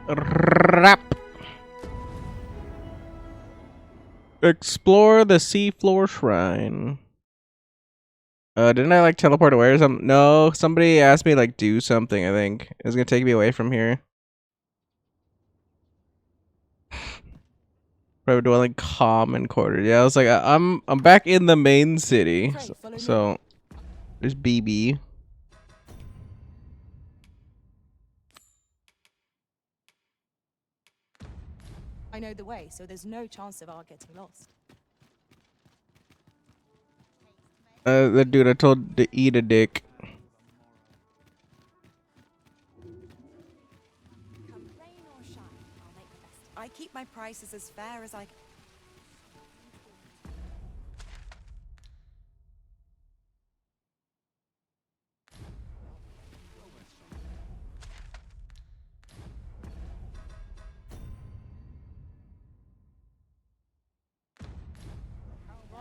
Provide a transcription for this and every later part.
Rap. Explore the seafloor shrine. Didn't I like teleport away or something? No, somebody asked me like do something. I think it was gonna take me away from here. Private dwelling, common quarters. Yeah, I was like, I'm back in the main city. So there's BB. I know the way, so there's no chance of our getting lost. The dude I told to eat a dick. Come rain or shine, I'll make the best. I keep my prices as fair as I can.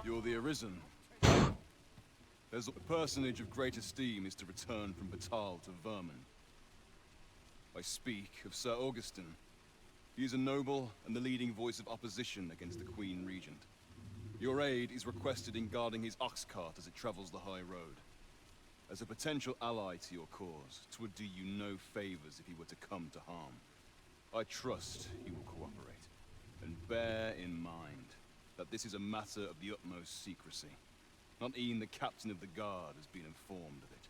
You're the Arisen. There's a personage of great esteem is to return from Batal to Vermin. I speak of Sir Augustin. He is a noble and the leading voice of opposition against the Queen Regent. Your aid is requested in guarding his ox cart as it travels the high road. As a potential ally to your cause, 'twould do you no favors if he were to come to harm. I trust he will cooperate, and bear in mind that this is a matter of the utmost secrecy. Not even the captain of the guard has been informed of it.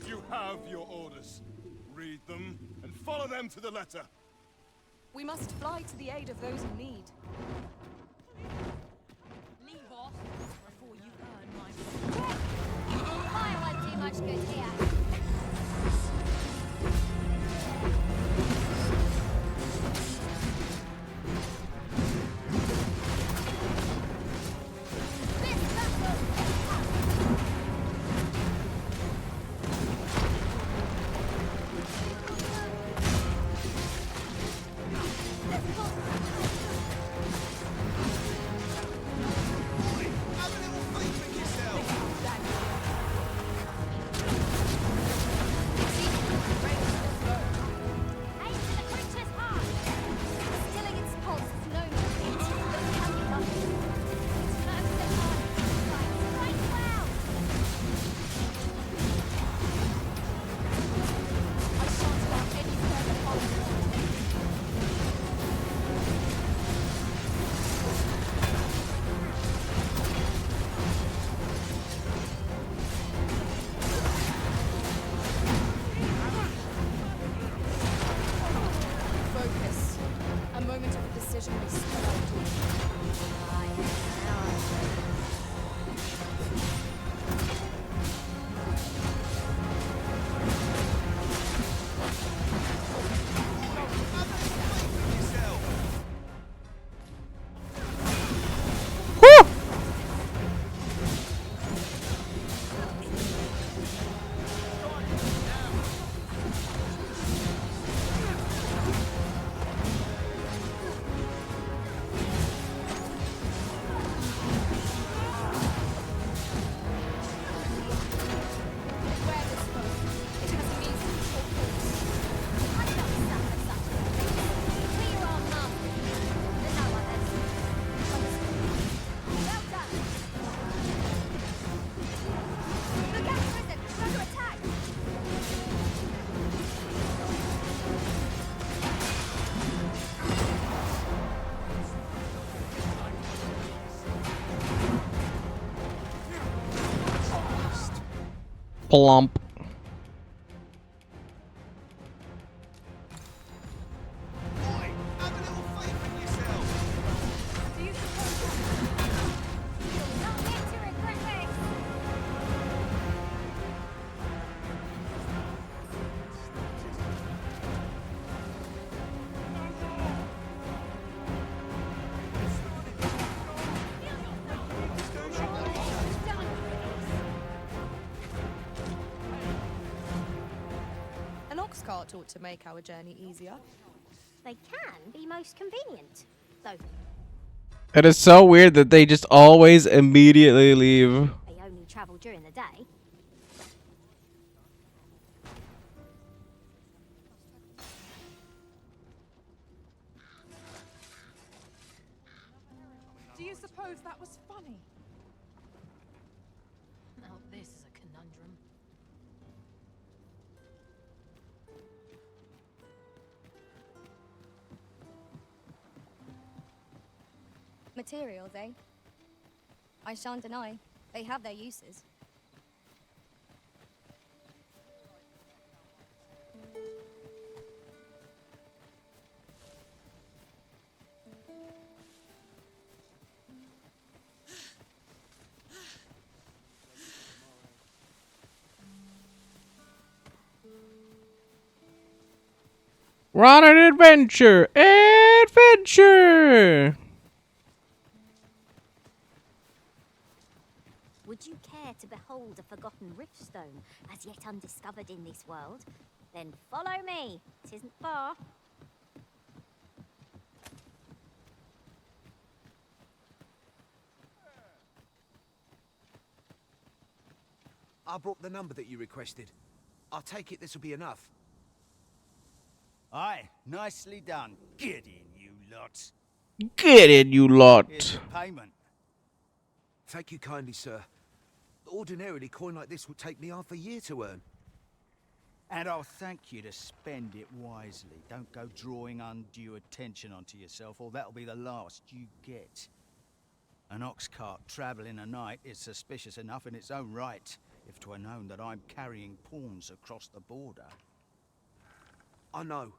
You have your orders. Read them and follow them to the letter. We must fly to the aid of those in need. Leave off before you earn my fire won't do much good here. Plump. An ox cart ought to make our journey easier. They can be most convenient, though It is so weird that they just always immediately leave. they only travel during the day. Do you suppose that was funny? Now this is a conundrum. Materials, eh? I shan't deny. They have their uses. We're on an adventure! Adventure! Would you care to behold a forgotten riftstone as yet undiscovered in this world? Then follow me. It isn't far. I brought the number that you requested. I'll take it this will be enough. Aye, nicely done. Get in, you lot. Get it, you lot. Here's your payment. Thank you kindly, sir. Ordinarily, coin like this would take me half a year to earn. And I'll thank you to spend it wisely. Don't go drawing undue attention onto yourself, or that'll be the last you get. An ox cart travelling a night is suspicious enough in its own right, if 'twere known that I'm carrying pawns across the border. I know,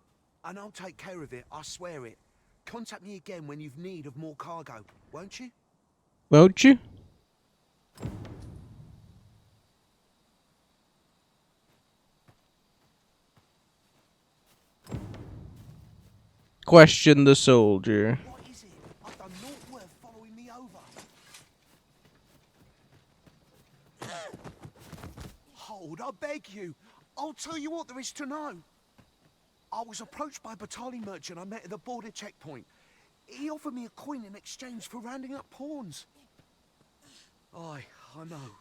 and I'll take care of it, I swear it. Contact me again when you've need of more cargo, won't you? Won't you? Question the soldier. What is it? I've done naught worth following me over. Hold, I beg you. I'll tell you what there is to know. I was approached by a battalion merchant I met at the border checkpoint. He offered me a coin in exchange for rounding up pawns. Aye, I know.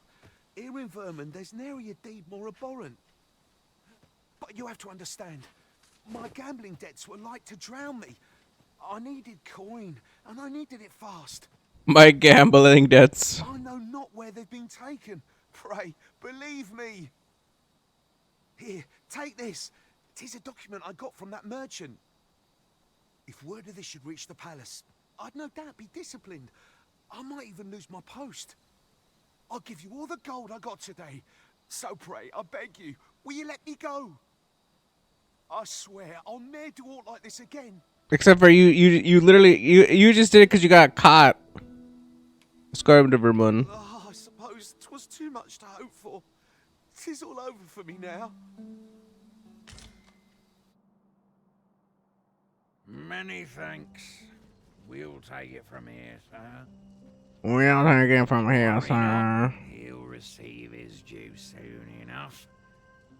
Here in Vermont, there's nary a deed more abhorrent. But you have to understand, my gambling debts were like to drown me. I needed coin, and I needed it fast. My gambling debts. I know not where they've been taken. Pray, believe me. Here, take this. 'Tis a document I got from that merchant. If word of this should reach the palace, I'd no doubt be disciplined. I might even lose my post. I'll give you all the gold I got today. So pray, I beg you, will you let me go? I swear, I'll ne'er do aught like this again. Except for you literally, you just did it because you got caught. Scarab to Vermont. Oh, I suppose 'twas too much to hope for. 'Tis all over for me now. Many thanks. We'll take it from here, sir. We'll take it from here, Worry not, sir. he'll receive his due soon enough.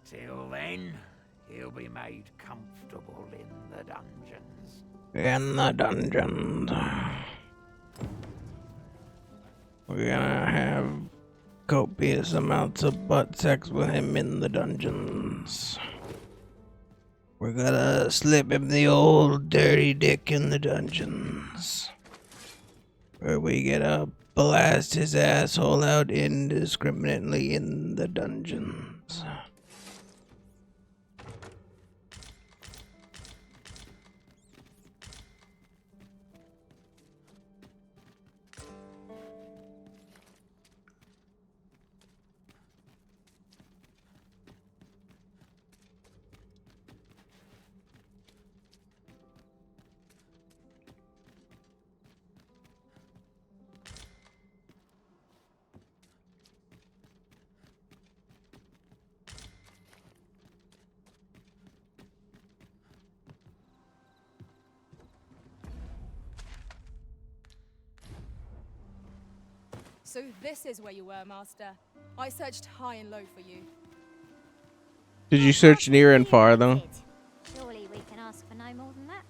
Till then, he'll be made comfortable in the dungeons. In the dungeons. We're gonna have copious amounts of butt sex with him in the dungeons. We're gonna slip him the old dirty dick in the dungeons. Where we gonna blast his asshole out indiscriminately in the dungeons. So this is where you were, Master. I searched high and low for you. Did you search near and far though? Surely we can ask for no more than that.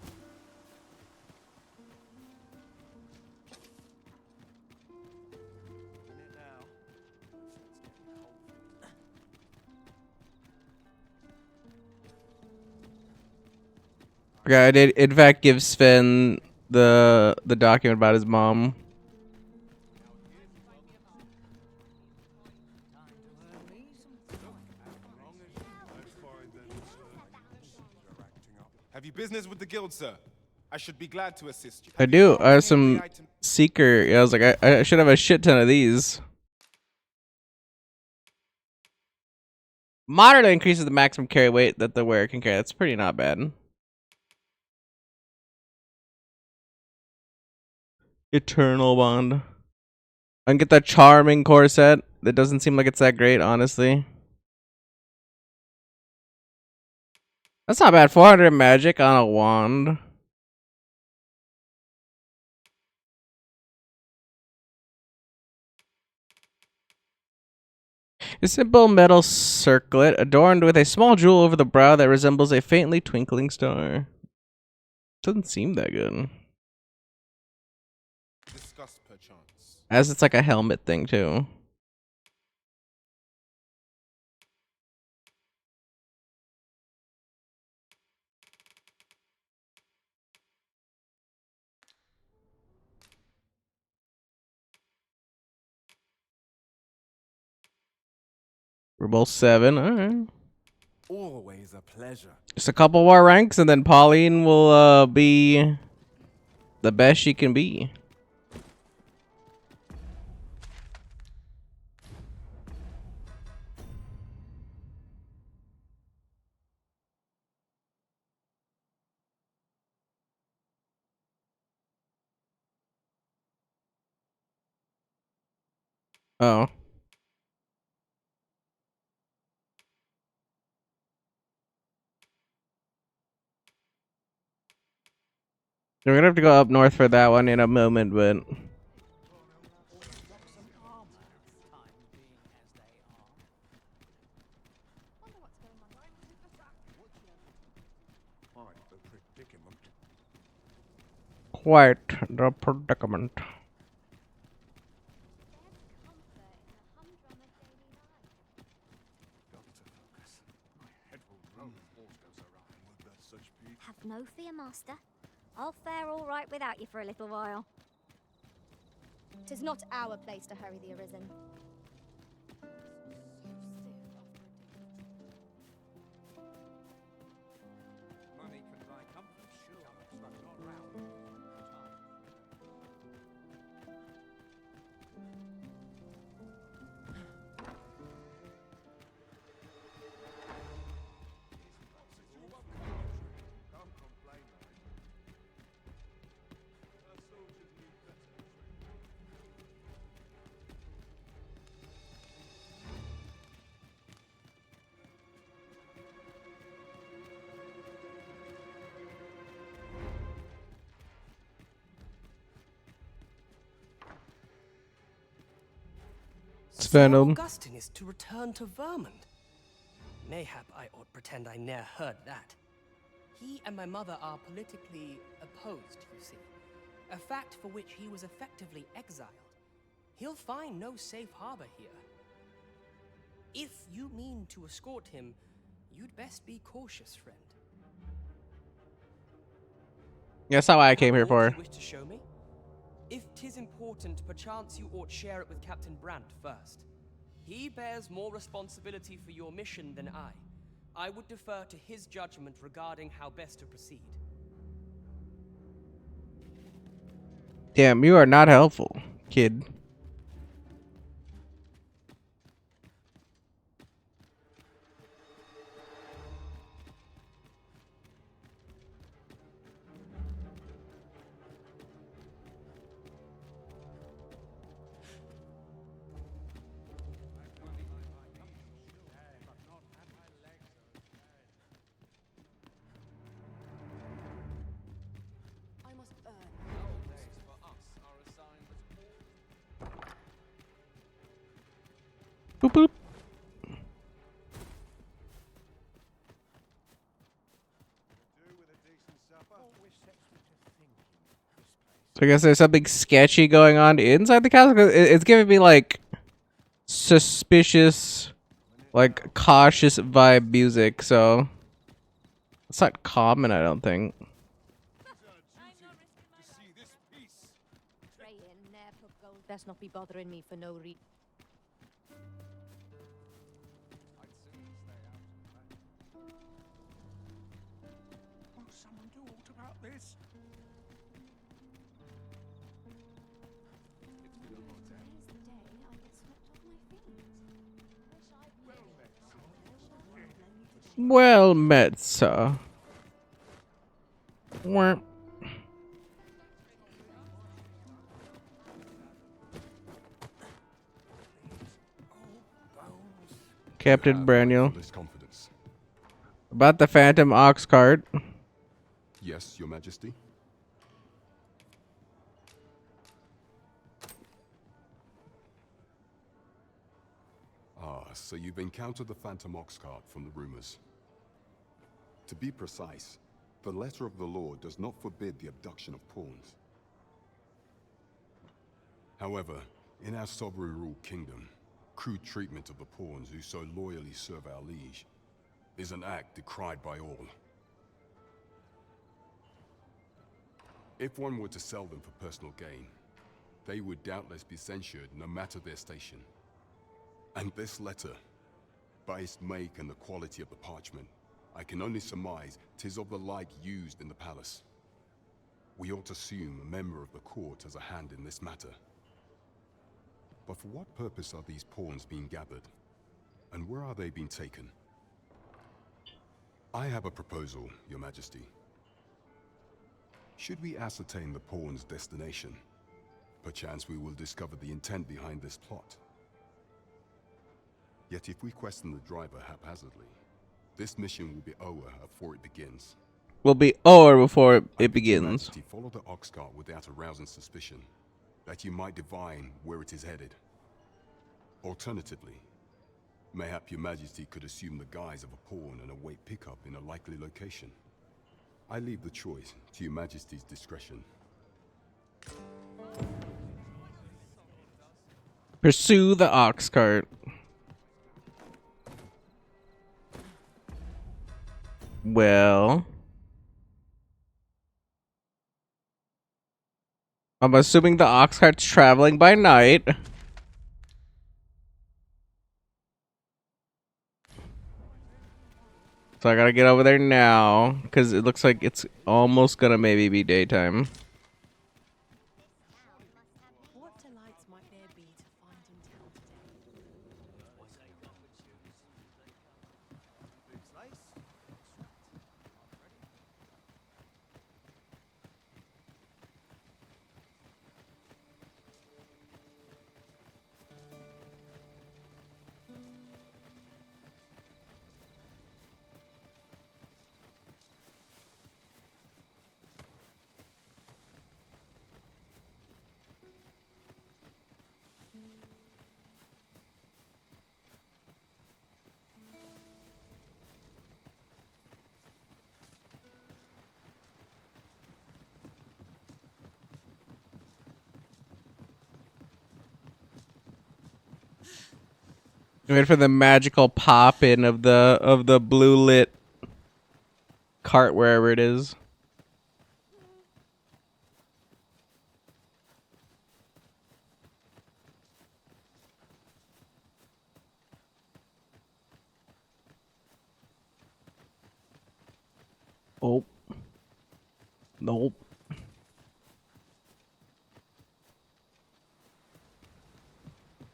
Okay, I did in fact give Sven the document about his mom. business with the guild, sir? I should be glad to assist you. I do. I have some seeker. Yeah, I was like, I should have a shit ton of these. Moderately increases the maximum carry weight that the wearer can carry. That's pretty not bad. Eternal bond. I can get that charming corset. That doesn't seem like it's that great, honestly. That's not bad. 400 magic on a wand. A simple metal circlet adorned with a small jewel over the brow that resembles a faintly twinkling star. Doesn't seem that good. Discuss perchance. As it's like a helmet thing too. We're both 7. Alright. Always a pleasure. Just a couple more ranks and then Pauline will be the best she can be. Oh. We're gonna have to go up north for that one in a moment, but quite the predicament. Have no fear, master. I'll fare all right without you for a little while. 'Tis not our place to hurry the Arisen. Money can buy comfort, sure, but not round. Spend 'em. Augustine is to return to Vermont. Mayhap I ought pretend I ne'er heard that. He and my mother are politically opposed, you see. A fact for which he was effectively exiled. He'll find no safe harbor here. If you mean to escort him, you'd best be cautious, friend. That's not what I came here for. You wish to show me? If 'tis important, perchance you ought share it with Captain Brandt first. He bears more responsibility for your mission than I. I would defer to his judgment regarding how best to proceed. Damn, you are not helpful, kid. Boop boop. So I guess there's something sketchy going on inside the castle. It's giving me like suspicious, like cautious vibe music. So it's not common, I don't think. Best not be bothering me for no reason. Want someone this? Well met, sir. Wah. Captain Braniel. This confidence. About the Phantom Ox cart. Yes, Your Majesty. Ah, so you've encountered the Phantom Ox cart from the rumors. To be precise, the letter of the law does not forbid the abduction of pawns. However, in our sovereign-ruled kingdom, crude treatment of the pawns who so loyally serve our liege is an act decried by all. If one were to sell them for personal gain, they would doubtless be censured no matter their station. And this letter, by its make and the quality of the parchment, I can only surmise 'tis of the like used in the palace. We ought to assume a member of the court has a hand in this matter. But for what purpose are these pawns being gathered? And where are they being taken? I have a proposal, Your Majesty. Should we ascertain the pawn's destination, perchance we will discover the intent behind this plot. Yet if we question the driver haphazardly, this mission will be over before it begins. Will be over before it Your begins. Majesty, follow the ox cart without arousing suspicion, that you might divine where it is headed. Alternatively, mayhap Your Majesty could assume the guise of a pawn and await pickup in a likely location. I leave the choice to Your Majesty's discretion. Pursue the ox cart. Well, I'm assuming the ox cart's traveling by night. So I gotta get over there now, because it looks like it's almost gonna maybe be daytime. What delights might there be to find in town today? Wait for the magical pop in of the blue lit cart wherever it is. Oh. Nope.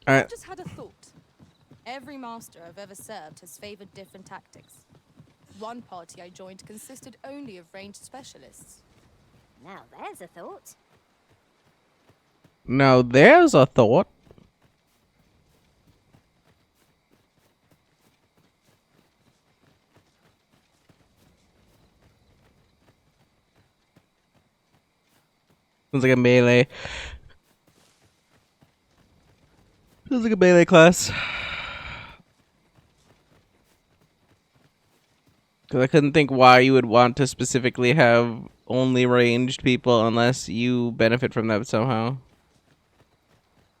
I just had a thought. Every master I've ever served has favored different tactics. One party I joined consisted only of ranged specialists. Now there's a thought. Now there's a thought. Sounds like a melee. Sounds like a melee class. Because I couldn't think why you would want to specifically have only ranged people unless you benefit from that somehow.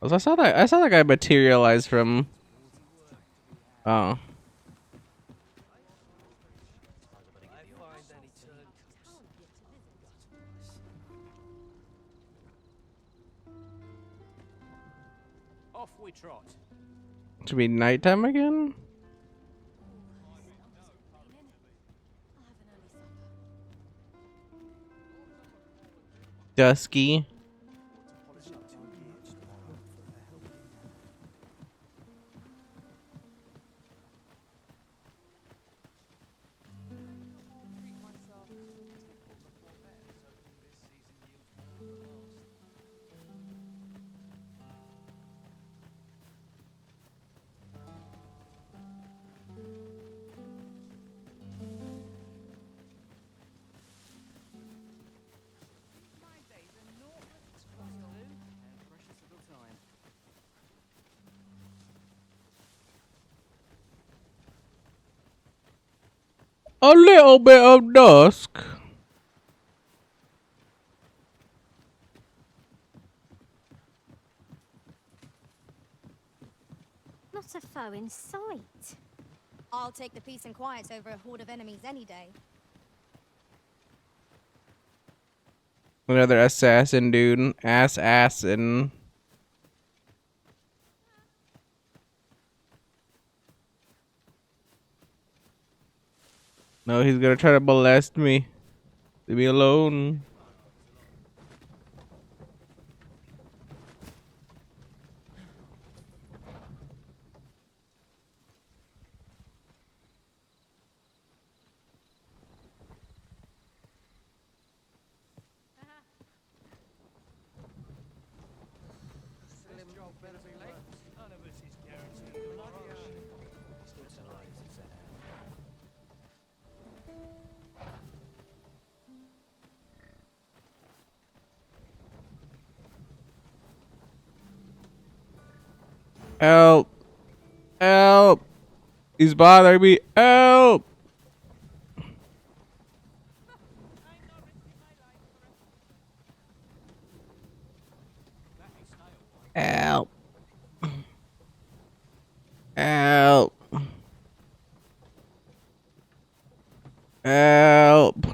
I saw that guy materialize from. Oh. Off we trot. Should be nighttime again? Dusky. A little bit of dusk. Not a foe in sight. I'll take the peace and quiet over a horde of enemies any day. Another assassin, dude. Assassin. No, he's gonna try to molest me. Leave me alone. Help! Help! He's bothering me. Help! Help! Help! Help!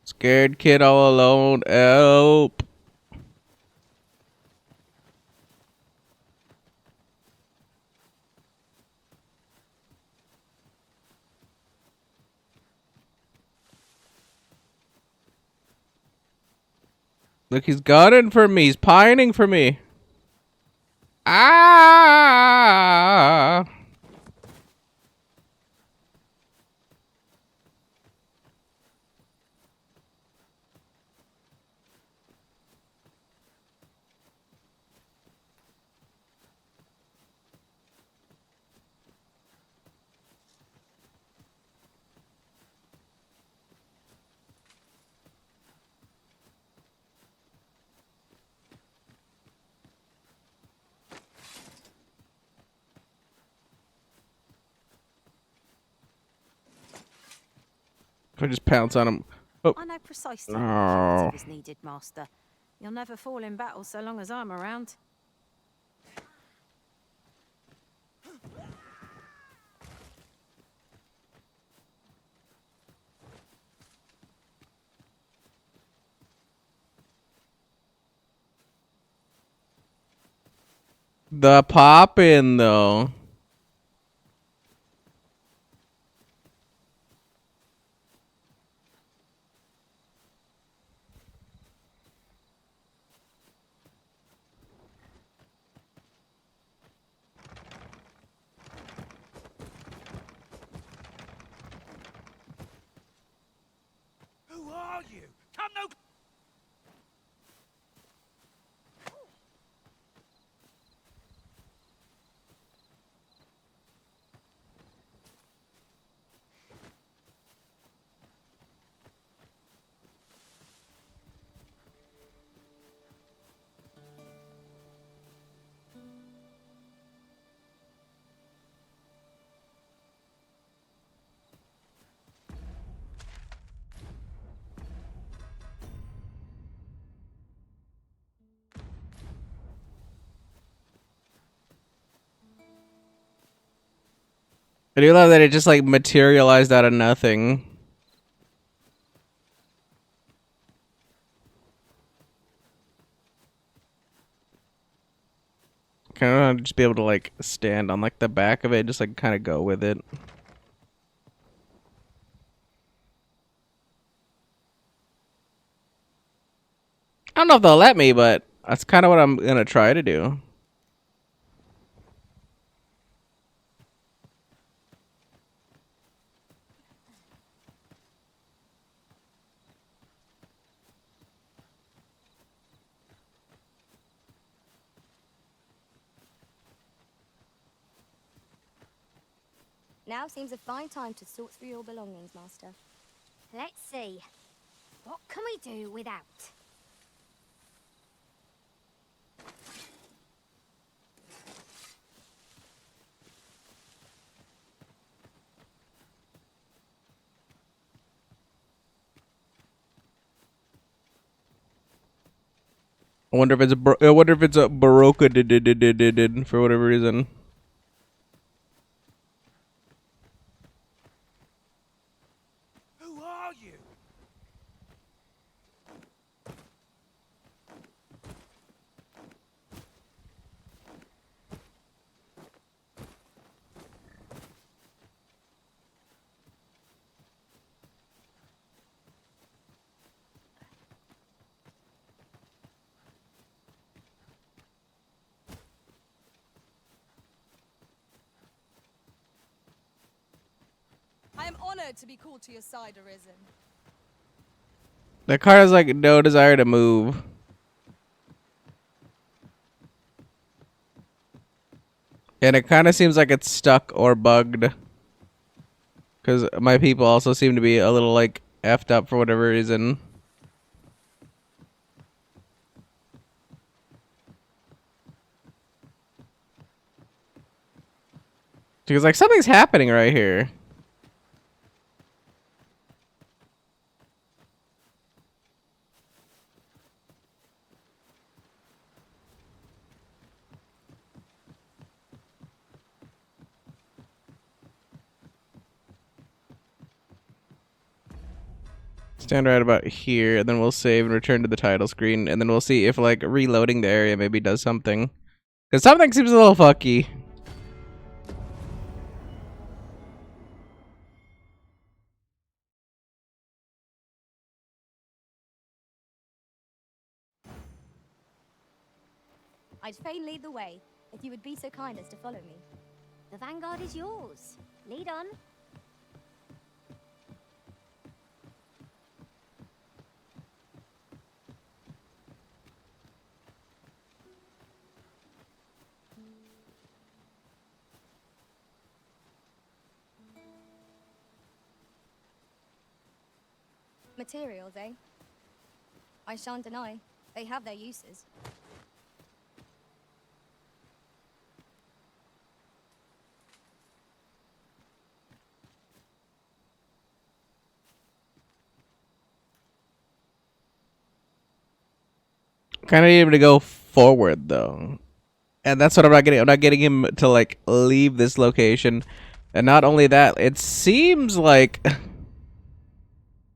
Scared kid all alone. Help! Look, he's gunning for me. He's pining for me. Ah! If I just pounce on him. Oh. I know precisely what Oh. humility is needed, Master. You'll never fall in battle so long as I'm around. The poppin' though. Who are you? Come no. I do love that it just like materialized out of nothing. Kind of just be able to like stand on like the back of it, just like kind of go with it. don't know if they'll let me, but that's kind of what I'm gonna try to do. Now seems a fine time to sort through your belongings, Master. Let's see. What can we do without? I wonder if it's a Baroque did for whatever reason. Who are you? I am honored to be called to your side, Arisen. The car has like no desire to move. And it kind of seems like it's stuck or bugged. Because my people also seem to be a little like effed up for whatever reason. Because like something's happening right here. Stand right about here, and then we'll save and return to the title screen, and then we'll see if like reloading the area maybe does something. Because something seems a little fucky. I'd fain lead the way, if you would be so kind as to follow me. The vanguard is yours. Lead on. Materials, eh? I shan't deny. They have their uses. Kind of need him to go forward though. And that's what I'm not getting. I'm not getting him to like leave this location. And not only that, it seems like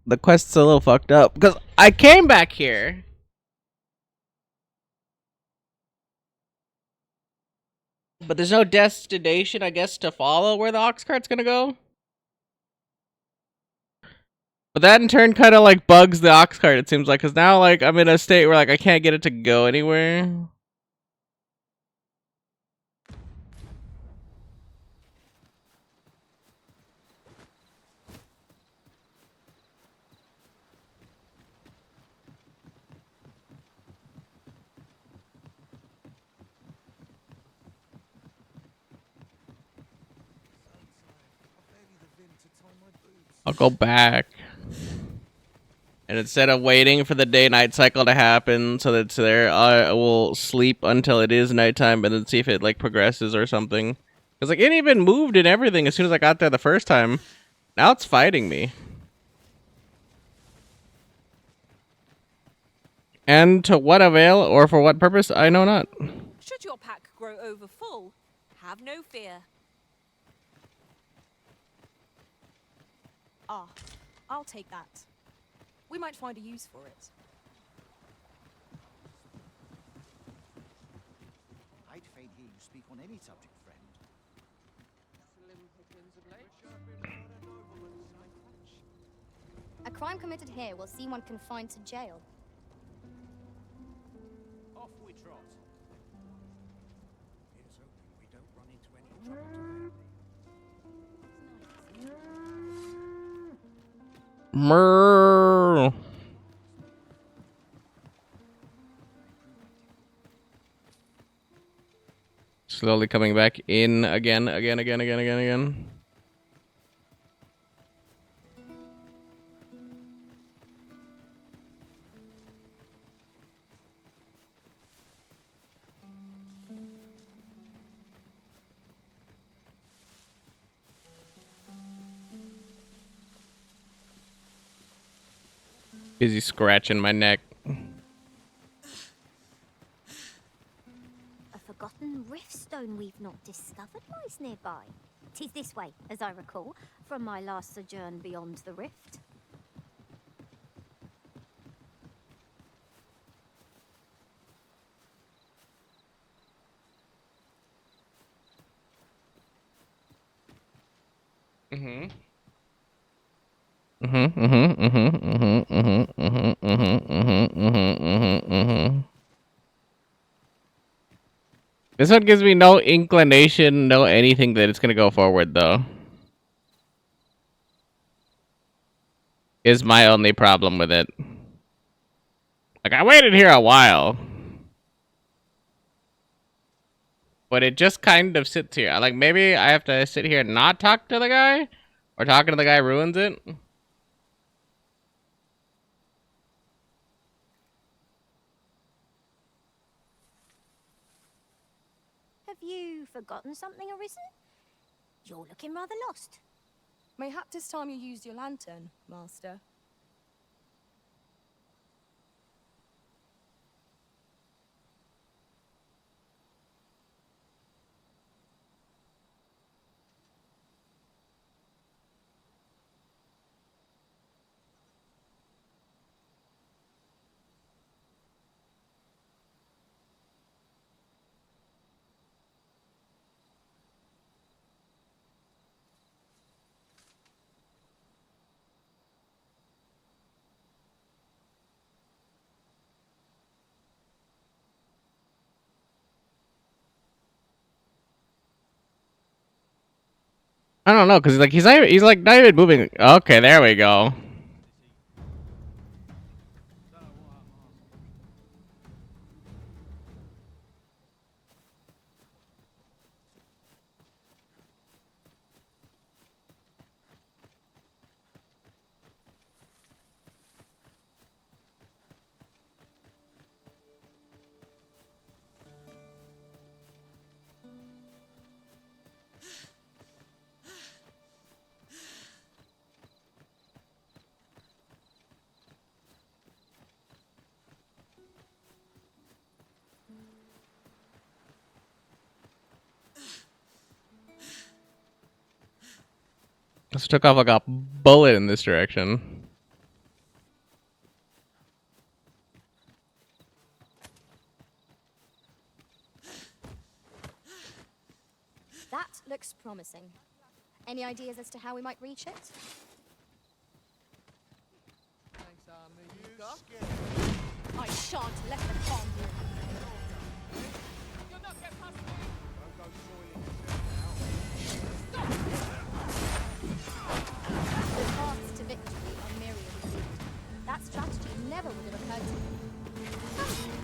the quest's a little fucked up. Because I came back here. But there's no destination, I guess, to follow where the ox cart's gonna go. But that in turn kind of like bugs the ox cart, it seems like. Because now like I'm in a state where like I can't get it to go anywhere. I'll go back. And instead of waiting for the day-night cycle to happen so that it's there, I will sleep until it is nighttime and then see if it like progresses or something. Because like it even moved and everything as soon as I got there the first time. Now it's fighting me. And to what avail or for what purpose, I know not. Should your pack grow over full, have no fear. Ah, I'll take that. We might find a use for it. I'd fain hear you speak on any subject, friend. A crime committed here will see one confined to jail. Murr. Slowly coming back in again. Busy scratching my neck. A forgotten riftstone we've not discovered lies nearby. 'Tis this way, as I recall, from my last sojourn beyond the rift. This one gives me no inclination, no anything that it's gonna go forward though. Is my only problem with it. Like, I waited here a while. But it just kind of sits here. Like, maybe I have to sit here and not talk to the guy? Or talking to the guy ruins it? Have you forgotten something, Arisen? You're looking rather lost. Mayhap 'tis time you used your lantern, Master. I don't know, cause like he's like not even moving. Okay, there we go. Just took off like a bullet in this direction. That looks promising. Any ideas as to how we might reach it? I shan't let them harm you. You'll not get past me. The paths to victory are myriad indeed. That strategy never would have occurred to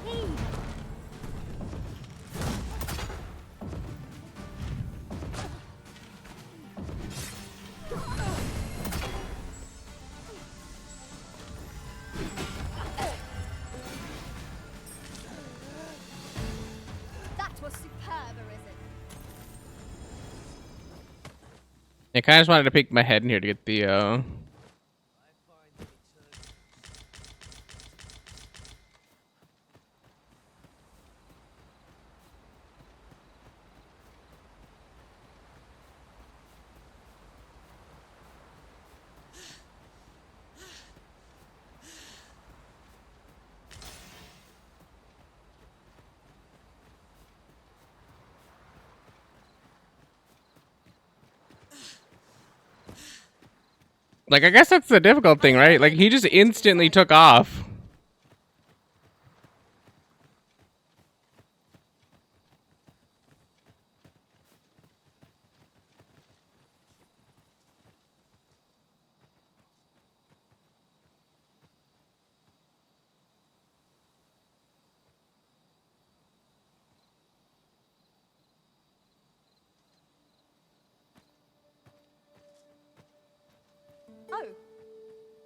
me. That was superb, Arisen. I kind of just wanted to peek my head in here to get the like, I guess that's the difficult thing, right? Like, he just instantly took off.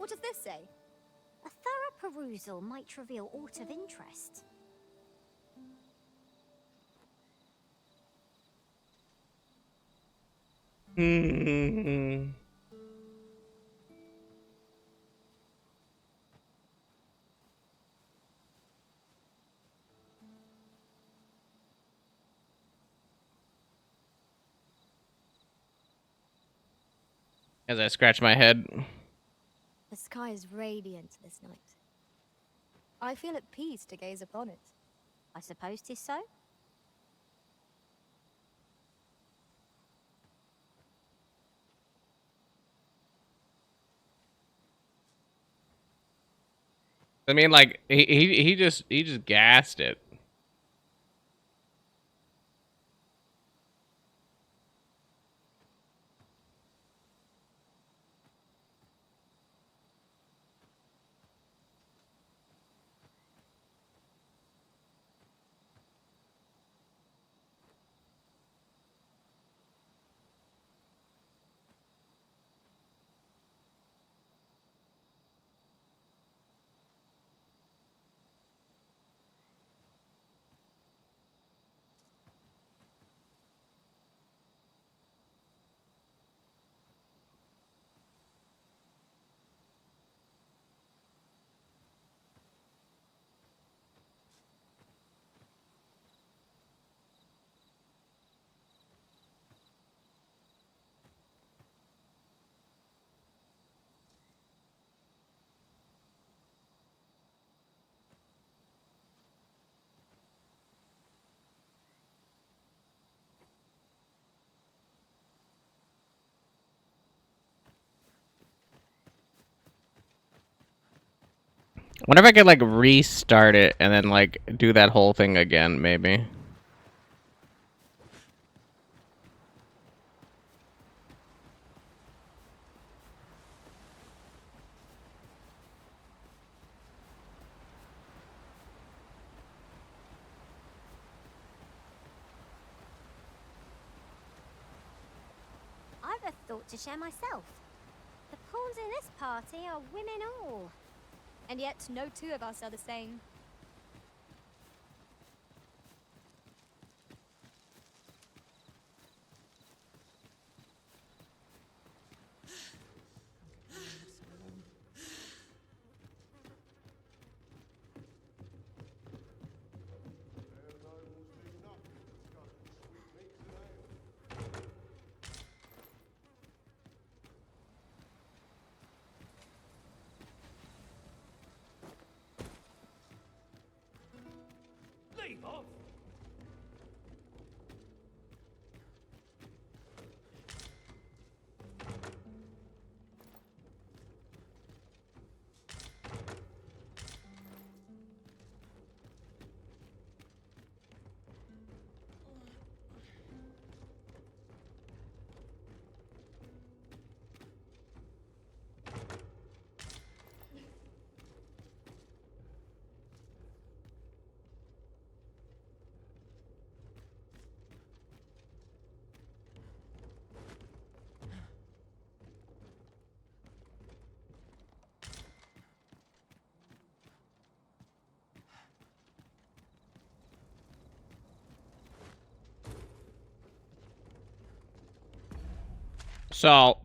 What does this say? A thorough perusal might reveal aught of interest. Hmm. As I scratch my head. The sky is radiant this night. I feel at peace to gaze upon it. I suppose 'tis so? I mean, like he just gassed it. Wonder if I could like restart it and then like do that whole thing again, maybe. I've a thought to share myself. The pawns in this party are women all. And yet, no two of us are the same. Leave off! So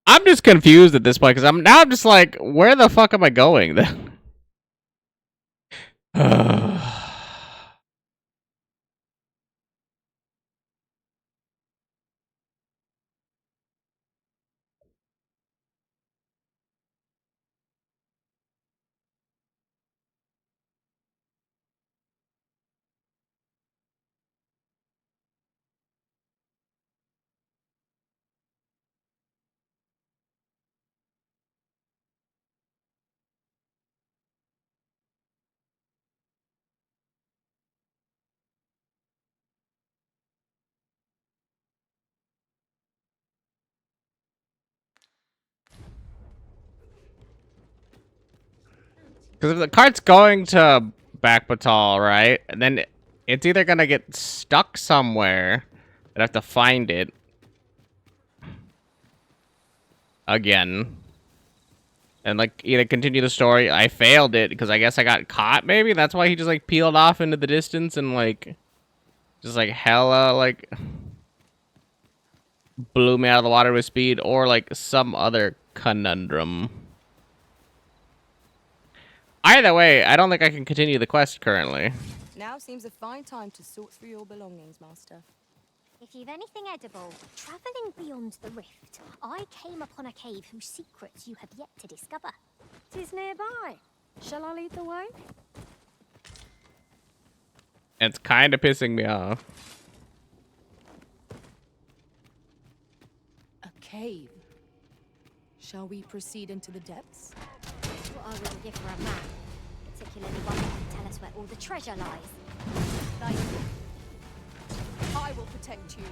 I'm just confused at this point because I'm just like, where the fuck am I going then? Because if the cart's going to Back Batal, right? And then it's either gonna get stuck somewhere. I'd have to find it. Again. And, like, either continue the story. I failed it because I guess I got caught, maybe? That's why he just, like, peeled off into the distance and, like, just, like, hella, like, blew me out of the water with speed. Or, like, some other conundrum. Either way, I don't think I can continue the quest currently. Now seems a fine time to sort through your belongings, Master. If you've anything edible, travelling beyond the rift, I came upon a cave whose secrets you have yet to discover. 'Tis nearby. Shall I lead the way? It's kind of pissing me off. A cave. Shall we proceed into the depths? What I wouldn't give for a map, particularly one that can tell us where all the treasure lies. Thank you. I will protect you.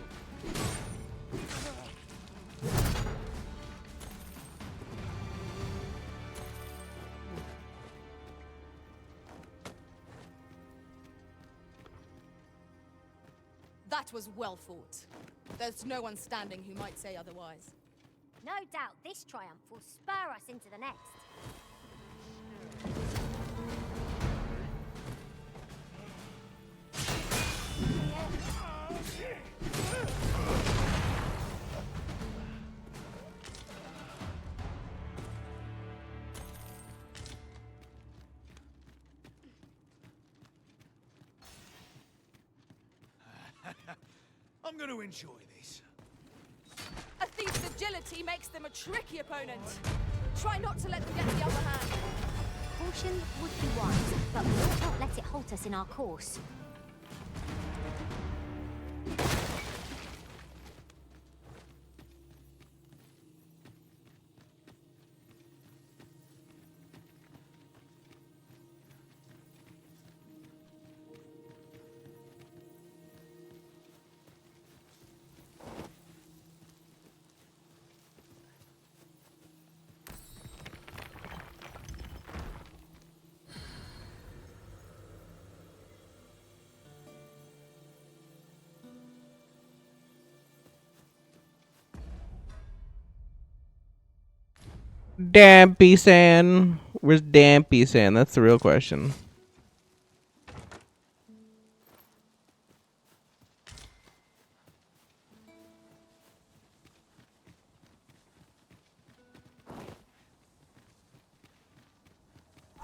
That was well fought. There's no one standing who might say otherwise. No doubt this triumph will spur us into the next. I'm going to enjoy this. A thief's agility makes them a tricky opponent. Try not to let them get the upper hand. Caution would be wise, but we ought not let it halt us in our course. Dampy-san. Where's Dampy-san? That's the real question.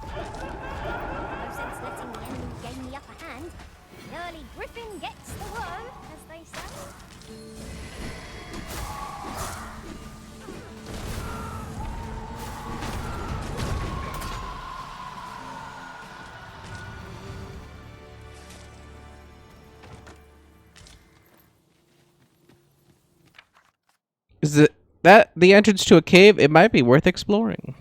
No sense letting the enemy gain the upper hand. The early griffin gets the worm, as they say. Is it that the entrance to a cave? It might be worth exploring.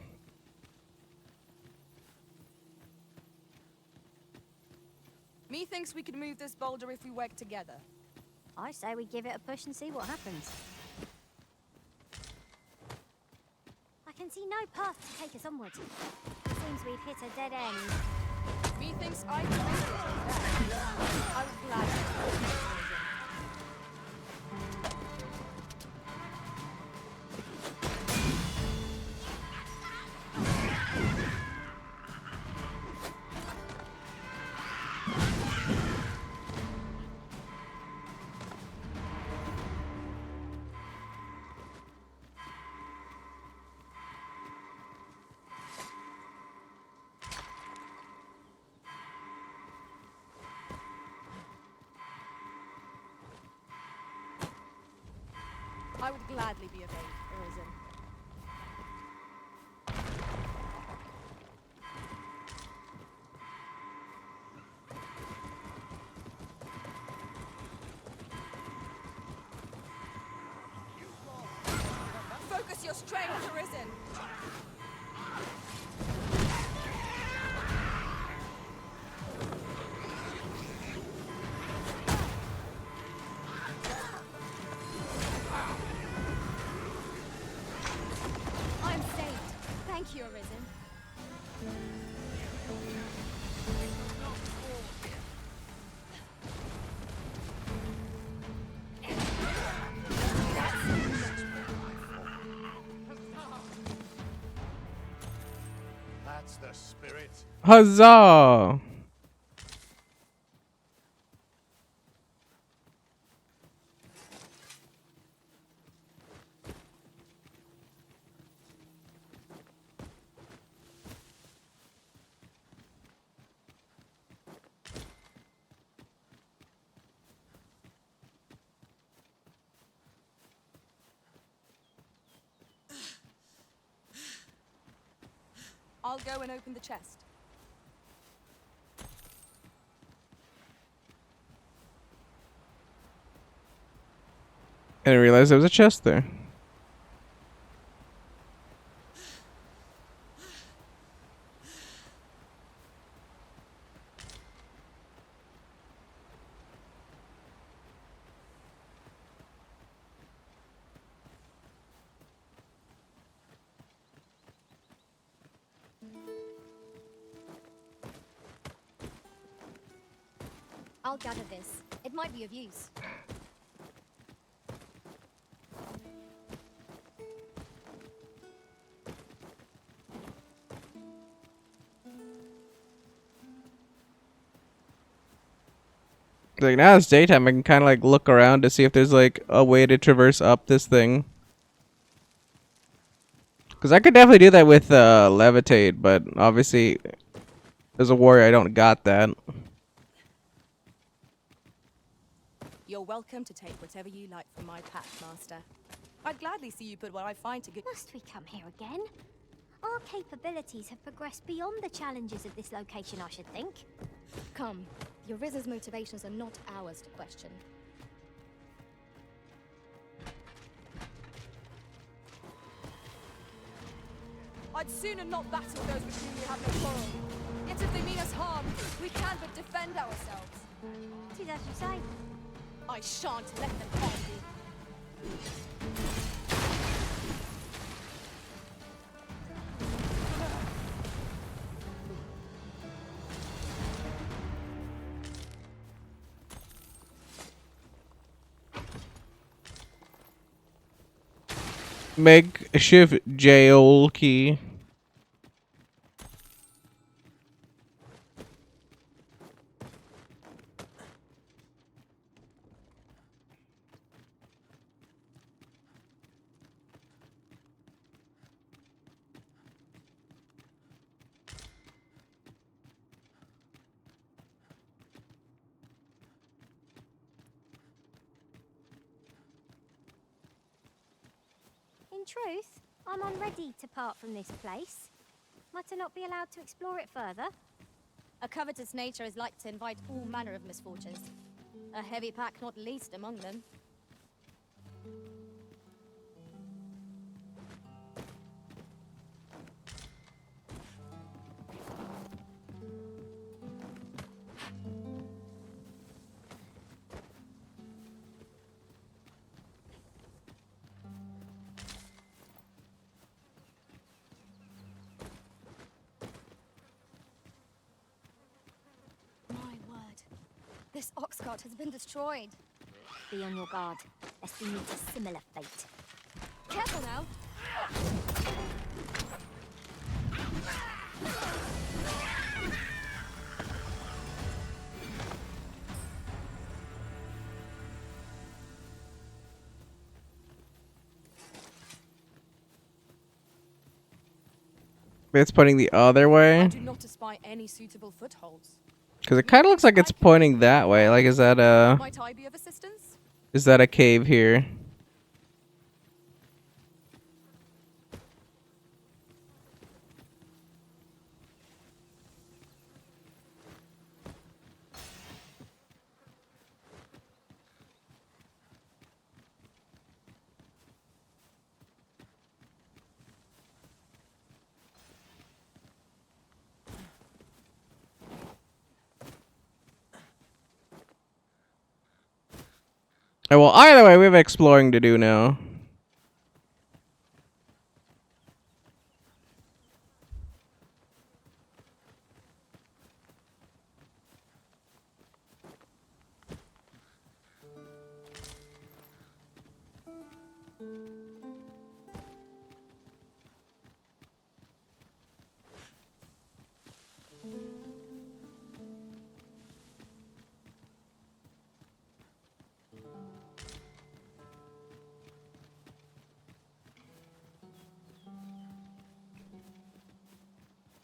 Methinks we could move this boulder if we work together. I say we give it a push and see what happens. I can see no path to take us onward. Seems we've hit a dead end. Methinks I can make it. I would gladly. I would gladly be of aid, Arisen. Focus your strength, Arisen. I'm saved. Thank you, Arisen. spirit. Huzzah! I'll go and open the chest. I didn't realize there was a chest there. I'll gather this. It might be of use. Like now it's daytime, I can kind of like look around to see if there's like a way to traverse up this thing. Cause I could definitely do that with levitate, but obviously as a warrior I don't got that. You're welcome to take whatever you like from my pack, Master. I'd gladly see you put what I find to good. Must we come here again? Our capabilities have progressed beyond the challenges of this location, I should think. Come, the Ariza's motivations are not ours to question. I'd sooner not battle those with whom we have no quarrel. Yet if they mean us harm, we can but defend ourselves. It is as you say. I shan't let them harm me. Makeshift jail key. In truth, I'm unready to part from this place. Might I not be allowed to explore it further? A covetous nature is like to invite all manner of misfortunes. A heavy pack not least among them. My word. This ox cart has been destroyed. Be on your guard, lest we meet a similar fate. Careful now. It's pointing the other I way. do not espy any suitable footholds. Cause it kind of looks like it's pointing that way. Like, is that Might I be of assistance? is that a cave here? Oh, well, either way, we have exploring to do now.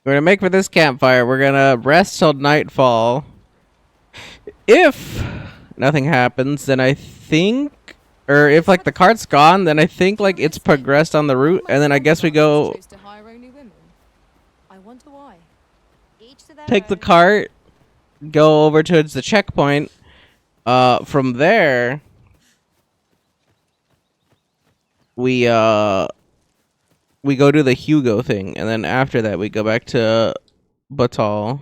We're gonna make for this campfire. We're gonna rest till nightfall. If nothing happens, then I think, or if like the cart's gone, then I think like it's progressed on the route, and then I guess we go Chose to hire only women. I wonder why. Each to their take the own. cart, go over towards the checkpoint. From there, we go do the Hugo thing, and then after that we go back to Batal.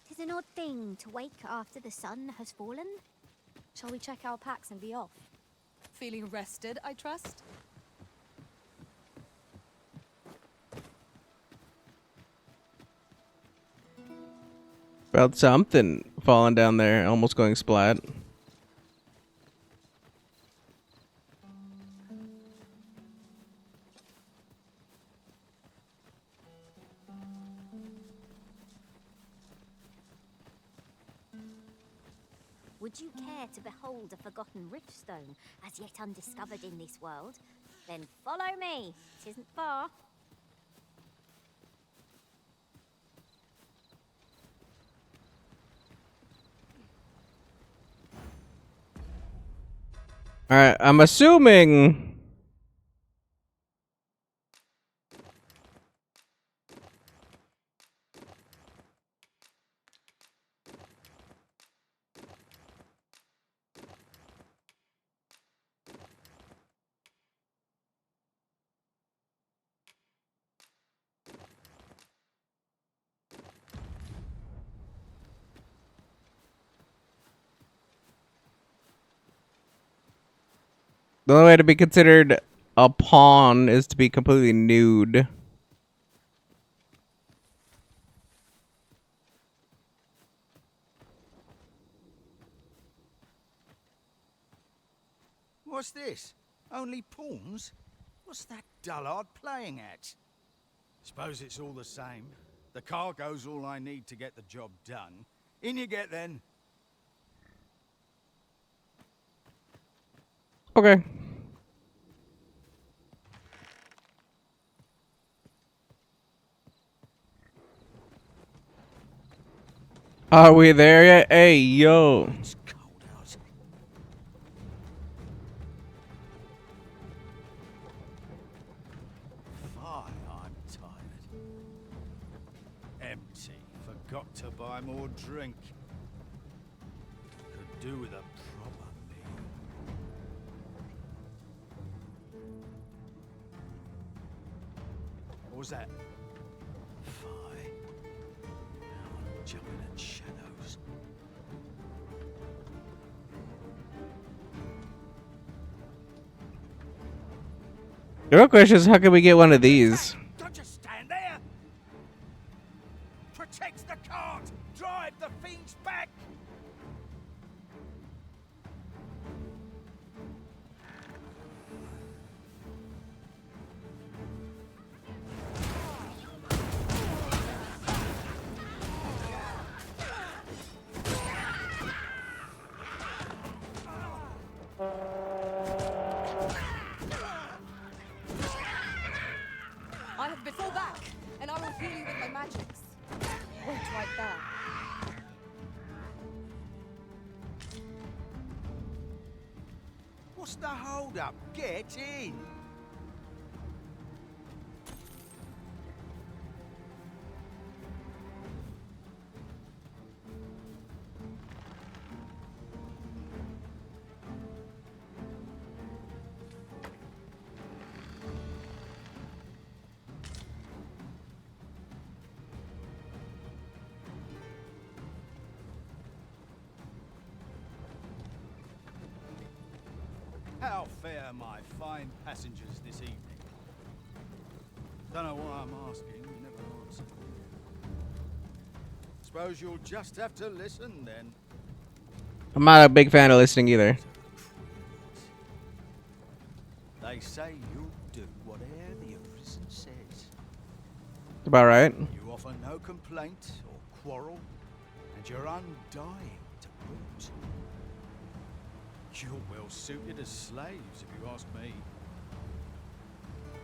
Tis an odd thing to wake after the sun has fallen. Shall we check our packs and be off? Feeling rested, I trust? Felt something falling down there, almost going splat. Would you care to behold a forgotten riftstone as yet undiscovered in this world? Then follow me. 'Tisn't far. Alright, I'm assuming the only way to be considered a pawn is to be completely nude. What's this? Only pawns? What's that dullard playing at? Suppose it's all the same. The cargo's all I need to get the job done. In you get then. Okay. Are we there yet? Hey, yo. It's cold out. Fine, I'm tired. Empty. Forgot to buy more drink. Could do with a proper meal. What was that? Fine. Now I'm jumping at shadows. The real question is, how can we get one of these? Don't just stand there! Protect the cart! Drive the fiends back! I have before back, and I will heal you with my magics. Wait right there. What's the hold up? Get in! How fare my fine passengers this evening? Don't know why I'm asking. suppose you'll just have to listen then. I'm not a big fan of listening either. They say you'll do whatever the arisen says. About right. You offer no complaint or quarrel, and you're undying to boot. You're well suited as slaves, if you ask me.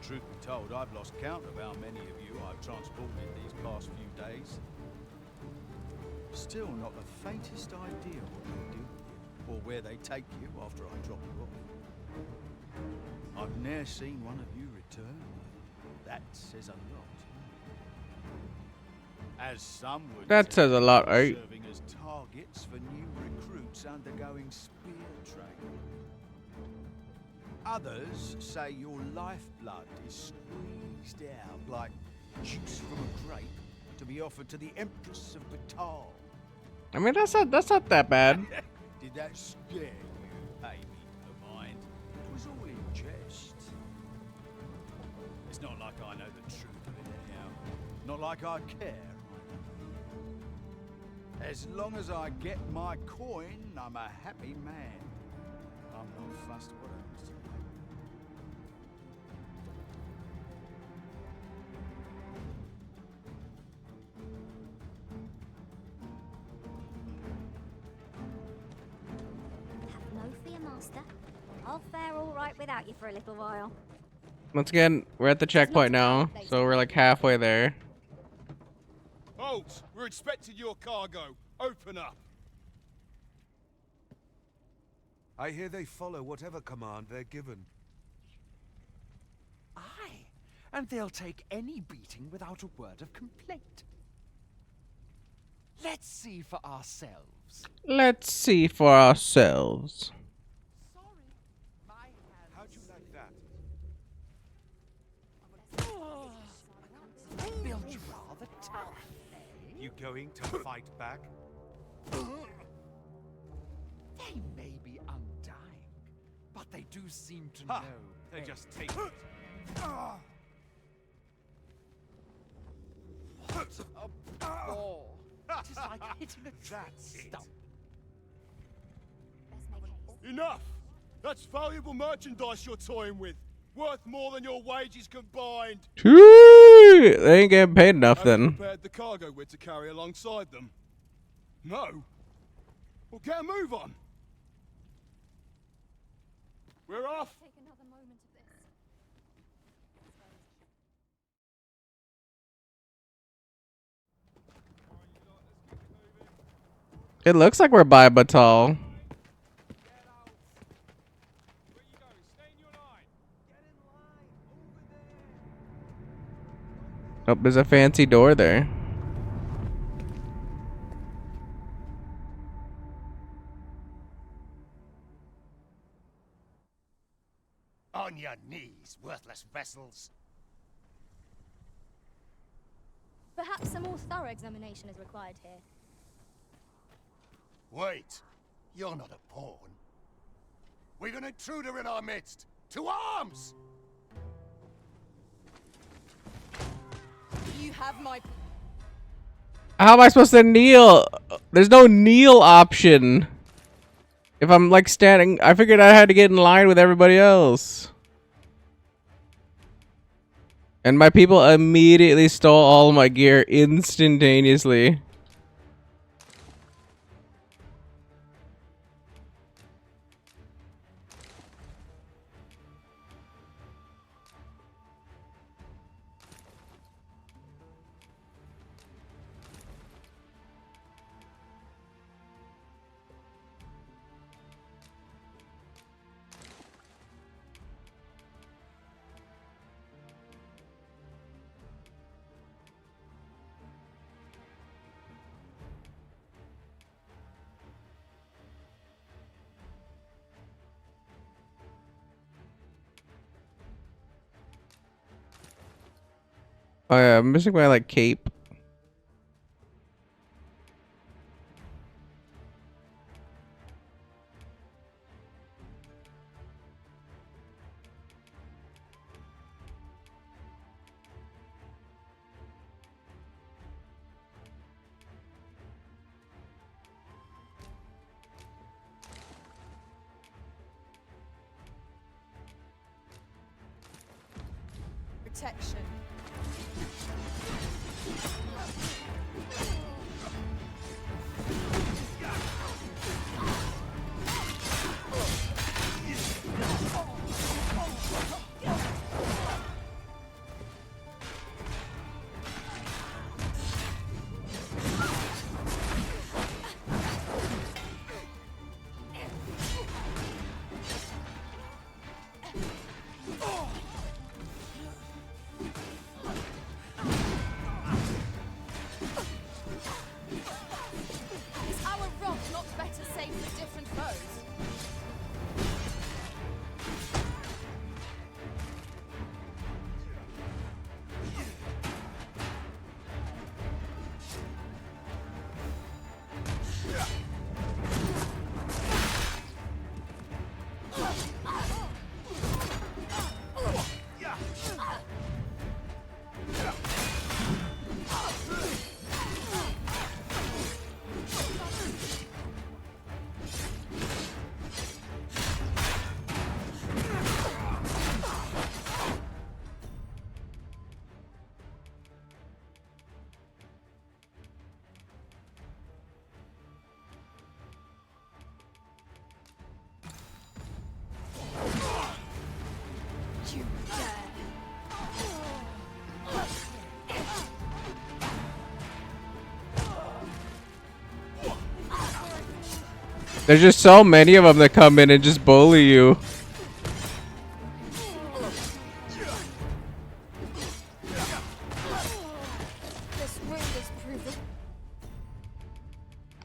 Truth be told, I've lost count of how many of you I've transported these past few days. Still not the faintest idea what they do with you, or where they take you after I drop you off. I've ne'er seen one of you return. That says a lot. As some would That says a lot, right? serving as targets for new recruits undergoing spear training. Others say your lifeblood is squeezed out like juice from a grape to be offered to the Empress of Batal. I mean, that's not that bad. Did that scare you, baby of mine? It was all in jest. It's not like I know the truth of it anyhow. Not like I care. As long as I get my coin, I'm a happy man. I'm not fussed what happens to me. Have no fear, Master. I'll fare all right without you for a little while. Once again, we're at the checkpoint now, so we're like halfway there. Halt! We're inspecting your cargo. Open up. I hear they follow whatever command they're given. Aye, and they'll take any beating without a word of complaint. Let's see for ourselves. Let's see for ourselves. How'd you like that? I built you rather tough. You going to fight back? They may be undying, but they do seem to know. They just take it. What a bore. It is like hitting a stump. Enough! That's valuable merchandise you're toying with. Worth more than your wages combined. They ain't getting paid enough Have you then. prepared the cargo we're to carry alongside them? No? Well, get a move on. We're off. Take another moment of this. It looks like we're by Batal. Oh, there's a fancy door there. On your knees, worthless vessels. Perhaps a more thorough examination is required here. Wait, you're not a pawn. We've an intruder in our midst. To arms! You have my... How am I supposed to kneel? There's no kneel option. If I'm like standing, I figured I had to get in line with everybody else. And my people immediately stole all my gear instantaneously. Oh yeah, I'm missing my like cape. protection. Is our rock not better safe for different foes? There's just so many of them that come in and just bully you.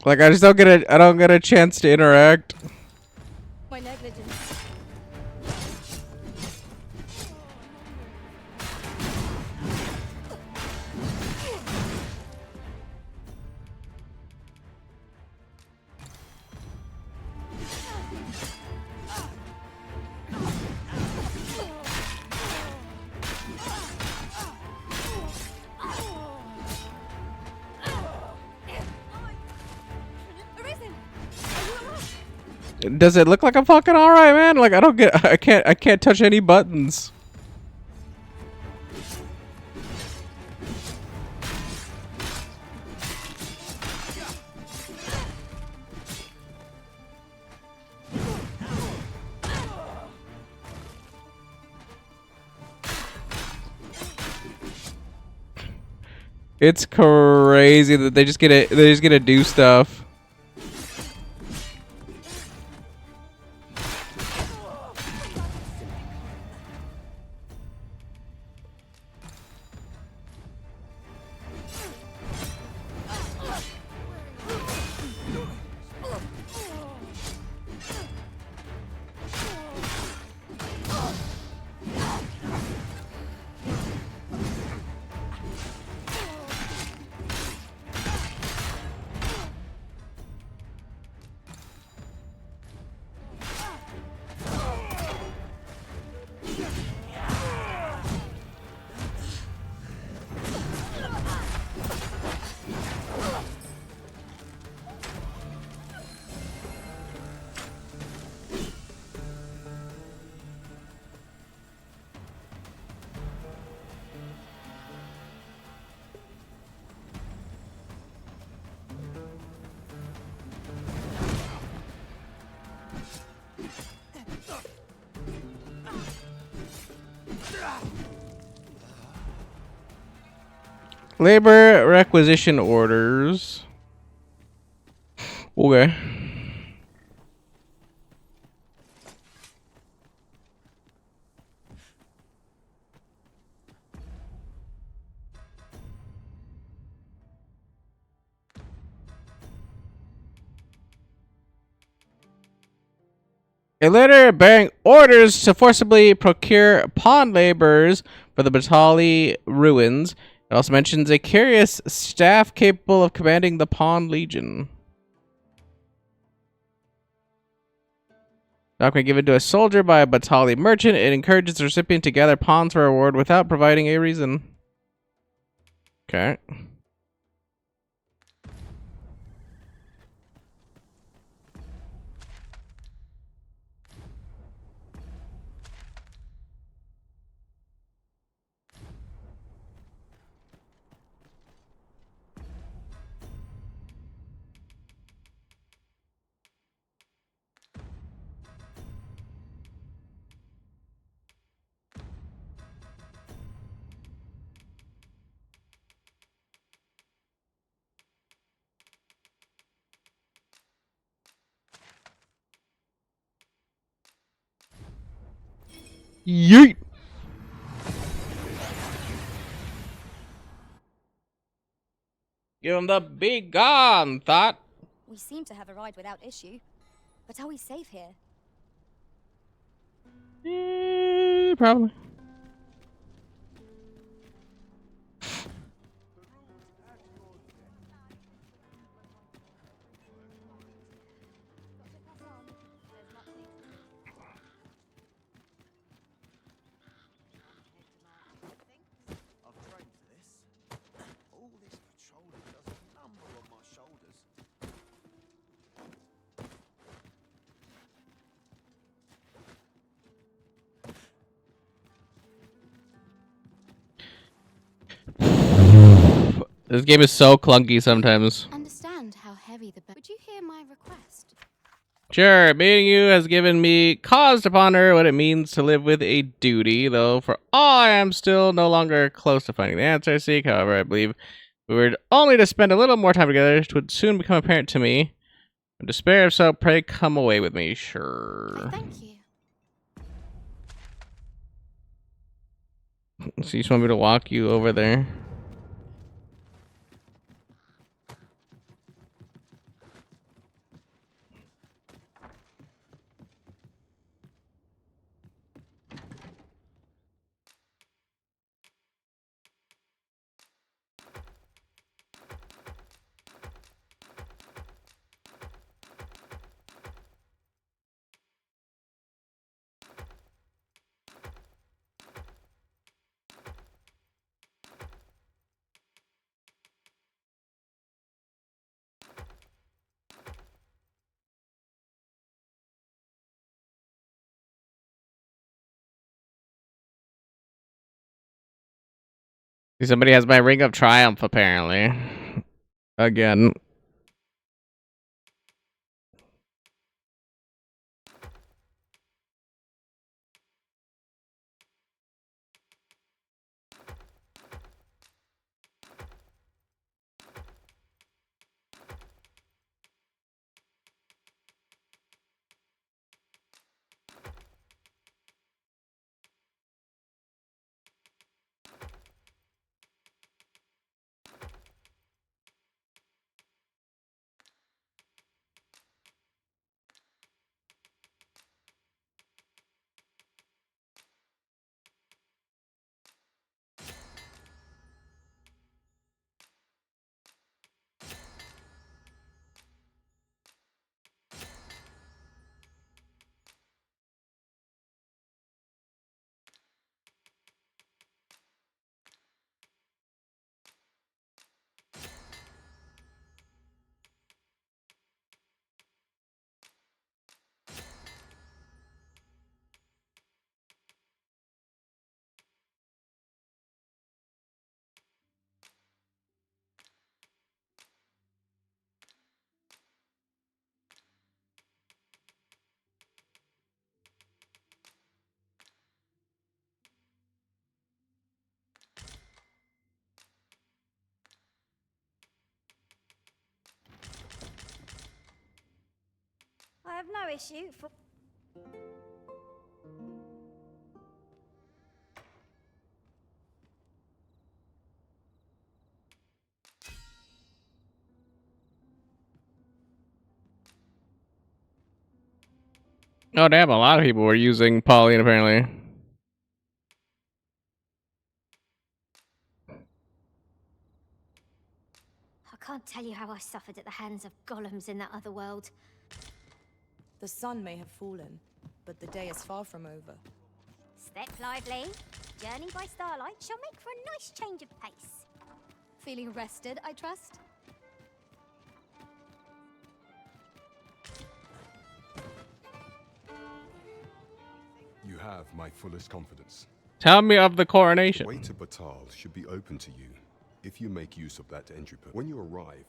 Like I just don't get a chance to interact. My negligence. Does it look like I'm fucking alright, man? Like I can't touch any buttons. It's crazy that they just get to do stuff. Labor requisition orders. Okay. A letter bearing orders to forcibly procure pawn laborers for the Batali ruins. It also mentions a curious staff capable of commanding the Pawn Legion. Document given to a soldier by a Batali merchant. It encourages the recipient to gather pawns for a reward without providing a reason. Okay. Yeet. Give him the be gone thought. We seem to have arrived without issue. But are we safe here? Probably. I've trained for this. All this patrolling does a number on my shoulders. This game is so clunky sometimes. Understand how heavy the. Would you hear my request? Sure, meeting you has given me cause to ponder what it means to live with a duty, though for all I am still no longer close to finding the answer I seek. However, I believe we were only to spend a little more time together, which would soon become apparent to me. In despair, if so, pray come away with me. Sure. Thank you. So you just want me to walk you over there? Somebody has my Ring of Triumph, apparently. Again. I have no issue for... Oh, damn, a lot of people were using Pauline, apparently. I can't tell you how I suffered at the hands of golems in that other world. The sun may have fallen, but the day is far from over. Step lively. Journey by starlight shall make for a nice change of pace. Feeling rested, I trust? You have my fullest confidence. Tell me of the coronation. The way to Batal should be open to you if you make use of that entry point. When you arrive,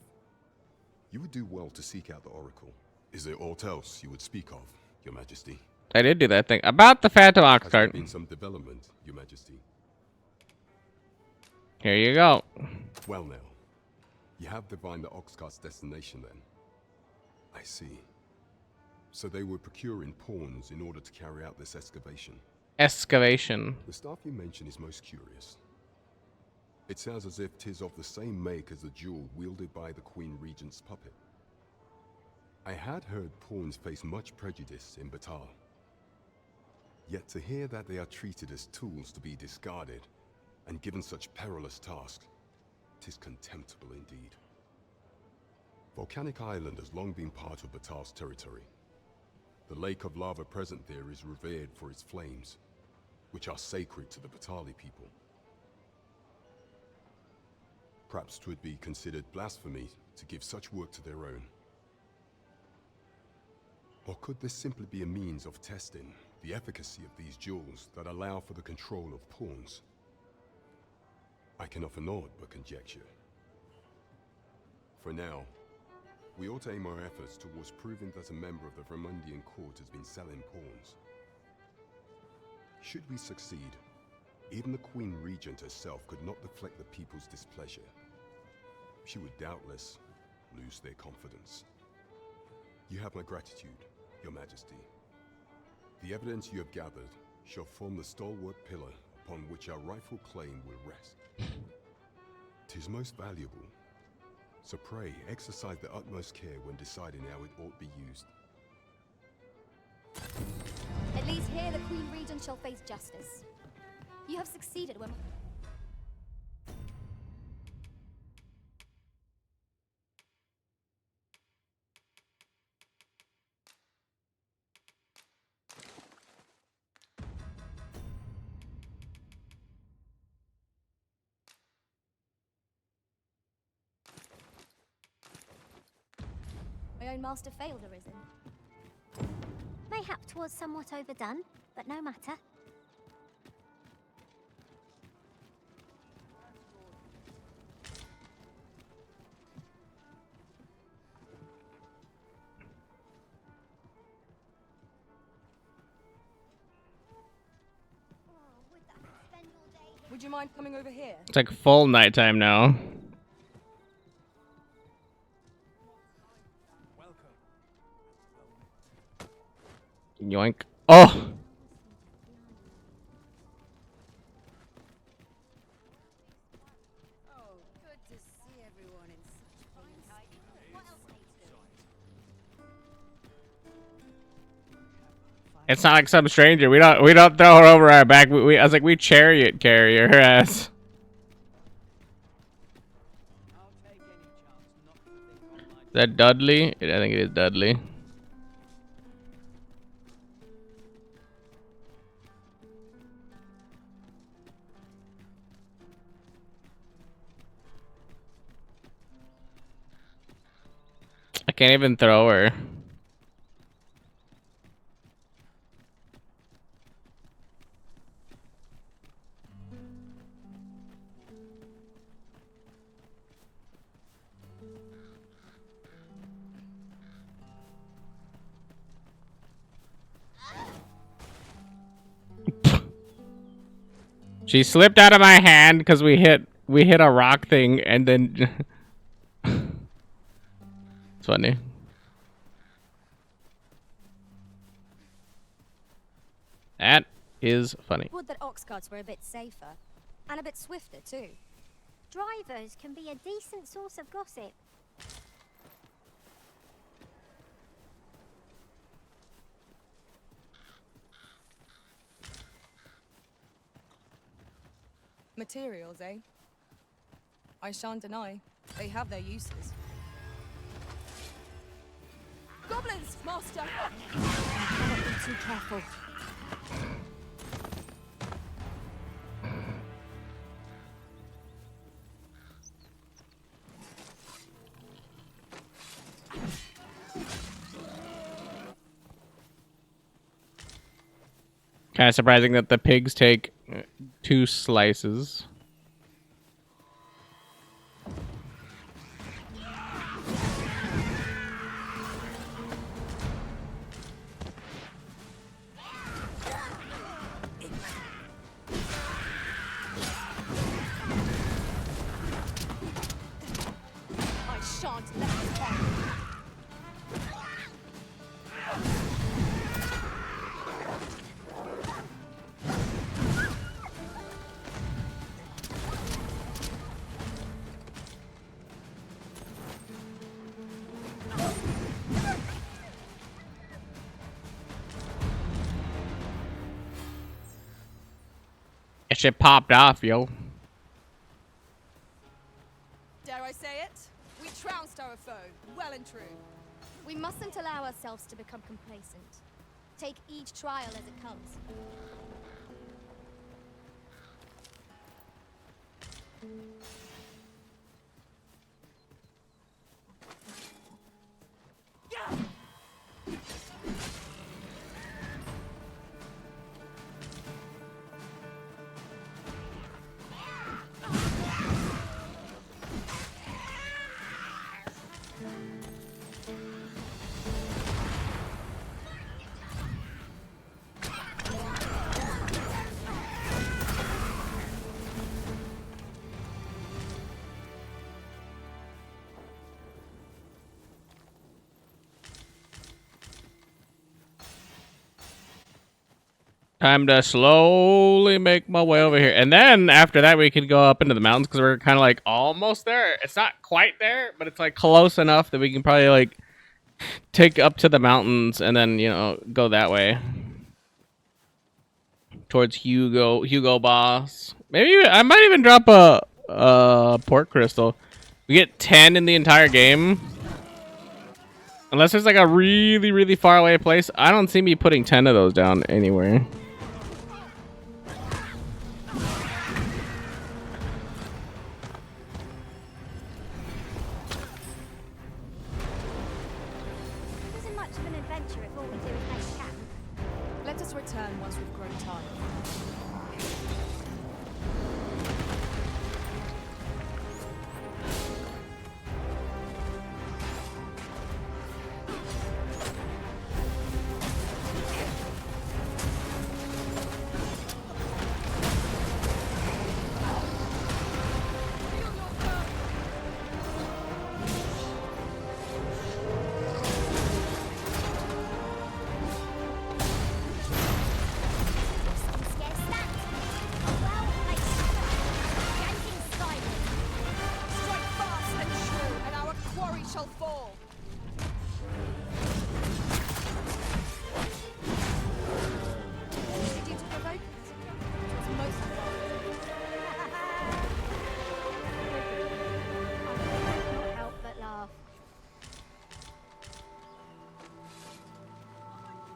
you would do well to seek out the Oracle. Is there aught else you would speak of, Your Majesty? I did do that thing. About the Phantom Ox Has there cart. been some development, Your Majesty? Here you go. Well now, you have divined the Oxcart's destination then. I see. So they were procuring pawns in order to carry out this excavation. Excavation. The stuff you mention is most curious. It sounds as if 'tis of the same make as the jewel wielded by the Queen Regent's puppet. I had heard pawns face much prejudice in Batal. Yet to hear that they are treated as tools to be discarded and given such perilous tasks, 'tis contemptible indeed. Volcanic Island has long been part of Batal's territory. The lake of lava present there is revered for its flames, which are sacred to the Batali people. Perhaps 'twould be considered blasphemy to give such work to their own. Or could this simply be a means of testing the efficacy of these jewels that allow for the control of pawns? I can offer naught but conjecture. For now, we ought to aim our efforts towards proving that a member of the Vermundian court has been selling pawns. Should we succeed, even the Queen Regent herself could not deflect the people's displeasure. She would doubtless lose their confidence. You have my gratitude, Your Majesty. The evidence you have gathered shall form the stalwart pillar upon which our rightful claim will rest. 'Tis most valuable, so pray exercise the utmost care when deciding how it ought be used. At least here the Queen Regent shall face justice. You have succeeded when... My own master failed, Arisen. Mayhap 'twas somewhat overdone, but no matter. Would you mind coming over here? It's like full nighttime now. Yoink. Oh! It's not like some stranger. We don't throw her over our back. I was like, we chariot carry her ass. Is that Dudley? I think it is Dudley. I can't even throw her. She slipped out of my hand because we hit a rock thing and then it's funny. That is funny. Would that ox carts were a bit safer. And a bit swifter, too. Drivers can be a decent source of gossip. Materials, eh? I shan't deny. They have their uses. Goblins, master! I cannot be too careful. Kind of surprising that the pigs take 2 slices. I shan't let you pass. shit popped off, yo. Dare I say it? We trounced our foe, well and true. We mustn't allow ourselves to become complacent. Take each trial as it comes. Time to slowly make my way over here. And then after that, we can go up into the mountains because we're kind of like almost there. It's not quite there, but it's like close enough that we can probably like take up to the mountains and then, you know, go that way. Towards Hugo Boss. Maybe I might even drop a port crystal. We get 10 in the entire game. Unless there's like a really, really far away place. I don't see me putting 10 of those down anywhere. Isn't much of an adventure if all we do is make camp. Let us return once we've grown tired.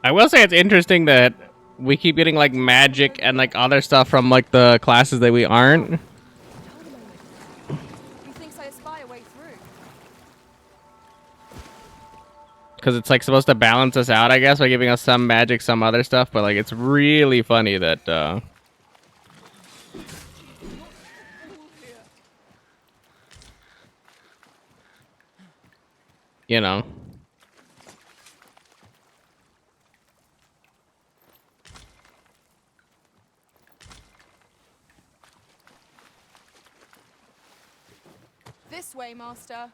I will say it's interesting that we keep getting like magic and like other stuff from like the classes that we aren't. Methinks I espy a way through. Because it's like supposed to balance us out, I guess, by giving us some magic, some other stuff. But like, it's really funny that, you know. This way, Master.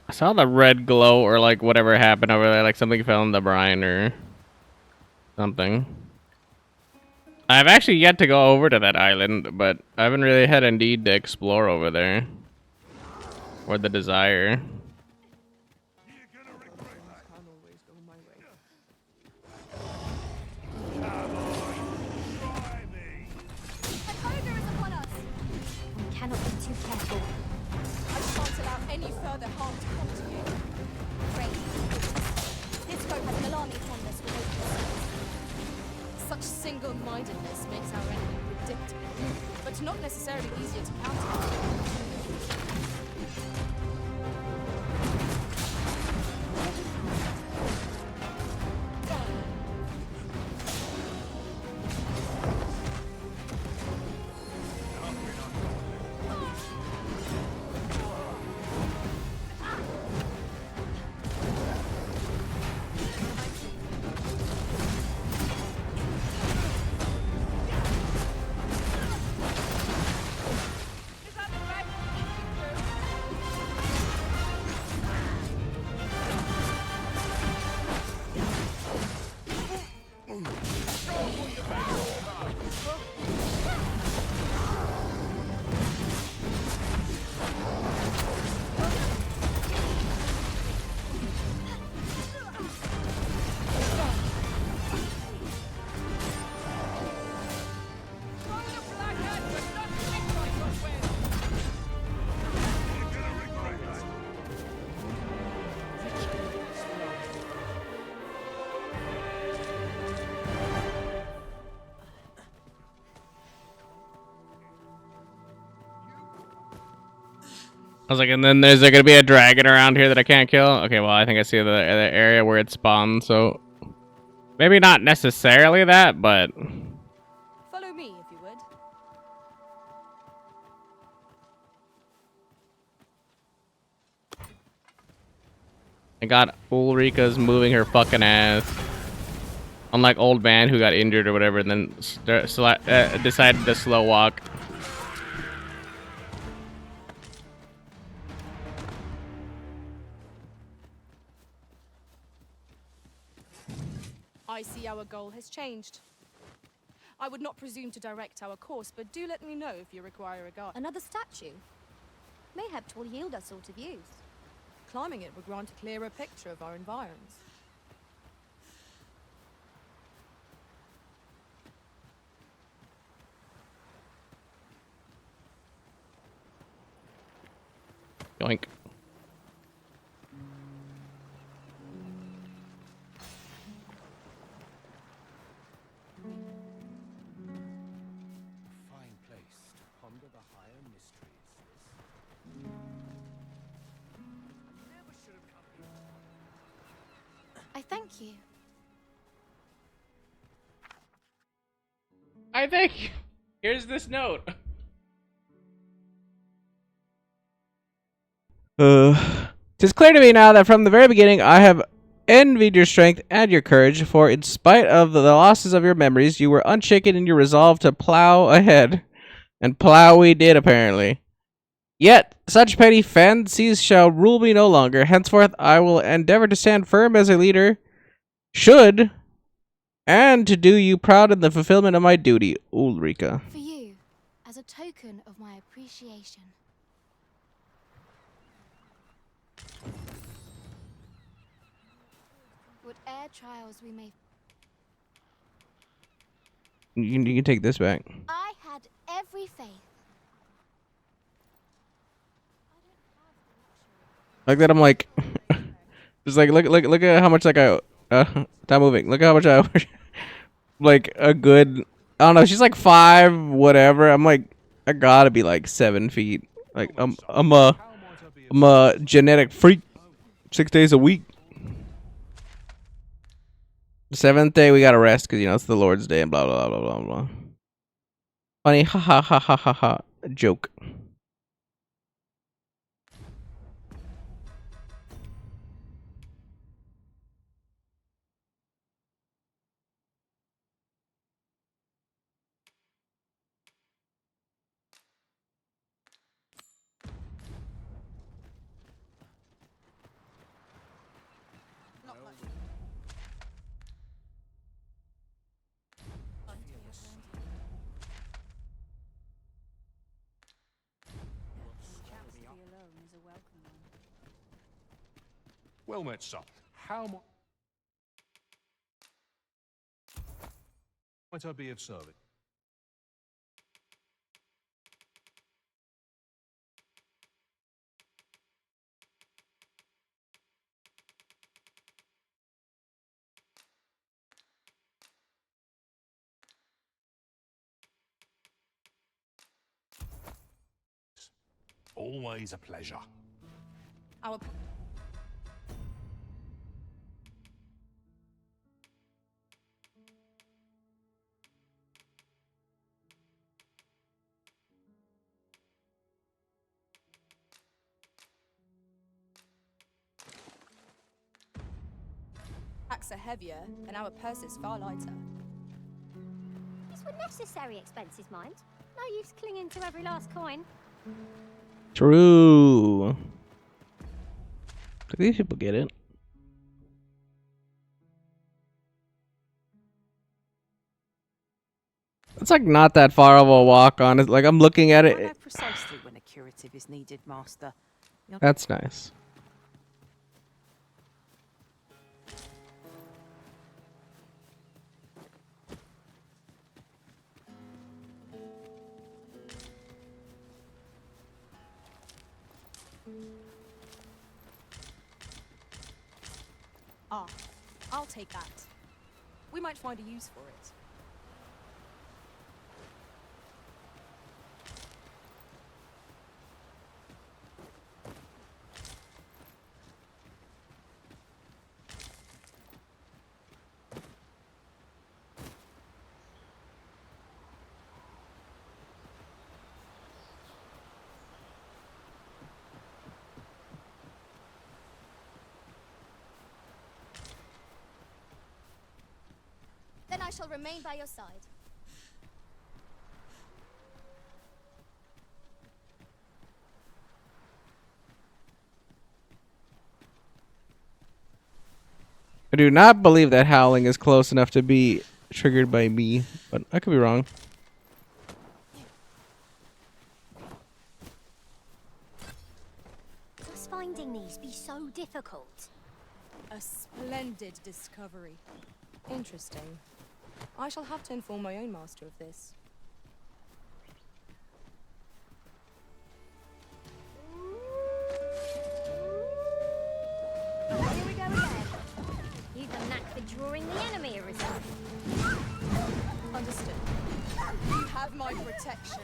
I saw the red glow or like whatever happened over there, like something fell in the brine or something. I've actually yet to go over to that island, but I haven't really had a need to explore over there. Or the desire. We cannot be too careful. I shan't allow any further harm to come to you. Great. This foe has an alarming fondness for those. Such single-mindedness makes our enemy predictable, but not necessarily easier to counter. I was like, and then there's gonna be a dragon around here that I can't kill? Okay, well, I think I see the area where it spawned, so... Maybe not necessarily that, but... Follow me, if you would. I got Ulrika's moving her fucking ass. Unlike old man who got injured or whatever and then decided to slow walk. I see our goal has changed. I would not presume to direct our course, but do let me know if you require a guide. Another statue? Mayhap 'twill yield us all to views. Climbing it would grant a clearer picture of our environs. Yoink. Fine place to ponder the higher mysteries. Never should have come here. I thank you. I think... Here's this note. Tis clear to me now that from the very beginning I have envied your strength and your courage, for in spite of the losses of your memories, you were unshaken in your resolve to plow ahead. And plow we did, apparently. Yet, such petty fancies shall rule me no longer. Henceforth, I will endeavor to stand firm as a leader, and to do you proud in the fulfillment of my duty, Ulrika. For you, as a token of my appreciation. Whate'er trials we may... You can take this back. I had every faith. Like that, I'm like... just like, look at how much, like, stop moving. Look at how much I... like, a good... I don't know, she's like 5, whatever. I'm like, I gotta be like 7 feet. Like, I'm a genetic freak. 6 days a week. The 7th day we gotta rest because, you know, it's the Lord's Day and blah, blah, blah, blah, blah. Funny, ha ha ha ha ha ha. Joke. Well met, sir. How might I be of service? Always a pleasure. Our... packs are heavier, and our purses far lighter. These were necessary expenses, mind. No use clinging to every last coin. True. These people get it. It's like not that far of a walk on it. Like I'm looking at I know it. precisely when a curative is needed, Master. That's nice. Ah, I'll take that. We might find a use for it. shall remain by your side. I do not believe that howling is close enough to be triggered by me, but I could be wrong. Must finding these be so difficult? A splendid discovery. Interesting. I shall have to inform my own master of this. Here we go again. You've a knack for drawing the enemy, Arisen. Understood. You have my protection.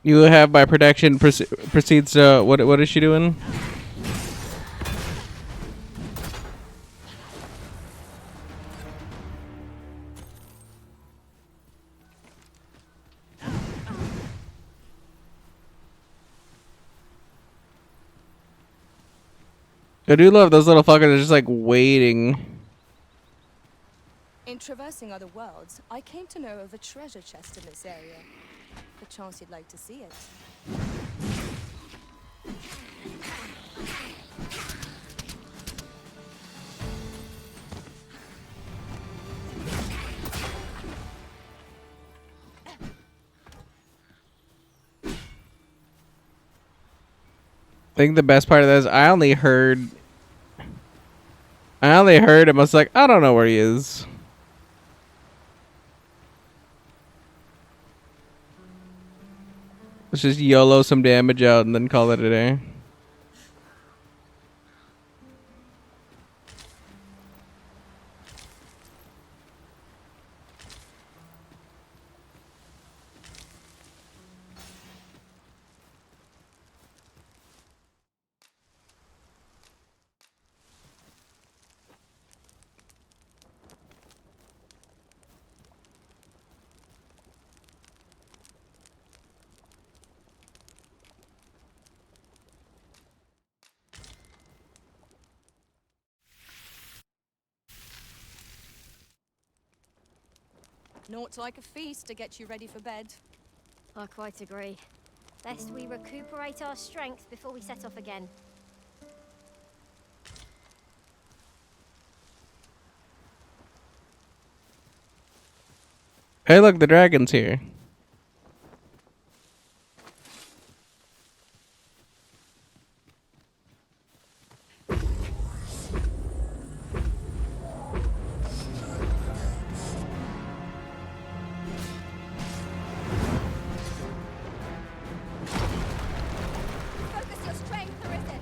You have my protection. Proceeds. What is she doing? I do love those little fuckers just like waiting. In traversing other worlds, I came to know of a treasure chest in this area. Perchance you'd like to see it. I think the best part of this, I only heard him. I was like, I don't know where he is. Let's just YOLO some damage out and then call it a day. Naught like a feast to get you ready for bed. I quite agree. Best we recuperate our strength before we set off again. Hey, look, the dragon's here. Focus your strength, Arisen.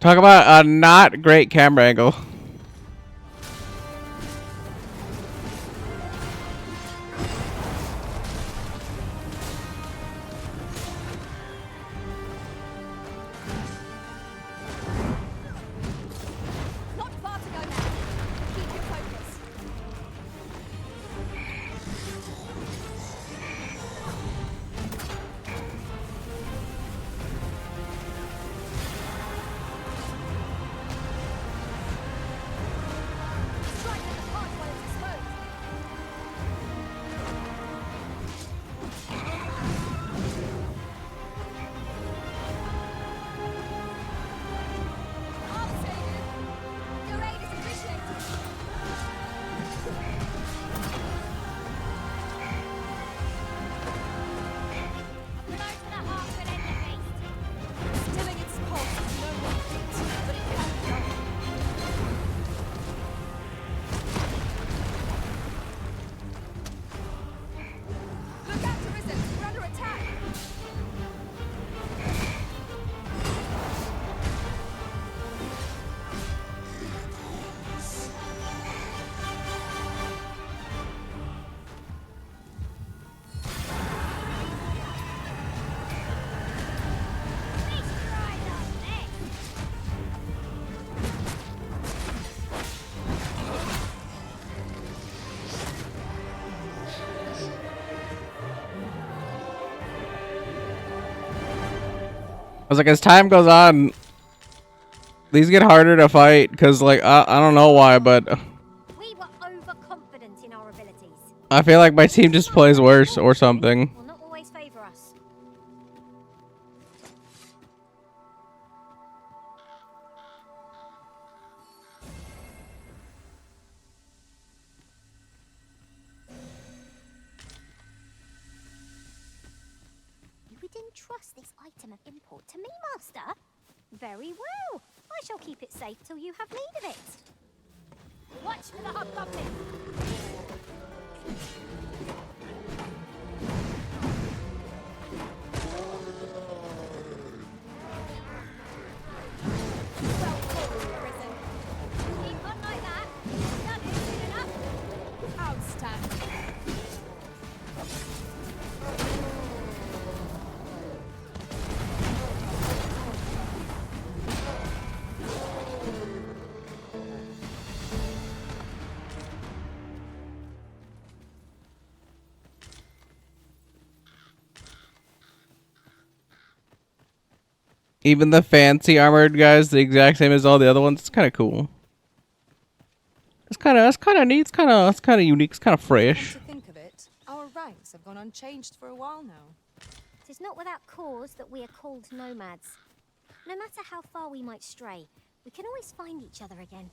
Talk about a not great camera angle. Not far to go now. Keep your focus. Strike at the part while it's exposed. I'll save you. Your aid is appreciated. Close to the heart will end the feast. Stilling its pulse is no mean feat, but it can be done. Look out, Arisen! We're under attack! I was like, as time goes on, these get harder to fight because, like, I don't know why, but We were overconfident in our abilities. I feel like my team just plays worse or something. Will not always favor us. You would entrust this item of import to me, Master? Very well. I shall keep it safe till you have need of it. Watch for the hobgoblin. Well fought, Arisen. Keep on like that. Done it soon enough. Outstanding. Even the fancy armored guys, the exact same as all the other ones. It's kind of cool. It's kind of neat. It's kind of unique. It's kind of fresh. To think of it, our ranks have gone unchanged for a while now. It is not without cause that we are called nomads. No matter how far we might stray, we can always find each other again.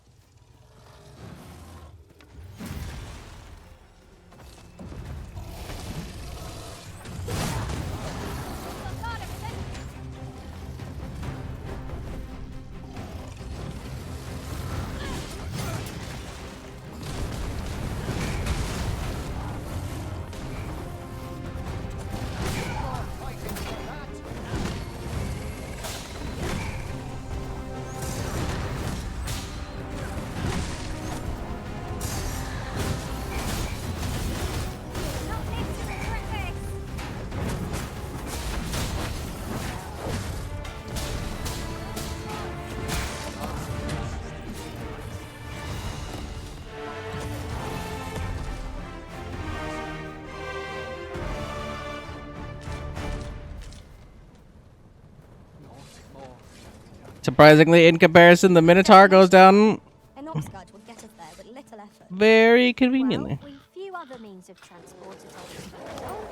Surprisingly, in comparison, the Minotaur goes down An oxcart would get us there with little effort. very conveniently. Well, we've few other means of transport at our disposal.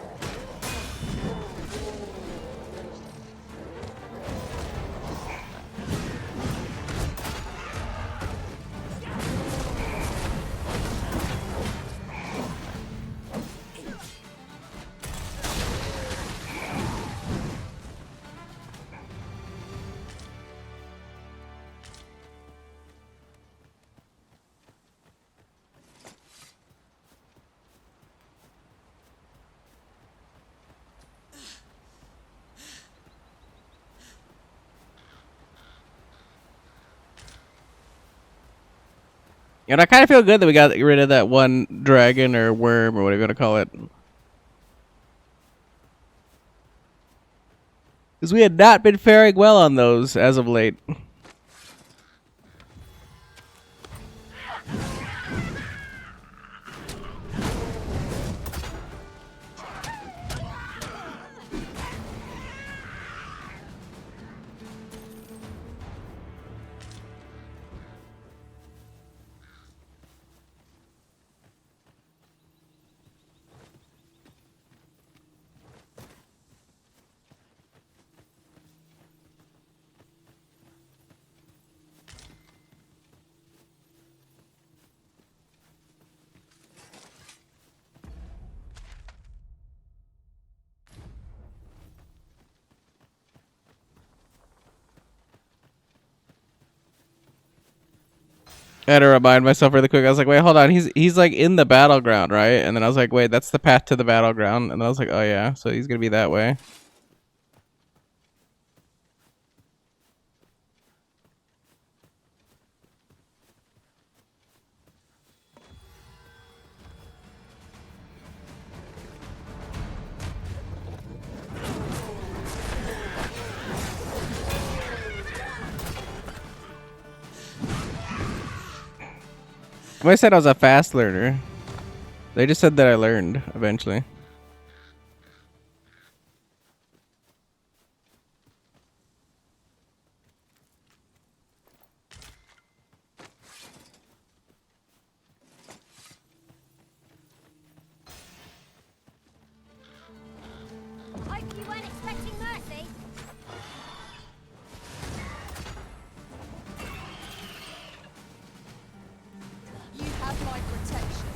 And I kind of feel good that we got rid of that one dragon or worm or whatever you want to call it. Because we had not been faring well on those as of late. I had to remind myself really quick. I was like, wait, hold on. He's like in the battleground, right? And then I was like, wait, that's the path to the battleground. And then I was like, oh yeah, so he's gonna be that way. I said I was a fast learner. They just said that I learned eventually. Hope you weren't expecting mercy. You have my protection.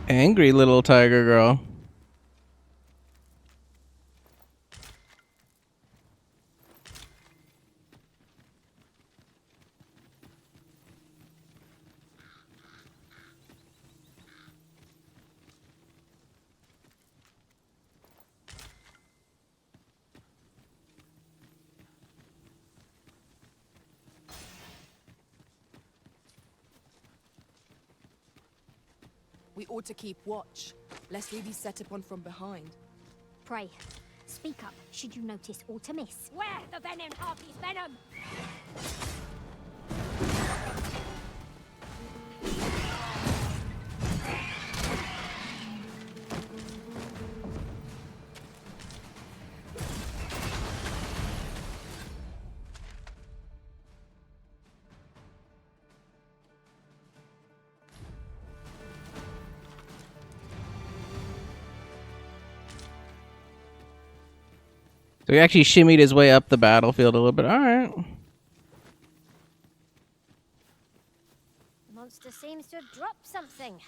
Angry little tiger girl. We ought to keep watch, lest we be set upon from behind. Pray, speak up should you notice aught amiss. Where the venom harpies venom? So he actually shimmied his way up the battlefield a little bit. All right. The monster seems to have dropped something.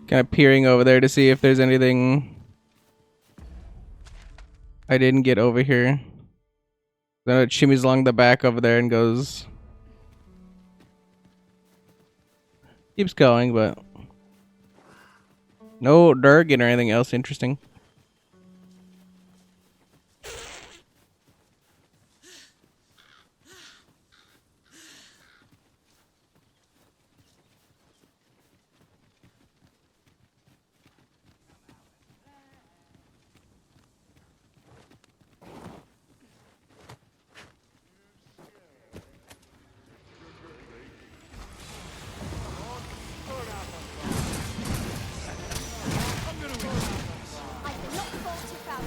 Kind of peering over there to see if there's anything I didn't get over here. Then it shimmies along the back over there and goes. Keeps going, but no Durgan or anything else interesting. I did not fall to power.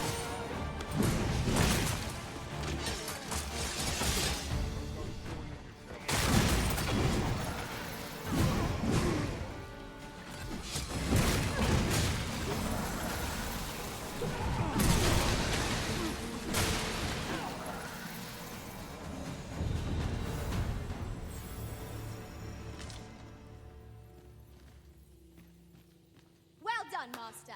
Well done, Master.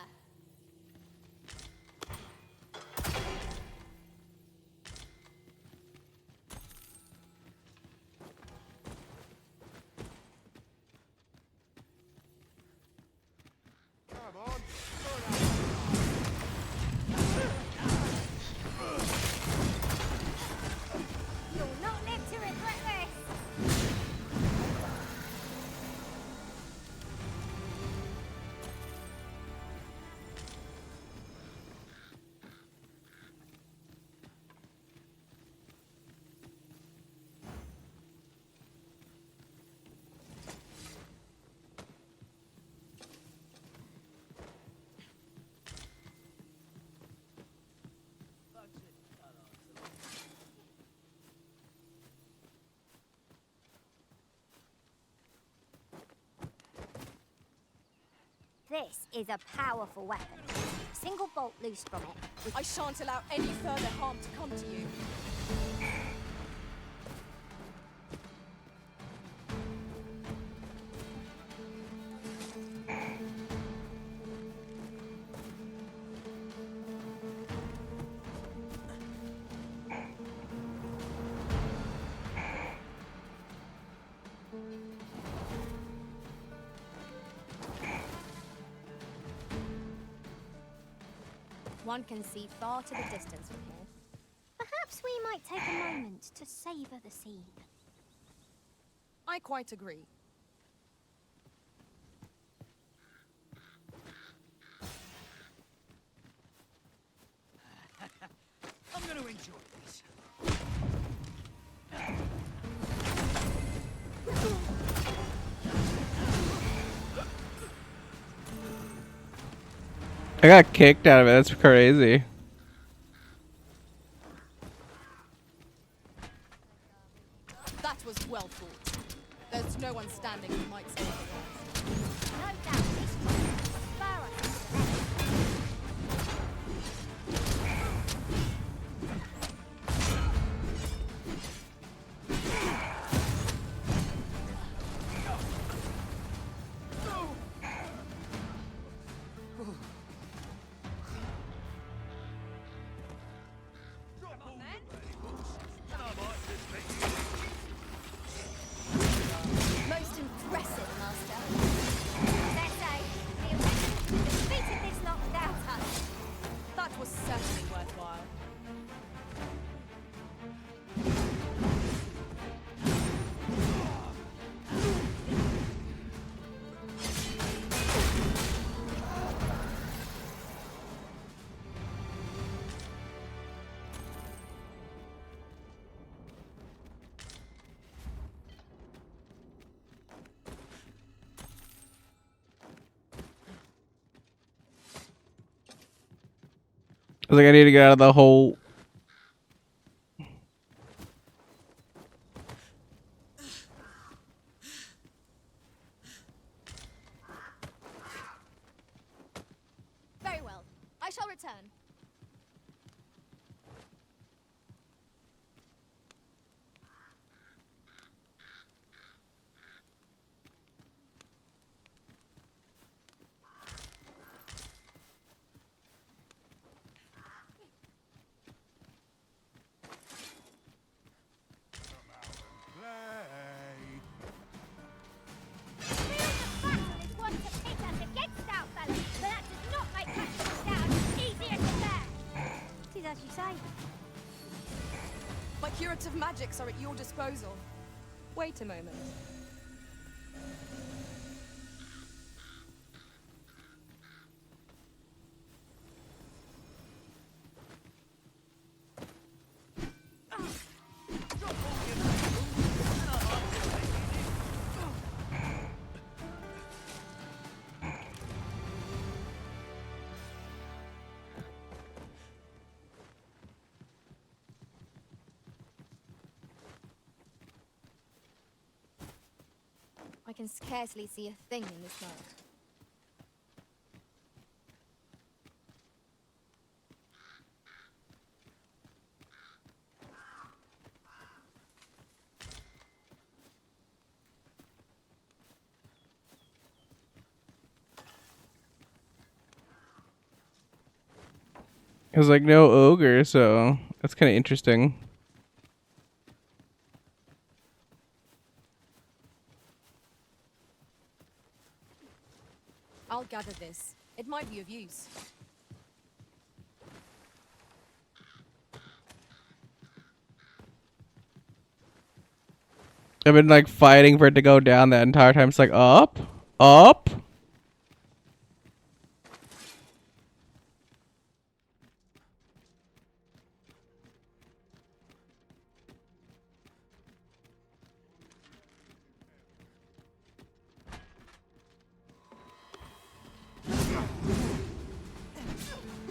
This is a powerful weapon. Single bolt loose from it. I shan't allow any further harm to come to you. One can see far to the distance from here. Perhaps we might take a moment to savor the scene. I quite agree. I'm going to enjoy this. I got kicked out of it. That's crazy. That was well thought. There's no one standing who might say otherwise. No doubt this will spur us to the next. Most impressive, Master. The Original defeated this knocked out us. That was certainly worthwhile. I was like, I need to get out of the hole. Very well. I shall return. Battle is one to pit us against our fellows, but that does not make cutting down easier to bear. It is as you say. My curative magics are at your disposal. Wait a moment. I can scarcely see a thing in this murk. It was like no ogre, so that's kind of interesting. I'll gather this. It might be of use. I've been like fighting for it to go down that entire time. It's like up, up.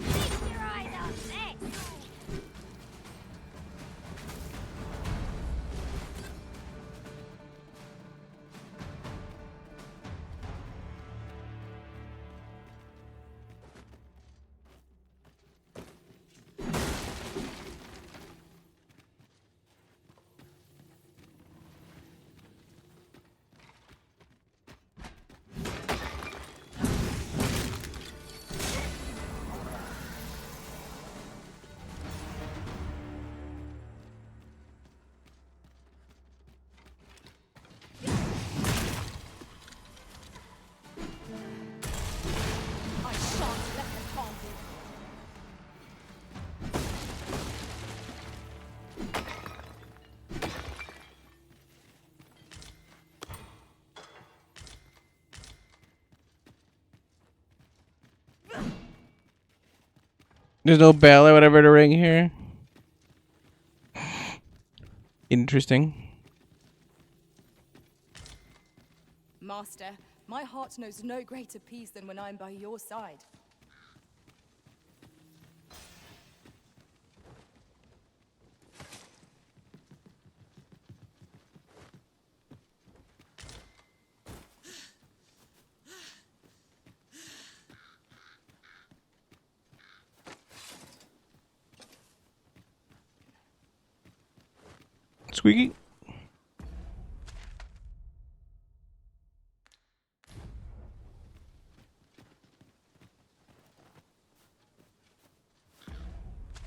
Keep your eyes on this. There's no bell or whatever to ring here. Interesting. Master, my heart knows no greater peace than when I'm by your side. Squeaky.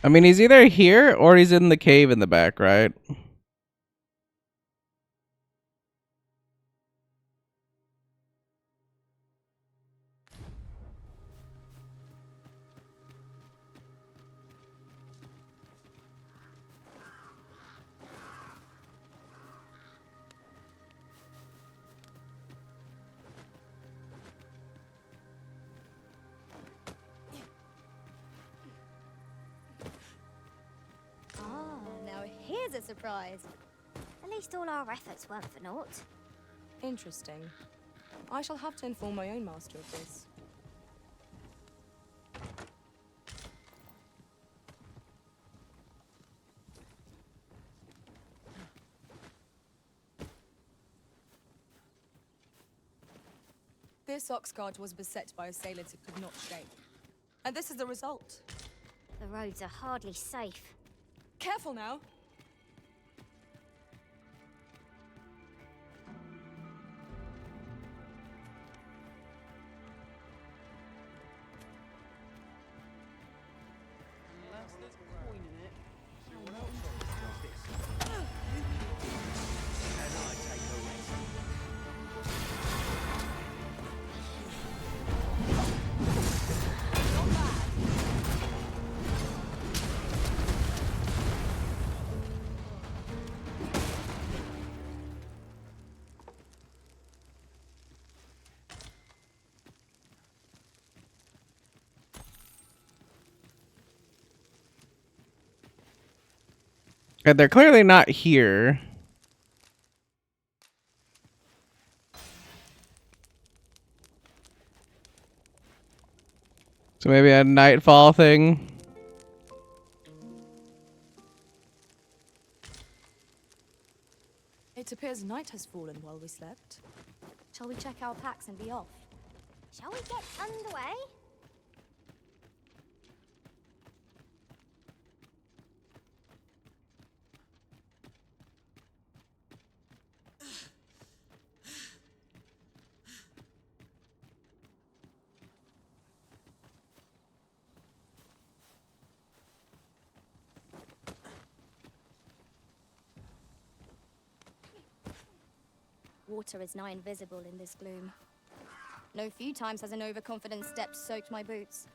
I mean, he's either here or he's in the cave in the back, right? Ah, now here's a surprise. At least all our efforts weren't for naught. Interesting. I shall have to inform my own master of this. This ox cart was beset by assailants it could not shake. And this is the result. The roads are hardly safe. Careful now! And they're clearly not here. So maybe a nightfall thing. It appears night has fallen while we slept. Shall we check our packs and be off? Shall we get underway? Water is nigh invisible in this gloom. No few times has an overconfident step soaked my boots.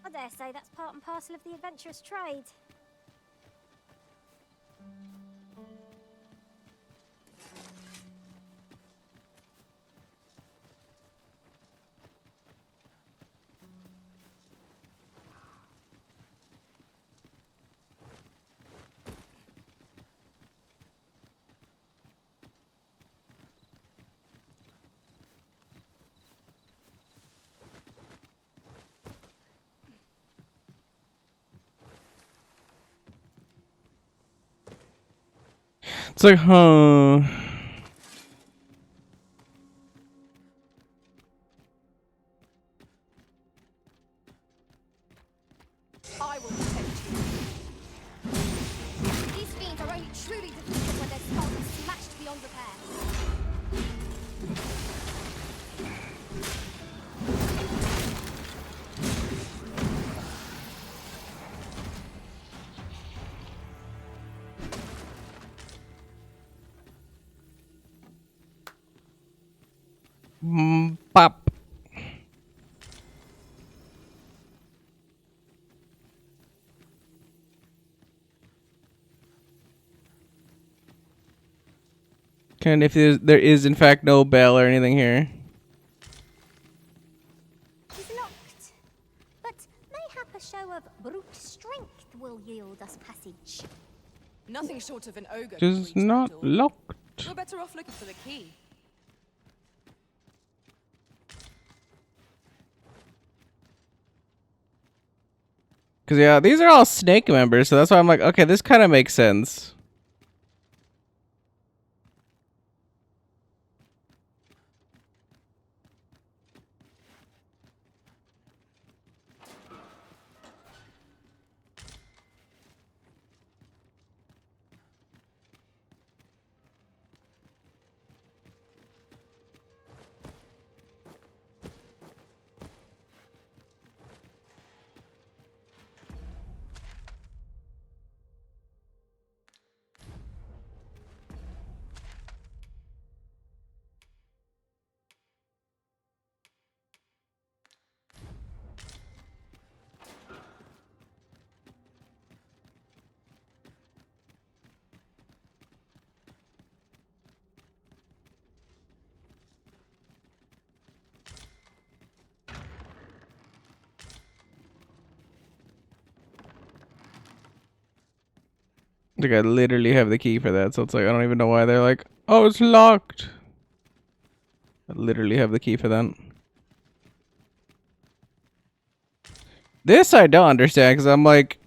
I dare say that's part and parcel of the adventurous trade. It's like, huh. I will protect you. These fiends are only truly defeated when their skulls are smashed beyond repair. Pop. And if there is in fact no bell or anything here. It's locked, but mayhap a Nothing short of an ogre can Just breach that not door. locked. You're better off looking for the key. Cause yeah, these are all snake members, so that's why I'm like, okay, this kind of makes sense. Like I literally have the key for that, so it's like I don't even know why they're like, oh, it's locked. I literally have the key for that. This I don't understand, because I'm like,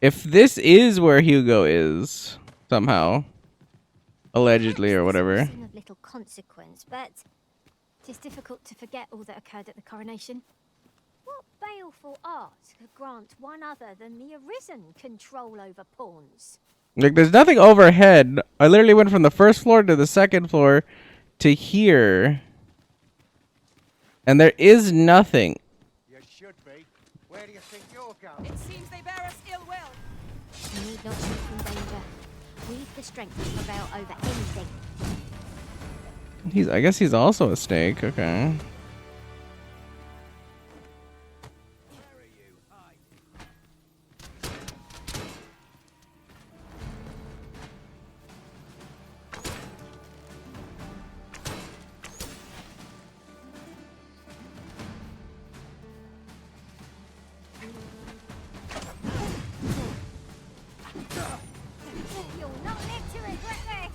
if this is where Hugo is somehow, allegedly or whatever. Seem of little consequence, but it is difficult to forget all that occurred at the coronation. What baleful art could grant one other than the Arisen control over pawns? Like, there's nothing overhead. I literally went from the first floor to the second floor to here. And there is nothing. You should be. Where do you think you're going? It seems they bear us ill will. You need not shrink from danger. We've the strength to prevail over anything. I guess he's also a snake. Okay. You'll not live to regret this!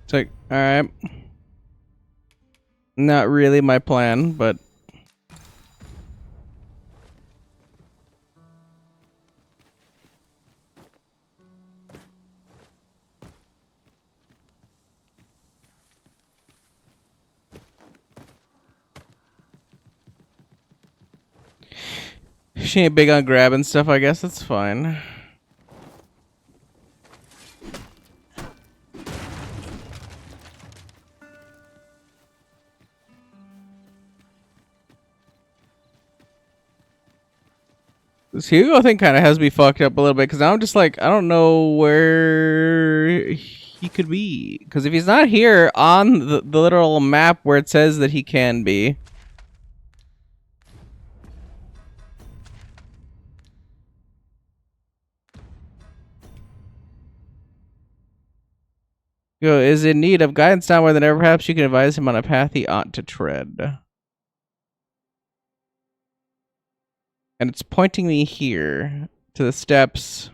It's like, alright. Not really my plan, but... She ain't big on grabbing stuff, I guess that's fine. This Hugo thing kind of has me fucked up a little bit, because I'm just like, I don't know where he could be. Because if he's not here on the literal map where it says that he can be... Hugo is in need of guidance now more than ever. Perhaps you can advise him on a path he ought to tread. And it's pointing me here to the steps.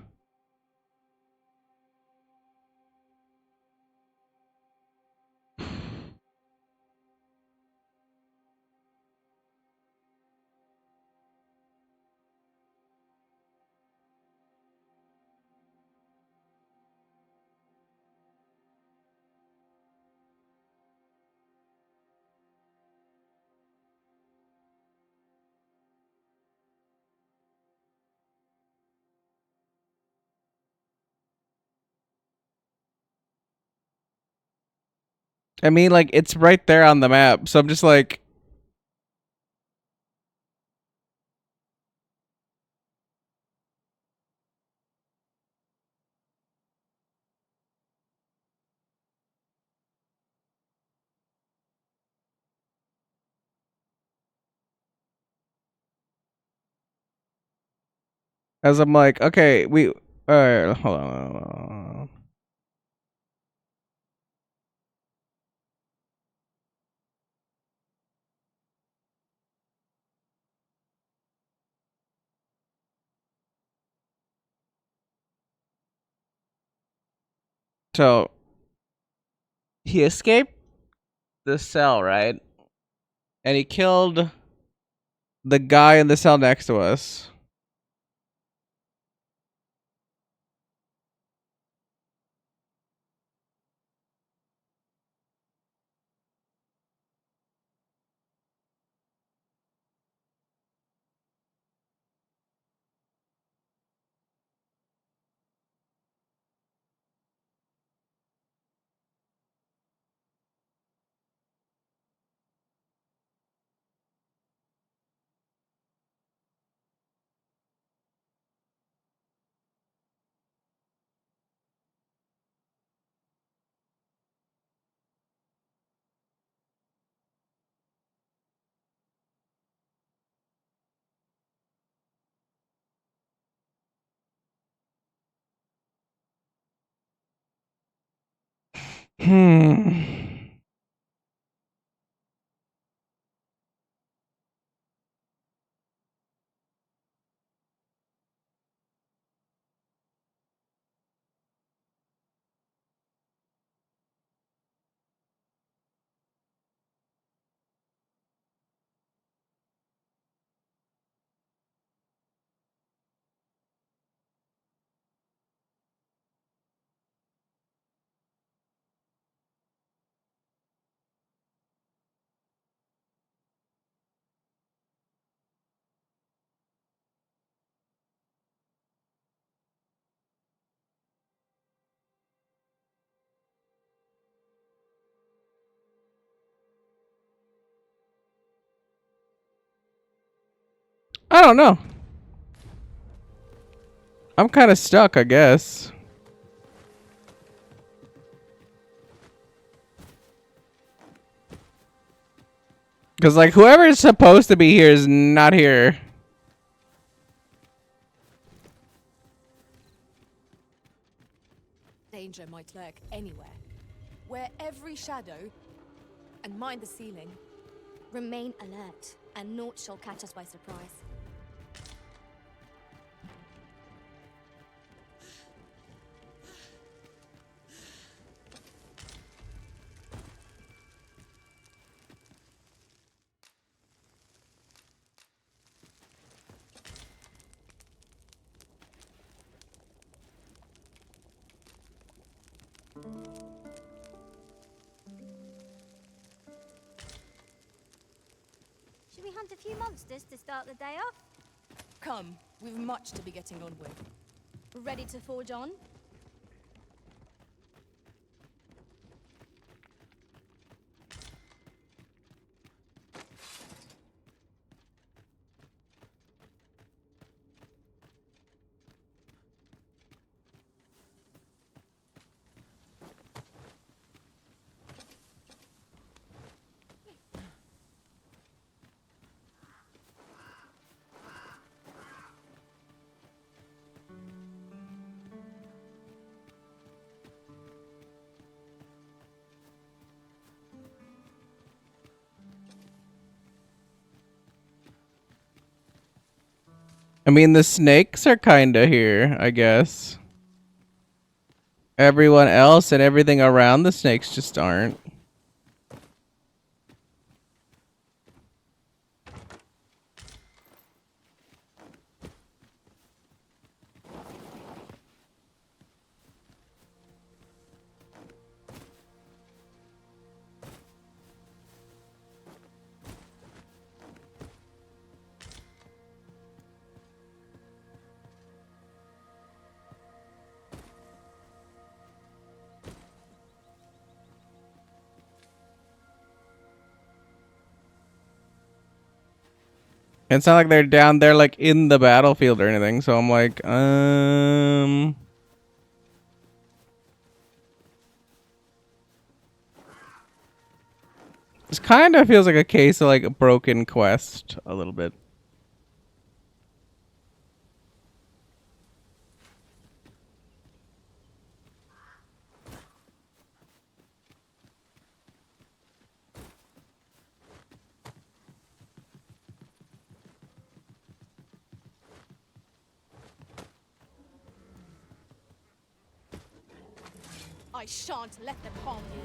I mean, like, it's right there on the map, so I'm just like... As I'm like, okay, we... Alright, hold on. So, he escaped the cell, right? And he killed the guy in the cell next to us. I don't know. I'm kind of stuck, I guess. Because, like, whoever is supposed to be here is not here. Danger might lurk anywhere. Where every shadow, and mind the ceiling. Remain alert, and naught shall catch us by surprise. Should we hunt a few monsters to start the day off? Come, we've much to be getting on with. Ready to forge on? I mean, the snakes are kind of here, I guess. Everyone else and everything around the snakes just aren't. It's not like they're down there like in the battlefield or anything, so I'm like, this kind of feels like a case of like a broken quest a little bit. I shan't let them harm you.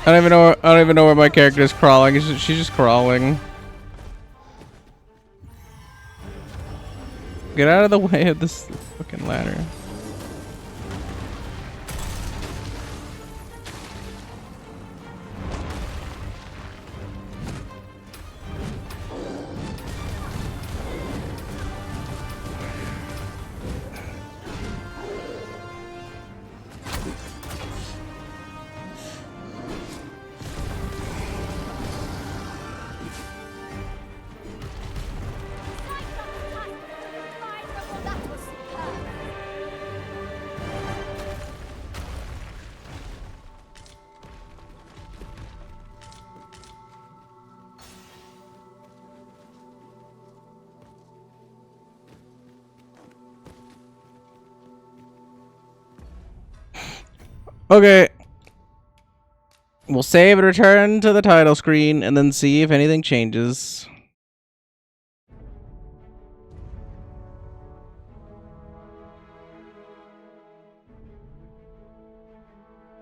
I don't even know where my character is crawling. She's just crawling. Get out of the way of this fucking ladder. Okay. We'll save and return to the title screen and then see if anything changes.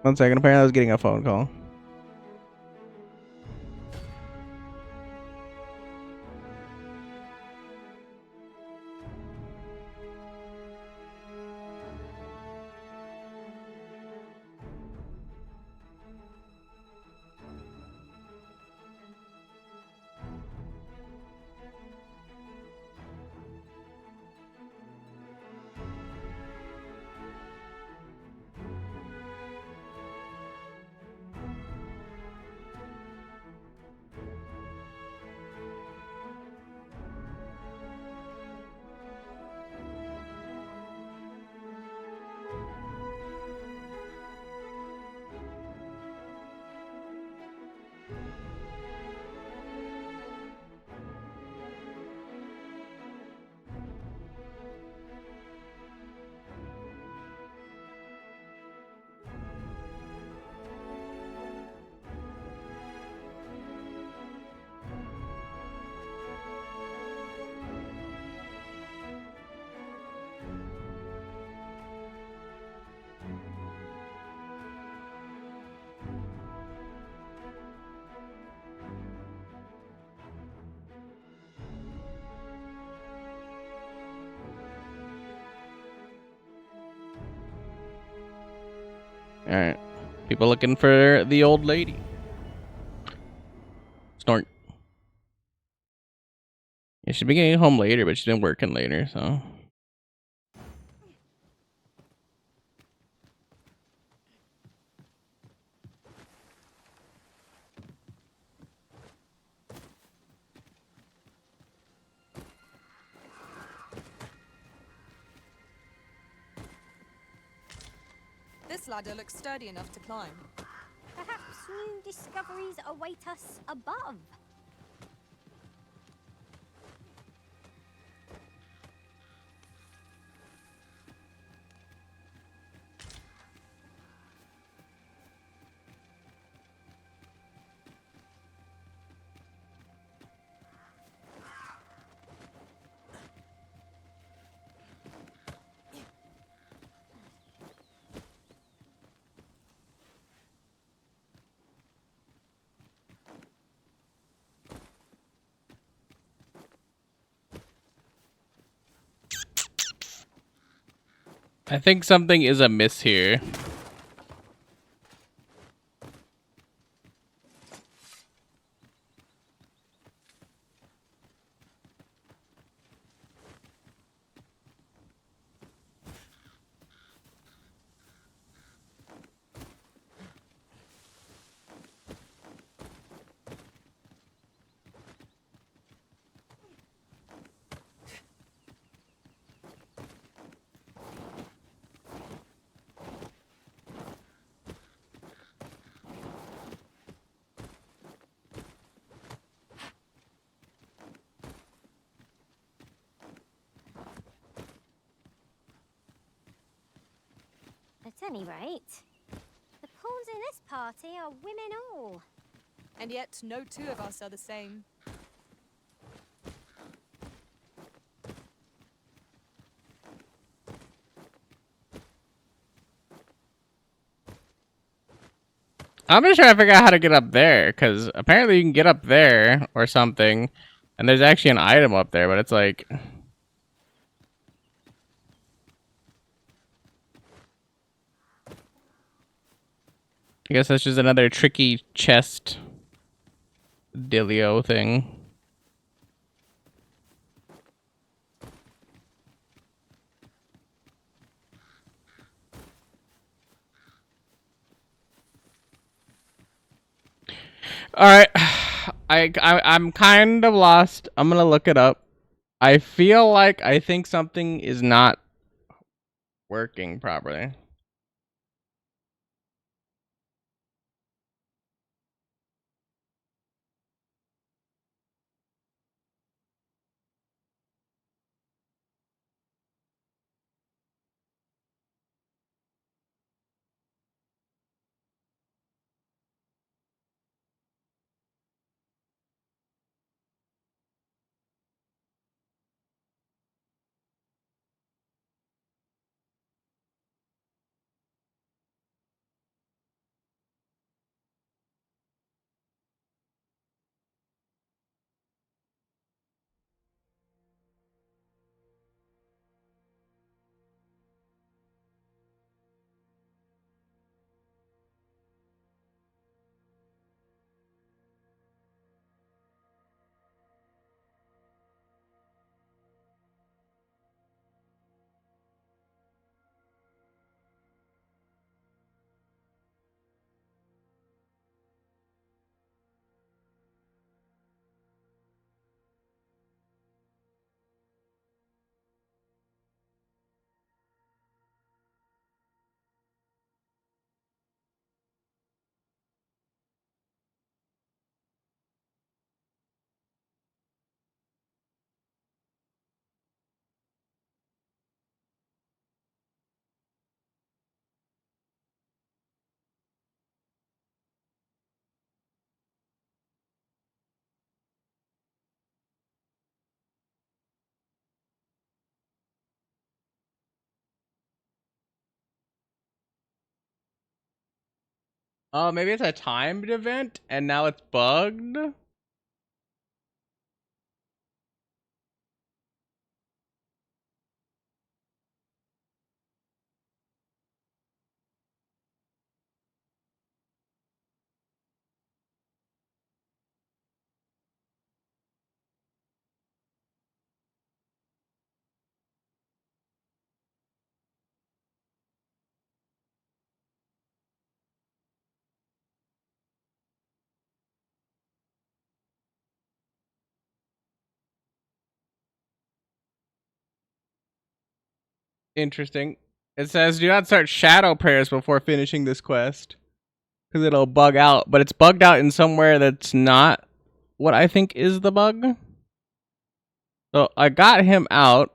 One second, apparently I was getting a phone call. Alright. People looking for the old lady. Snort. Yeah, she'd be getting home later, but she's been working later, so. This ladder looks sturdy enough to climb. Perhaps new discoveries await us above. I think something is amiss here. At any rate, the pawns in this party are women all. And yet, no two of us are the same. I'm just trying to figure out how to get up there, because apparently you can get up there or something, and there's actually an item up there, but it's like... I guess that's just another tricky chest dealio thing. All right, I'm kind of lost. I'm gonna look it up. I feel like I think something is not working properly. Oh, maybe it's a timed event and now it's bugged? Interesting. It says do not start shadow prayers before finishing this quest. Because it'll bug out. But it's bugged out in somewhere that's not what I think is the bug. So I got him out.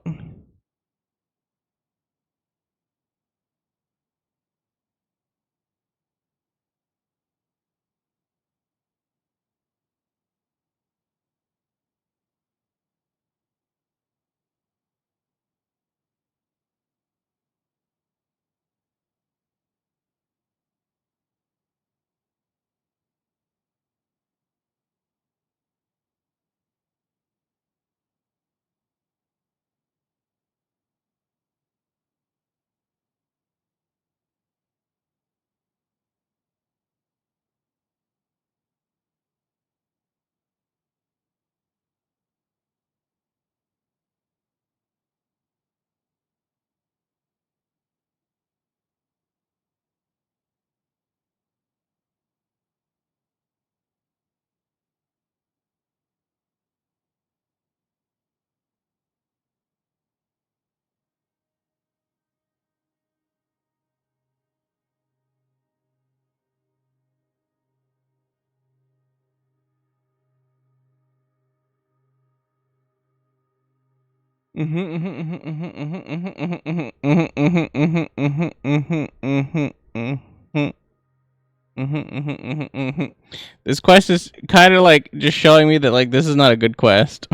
This quest is kind of like just showing me that like this is not a good quest.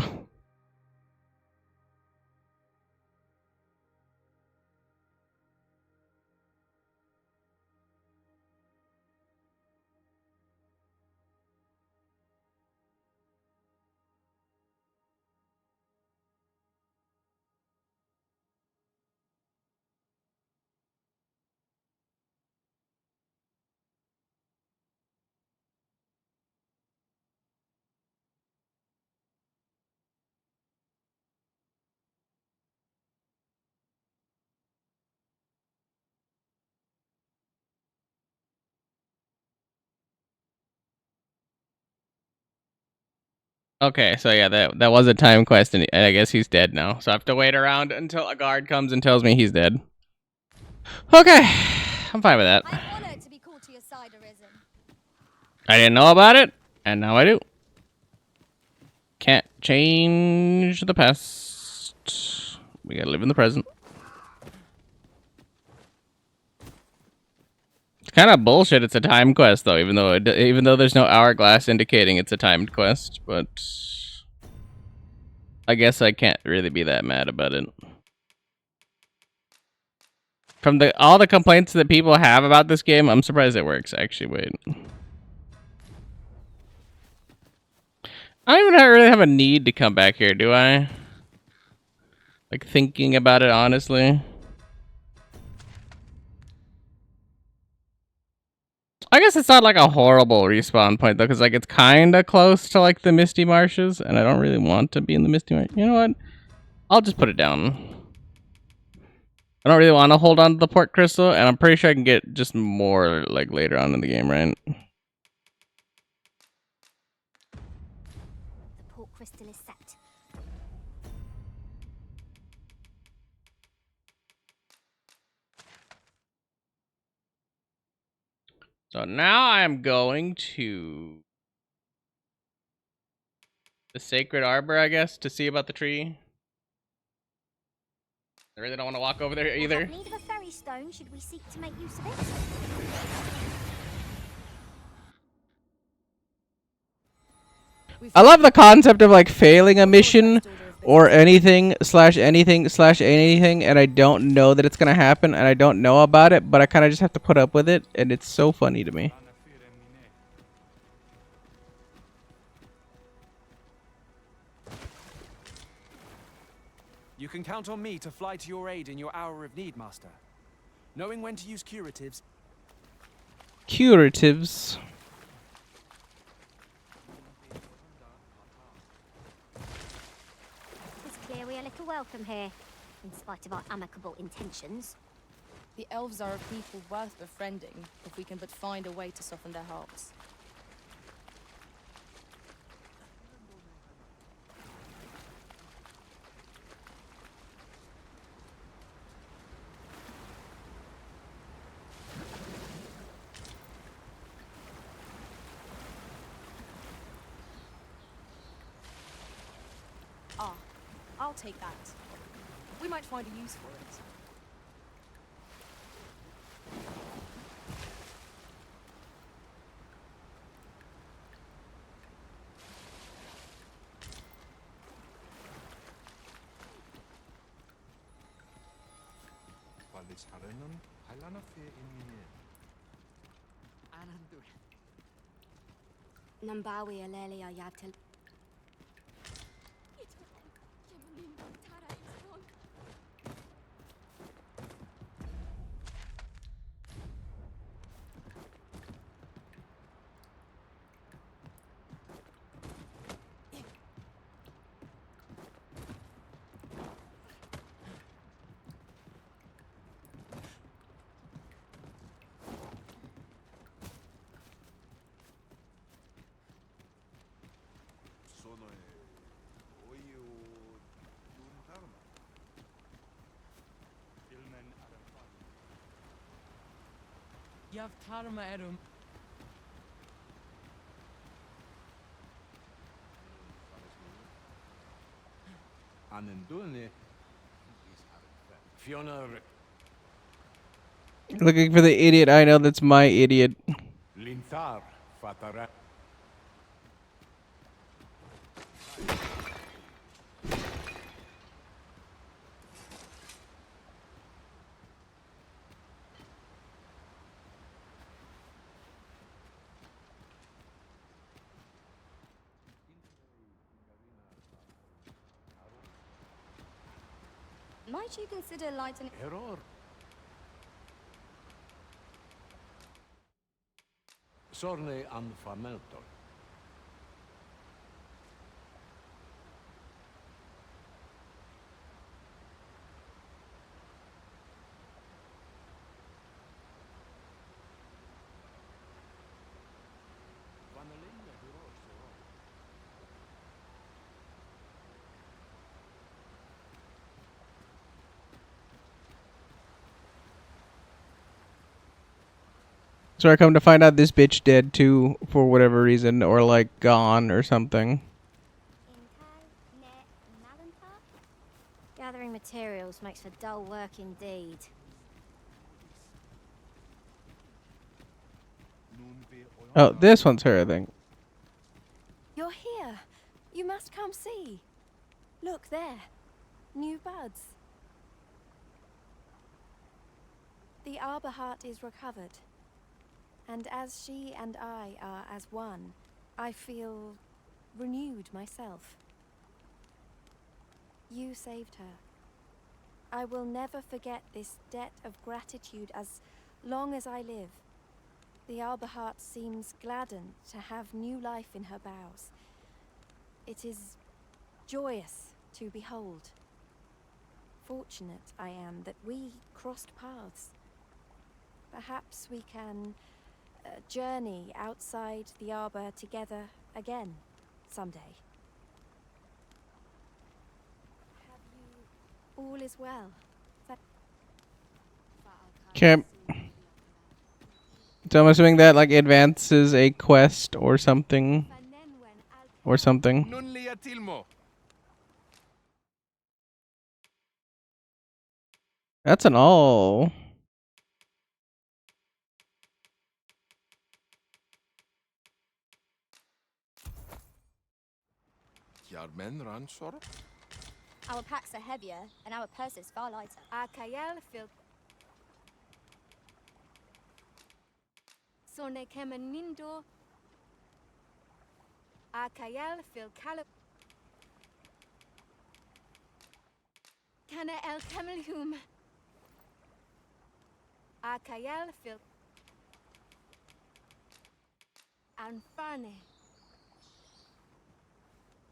Okay, so yeah, that was a time quest, and I guess he's dead now. So I have to wait around until a guard comes and tells me he's dead. Okay, I'm fine with that. I'm honored to be called to your side, Arisen. I didn't know about it, and now I do. Can't change the past. We gotta live in the present. It's kind of bullshit. It's a time quest, though, even though there's no hourglass indicating it's a timed quest. But I guess I can't really be that mad about it. From all the complaints that people have about this game, I'm surprised it works. Actually, wait. I don't even really have a need to come back here, do I? Like, thinking about it honestly. I guess it's not like a horrible respawn point though, because like it's kind of close to like the Misty Marshes, and I don't really want to be in the Misty Marsh. You know what? I'll just put it down. I don't really want to hold on to the Port Crystal, and I'm pretty sure I can get just more like later on in the game, right? The port crystal is set. So now I'm going to the Sacred Arbor, I guess, to see about the tree. I really don't want to walk over there either. We'll have need of a ferry stone should we seek to make use of it. I love the concept of like failing a mission or anything slash anything slash anything, and I don't know that it's gonna happen, and I don't know about it, but I kind of just have to put up with it, and it's so funny to me. You can count on me to fly to your aid in your hour of need, Master. Knowing when to use curatives. Curatives. It's clear we are little welcome here, in spite of our amicable intentions. The elves are a people worth befriending, if we can but find a way to soften their hearts. Ah, I'll take that. We might find a use for it. Nambawi Alelia Yatil. Yavtarma Erum. Anendulni Fiona Looking for the idiot. I know that's my idiot. Linthar Fatara. Might you consider lightening... Error. Sorne anfamelton. So I come to find out this bitch dead too, for whatever reason, or like gone or something. Gathering materials makes for dull work indeed. Oh, this one's her, I think. You're here. You must come see. Look there. New buds. The arbor heart is recovered. And as she and I are as one, I feel renewed myself. You saved her. I will never forget this debt of gratitude as long as I live. The arbor heart seems gladdened to have new life in her boughs. It is joyous to behold. Fortunate I am that we crossed paths. Perhaps we can journey outside the arbor together again someday. All is well. Okay. So I'm assuming that like advances a quest or something. Or something. That's an all. Our packs are heavier and our purses far lighter. Akayel fil Sone Kemenindo Akayel fil Calip Kana el Camelhum Akayel fil Anfane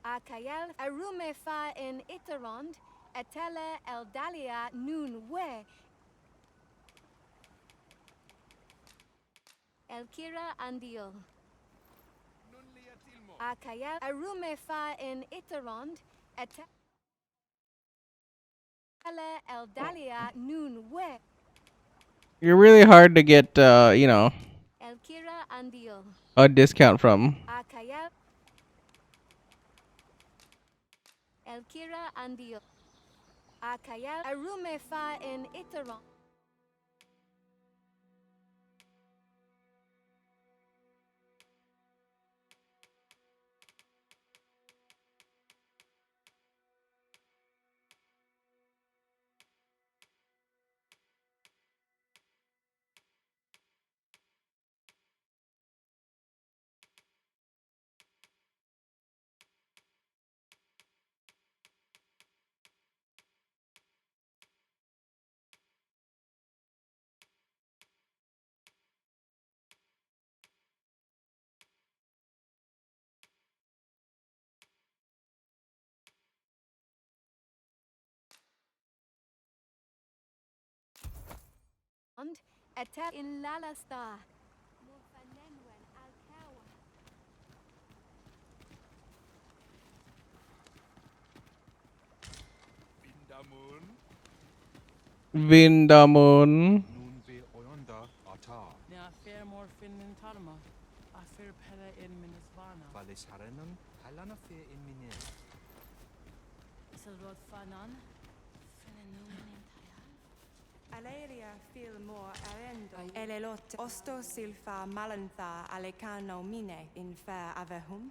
Akayel Arume fa in Iterond Etele el Dalia nun we El Kira Andio Akayel Arume fa in Iterond Etele el Dalia nun we You're really hard to get, you know, El Kira Andio a discount from. Akayel El Kira Andio Akayel Arume fa in Iteron Etel in Lalasta Mufanenwen Alkawa Vindamon. Nea fair morphin in Talma. A fair pella in Minisvana. Valis Harenan, Halana fair in Minis. Is a rod fanan? Finenumen in Tayal. Aleria fil mor arendo. Elelot osto silfa malantha alecano mine in fair avehum.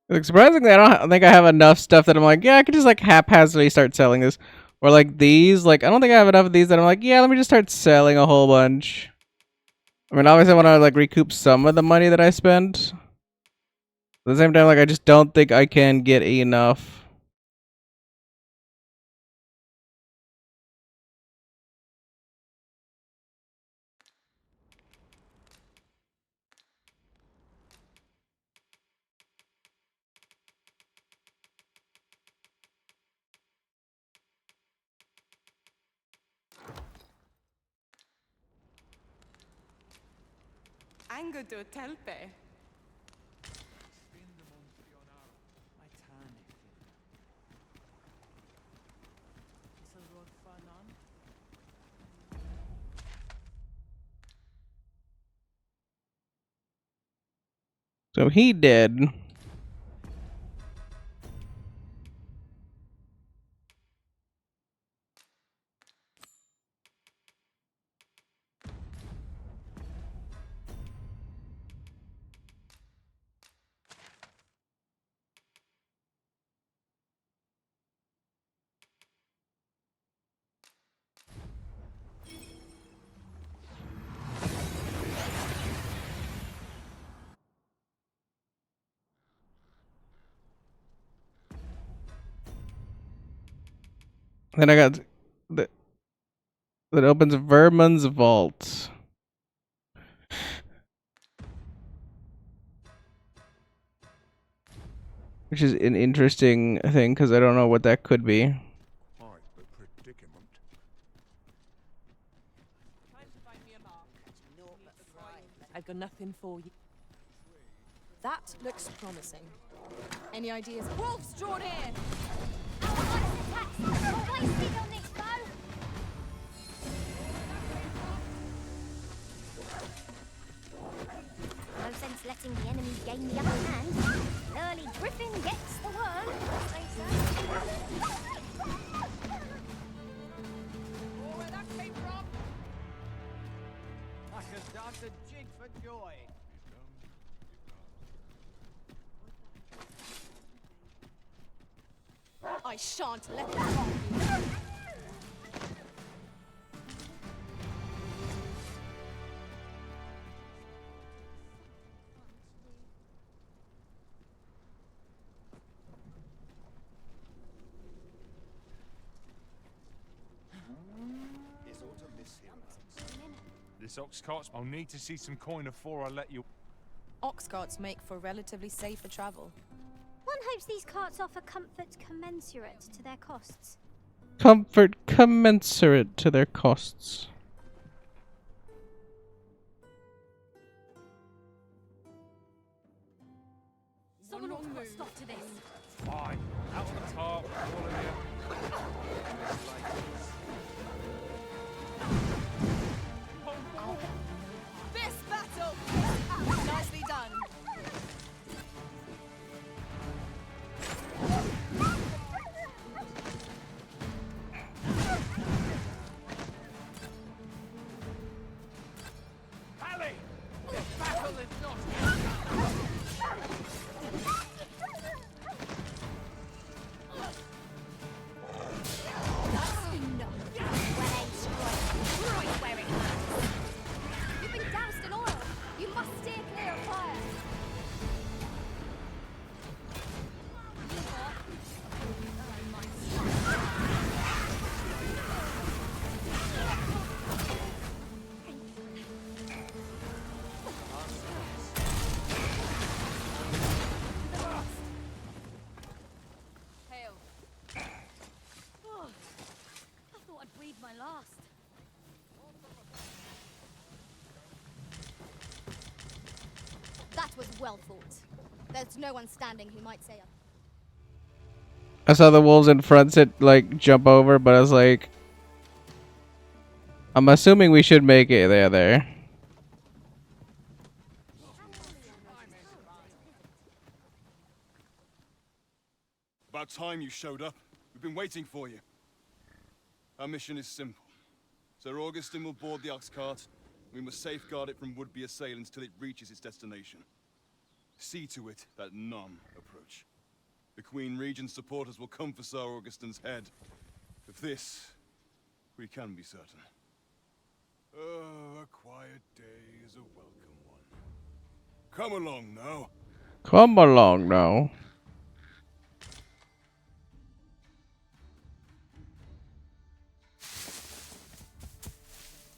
Like, surprisingly, I don't think I have enough stuff that I'm like, yeah, I could just like haphazardly start selling this. Or like these, like I don't think I have enough of these that I'm like, yeah, let me just start selling a whole bunch. I mean, obviously I want to like recoup some of the money that I spent. At the same time, like I just don't think I can get enough. Anger do telpe. So he did. Then I got that opens Vermin's Vault, which is an interesting thing because I don't know what that could be. Quite the predicament. I've got nothing for you. That looks promising. Any ideas? Wolves drawn in! No sense letting the enemy gain the upper hand. Early Griffin gets the worm, as they say. Oh, where that came from? I could dance a jig for joy. I shan't let them harm you. This ox cart's. I'll need to see some coin before I let you. Ox carts make for relatively safer travel. One hopes these carts offer comfort commensurate to their costs. Comfort commensurate to their costs. Someone will put a stop to this. Fine. Out on the top, all of you. This battle! Nicely done. Ali! This battle is not... That's enough. When aimed straight, right where it hurts. You've been doused in oil. You must steer clear of fire. Hail. Oh, I thought I'd breathe my last. That was well fought. There's no one standing who might say I saw the wolves in front like jump over, but I was like, I'm assuming we should make it there. About time you showed up. We've been waiting for you. Our mission is simple. Sir Augustin will board the ox cart. We must safeguard it from would-be assailants till it reaches its destination. See to it that none approach. The Queen Regent's supporters will come for Sir Augustin's head. Of this, we can be certain. Oh, a quiet day is a welcome one. Come along now. Come along now.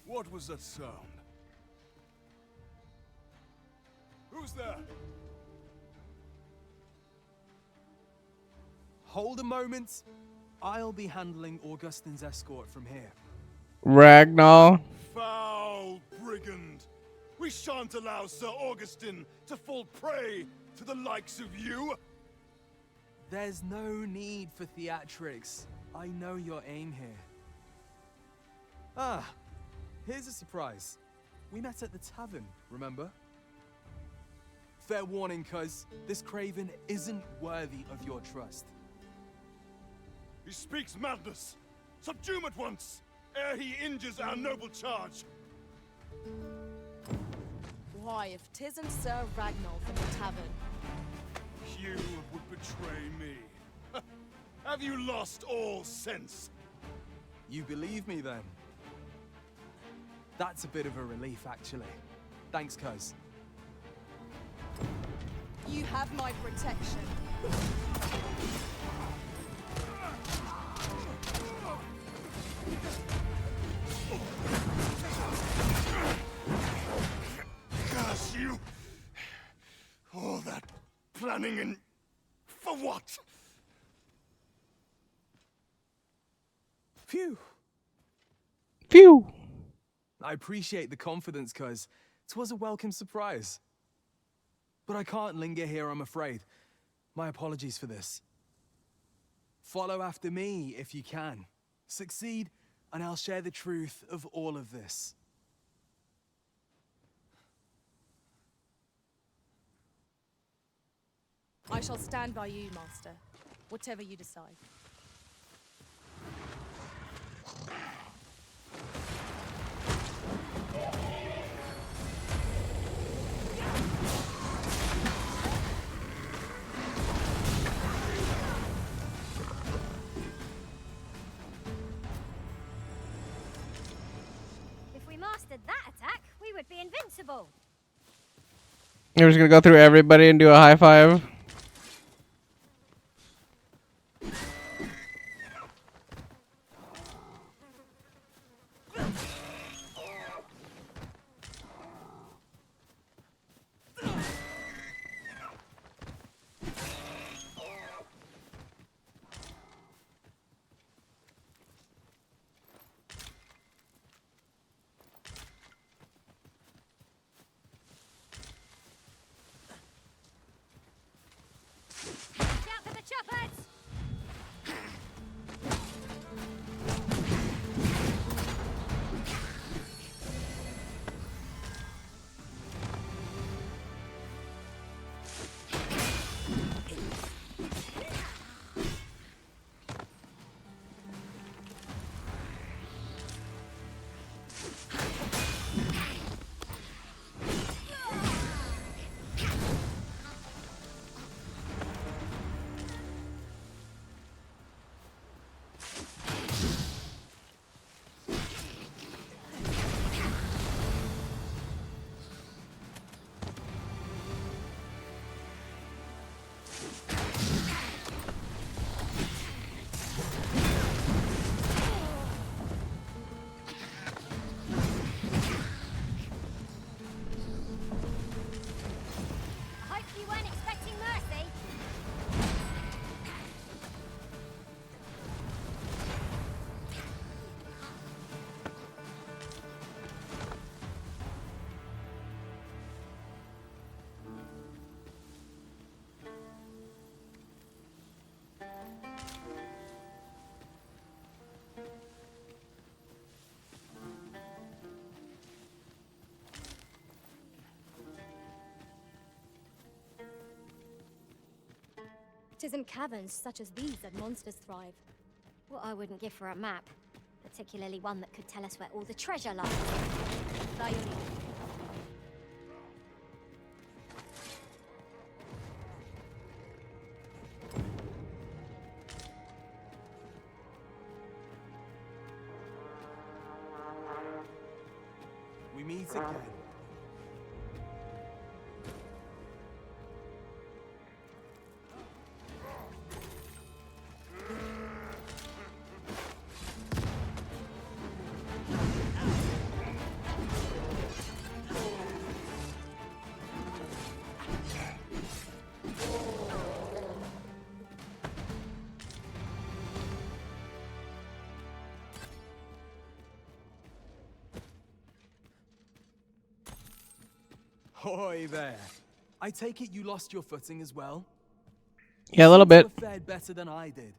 What was that sound? Who's there? Hold a moment. I'll be handling Augustin's escort from here. Ragnar. Foul brigand! We shan't allow Sir Augustin to fall prey to the likes of you! There's no need for theatrics. I know your aim here. Ah, here's a surprise. We met at the tavern, remember? Fair warning, cuz this craven isn't worthy of your trust. He speaks madness! Subdue him at once, ere he injures our noble charge! Why, if 'tisn't Sir Ragnar from the tavern. You would betray me. Have you lost all sense? You believe me then? That's a bit of a relief, actually. Thanks, cuz. You have my protection. Curse you! All that planning and... for what? Phew. Phew. I appreciate the confidence, cuz 'twas a welcome surprise. But I can't linger here, I'm afraid. My apologies for this. Follow after me if you can. Succeed, and I'll share the truth of all of this. I shall stand by you, Master. Whatever you decide. If we mastered that attack, we would be invincible. You're just gonna go through everybody and do a high five. It isn't caverns such as these that monsters thrive. What I wouldn't give for a map, particularly one that could tell us where all the treasure lies. Violet. We meet again. Hoy there. I take it you lost your footing as well? Yeah, a little bit. You fared better than I did.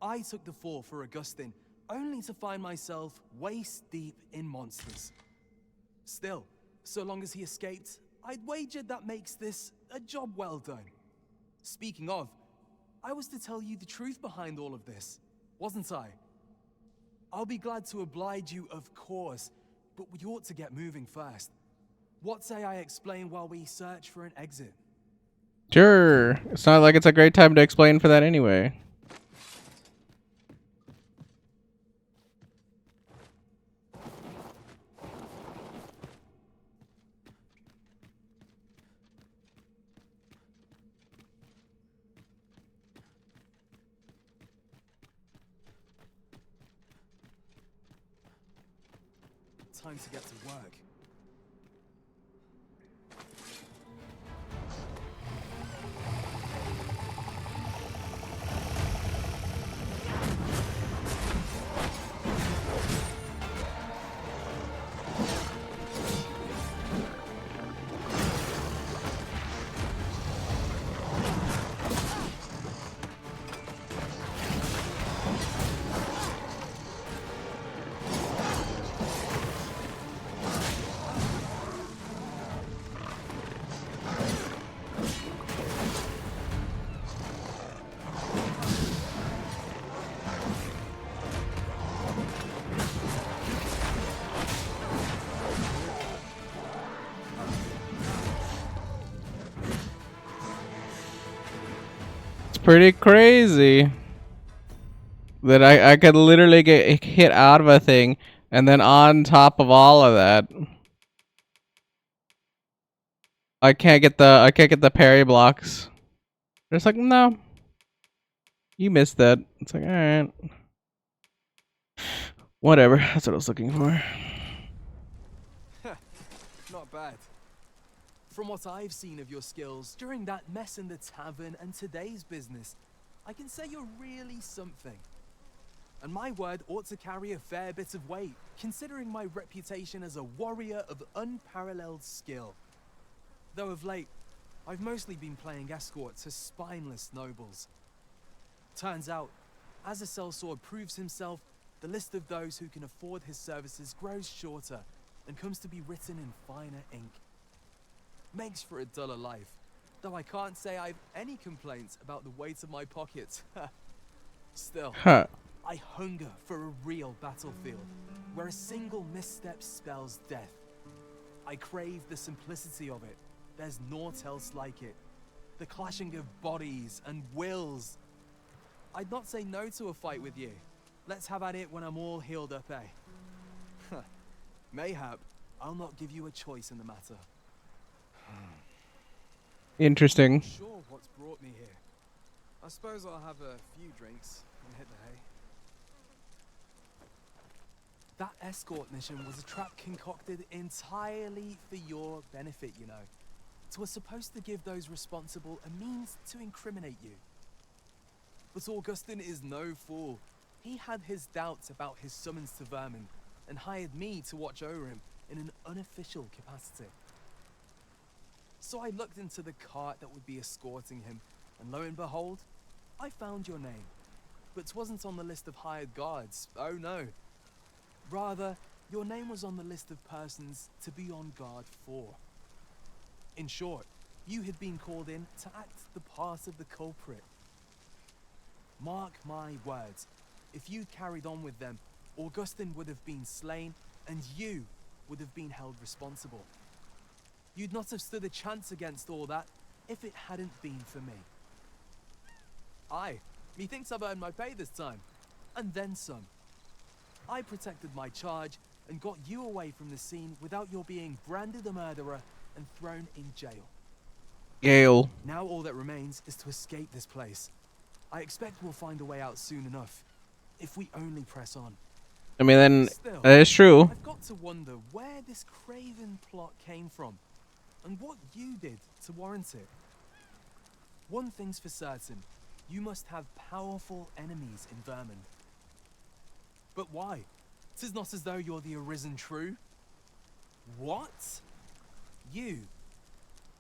I took the fall for Augustine, only to find myself waist deep in monsters. Still, so long as he escaped, I'd wagered that makes this a job well done. Speaking of, I was to tell you the truth behind all of this, wasn't I? I'll be glad to oblige you, of course, but we ought to get moving first. What say I explain while we search for an exit? Sure. It's not like it's a great time to explain for that anyway. Time to get to work. Pretty crazy that I could literally get hit out of a thing, and then on top of all of that, I can't get the parry blocks. It's like, no, you missed that. It's like, all right, whatever. That's what I was looking for. Not bad. From what I've seen of your skills during that mess in the tavern and today's business, I can say you're really something. And my word ought to carry a fair bit of weight, considering my reputation as a warrior of unparalleled skill. Though of late, I've mostly been playing escort to spineless nobles. Turns out, as a sellsword proves himself, the list of those who can afford his services grows shorter and comes to be written in finer ink. Makes for a duller life, though I can't say I've any complaints about the weight of my pockets. Still, I hunger for a real battlefield, where a single misstep spells death. I crave the simplicity of it. There's naught else like it. The clashing of bodies and wills. I'd not say no to a fight with you. Let's have at it when I'm all healed up, eh? Mayhap, I'll not give you a choice in the matter. Interesting. I'm sure what's brought me here. I suppose I'll have a few drinks and hit the hay. That escort mission was a trap concocted entirely for your benefit, you know. It was supposed to give those responsible a means to incriminate you. But Augustine is no fool. He had his doubts about his summons to Vermin and hired me to watch over him in an unofficial capacity. So I looked into the cart that would be escorting him, and lo and behold, I found your name. But 'twasn't on the list of hired guards, oh no. Rather, your name was on the list of persons to be on guard for. In short, you had been called in to act the part of the culprit. Mark my words. If you carried on with them, Augustin would have been slain, and you would have been held responsible. You'd not have stood a chance against all that if it hadn't been for me. Aye, methinks I've earned my pay this time, and then some. I protected my charge and got you away from the scene without your being branded a murderer and thrown in jail. Gale. Now all that remains is to escape this place. I expect we'll find a way out soon enough, if we only press on. I mean, then Still, that is true. I've got to wonder where this craven plot came from, and what you did to warrant it. One thing's for certain, you must have powerful enemies in Vermund. But why? 'Tis not as though you're the Arisen True. What? You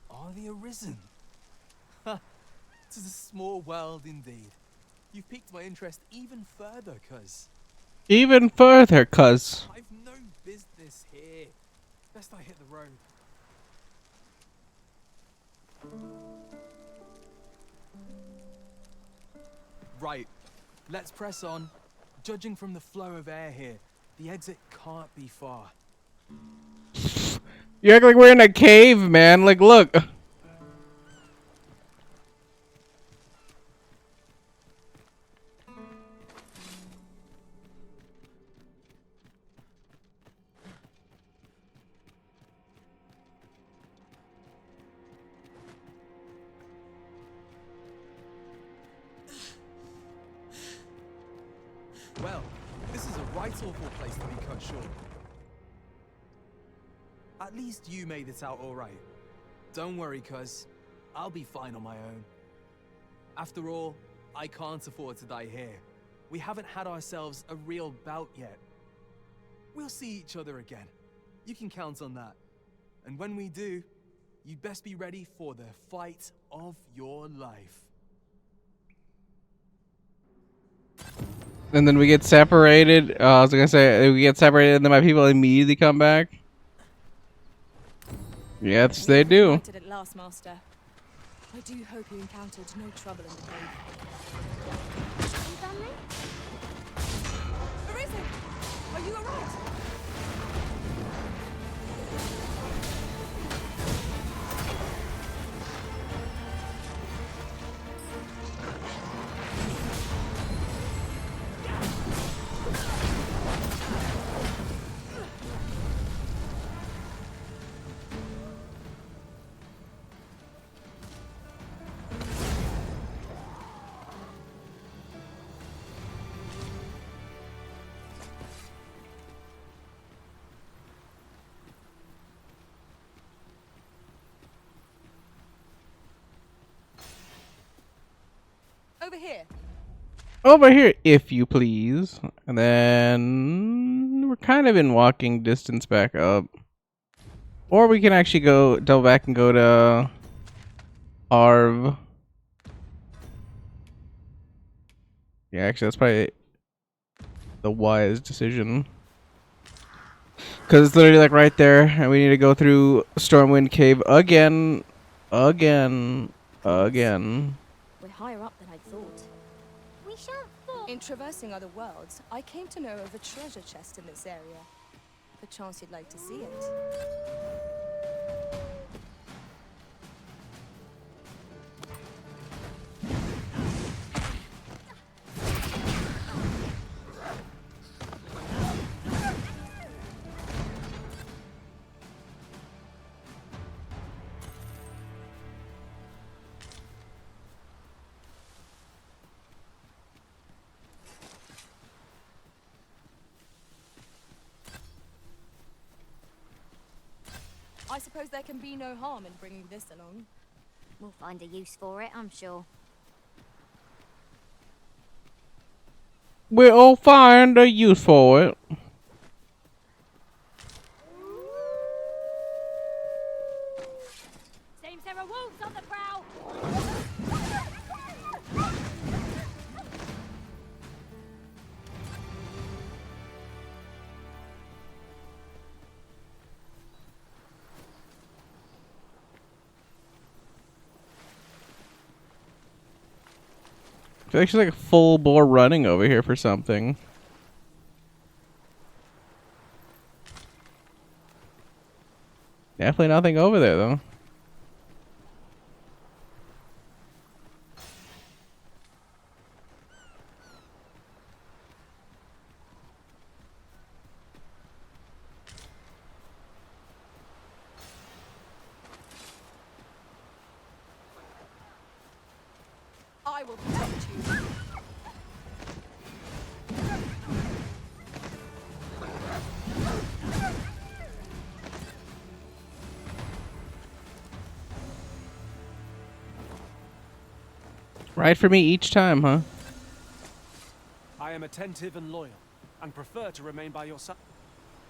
are the Arisen. Ha! 'Tis a small world indeed. You've piqued my interest even further, cuz. Even further, cuz. I've no business here. Best I hit the road. Right. Let's press on. Judging from the flow of air here, the exit can't be far. You act like we're in a cave, man. Like, look. Well, this is a right awful place to be cut short. At least you made it out all right. Don't worry, cuz. I'll be fine on my own. After all, I can't afford to die here. We haven't had ourselves a real bout yet. We'll see each other again. You can count on that. And when we do, you'd best be ready for the fight of your life. And then we get separated. I was gonna say we get separated, and then my people immediately come back. Yes, they do. At last, Master. I do hope you encountered no trouble in the cave. Family? Arisen! Are you alright? Over here. Over here, if you please. And then we're kind of in walking distance back up. Or we can actually go double back and go to Arv. Yeah, actually that's probably the wise decision. Because it's literally like right there, and we need to go through Stormwind Cave again. Again. We're higher up than I thought. We shan't fall. In traversing other worlds, I came to know of a treasure chest in this area. Perchance you'd like to see it. I suppose there can be no harm in bringing this along. We'll find a use for it, I'm sure. We'll find a use for it. Seems there are wolves on the prowl. I feel like she's like full bore running over here for something. Definitely nothing over there though. I will protect you. Right for me each time, huh? I am attentive and loyal, and prefer to remain by your side.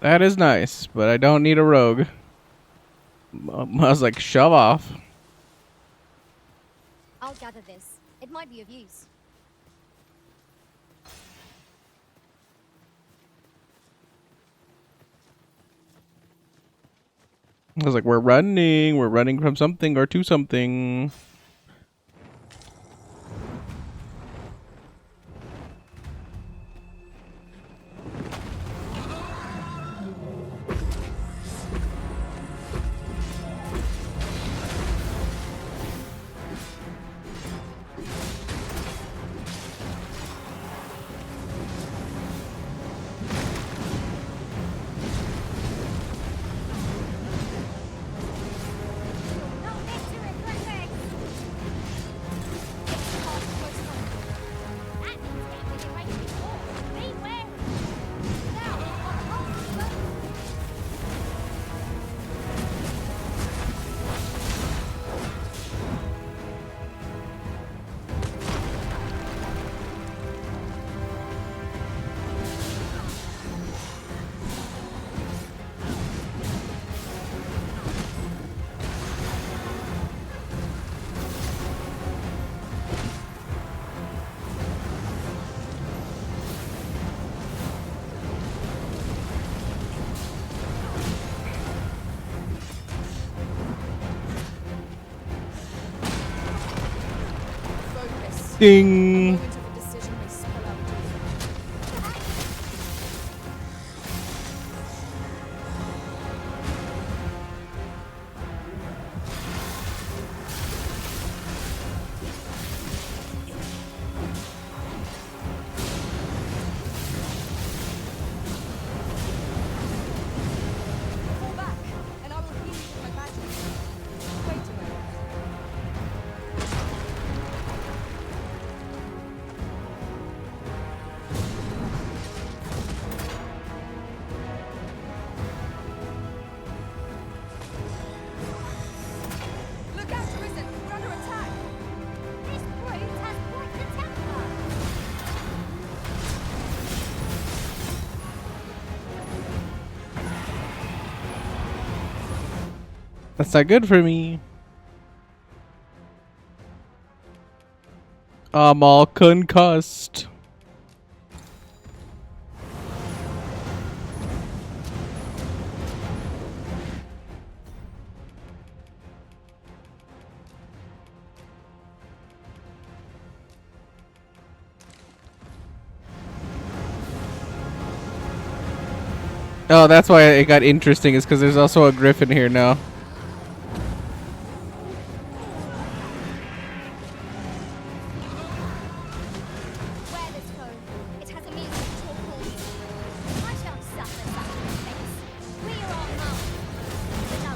That is nice, but I don't need a rogue. I was like, shove off. I'll gather this. It might be of use. I was like, we're running from something or to something. Ding. Fall back, and I will heal you with my magic. Wait a moment. Look out, Risen! We're under attack! This brute has quite the temper. That's not good for me. I'm all concussed. Oh, that's why it got interesting, is because there's also a griffin here now. Wear this cone. It has a means of your cause. I shan't suffer such a fate. We are all mouth. But no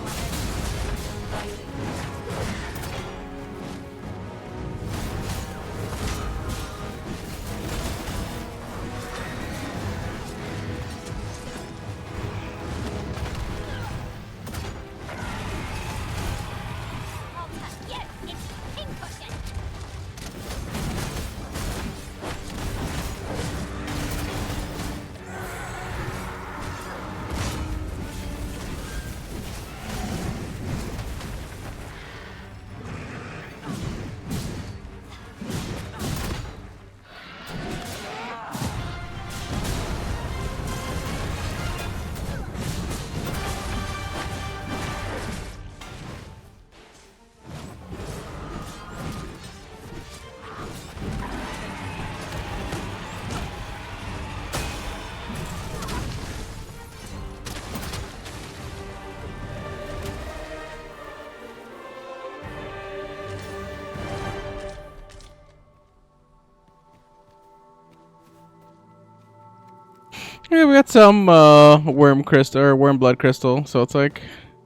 Yeah, we got some worm crystal or worm blood crystal, so it's like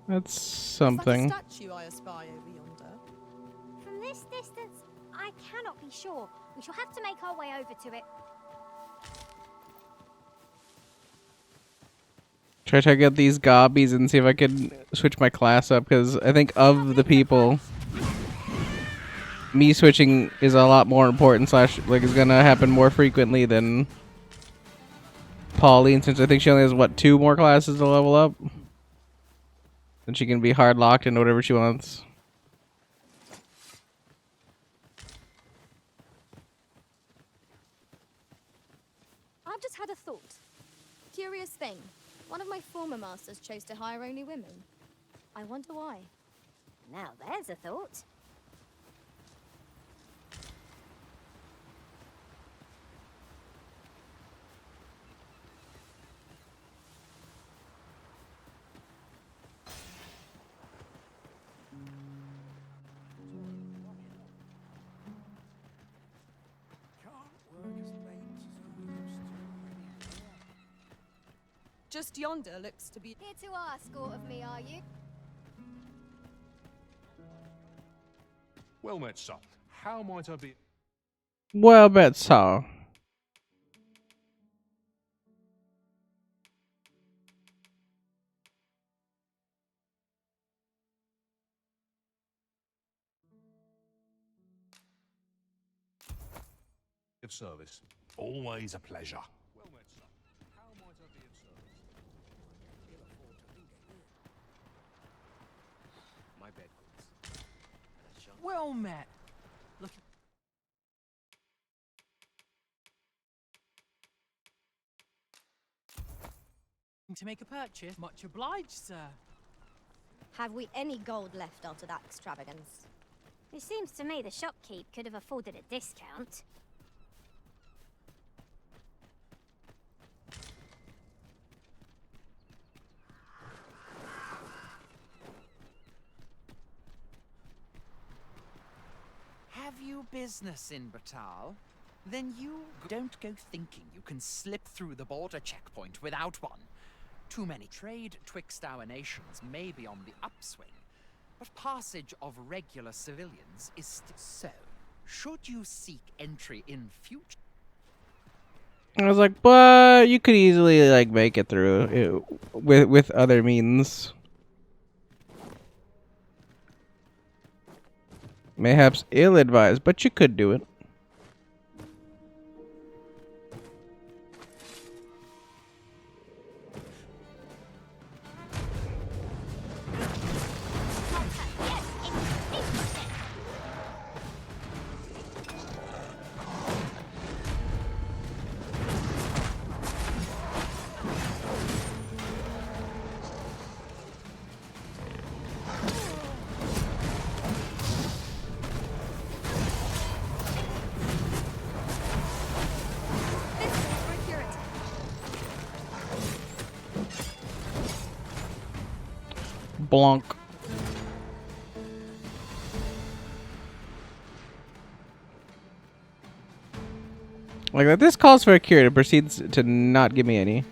that's something. Statue I espy over yonder. From this distance, I cannot be sure. We shall have to make our way over to it. Try to check out these gobbies and see if I can switch my class up, because I think of the people, me switching is a lot more important / like is gonna happen more frequently than Pauline, since I think she only has what 2 more classes to level up. Then she can be hard locked into whatever she wants. I've just had a thought. Curious thing. One of my former masters chose to hire only women. I wonder why. Now there's a thought. Just yonder looks to be... Here to ask aught of me, are you? Well met, son. How might I be? Well, bet so. Of service. Always a pleasure. Well met, son. How might I be of service? My bed goods. Well met. Look. To make a purchase? Much obliged, sir. Have we any gold left after that extravagance? It seems to me the shopkeep could have afforded a discount. Have you business in Batal? Then you don't go thinking you can slip through the border checkpoint without one. Too many trade twixt our nations may be on the upswing, but passage of regular civilians is still so. Should you seek entry in future? I was like, but you could easily like make it through it with other means. Mayhaps ill-advised, but you could do it. Blanc. Like that, this calls for a cure. It proceeds to not give me any.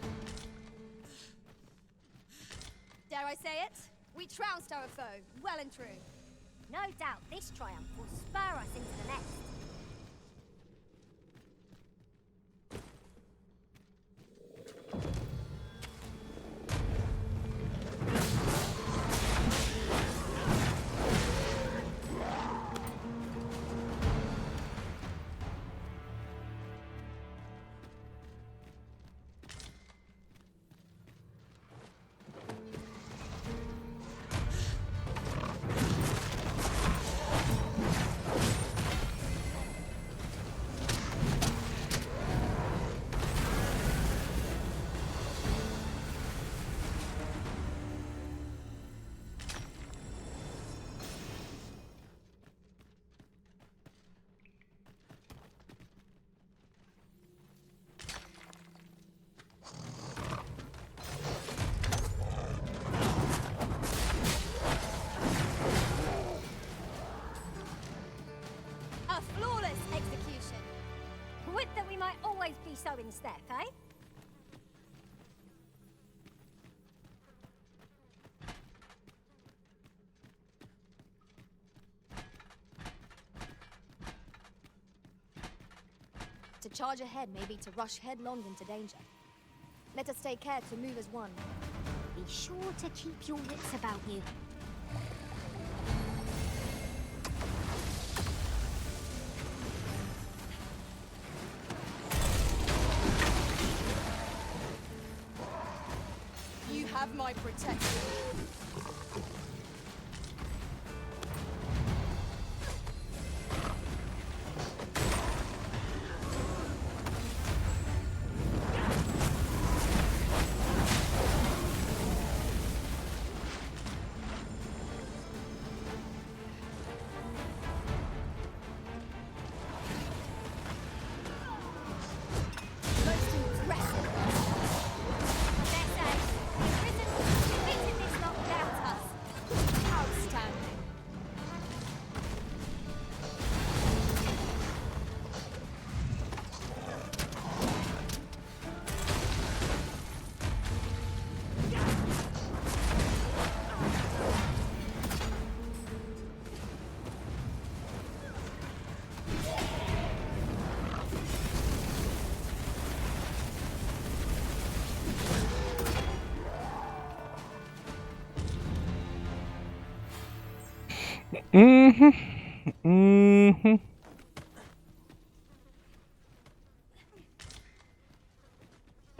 Dare I say it? We trounced our foe, well and true. No doubt this triumph will spur us into the next. Would that we might always be so in step, eh? To charge ahead may be to rush headlong into danger. Let us take care to move as one. Be sure to keep your wits about you. You have my protection.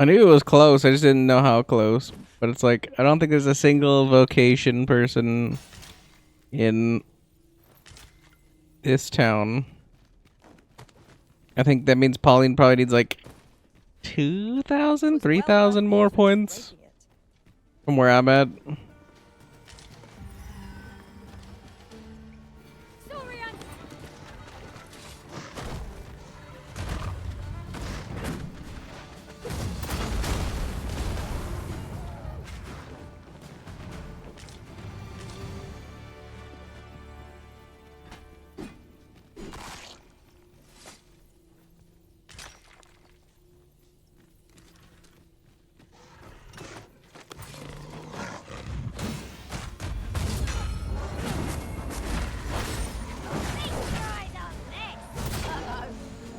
I knew it was close, I just didn't know how close. But it's like, I don't think there's a single vocation person in this town. I think that means Pauline probably needs like 2,000, 3,000 more points from where I'm at.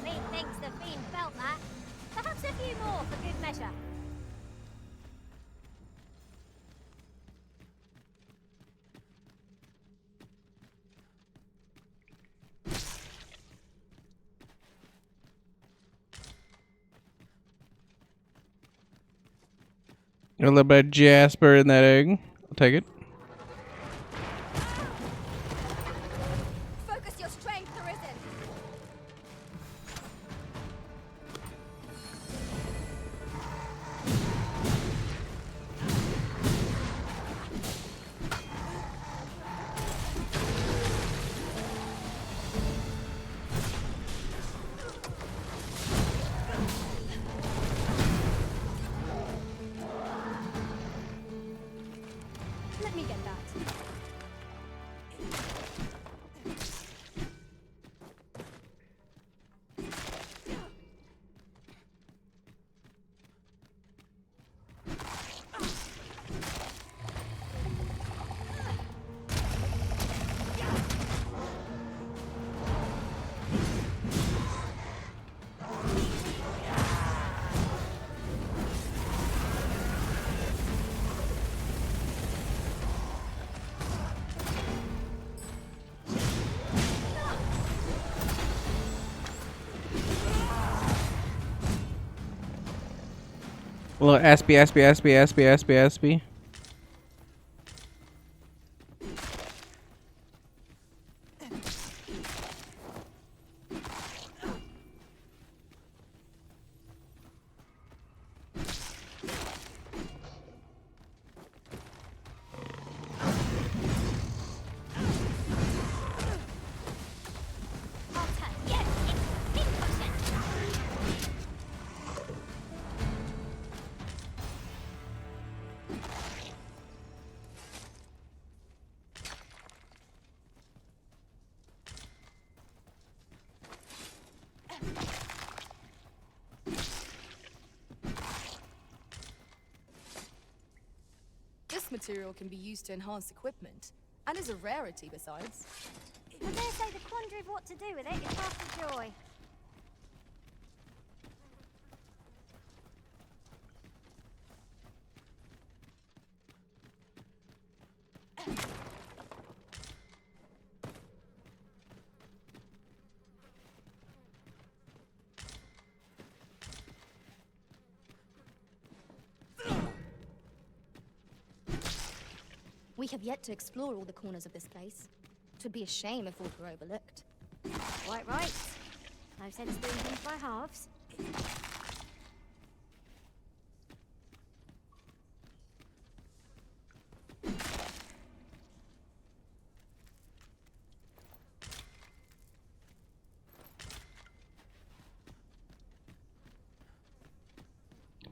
Methinks the fiend felt that. Perhaps a few more for good measure. A little bit of Jasper in that egg. I'll take it. Focus your strength, Arisen. Let me get that. A little SB. This material can be used to enhance equipment, and is a rarity besides. I dare say the quandary of what to do with it is half the joy. We have yet to explore all the corners of this place. 'Twould be a shame if all were overlooked. Quite right. No sense doing things by halves.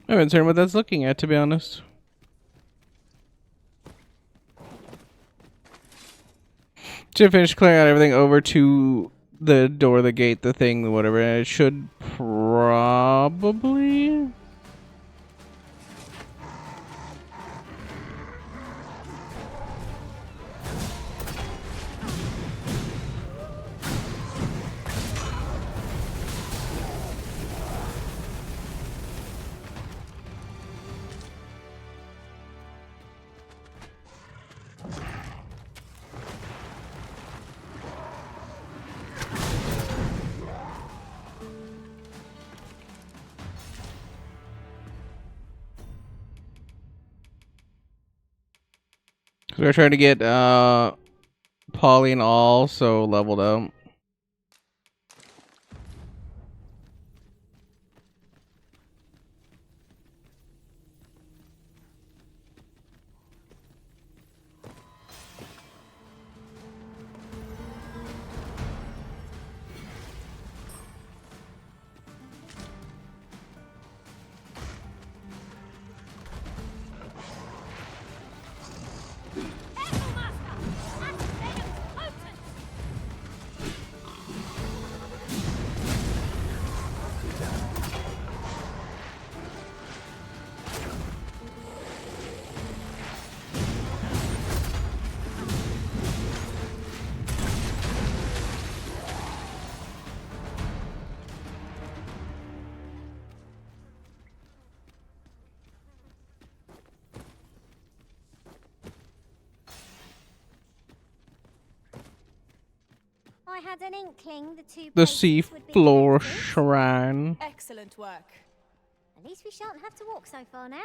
I haven't seen what that's looking at, to be honest. To finish clearing out everything over to the door, the gate, the thing, whatever. It should probably... So we're trying to get Polly and also leveled up. I had an inkling the two The places sea would be floor connected. shrine. Excellent work. At least we shan't have to walk so far now.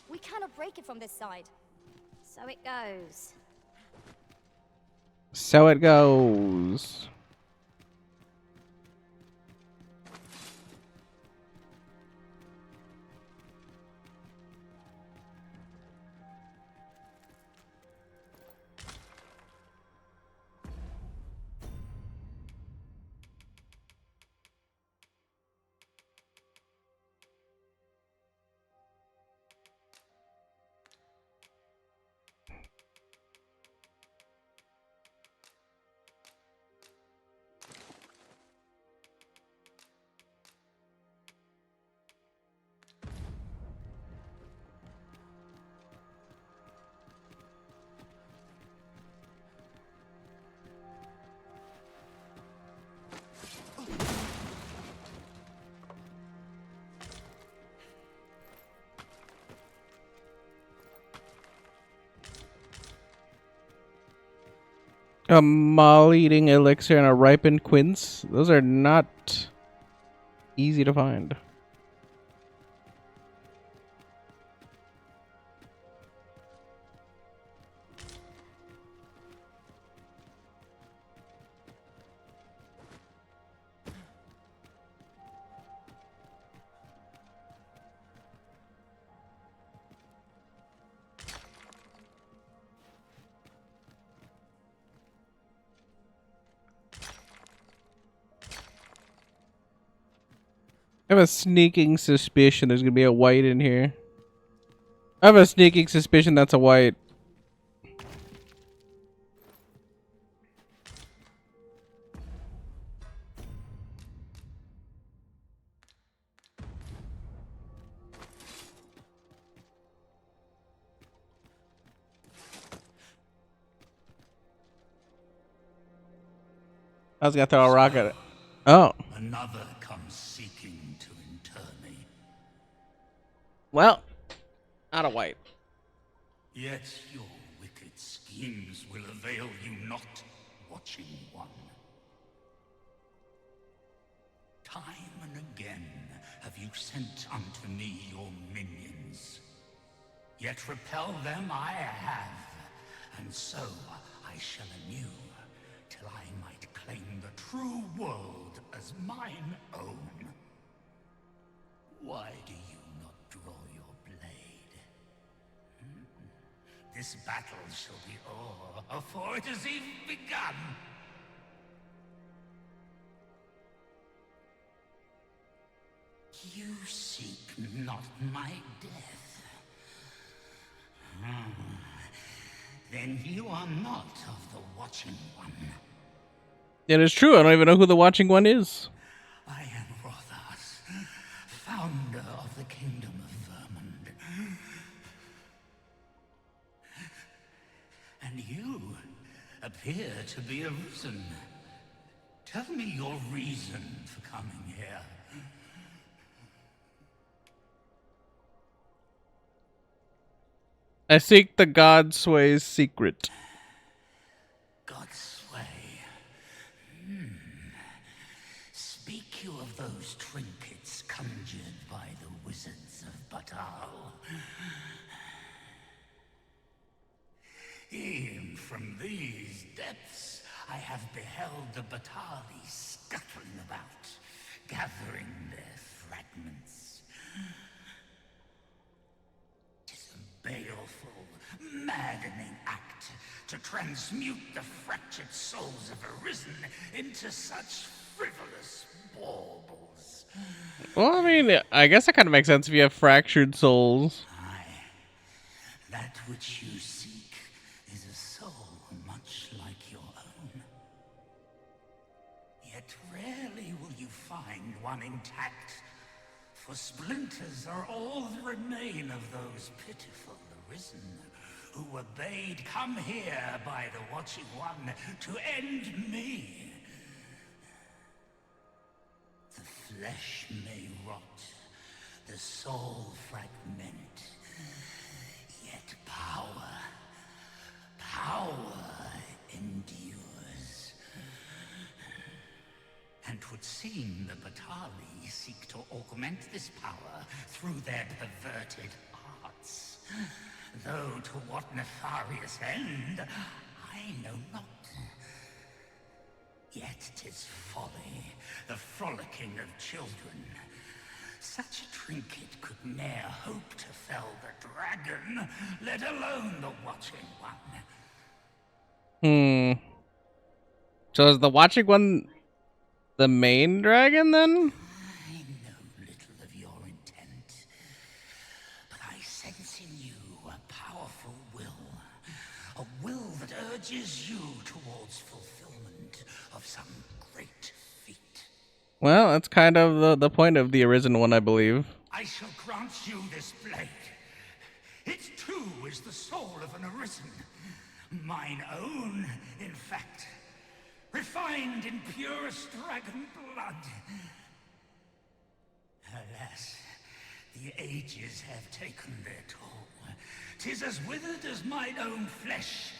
We cannot break it from this side. So it goes. So it goes. A mall-eating elixir and a ripened quince. Those are not easy to find. I have a sneaking suspicion there's gonna be a white in here. I have a sneaking suspicion that's a white. I was gonna throw a rock at it. Oh. Another comes seeking to inter me. Well, not a white. Yet your wicked schemes will avail you not, watching one. Time and again have you sent unto me your minions. Yet repel them I have, and so I shall anew, till I might claim the true world as mine own. Why do you not draw your blade? This battle shall be o'er afore it has even begun. You seek not my death. Then you are not of the Watching One. It is true. I don't even know who the Watching One is. I am Rothas, founder of the Kingdom of Vermund. And you appear to be arisen. Tell me your reason for coming here. I seek the God Sway's secret. Godsway. Speak you of those trinkets conjured by the wizards of Batal? E'en from these depths I have beheld the Batali scuttling about, gathering their fragments. 'Tis a baleful, maddening act to transmute the fractured souls of Arisen into such frivolous baubles. Well, I mean, I guess that kind of makes sense if you have fractured souls. That which you seek is a soul much like your own. Yet rarely will you find one intact, for splinters are all that remain of those pitiful Arisen who were bade come here by the Watching One to end me. The flesh may rot, the soul fragment, yet power endures. And 'twould seem the Batali seek to augment this power through their perverted arts. Though to what nefarious end, I know not. Yet 'tis folly, the frolicking of children. Such a trinket could ne'er hope to fell the dragon, let alone the Watching One. So is the Watching One the main dragon then? I know little of your intent, but I sense in you a powerful will. A will that urges you towards fulfillment of some great feat. Well, that's kind of the point of the Arisen one, I believe. I shall grant you this blade. It too is the soul of an Arisen. Mine own, in fact. Refined in purest dragon blood. Alas, the ages have taken their toll. 'Tis as withered as mine own flesh.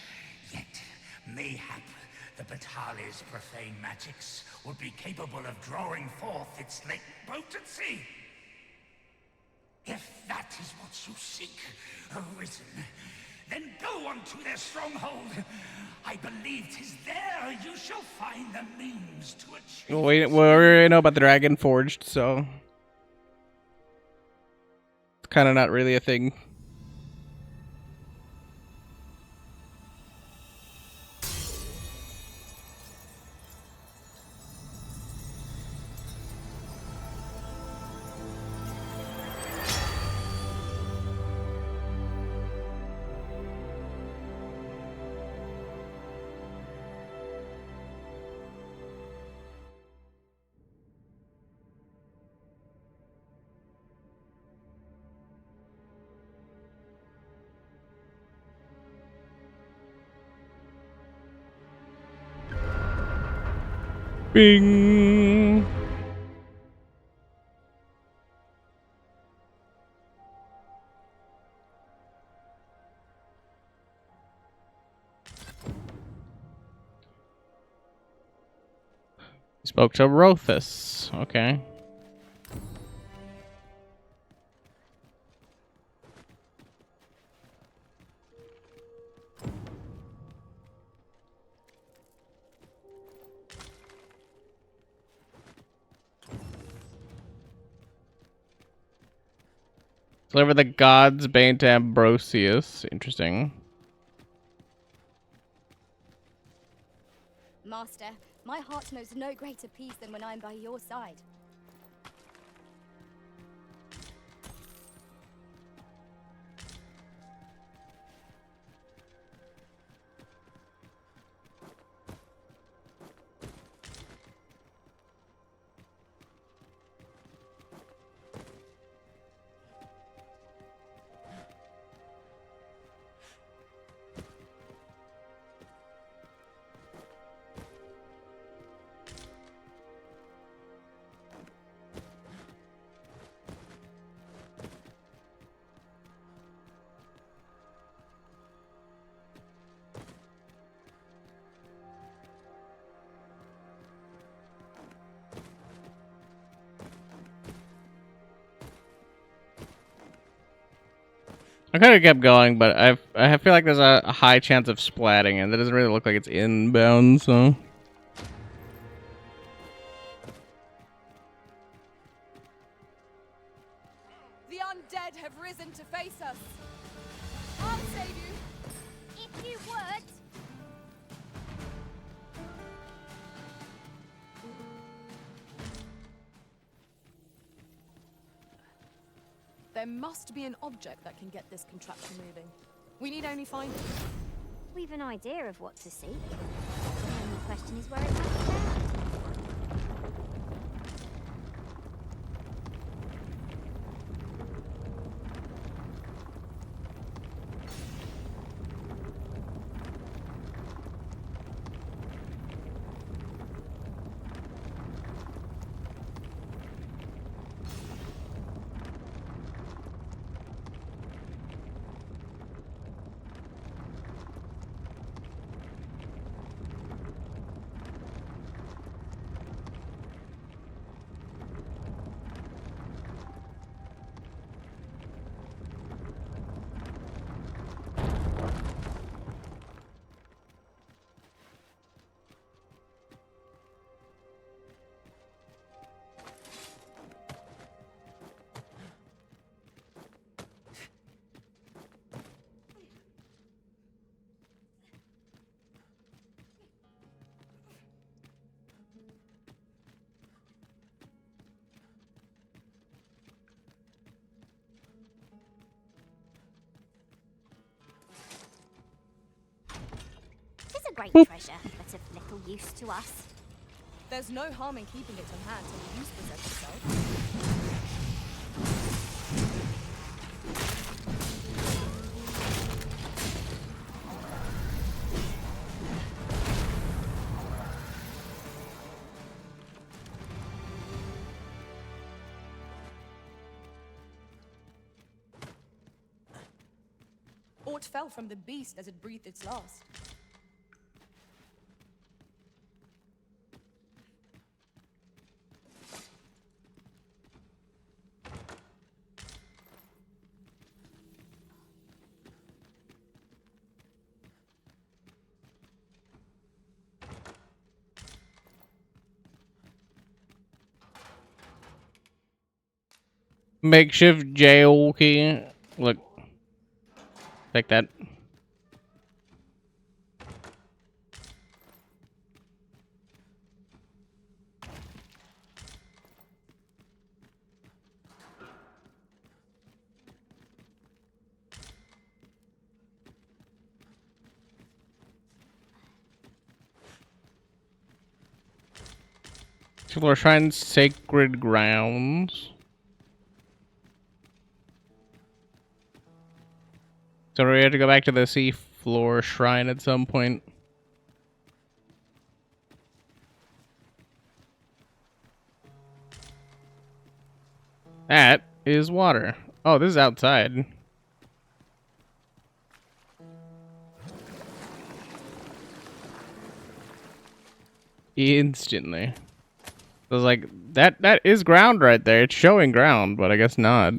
Yet, mayhap, the Batali's profane magics would be capable of drawing forth its late potency. If that is what you seek, Arisen, then go on to their stronghold. I believe 'tis there you shall find the means to achieve. Well, we already know about the Dragon Forged, so it's kind of not really a thing. Bing. He spoke to Rothas. Okay. Deliver the god's bane to Ambrosius. Interesting. Master, my heart knows no greater peace than when I'm by your side. I could have kept going, but I feel like there's a high chance of splatting, and that doesn't really look like it's inbound, so... The undead have risen to face us. I'll save you. If you would. There must be an object that can get this contraption moving. We need only find it. We've an idea of what to seek. The only question is where it might be found. A great treasure, but of little use to us. There's no harm in keeping it on hand till use presents itself. Aught fell from the beast as it breathed its last. Makeshift jail key. Look. Take that. Explore shrine sacred grounds. So we have to go back to the sea floor shrine at some point. That is water. Oh, this is outside. Instantly. So it's like that is ground right there. It's showing ground, but I guess not.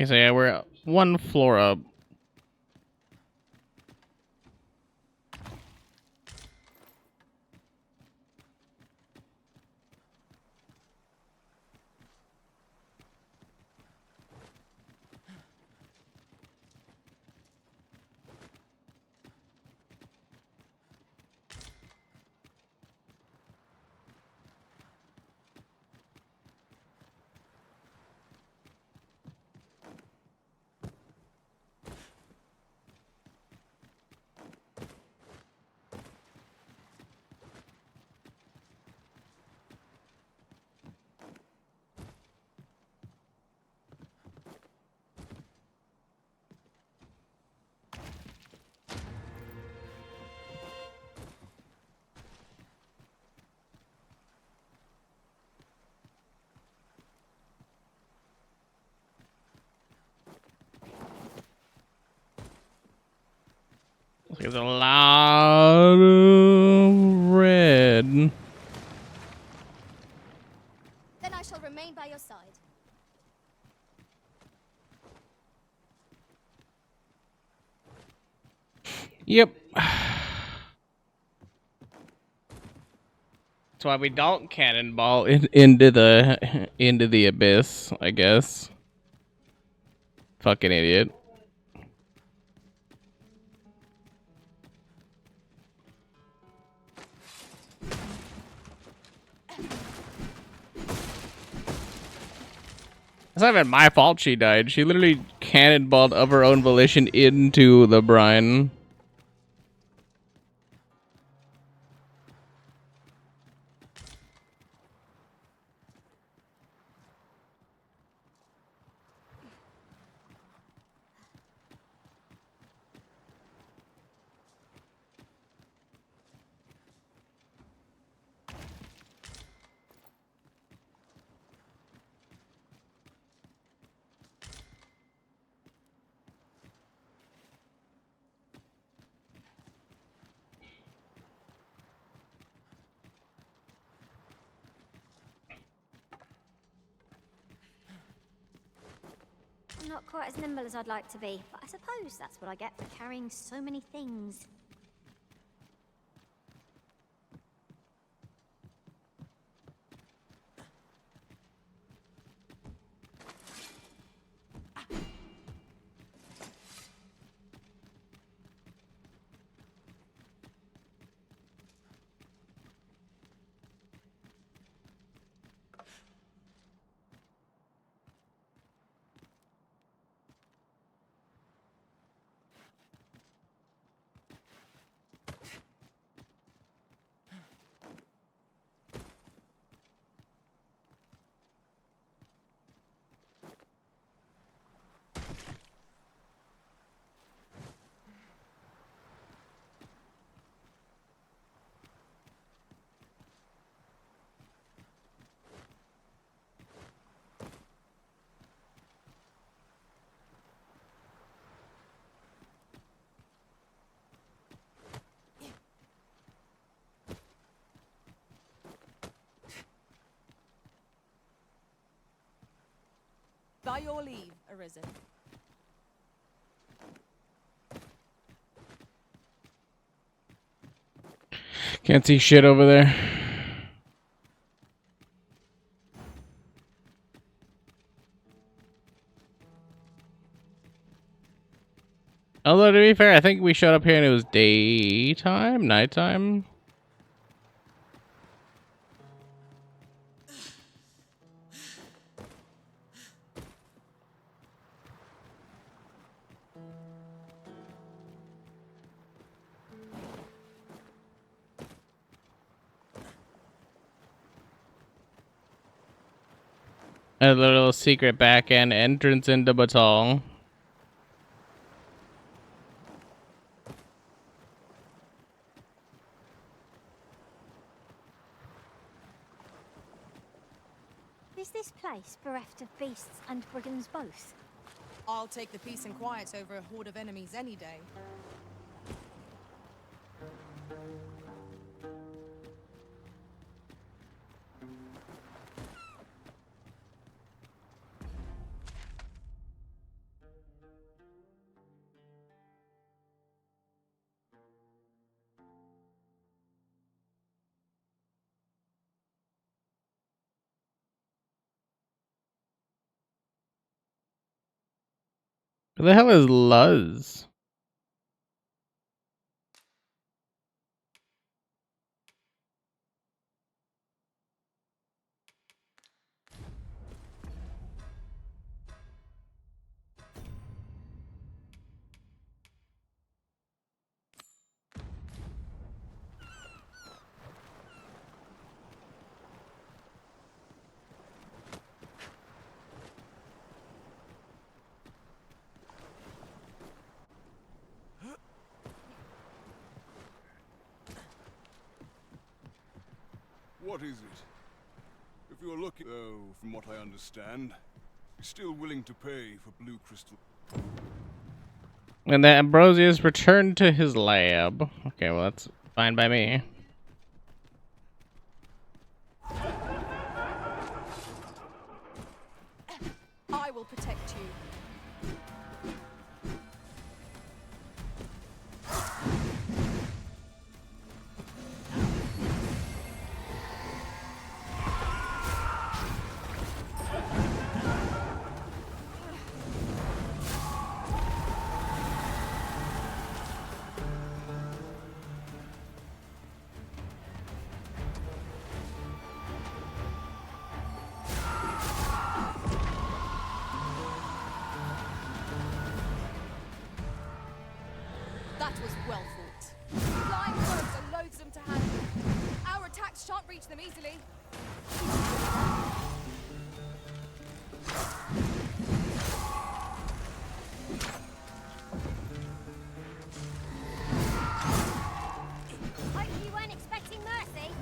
Okay, so yeah, we're one floor up. There's a lot of red. Then I shall remain by your side. Yep. That's why we don't cannonball into the abyss, I guess. Fucking idiot. It's not even my fault she died. She literally cannonballed of her own volition into the brine. I'm not quite as nimble as I'd like to be, but I suppose that's what I get for carrying so many things. By your leave, Arisen. Can't see shit over there. Although, to be fair, I think we showed up here and it was daytime, nighttime. A little secret back end entrance into Batal. Is this place bereft of beasts and brigands both? I'll take the peace and quiet over a horde of enemies any day. Who the hell is Luz? What is it? If you're looking... Oh, from what I understand, you're still willing to pay for blue crystal... And that Ambrosius returned to his lab. Okay, well that's fine by me. I will protect you. That was well fought. Flying foes are loathsome to handle. Our attacks shan't reach them easily. Hope you weren't expecting mercy.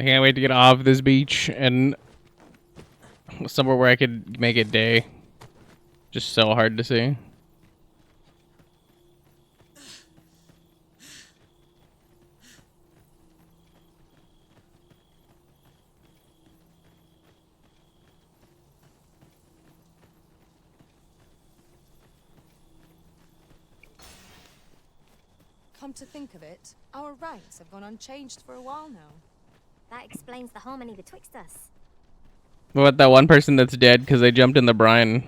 I can't wait to get off this beach and somewhere where I could make it day. Just so hard to see. Come to think of it, our ranks have gone unchanged for a while now. That explains the harmony betwixt us. What about that one person that's dead because they jumped in the brine?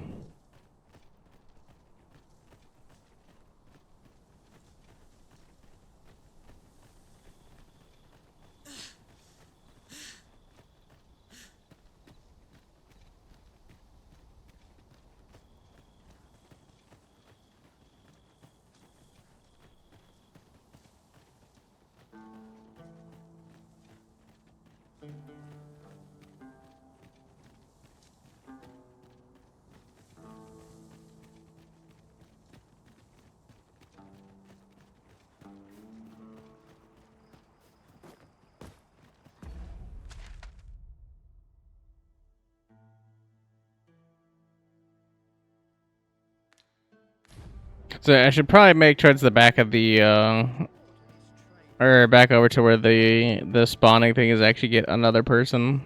So I should probably make towards the back of the Or back over to where the spawning thing is actually get another person.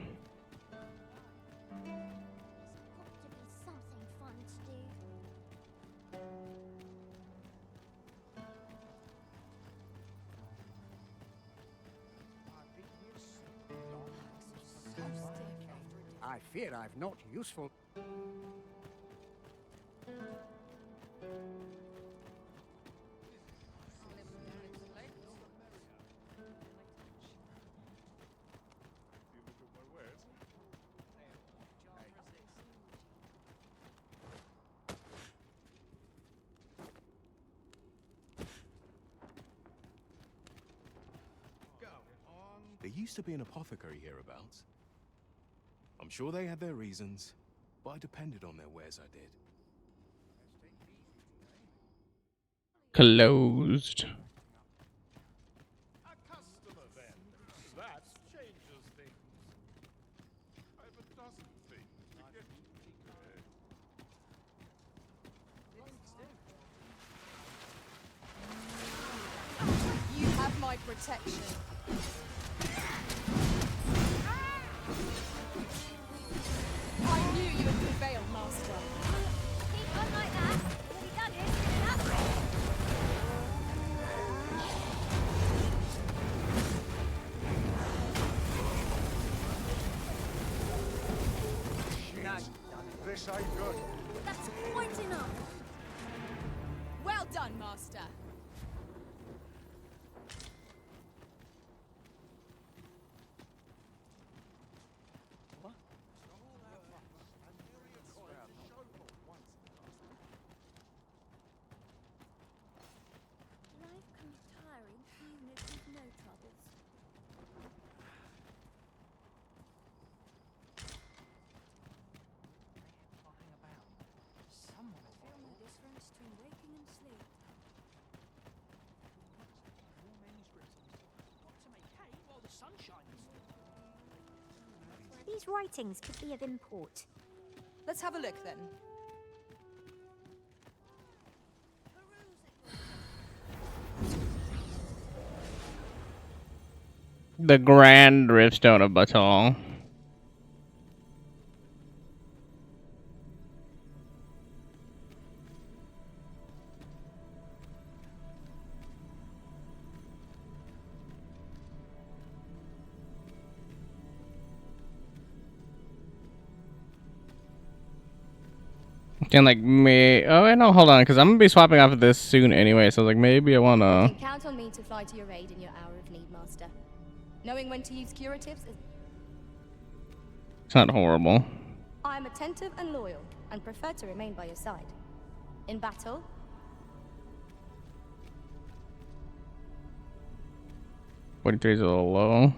I fear I've not useful. There used to be an apothecary hereabouts. I'm sure they had their reasons, but I depended on their wares, I did. Closed. That changes things. I have a dozen things to get You have my protection. I knew you would prevail, Master. Keep on like that. We'll be done here soon enough. This ain't good. That's quite enough. Well done, Master. Life can be tiring even if you've no troubles. Feel no difference between waking and sleep. These writings could be of import. Let's have a look then. The Grand Riftstone of Batal. And like me, oh wait, no, hold on, because I'm gonna be swapping off of this soon anyway. So like maybe I wanna. You can count on me to fly to your aid in your hour of need, Master. Knowing when to use curatives is... It's not horrible. I am attentive and loyal, and prefer to remain by your side. In battle, 43 is a little low.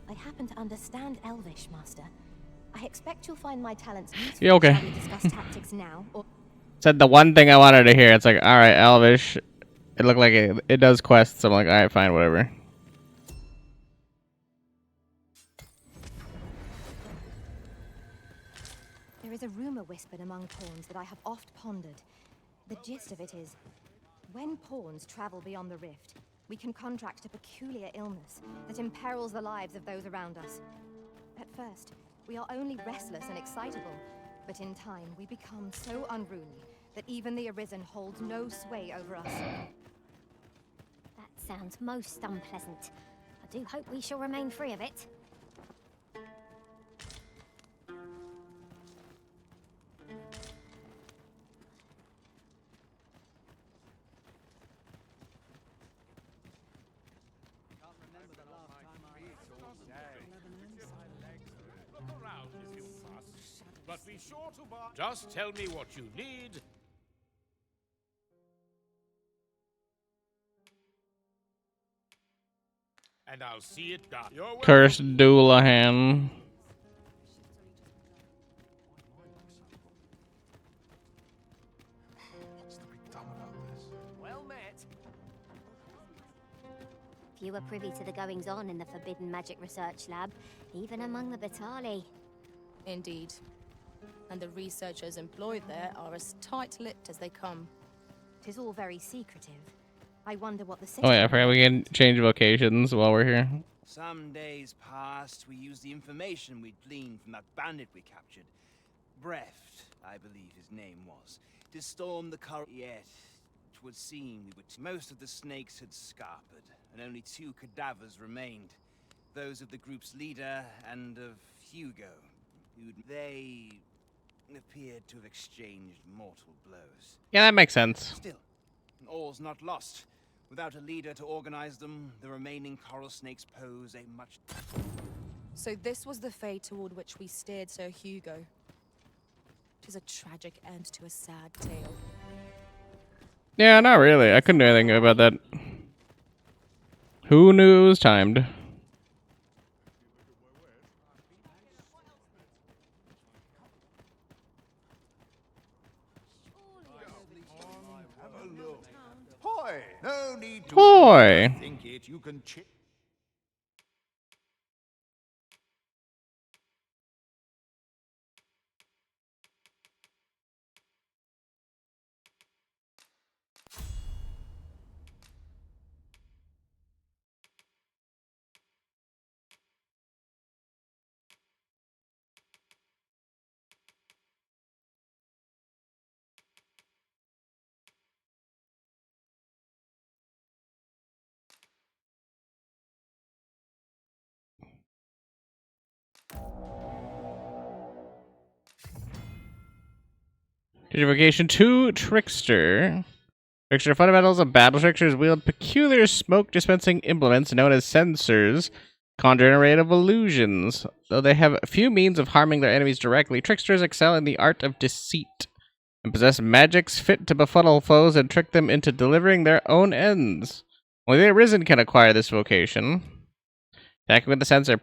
I happen to understand Elvish, Master. I expect you'll find my talents useful. Yeah, okay. Shall we discuss tactics now, or Said the one thing I wanted to hear. It's like, all right, Elvish. It looked like it does quests. So I'm like, all right, fine, whatever. There is a rumor whispered among pawns that I have oft pondered. The gist of it is, when pawns travel beyond the rift, we can contract a peculiar illness that imperils the lives of those around us. At first, we are only restless and excitable, but in time we become so unruly that even the Arisen holds no sway over us. that sounds most unpleasant. I do hope we shall remain free of it. Look around if you must, but be sure to buy. Just tell me what you need. And I'll see it done. You're welcome. Cursed Doulahan. Well met. Few are privy to the goings-on in the Forbidden Magic Research Lab, even among the Batali. Indeed. And the researchers employed there are as tight-lipped as they come. 'Tis all very secretive, I wonder what the Oh yeah, I forgot we can change vocations while we're here. Some days past, we used the information we'd gleaned from that bandit we captured. Breft, I believe his name was, to storm the cor- Yet, it would seem we would most of the snakes had scarpered, and only 2 cadavers remained. Those of the group's leader and of Hugo. They appeared to have exchanged mortal blows. Yeah, that makes sense. Still, all's not lost. Without a leader to organize them, the remaining coral snakes pose a much... So this was the fate toward which we steered Sir Hugo. Tis a tragic end to a sad tale. Yeah, not really. I couldn't do anything about that. Who knew it was timed? Hoy! No need to Hoy! think it. You can check. Vocation 2, Trickster. Trickster fundamentals of battle tricksters wield peculiar smoke-dispensing implements known as sensors, congenerative illusions. Though they have few means of harming their enemies directly, tricksters excel in the art of deceit and possess magics fit to befuddle foes and trick them into delivering their own ends. Only the Arisen can acquire this vocation. Attacking with the sensor,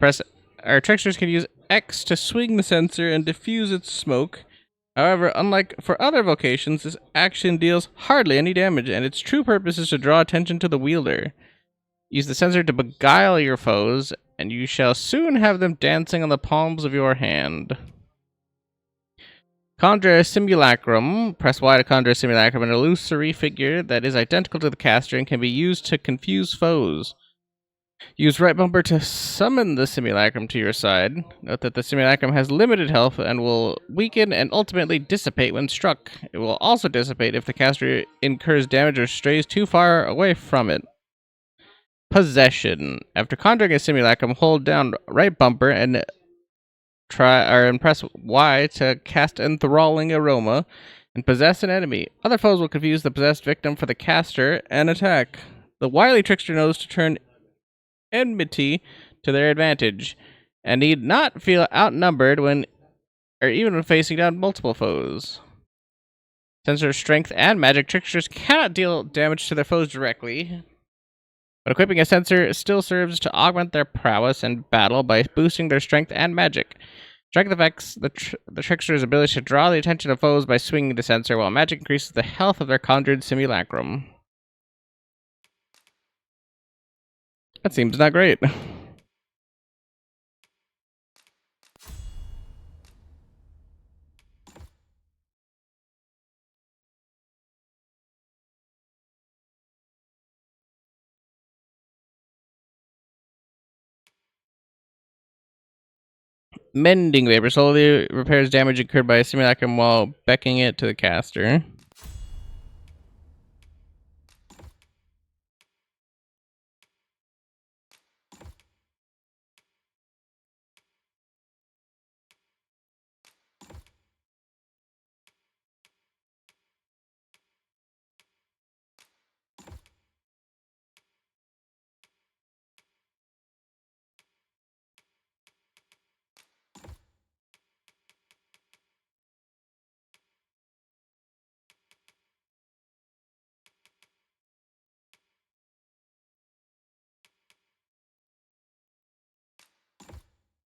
our tricksters can use X to swing the sensor and diffuse its smoke. However, unlike for other vocations, this action deals hardly any damage, and its true purpose is to draw attention to the wielder. Use the sensor to beguile your foes, and you shall soon have them dancing on the palms of your hand. Conjure a simulacrum. Press Y to conjure a simulacrum, an illusory figure that is identical to the caster and can be used to confuse foes. Use right bumper to summon the simulacrum to your side. Note that the simulacrum has limited health and will weaken and ultimately dissipate when struck. It will also dissipate if the caster incurs damage or strays too far away from it. Possession. After conjuring a simulacrum, hold down right bumper and press Y to cast enthralling aroma and possess an enemy. Other foes will confuse the possessed victim for the caster and attack. The wily trickster knows to turn enmity to their advantage, and need not feel outnumbered when, or even when facing down multiple foes. Sensor strength and magic, tricksters cannot deal damage to their foes directly, but equipping a sensor still serves to augment their prowess in battle by boosting their strength and magic. Strength affects the trickster's ability to draw the attention of foes by swinging the sensor, while magic increases the health of their conjured simulacrum. That seems not great. Mending Vapor slowly repairs damage incurred by a simulacrum while beckoning it to the caster.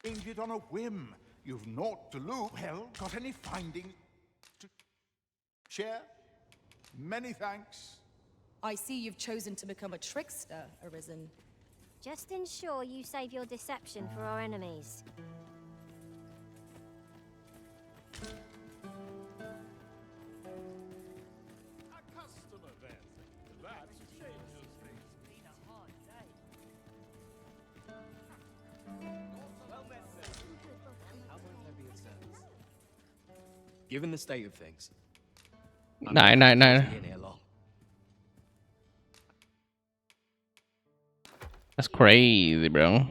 Change it on a whim. You've naught to lose. Well, got any findings to share? Many thanks. I see you've chosen to become a trickster, Arisen. Just ensure you save your deception for our enemies. A customer then. That changes Given the state of things, Nine. That's crazy, bro.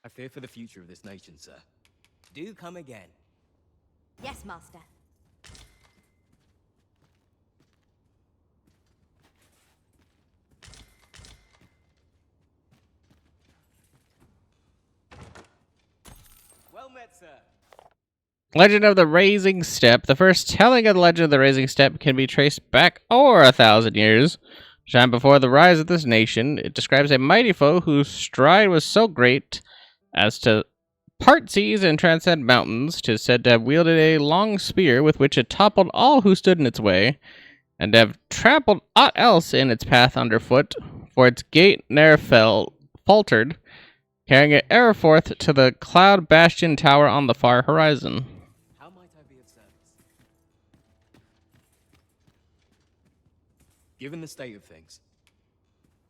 I fear for the future of this nation, sir. Do come again. Yes, Master. Well met, sir. Legend of the Raising Step. The first telling of the legend of the Raising Step can be traced back over 1,000 years. Time before the rise of this nation, it describes a mighty foe whose stride was so great as to part seas and transcend mountains. 'Tis said to have wielded a long spear with which it toppled all who stood in its way, and to have trampled aught else in its path underfoot, for its gait ne'er faltered, carrying it ever forth to the cloud bastion tower on the far horizon. How might I be of service? Given the state of things,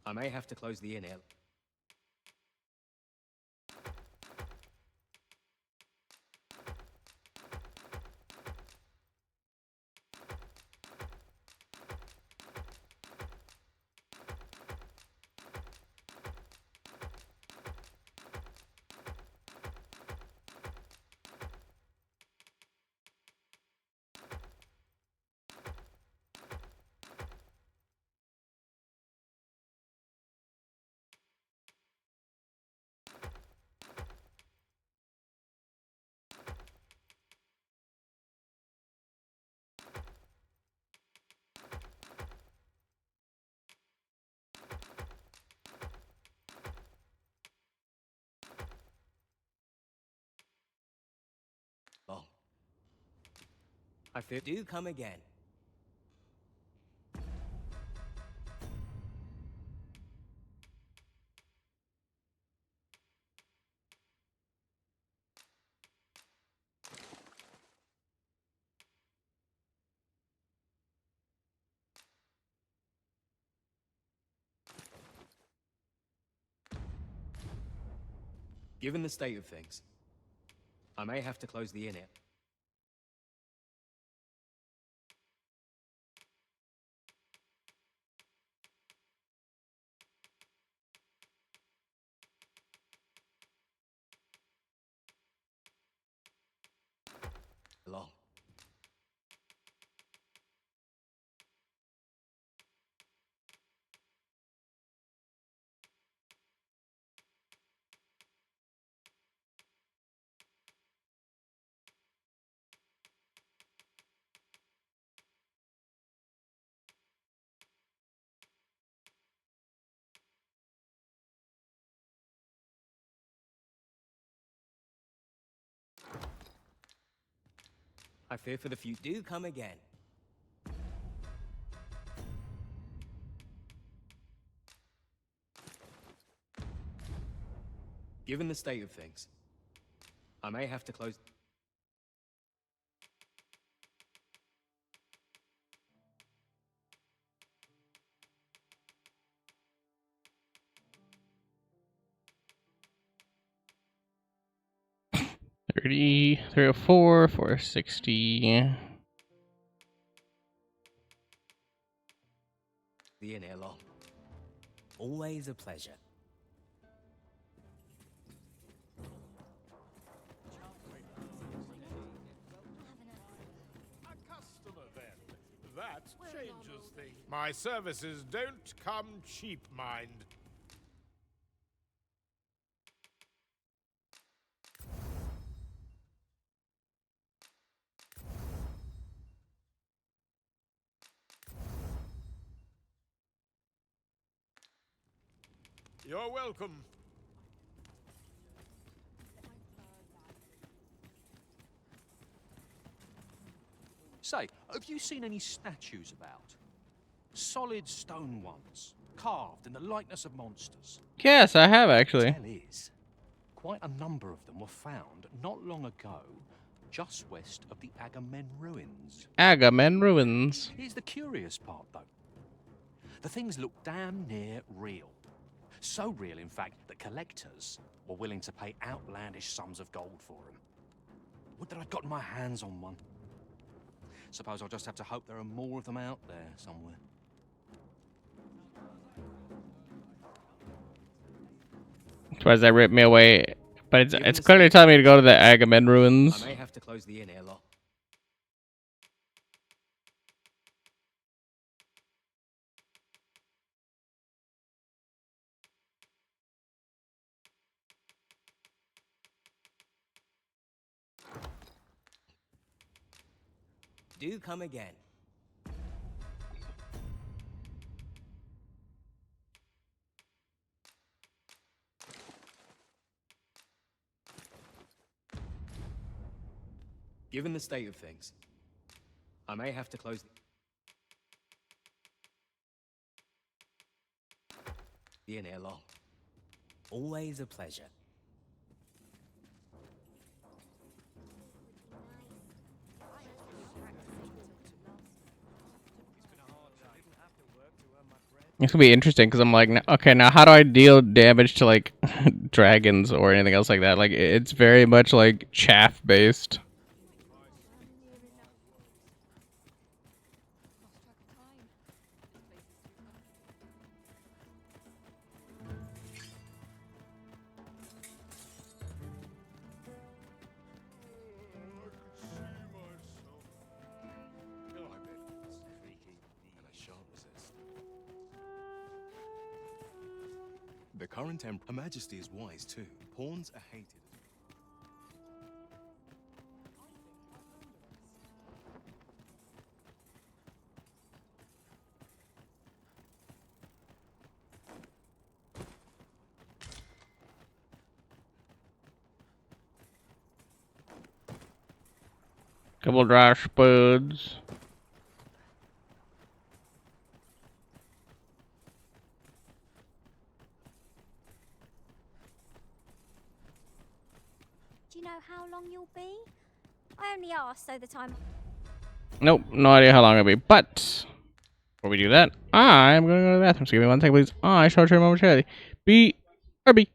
I may have to close the inn. Oh. I fear. Do come again. Given the state of things, I may have to close the inn. Long. I fear for the future. Do come again. Given the state of things, I may have to close. $30, $304, $460. The inn long. Always a pleasure. A customer, then. That changes things. My services don't come cheap, mind. You're welcome. Say, have you seen any statues about? Solid stone ones, carved in the likeness of monsters. Yes, I have actually. Tell is, quite a number of them were found not long ago, just west of the Agamen ruins. Agamen ruins. Here's the curious part, though. The things look damn near real. So real, in fact, that collectors were willing to pay outlandish sums of gold for them. Would that I'd gotten my hands on one. Suppose I'll just have to hope there are more of them out there somewhere. Suppose that ripped me away. But it's clearly telling me to go to the Agamen ruins. I may have to close the inn here, lot. Do come again. Given the state of things, I may have to close the inn here, lot. Always a pleasure. It's gonna be interesting because I'm like, okay, now how do I deal damage to like dragons or anything else like that? Like, it's very much like chaff based. The current Her Majesty is wise too. Pawns are hated. Couple dry spuds. Do you know how long you'll be? I only asked so that I'm... Nope, no idea how long it'll be. But before we do that, I'm gonna go to the bathroom. So give me one second, please. I shall return momentarily. BRB.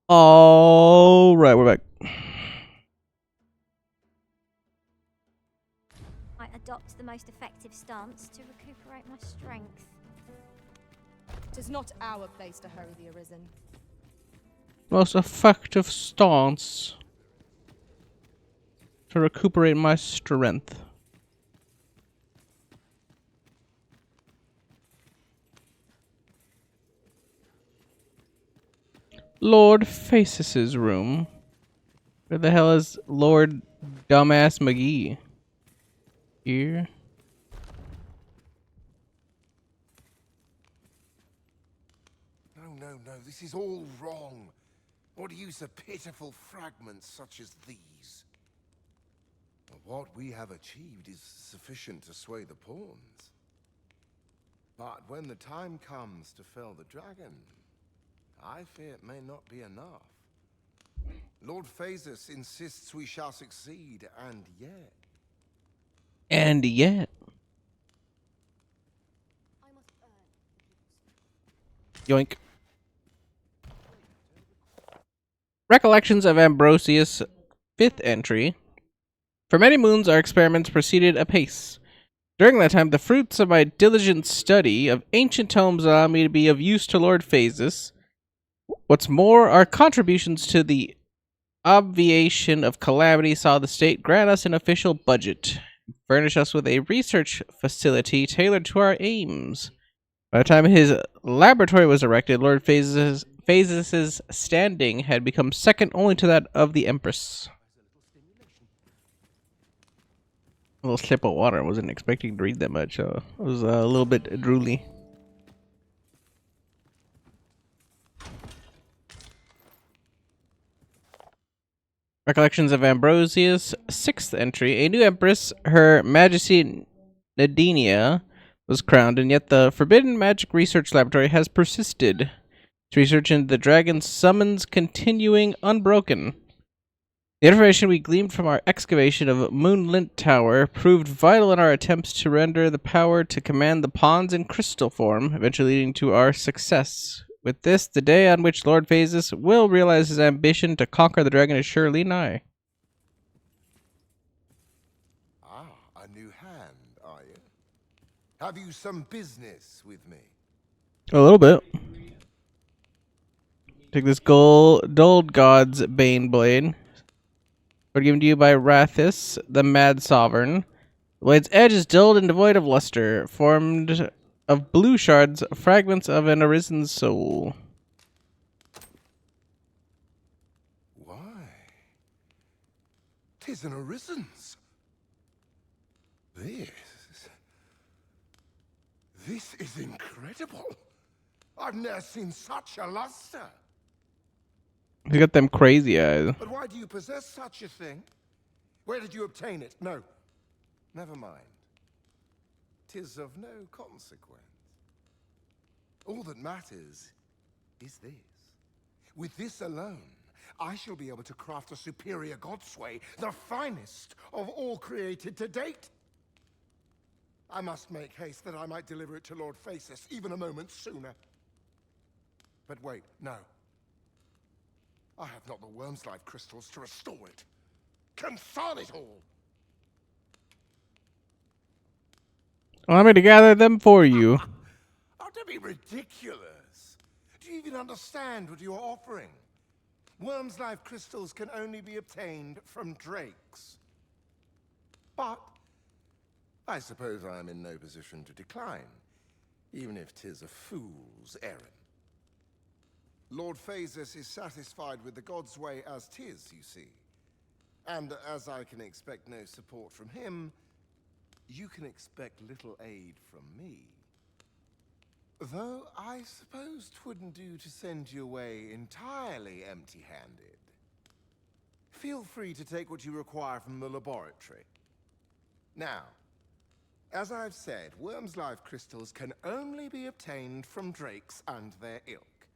All right, we're back. I adopt the most effective stance to recuperate my strength. Tis not our place to hurry the Arisen. Most effective stance to recuperate my strength. Lord Faces' room. Where the hell is Lord Dumbass McGee? Here. No, this is all wrong. What use are pitiful fragments such as these? What we have achieved is sufficient to sway the pawns. But when the time comes to fell the dragon, I fear it may not be enough. Lord Phasus insists we shall succeed, and yet... And yet. Yoink. Recollections of Ambrosius, 5th entry. For many moons our experiments proceeded apace. During that time the fruits of my diligent study of ancient tomes allowed me to be of use to Lord Phasus. What's more, our contributions to the obviation of calamity saw the state grant us an official budget, furnish us with a research facility tailored to our aims. By the time his laboratory was erected, Lord Phasus' standing had become second only to that of the Empress. A little sip of water. I wasn't expecting to read that much. It was a little bit drooly. Recollections of Ambrosius, 6th entry. A new empress, Her Majesty Nadinia, was crowned, and yet the forbidden magic research laboratory has persisted. Its research into the dragon's summons continuing unbroken. The information we gleaned from our excavation of Moonlint Tower proved vital in our attempts to render the power to command the pawns in crystal form, eventually leading to our success. With this, the day on which Lord Phasus will realize his ambition to conquer the dragon is surely nigh. Ah, a new hand, are you? Have you some business with me? A little bit. Take this dulled god's bane blade. Given to you by Rathis, the Mad Sovereign. The blade's edge is dulled and devoid of luster, formed of blue shards, fragments of an arisen soul. Why? 'Tis an arisen's. This is incredible. I've never seen such a luster. He got them crazy eyes. But why do you possess such a thing? Where did you obtain it? No, never mind. 'Tis of no consequence. All that matters is this. With this alone, I shall be able to craft a superior godsway, the finest of all created to date. I must make haste that I might deliver it to Lord Phasus even a moment sooner. But wait, no. I have not the worm's life crystals to restore it. Confound it all! Allow me to gather them for you. Oh, don't be ridiculous. Do you even understand what you are offering? Worm's life crystals can only be obtained from drakes. But I suppose I am in no position to decline, even if 'tis a fool's errand. Lord Phasus is satisfied with the god's way as 'tis, you see. And as I can expect no support from him, you can expect little aid from me. Though I suppose 'twouldn't do to send you away entirely empty-handed. Feel free to take what you require from the laboratory. Now, as I've said, worm's life crystals can only be obtained from drakes and their ilk.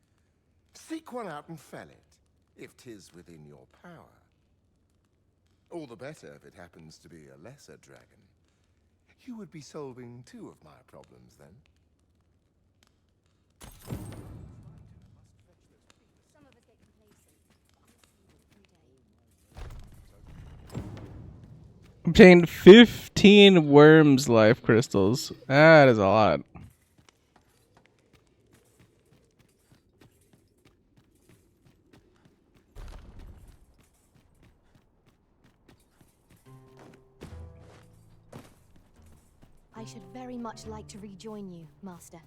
Seek one out and fell it, if 'tis within your power. All the better if it happens to be a lesser dragon. You would be solving 2 of my problems then. Some of us get complacent. Obtained 15 worms life crystals. That is a lot. I should very much like to rejoin you, Master.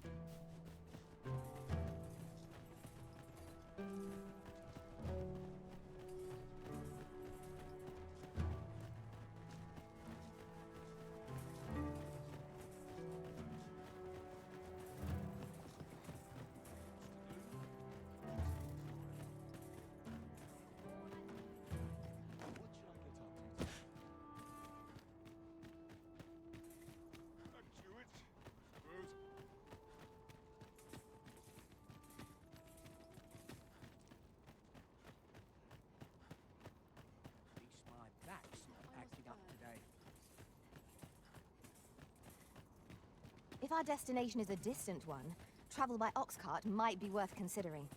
If our destination is a distant one, travel by ox cart might be worth considering.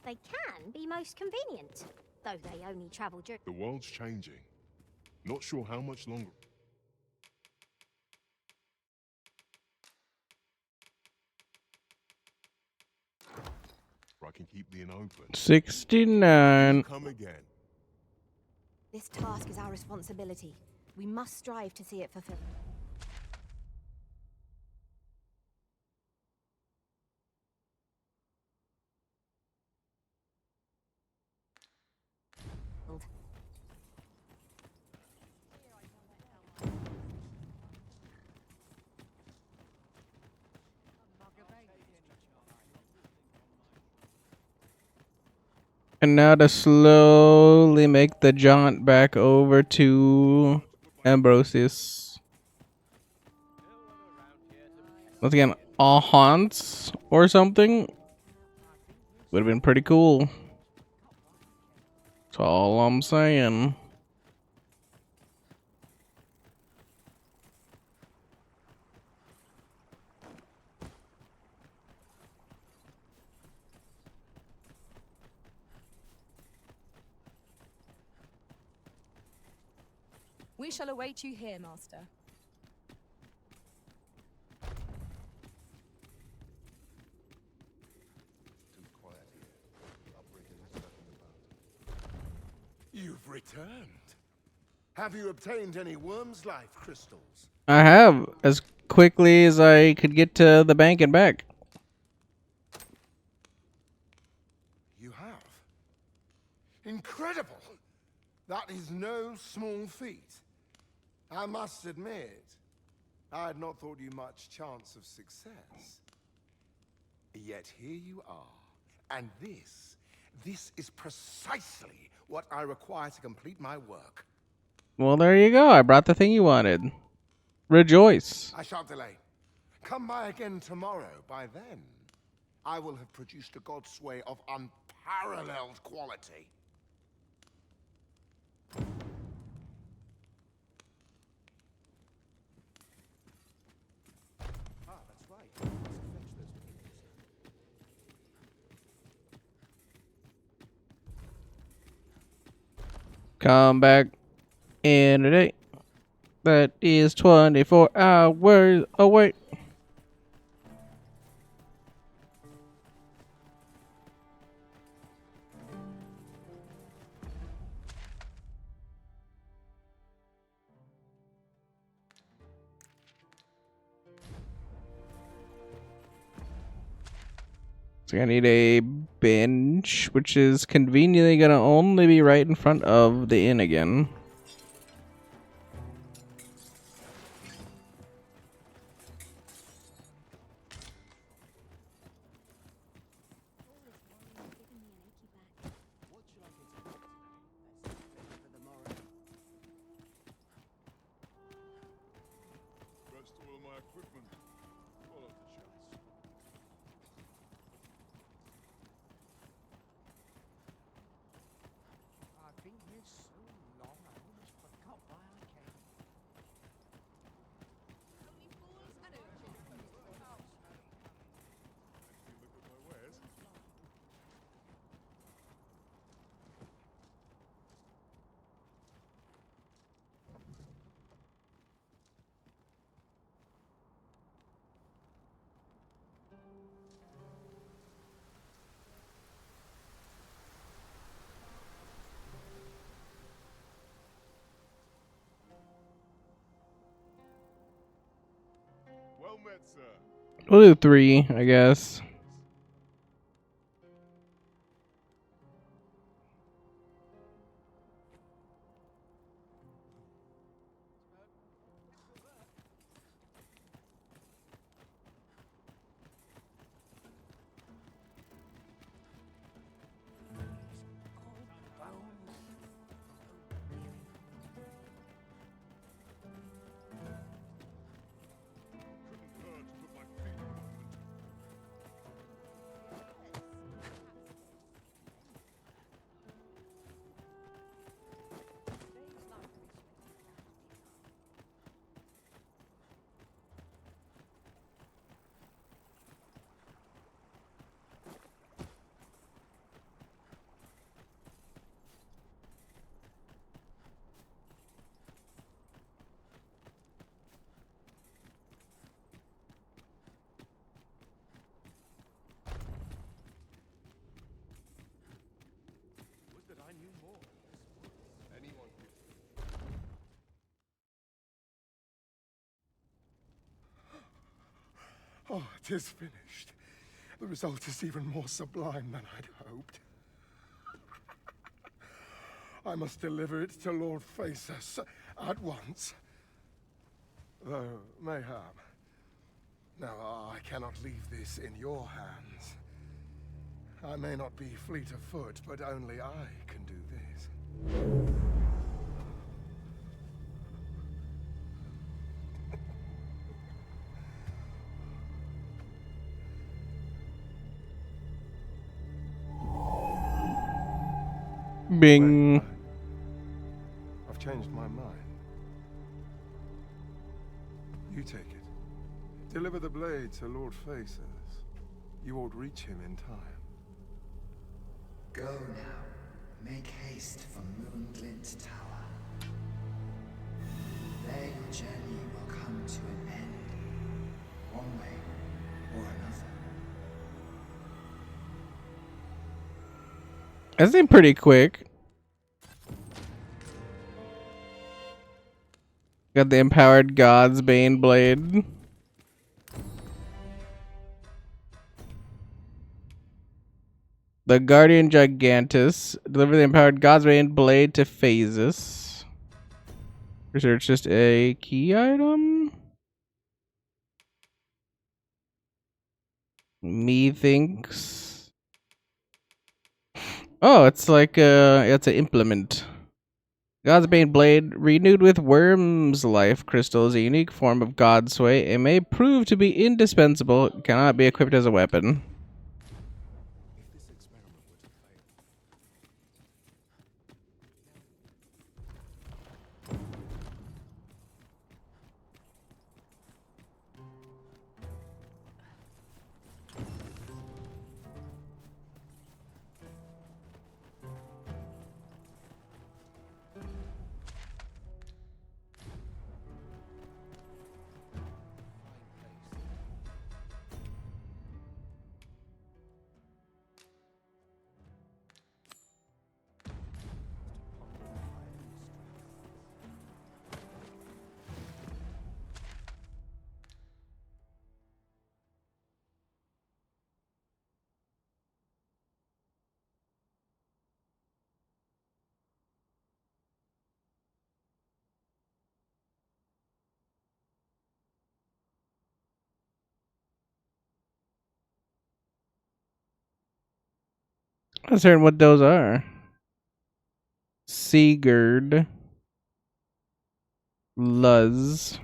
They can be most convenient, though they only travel during... The world's changing. Not sure how much longer. I can keep the inn open. 69. Come again. This task is our responsibility. We must strive to see it fulfilled. And now to slowly make the jaunt back over to Ambrosius. Once again, all haunts or something would have been pretty cool. That's all I'm saying. We shall await you here, Master. You've returned. Have you obtained any worm's life crystals? I have, as quickly as I could get to the bank and back. You have? Incredible! That is no small feat. I must admit, I had not thought you much chance of success. Yet here you are, and this is precisely what I require to complete my work. Well, there you go. I brought the thing you wanted. Rejoice. I shan't delay. Come by again tomorrow. By then, I will have produced a godsway of unparalleled quality. That's right. Come back in a day. That is 24 hours away. So I need a bench, which is conveniently gonna only be right in front of the inn again. Rest all my equipment. Follow the chance. I've been here so long, I Well met, sir. We'll do 3, I guess. Oh, it is finished. The result is even more sublime than I'd hoped. I must deliver it to Lord Phaesus at once. Though, mayhap. Now, I cannot leave this in your hands. I may not be fleet of foot, but only I can do this. Bing. I've changed my mind. You take it. Deliver the blade to Lord Phaesus. You ought reach him in time. Go now. Make haste for Moonglint Tower. There your journey will come to an end. One way or another. That seemed pretty quick. Got the empowered God's Bane blade. The Guardian Gigantus. Deliver the empowered God's Bane blade to Phaesus. Research just a key item. Methinks. Oh, it's like it's an implement. God's Bane blade, renewed with Worm's Life crystal, is a unique form of God Sway. It may prove to be indispensable. It cannot be equipped as a weapon. I was hearing what those are. Sigurd. Luz.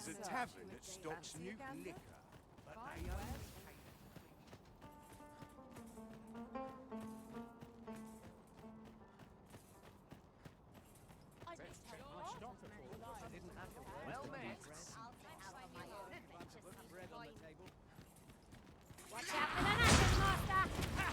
There's a tavern that stocks new liquor, but they only Well met. Watch out for the knackers, master!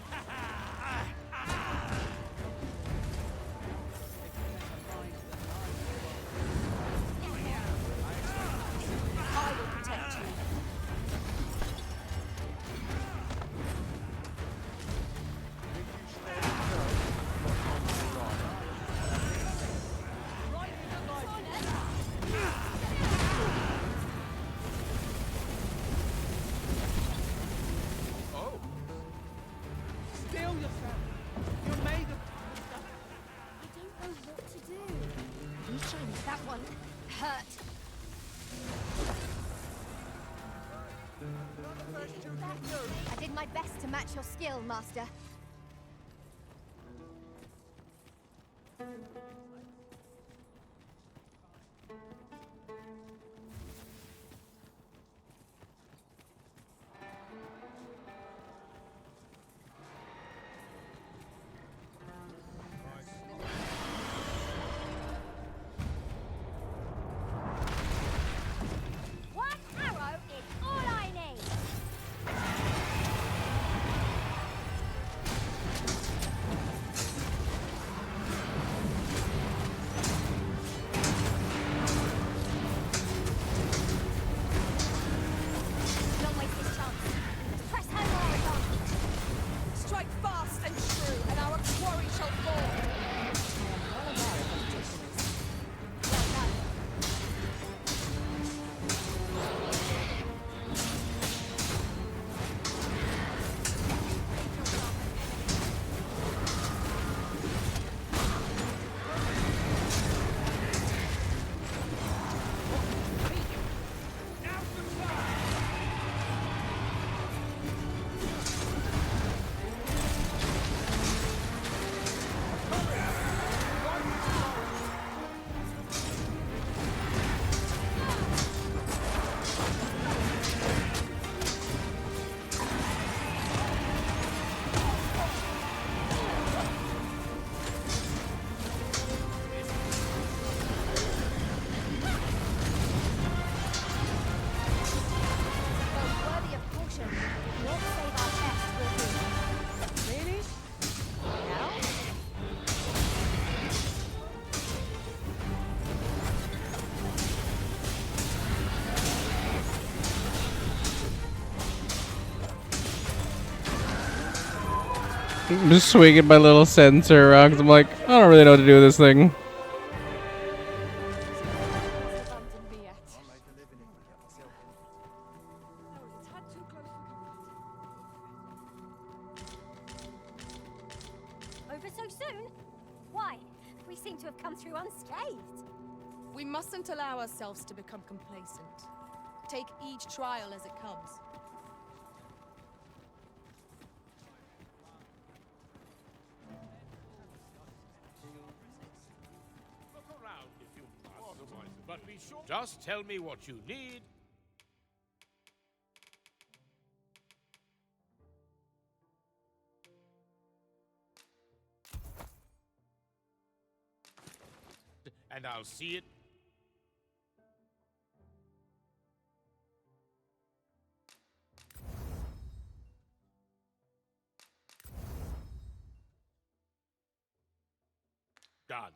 match your skill, Master. One arrow is all I need. Don't waste this chance. Press home our advantage. Strike fast and true, and our quarry shall fall. Worthy of caution. Won't save our chest, will we? Really? Now? I'm just swinging my little sensor around because I'm like, I don't really know what to do with this thing. Over so soon? Why? We seem to have come through unscathed. We mustn't allow ourselves to become complacent. Take each trial as it comes. Look around if you must. But be sure. Just tell me what you need. And I'll see it. Done.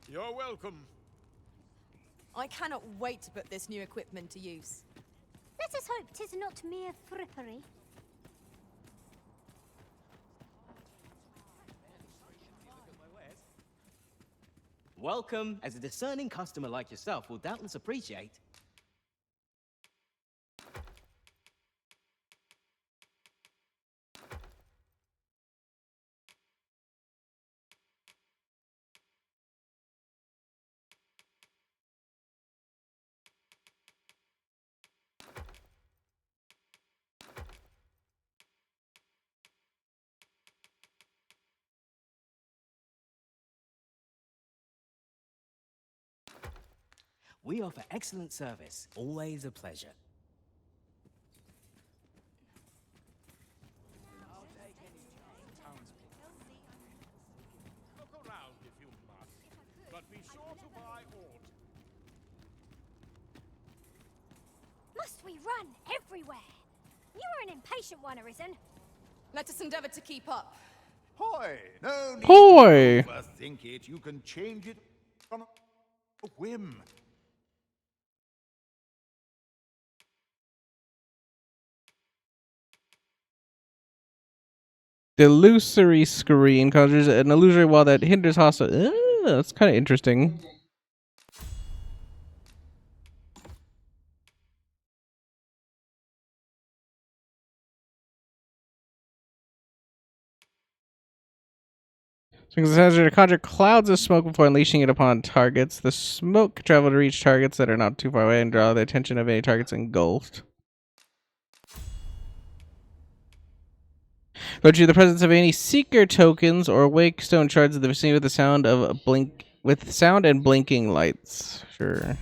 You're welcome. I cannot wait to put this new equipment to use. Let us hope 'tis not mere frippery. Welcome, as a discerning customer like yourself will doubtless appreciate. We offer excellent service. Always a pleasure. Look around if you must. But be sure to buy aught. Must we run everywhere? You are an impatient one, Arisen. Let us endeavor to keep up. Hoy! No need Hoy! to overthink it. You can change it on a whim. The illusory screen conjures an illusory wall that hinders hostile. That's kind of interesting. Because it has to conjure clouds of smoke before unleashing it upon targets. The smoke can travel to reach targets that are not too far away and draw the attention of any targets engulfed. But you the presence of any seeker tokens or wake stone shards in the vicinity with the sound of a blink with sound and blinking lights. Sure.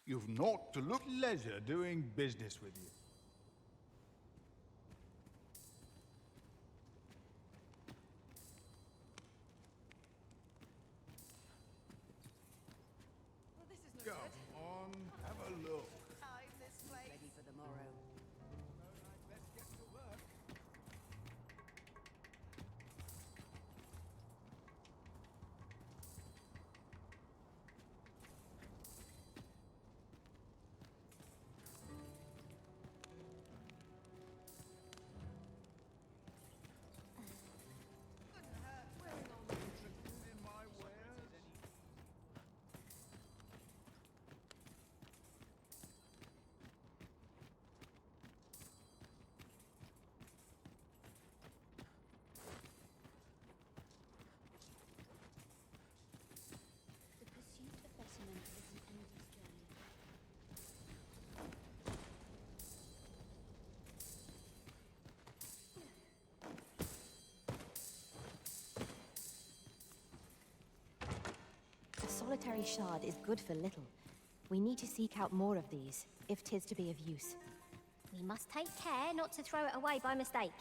You've naught to look leisure doing business with you. Come on, have a look. Ready for the morrow. Let's get to work. Interested in my wares? The pursuit of betterment is an endless journey. A solitary shard is good for little. We need to seek out more of these, if 'tis to be of use. We must take care not to throw it away by mistake.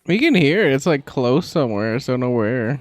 We can hear it. It's like close somewhere, so don't know where.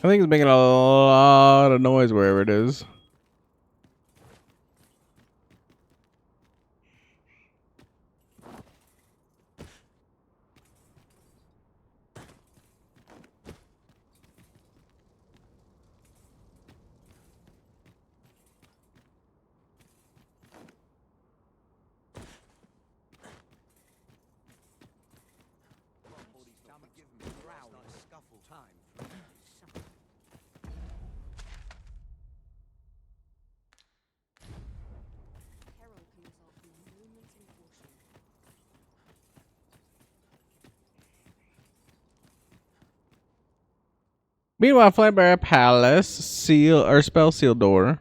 I think it's making a lot of noise wherever it is. Meanwhile, Flambear Palace, seal or spell seal door.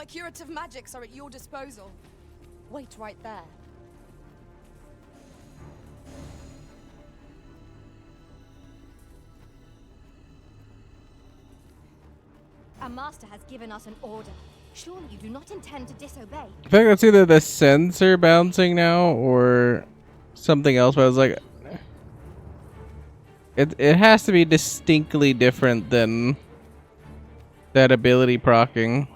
My curative magics are at your disposal. Wait right there. Our master has given us an order. Surely you do not intend to disobey. I feel like that's either the sensor bouncing now or something else, but I was like, it has to be distinctly different than that ability procking.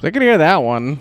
I can hear that one.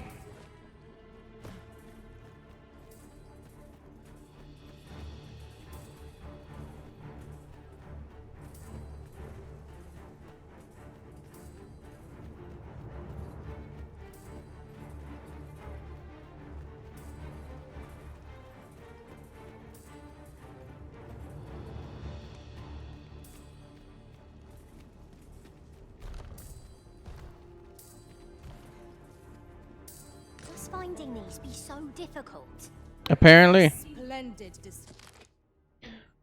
Does finding these be so difficult? Apparently. Splendid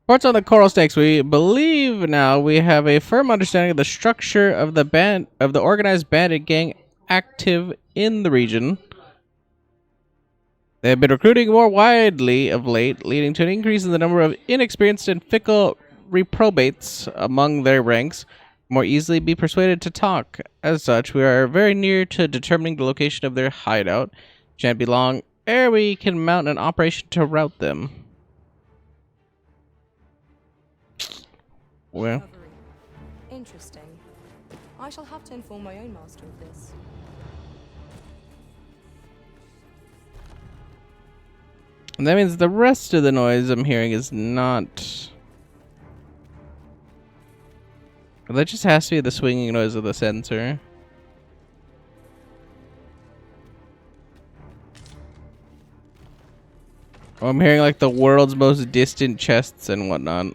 Parts on the coral snakes. We believe now we have a firm understanding of the structure of the organized bandit gang active in the region. They have been recruiting more widely of late, leading to an increase in the number of inexperienced and fickle reprobates among their ranks. More easily be persuaded to talk. As such, we are very near to determining the location of their hideout. Shan't be long ere we can mount an operation to rout them. Well, Interesting. I shall have to inform my own master of this. and that means the rest of the noise I'm hearing is not. That just has to be the swinging noise of the sensor. Oh, I'm hearing like the world's most distant chests and whatnot.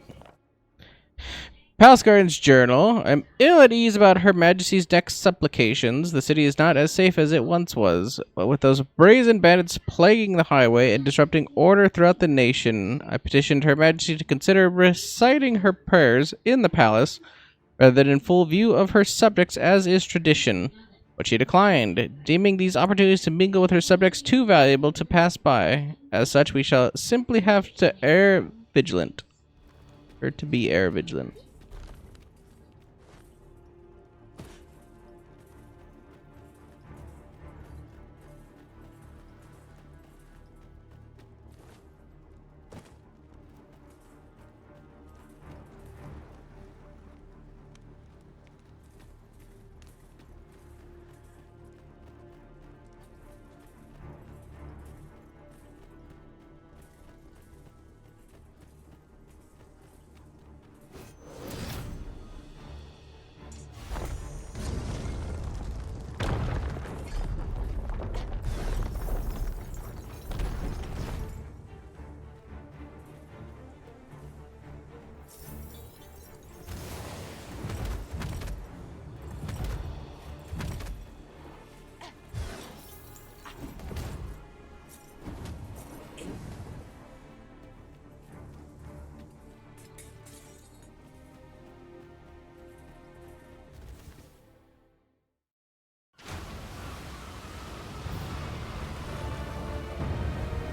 Palace Guardian's journal. I'm ill at ease about Her Majesty's next supplications. The city is not as safe as it once was, but with those brazen bandits plaguing the highway and disrupting order throughout the nation, I petitioned Her Majesty to consider reciting her prayers in the palace rather than in full view of her subjects as is tradition. But she declined, deeming these opportunities to mingle with her subjects too valuable to pass by. As such, we shall simply have to err vigilant. Or to be err vigilant.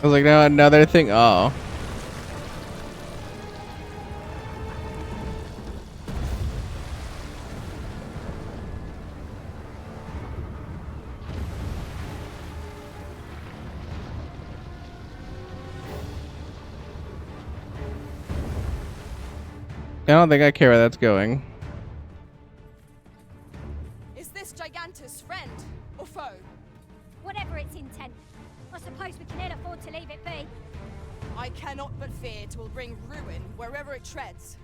I was like, no, another thing. Oh. I don't think I care where that's going. Is this Gigantus friend or foe? Whatever its intent, I suppose we can ill afford to leave it be. I cannot but fear it will bring ruin wherever it treads.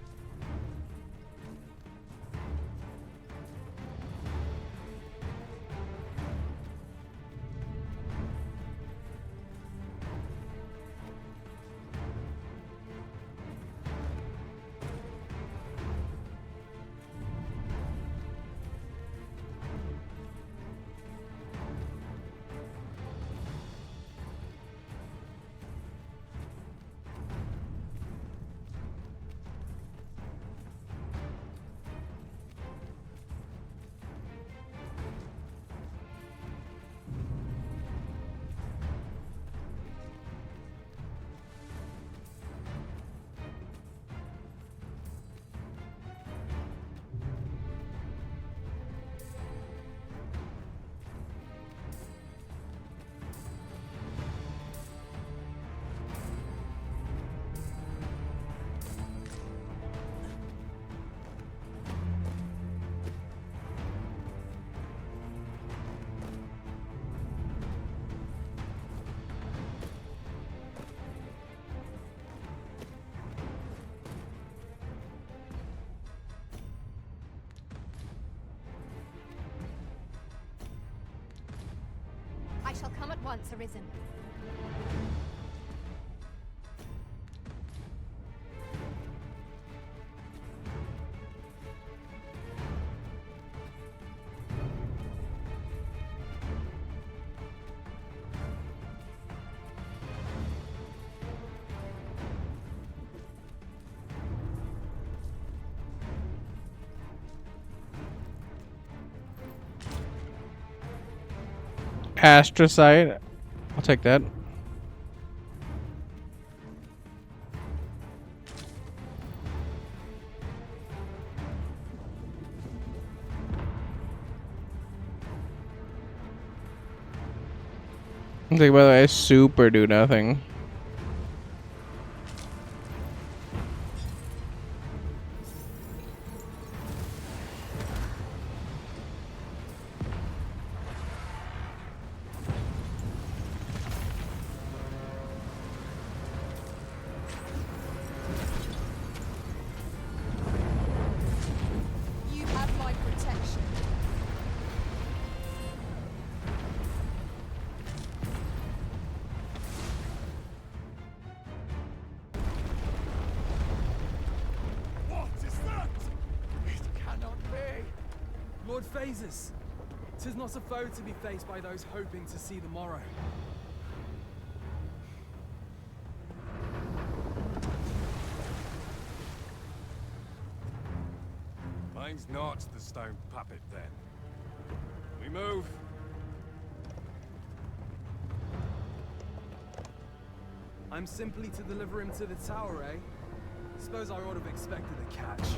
once arisen. Astrocyte. I'll take that. I think, by the way, I super do nothing. You have my protection. What is that? It cannot be. Lord Phases, 'tis not a foe to be faced by those hoping to see the morrow. Mine's not the stone puppet, then. We move. I'm simply to deliver him to the tower, eh? Suppose I ought to have expected a catch.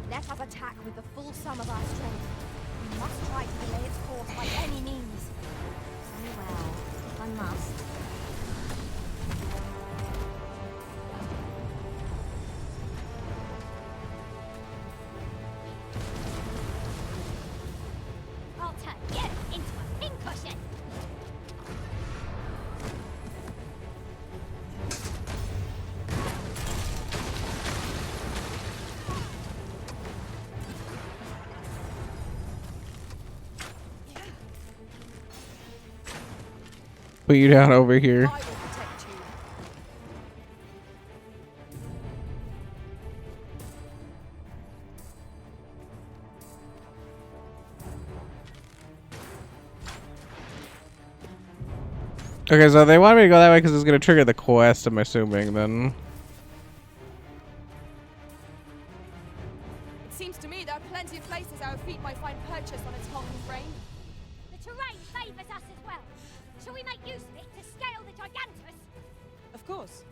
Let us attack with the full sum of our strength. We must try to delay its course by any means. Very well, if I must. I'll turn you into a pincushion. you down over here. Okay, so they want me to go that way because it's going to trigger the quest, I'm assuming, then. It seems to me there are plenty of places our feet might find purchase on its hulking frame. The terrain favors us as well. Shall we make use of it to scale the Gigantus? Of course.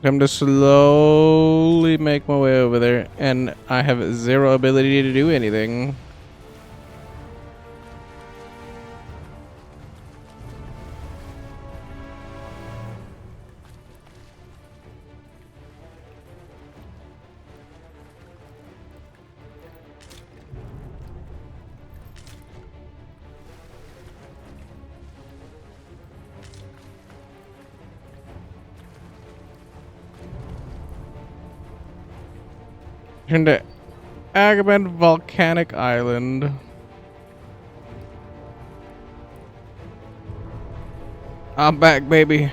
I'm to slowly make my way over there, and I have zero ability to do anything. Turn to Agaban Volcanic Island. I'm back, baby.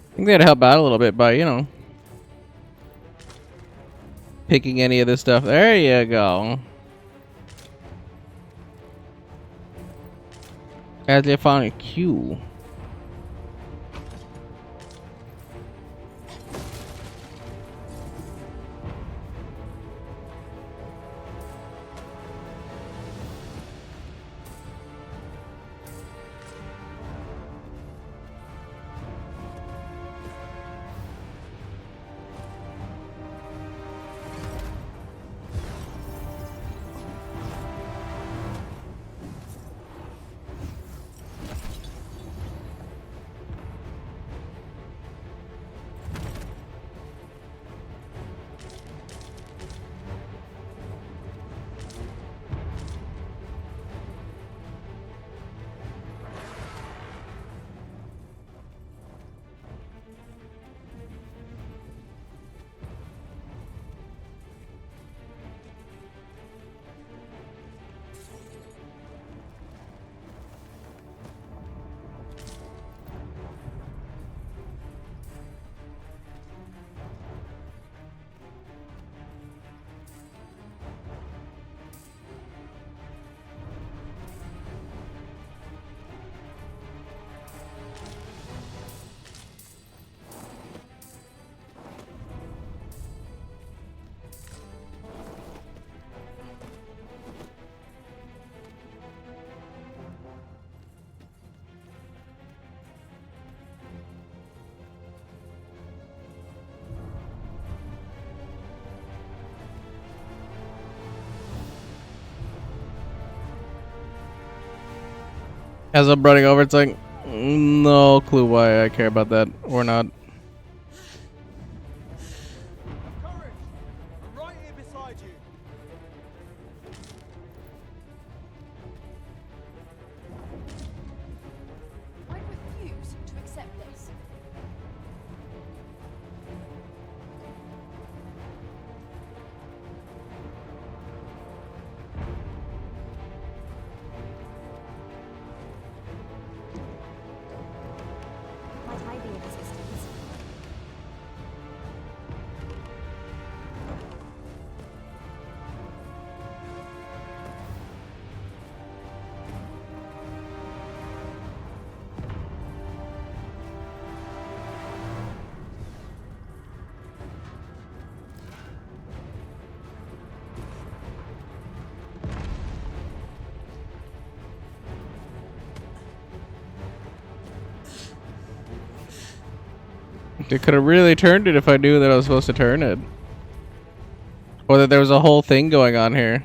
I think that'd help out a little bit by, you know, picking any of this stuff. There you go. As if on a queue. As I'm running over, it's like, no clue why I care about that or not. Courage! I'm right here beside you. I refuse to accept this. Might I be of assistance? They could have really turned it if I knew that I was supposed to turn it. Or that there was a whole thing going on here.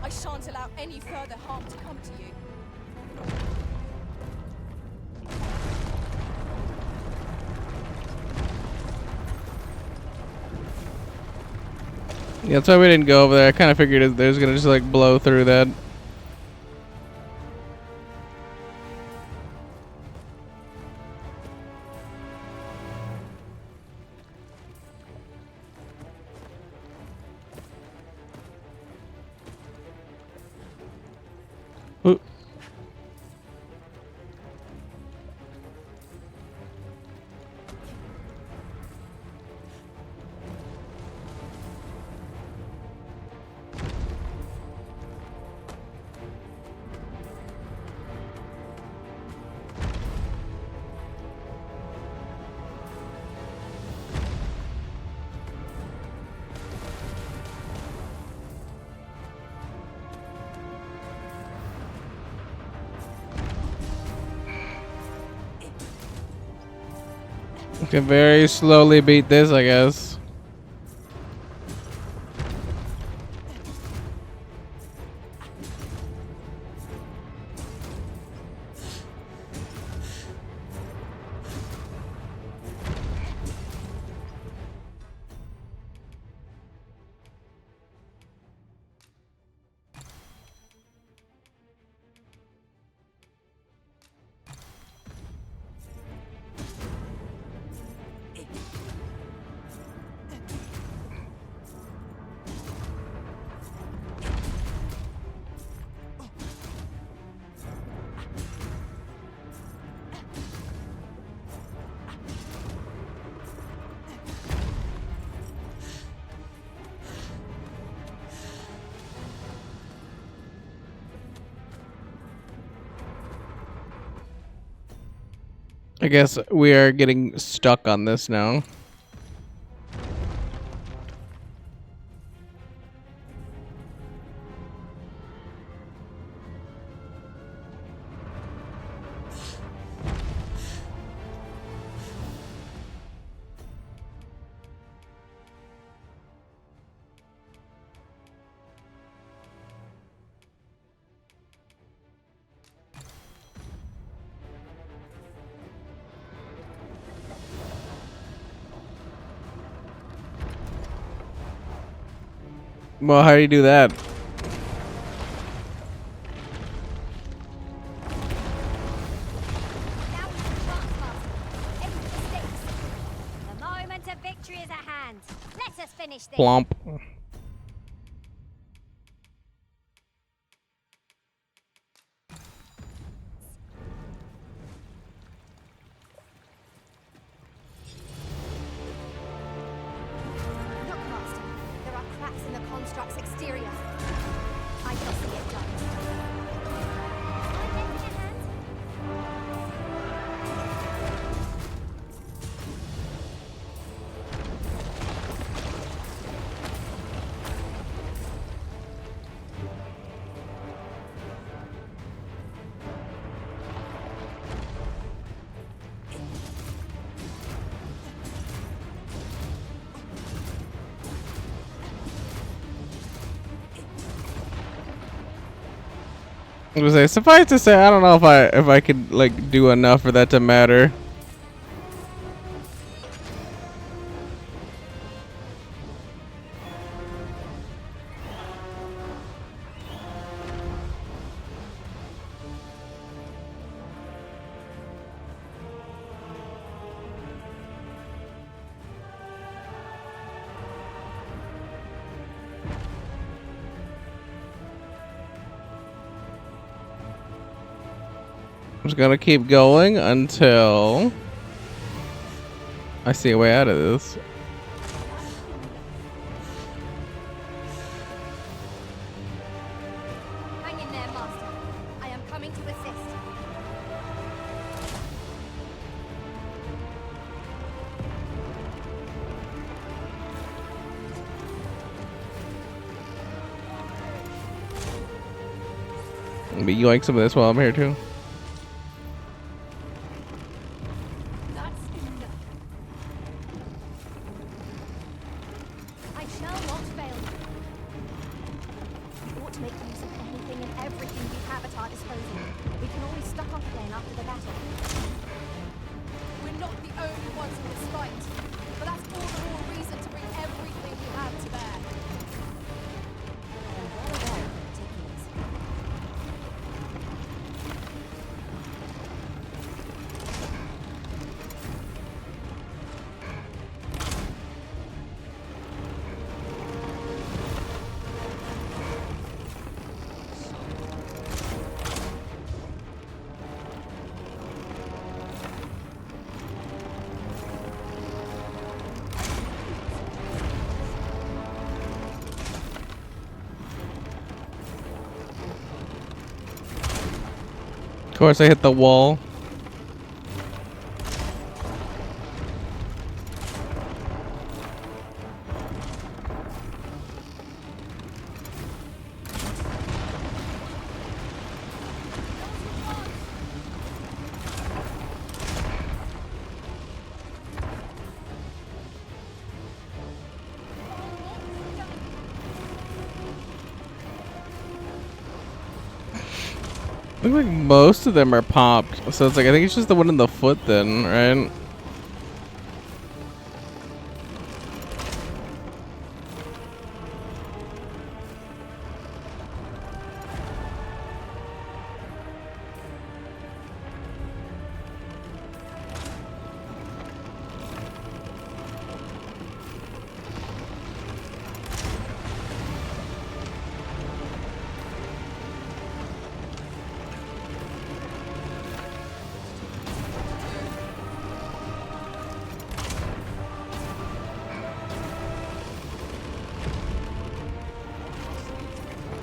I shan't allow any further harm to come to you. Yeah, that's why we didn't go over there. I kind of figured it was gonna just like blow through that. Ooh. Can very slowly beat this, I guess. I guess we are getting stuck on this now. Well, how do you do that? The moment of victory is at hand. Let us finish this. Plomp. Look, Master. There are cracks in the construct's I was gonna say, suffice to say, I don't know if I could like do enough for that to matter. I'm just gonna keep going until I see a way out of this. Hang in there, Master. I am coming to assist. Maybe yoink some of this while I'm here too. I shall not fail you. We ought to make use of anything and everything we have at our disposal. We can always stock off again after the battle. We're not the only ones in this fight, but that's all the more reason to bring everything we have to bear. Of course, I hit the wall. Looks like most of them are popped, so it's like I think it's just the one in the foot then, right?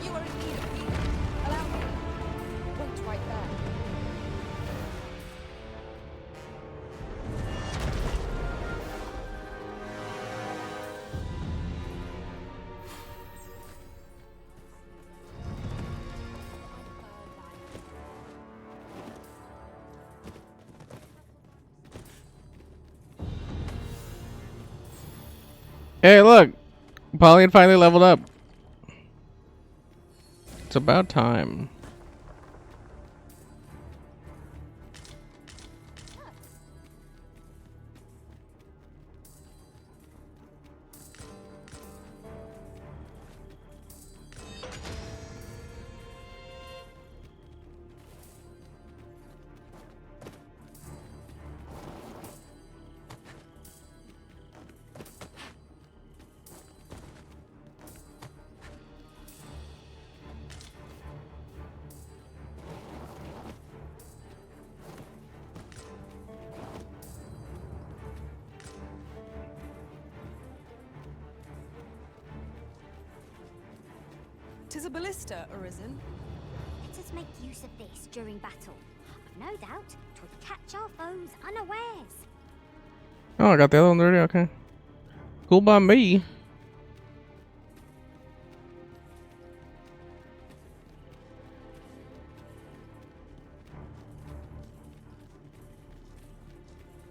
You are in need of healing. Allow me. Wait right there. Hey, look! Pauline finally leveled up. It's about time. Tis a ballista, Arisen. Let us make use of this during battle. I've no doubt 'twould catch our foes unawares. Oh, I got the other one already. Okay, cool by me.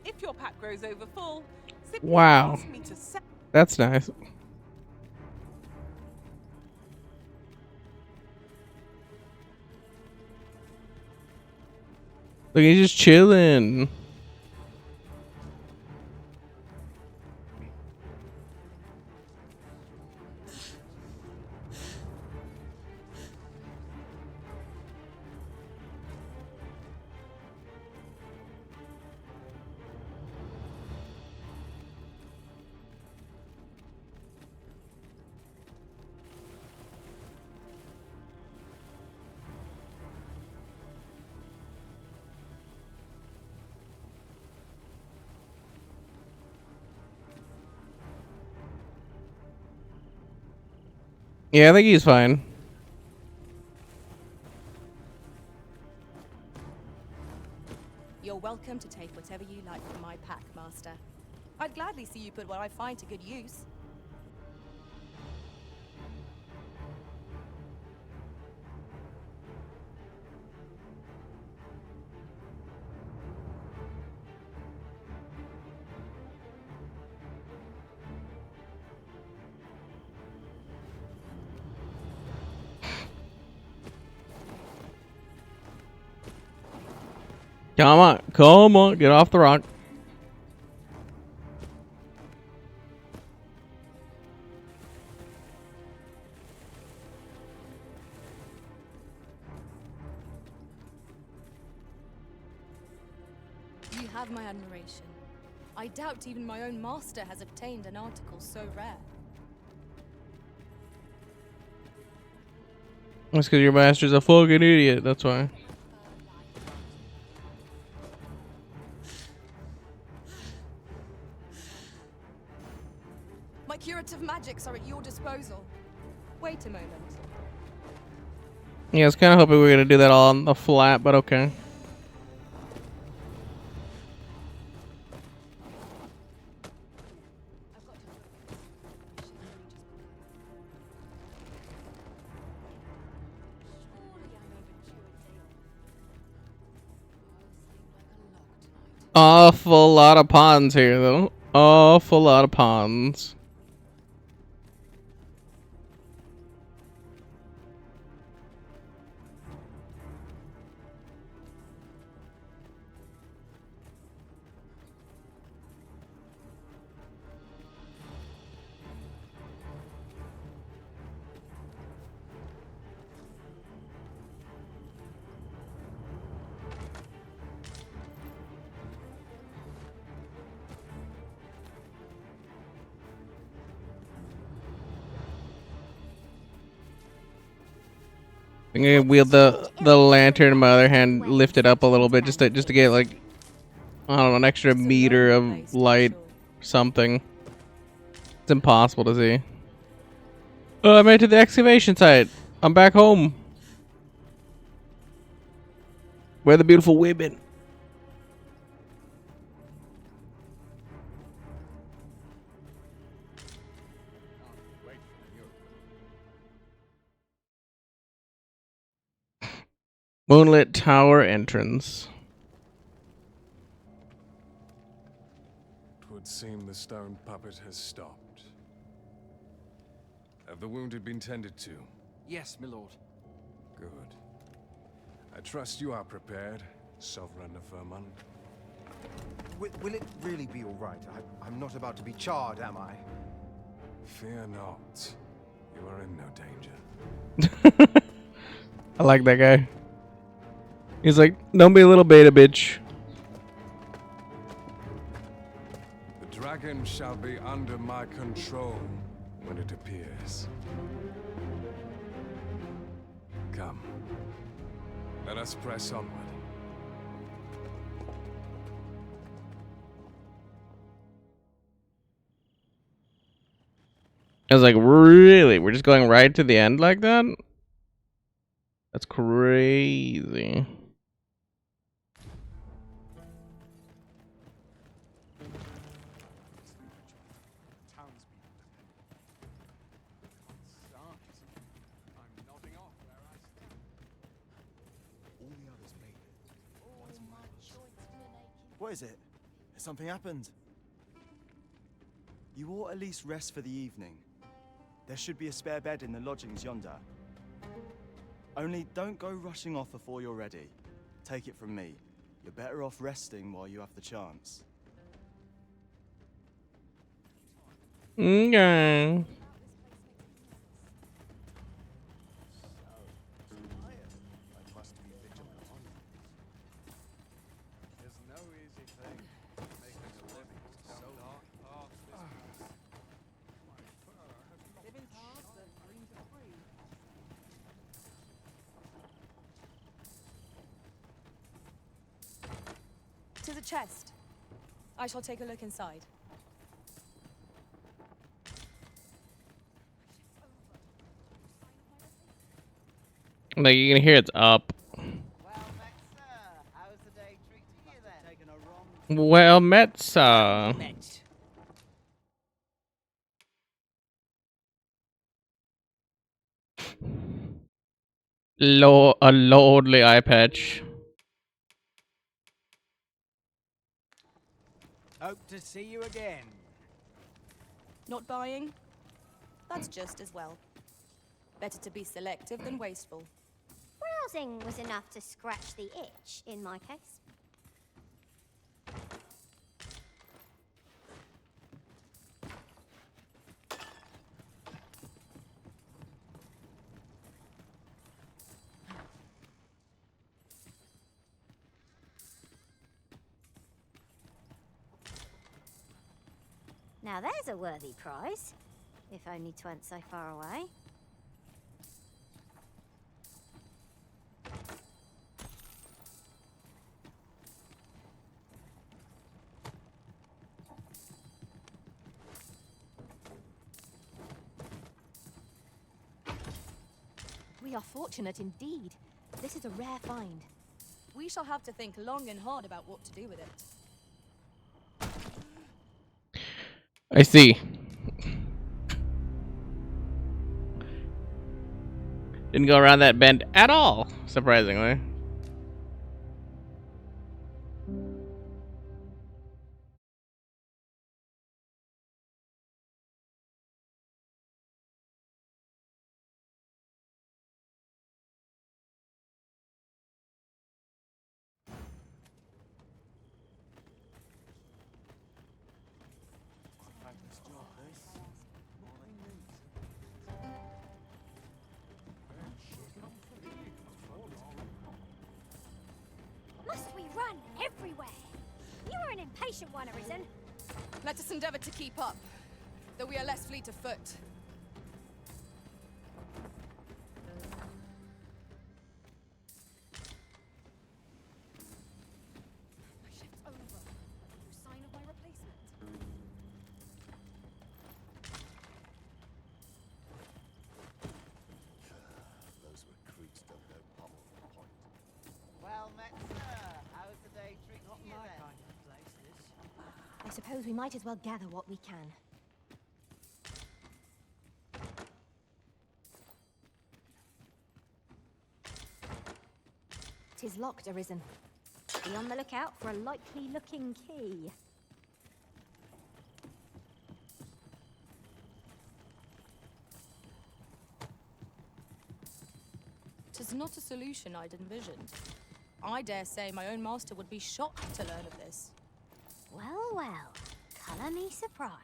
If your pack grows over full, simply Wow, ask me to sell. that's nice. Look, he's just chilling. Yeah, I think he's fine. You're welcome to take whatever you like from my pack, Master. I'd gladly see you put what I find to good use. Come on, get off the rock. You have my admiration. I doubt even my own master has obtained an article so rare. That's because your master's a fucking idiot, that's why. My curative magics are at your disposal. Wait a moment. Yeah, I was kind of hoping we were going to do that all on the flat, but okay. Awful lot of ponds here, though. Awful lot of ponds. I'm gonna wield the lantern in my other hand, lift it up a little bit just to get like, I don't know, an extra meter of light, something. It's impossible to see. Oh, I made it to the excavation site. I'm back home. Where are the beautiful women? Moonlit Tower entrance. It would seem the stone puppet has stopped. Have the wounded been tended to? Yes, my lord. Good. I trust you are prepared, Sovereign of Vermont. Will it really be all right? I'm not about to be charred, am I? Fear not. You are in no danger. I like that guy. He's like, don't be a little beta bitch. The dragon shall be under my control when it appears. Come. Let us press onward. I was like, really? We're just going right to the end like that? That's crazy. What is it? Has something happened? You ought at least rest for the evening. There should be a spare bed in the lodgings yonder. Only don't go rushing off before you're ready. Take it from me. You're better off resting while you have the chance. Okay. I must be vigilant on it. There's no easy thing. Making a living is so dark past this place. Living hard, but dreams are free. To the chest. I shall take a look inside. Like you can hear it's up. How's the day treating you then? Taking a wrong Well met, sir. A lordly eye patch. Hope to see you again. Not buying? That's just as well. Better to be selective than wasteful. Browsing was enough to scratch the itch, in my case. Now there's a worthy prize, if only 'twant so far away. We are fortunate indeed. This is a rare find. We shall have to think long and hard about what to do with it. I see. Didn't go around that bend at all, surprisingly. Must we run everywhere? You are an impatient one, Arisen. Let us endeavor to keep up, though we are less fleet of foot. My shift's over. No sign of my replacement. Those recruits don't know pummel from point. Well met, sir. How's the day treating Not you my then? kind of place, this. I suppose we might as well gather what we can. Tis locked, Arisen. Be on the lookout for a likely-looking key. Tis not a solution I'd envisioned. I dare say my own master would be shocked to learn of this. Well, well. Colour me surprised.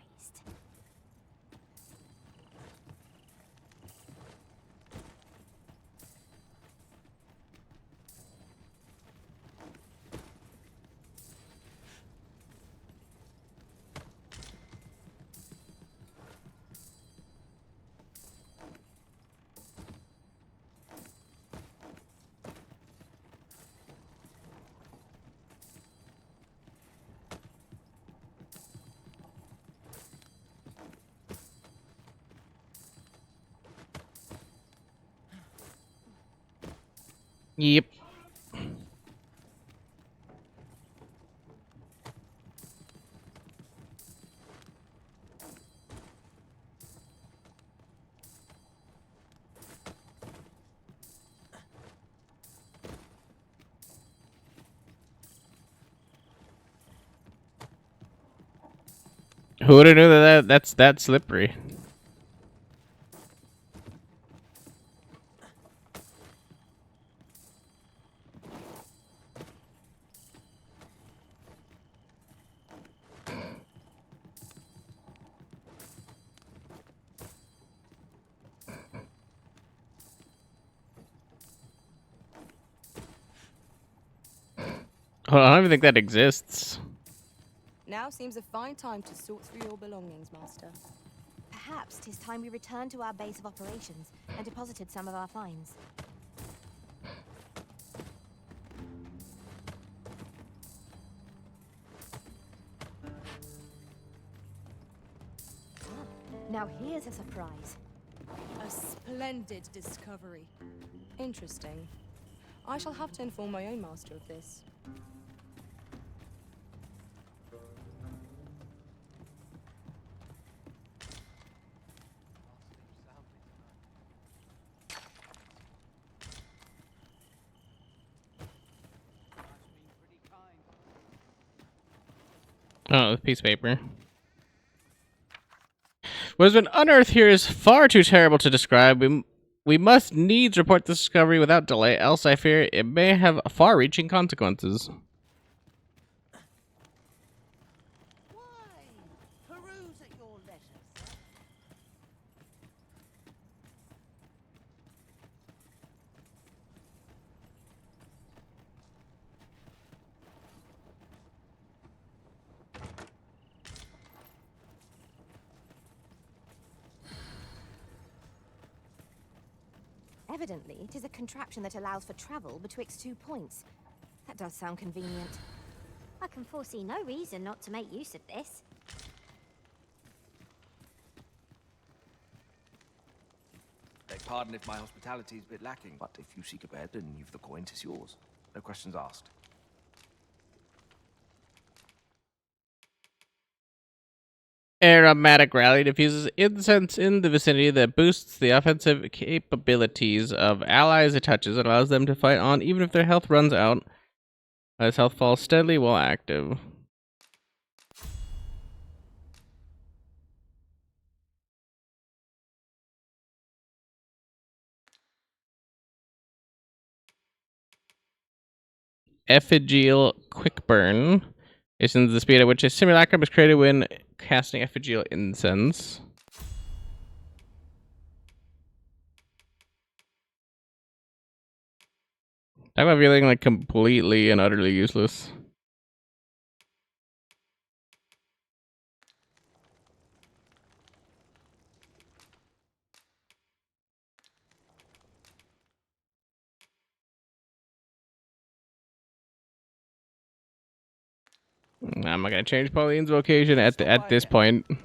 Yep. Who would have knew that's that slippery? Oh, I don't even think that exists. Now seems a fine time to sort through your belongings, Master. Perhaps 'tis time we returned to our base of operations and deposited some of our finds. Now here's a surprise. A splendid discovery. Interesting. I shall have to inform my own master of this. Oh, the piece of paper. What has been unearthed here is far too terrible to describe. We must needs report this discovery without delay, else I fear it may have far-reaching consequences. Peruse at your leisure, sir. Evidently, it is a contraption that allows for travel betwixt 2 points. That does sound convenient. I can foresee no reason not to make use of this. Beg pardon if my hospitality is a bit lacking, but if you seek a bed and you've the coin, 'tis yours. No questions asked. Aromatic Rally diffuses incense in the vicinity that boosts the offensive capabilities of allies it touches and allows them to fight on even if their health runs out. As health falls steadily while active. Effigial Quick Burn. It is the speed at which a simulacrum is created when casting effigial incense. Talk about feeling like completely and utterly useless. I'm not gonna change Pauline's vocation at this point. It'd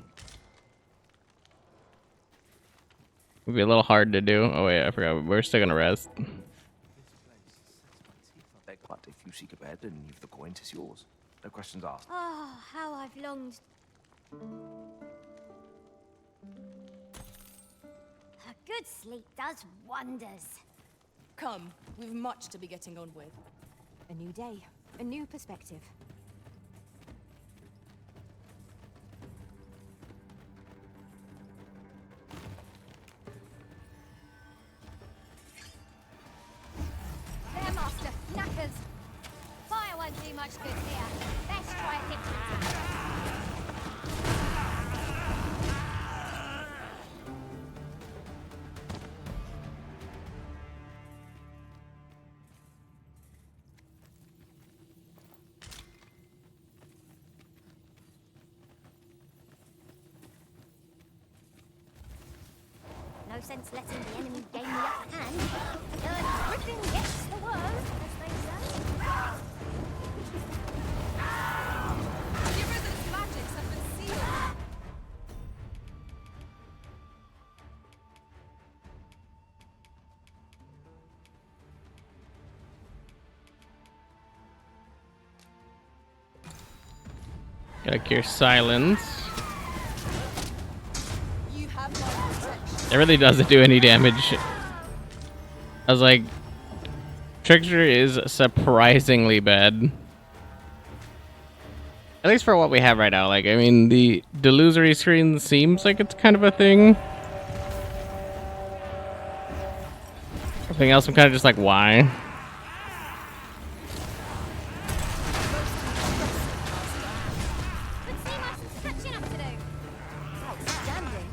be a little hard to do. Oh wait, I forgot. We're still gonna rest. But if you seek a bed and you've the coin, 'tis yours. No questions asked. Oh, how I've longed. A good sleep does wonders. Come, we've much to be getting on with. A new day, a new perspective. There, Master. Knackers. Fire won't do much good here. Best try a different. No sense letting the enemy gain the upper hand. Griffin gets the word, as they say. The Arisen magics have been sealed. Gotta cure silence. You have my protection. It really doesn't do any damage. I was like, Trickster is surprisingly bad. At least for what we have right now. Like, I mean, the delusory screen seems like it's kind of a thing. Everything else, I'm kind of just like, why? Could see my catching up to do. Outstanding.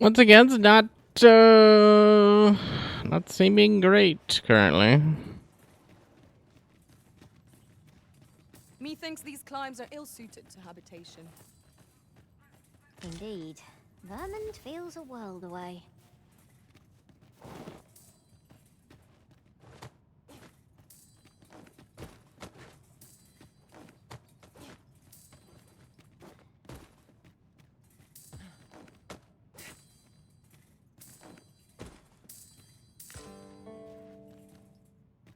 Once again, it's not seeming great currently. Methinks these climes are ill-suited to habitation. Indeed. Vermont feels a world away.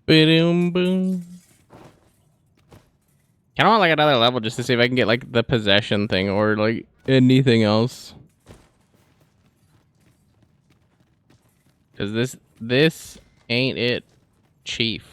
Boom, boom. Kind of want like another level just to see if I can get like the possession thing or like anything else. Cause this ain't it, Chief.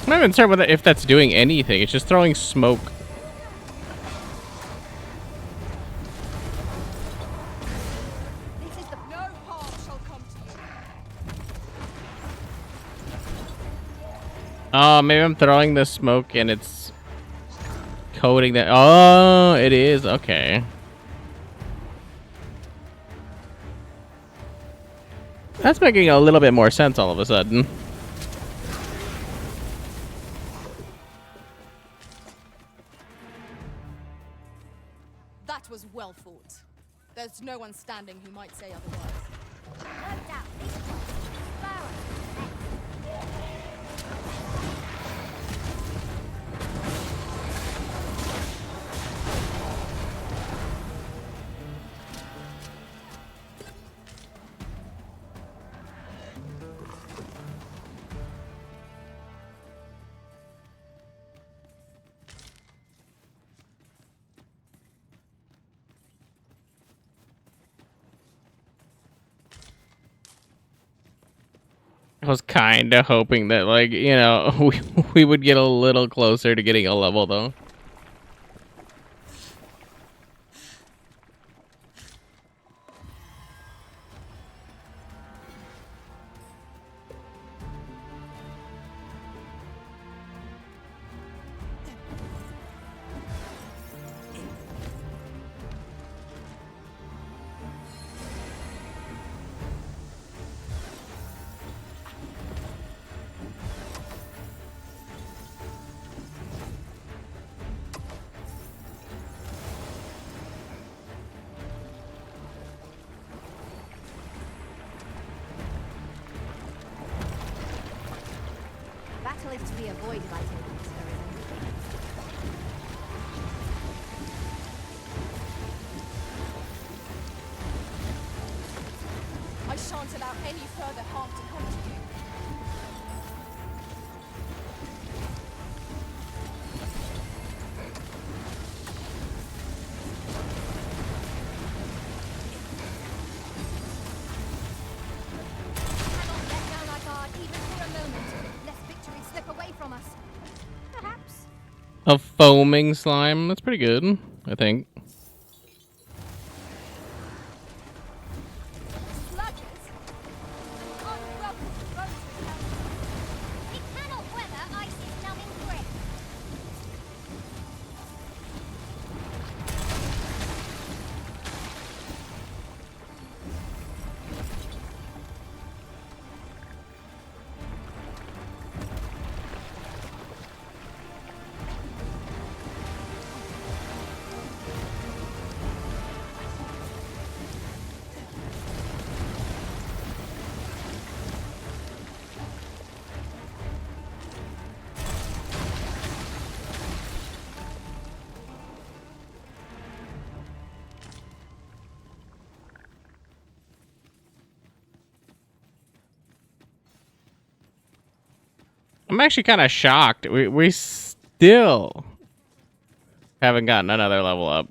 I'm not even certain if that's doing anything. It's just throwing smoke. Oh, maybe I'm throwing the smoke and it's coating that. Oh, it is. Okay. That's making a little bit more sense all of a sudden. That was well fought. There's no one standing who might say otherwise. No doubt this place is flowers. I was kind of hoping that, like, you know, we would get a little closer to getting a level, though. Battle is to be avoided, I take it, I shan't allow any further harm to come to you. Cannot let down our guard even for a moment, lest victory slip away from us. Perhaps. A foaming slime. That's pretty good, I think. It cannot weather ice's numbing grip. I'm actually kind of shocked. We still Haven't gotten another level up.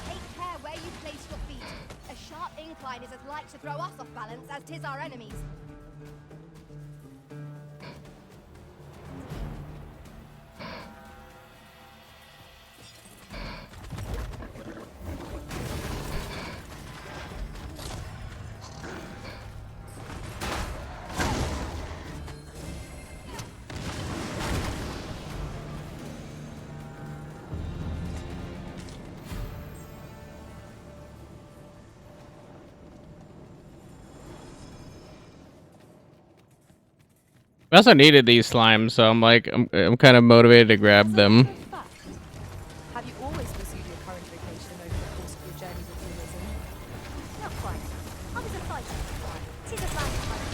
Take care where you place your feet. A sharp incline is as like to throw us off balance as 'tis our enemies. I also needed these slimes, so I'm like, I'm kind of motivated to grab them. Have you always pursued your current vocation over the course of your journey with realism? Not quite. I was a fighter. Tis a fine time.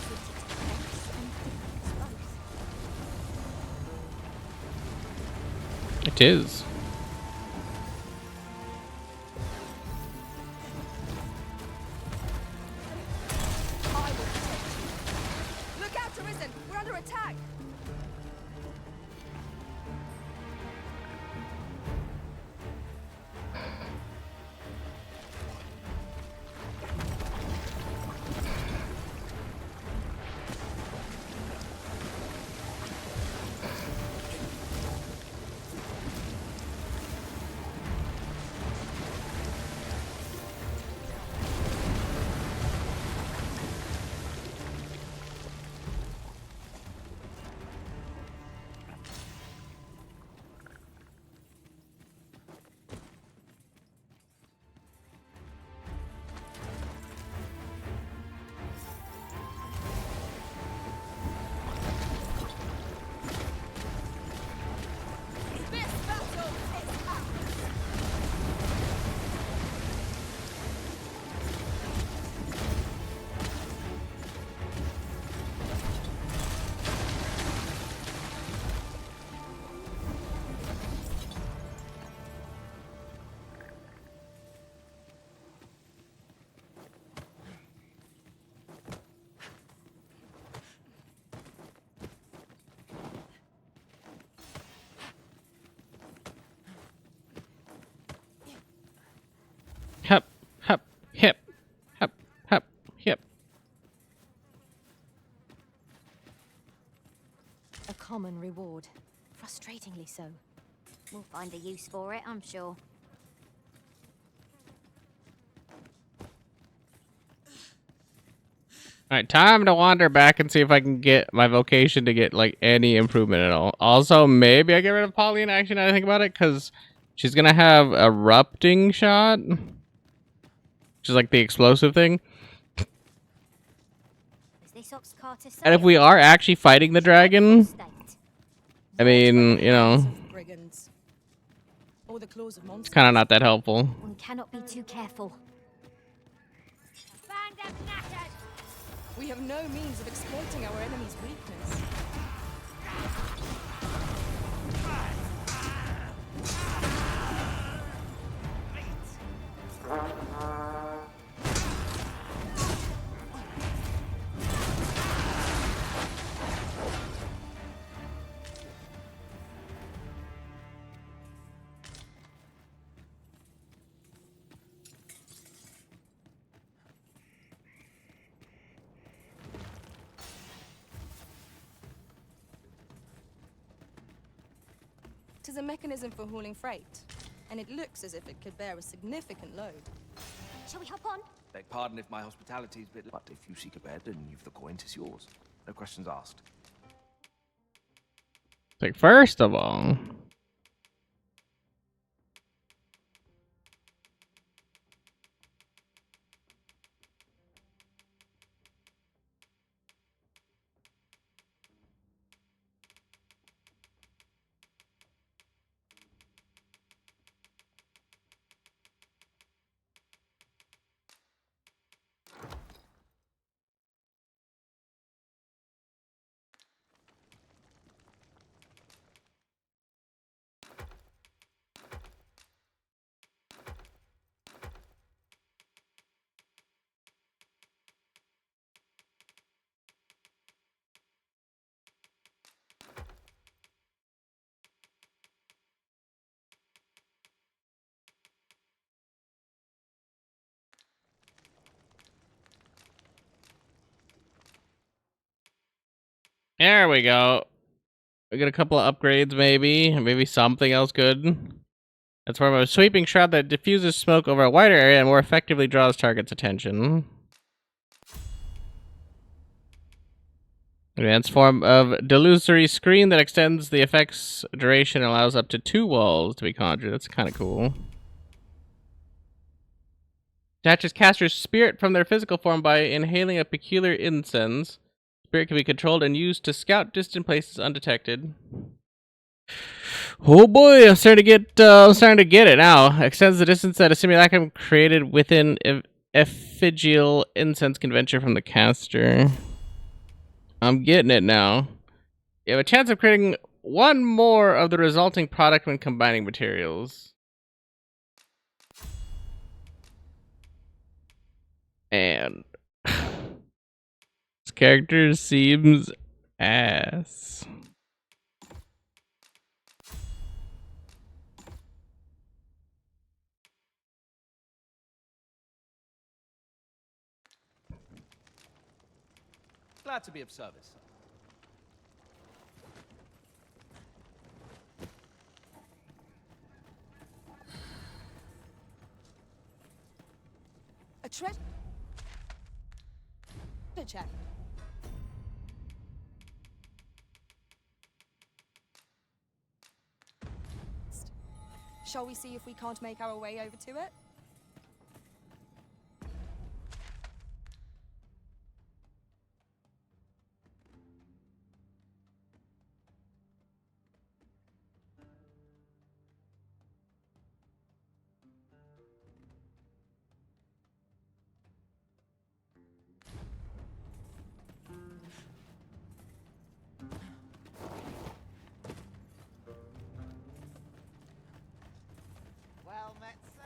Treated to defense and defense both. It is. I will protect you. Look out, Arisen! We're under attack! Hep, hep, hip, hep, hep, hip. A common reward. Frustratingly so. We'll find a use for it, I'm sure. Alright, time to wander back and see if I can get my vocation to get, like, any improvement at all. Also, maybe I get rid of Polly in action now that I think about it, because she's gonna have a erupting shot. Which is, like, the explosive thing. Is this Ox Carter And if we are actually fighting the dragon, I mean, you know, Brigands. Or the claws of it's monsters. kind of not that helpful. One cannot be too careful. We have no means of exploiting our enemy's weakness. It is a mechanism for hauling freight, and it looks as if it could bear a significant load. Shall we hop on? Beg pardon if my hospitality's a bit... But if you seek a bed and you've the coin, 'tis yours. No questions asked. Like, first of all, there we go. We get a couple of upgrades, maybe something else good. That's form of a sweeping shroud that diffuses smoke over a wider area and more effectively draws target's attention. Advanced form of delusory screen that extends the effect's duration and allows up to 2 walls to be conjured. That's kind of cool. Detaches caster's spirit from their physical form by inhaling a peculiar incense. Spirit can be controlled and used to scout distant places undetected. Oh boy, I'm starting to get it now. Extends the distance that a simulacrum created within effigial incense can venture from the caster. I'm getting it now. You have a chance of creating one more of the resulting product when combining materials. And this character seems ass. Glad to be of service. A treasure check. Shall we see if we can't make our way over to it? Well met, sir.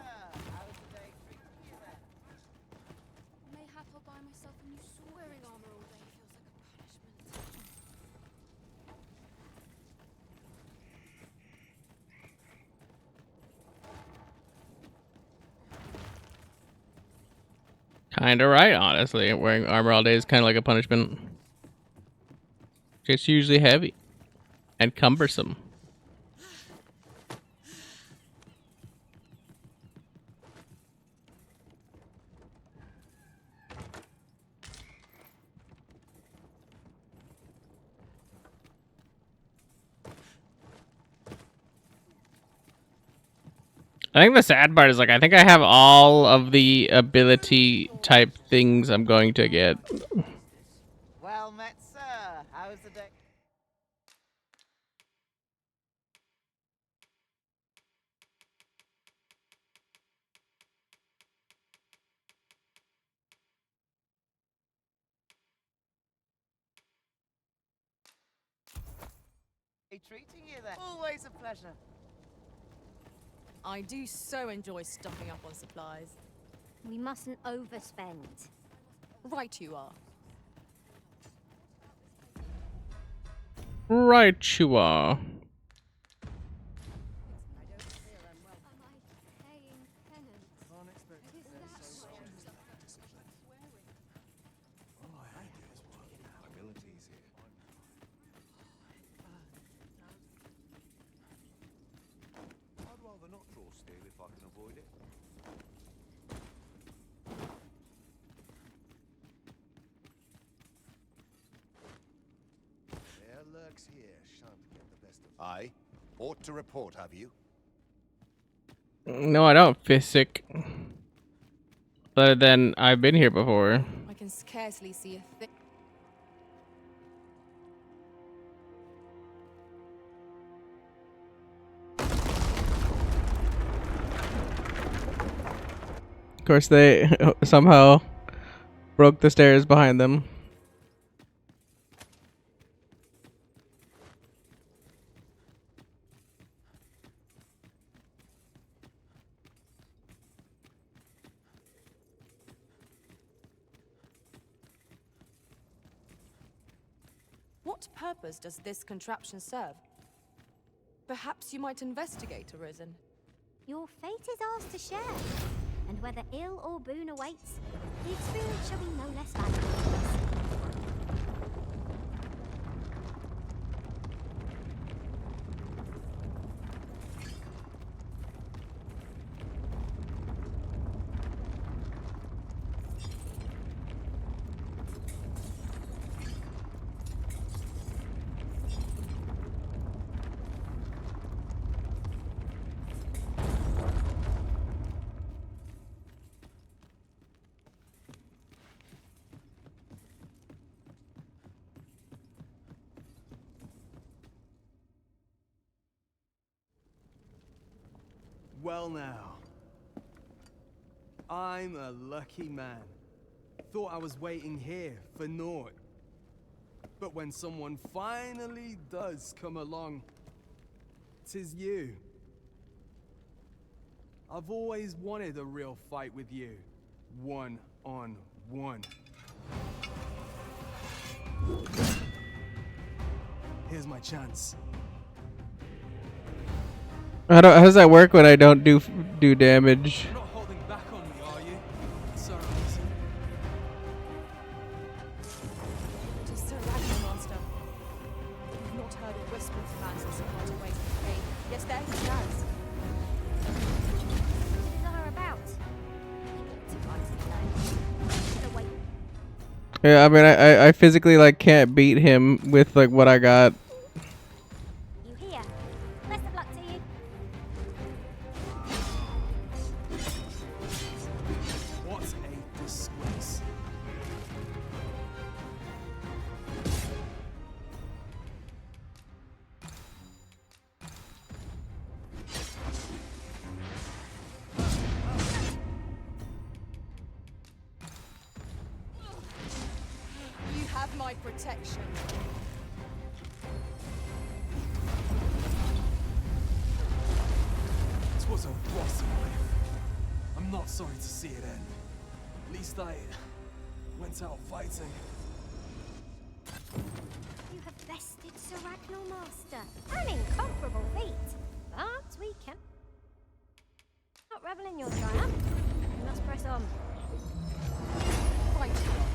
How's the day treating you then? Mayhap I'll buy myself a new swearing armor all day feels like a punishment. Kinda right, honestly. Wearing armor all day is kind of like a punishment. It's usually heavy and cumbersome. I think the sad part is, like, I think I have all of the ability type things I'm going to get. Well met, sir. How's the day? Treating you then? Always a pleasure. I do so enjoy stocking up on supplies. We mustn't overspend. Right you are. Right you are. I'd rather not draw steel if I can avoid it. clerks here shan't get the best of. Aye. Ought to report, have you? No, I don't, Physic. But then I've been here before. I can scarcely see a thing. Of course, they somehow broke the stairs behind them. What purpose does this contraption serve? Perhaps you might investigate, Arisen. Your fate is ours to share. And whether ill or boon awaits, the experience shall be no less valuable. Well now. I'm a lucky man. Thought I was waiting here for naught. But when someone finally does come along, 'tis you. I've always wanted a real fight with you. One-on-one. Here's my chance. How does that work when I don't do damage? You're not holding back on me, are you? Sir Arisen. It is Sir Ragnar, Master. You've not heard a whisper of madness and parting ways with pain. Yes, there he stands. What is her about? Wait. Yeah, I mean, I physically like can't beat him with like what I got. You hear? Best of luck to you. What a disgrace. You have my protection. It was a rotten life. I'm not sorry to see it end. At least I went out fighting. You have bested Sir Ragnar, Master. An incomparable feat. But we can not revel in your triumph. We must press on. Fight on.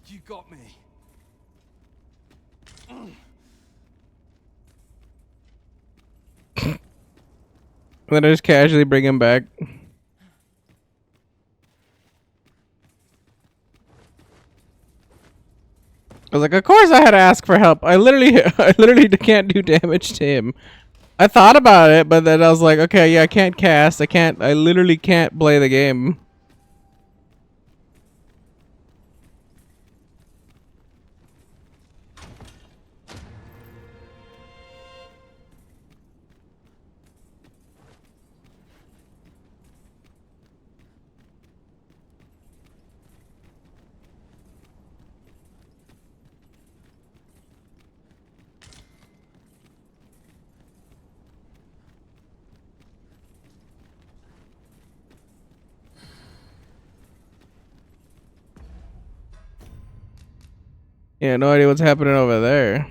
You got me. Then I just casually bring him back. I was like, of course I had to ask for help. I literally can't do damage to him. I thought about it, but then I was like, okay, yeah, I can't cast. I literally can't play the game. Yeah, no idea what's happening over there.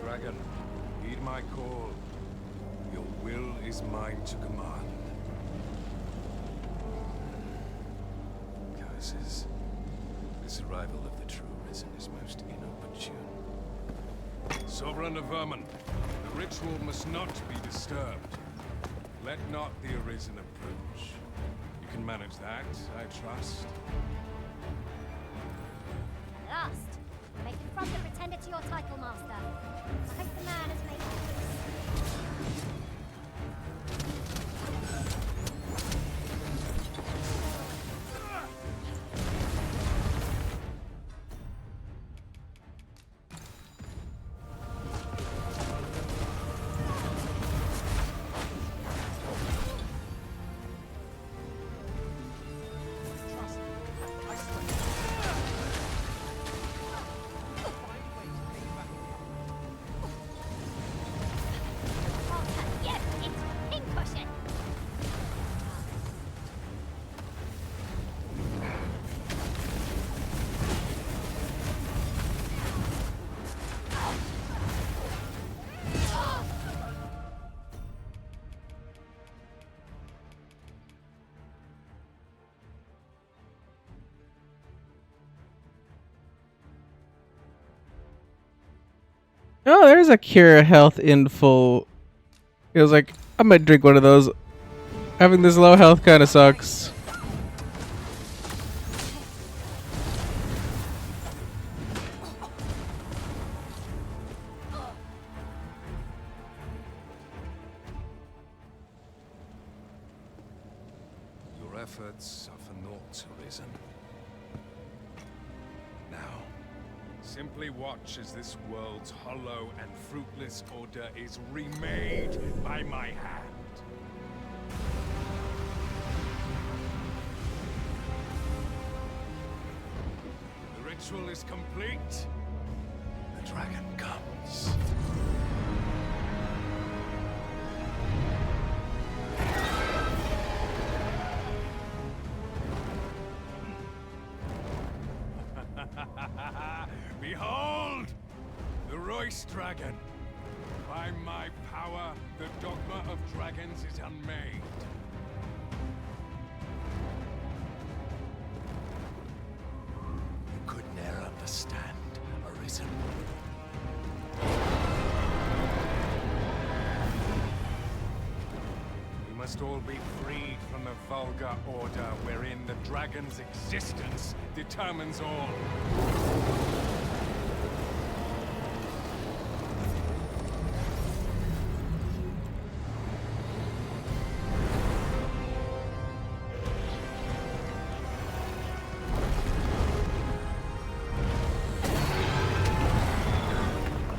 Dragon, heed my call. Your will is mine to command. Curses. This arrival of the true risen. season is most inopportune. Sovereign of Vermin, the ritual must not be disturbed. Let not the Arisen approach. You can manage that, I trust. Last. Make him front the pretender to your title, Master. I hope the man has made peace. Oh, there's a cure health info. It was like, I might drink one of those. Having this low health kind of sucks. Your efforts are for naught, Arisen. Now, simply watch as this world's hollow and fruitless order is remade by my hand. The ritual is complete. The dragon comes. Behold! The Royce Dragon! By my power, the dogma of dragons is unmade. You could ne'er understand, Arisen. We must all be freed from the vulgar order wherein the dragon's existence determines all.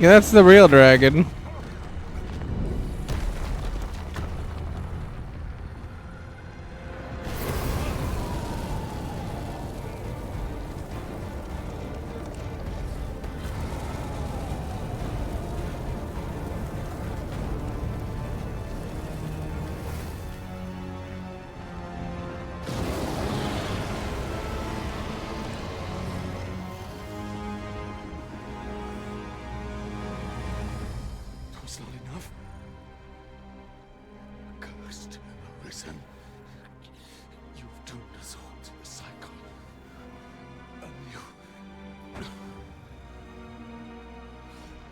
Yeah, that's the real dragon. That's not enough. Cursed, Arisen. You've doomed us all to the cycle. And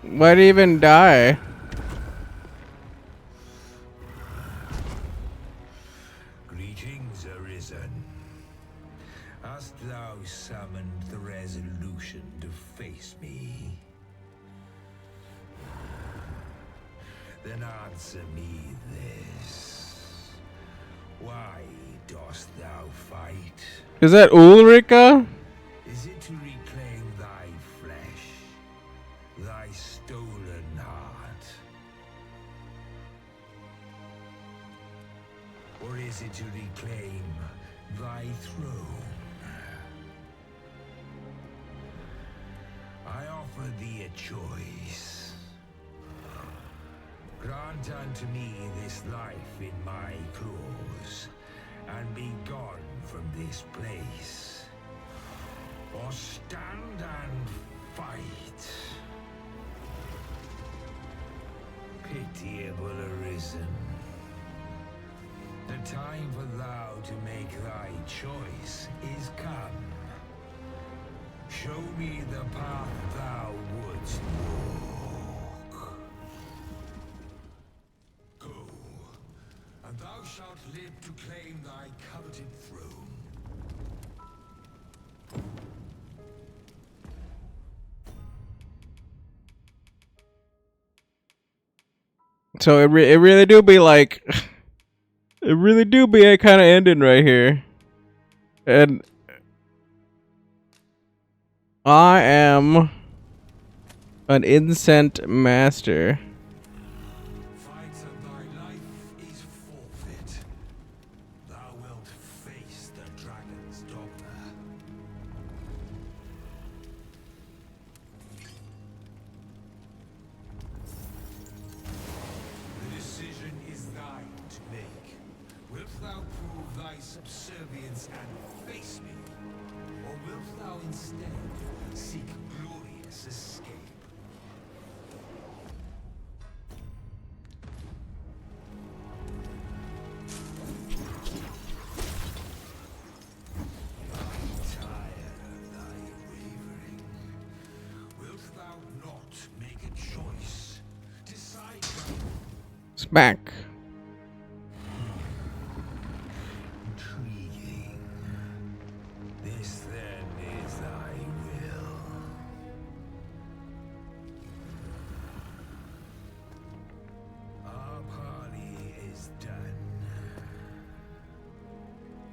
you... Why'd he even die? Greetings, Arisen. Hast thou summoned the resolution to face me? Then answer me this. Why dost thou fight? Is that Ulrika? Is it to reclaim thy flesh? Thy stolen heart? Or is it to reclaim thy throne? I offer thee a choice. Grant unto me this life in my claws, and be gone from this place. Or stand and fight. Pitiable Arisen. The time for thou to make thy choice is come. Show me the path thou wouldst walk. Go, and thou shalt live to claim thy coveted throne. So it really do be like, it really do be a kind of ending right here. And I am an incensed master. Fight and thy life is forfeit. Thou wilt face the dragon's dogma. The decision is thine to make. Wilt thou prove thy subservience and face me? Or wilt thou instead seek glorious escape? Tired of thy wavering. Wilt thou not make a choice? Decide now. Smack. Intriguing. This then is thy will. Our parley is done.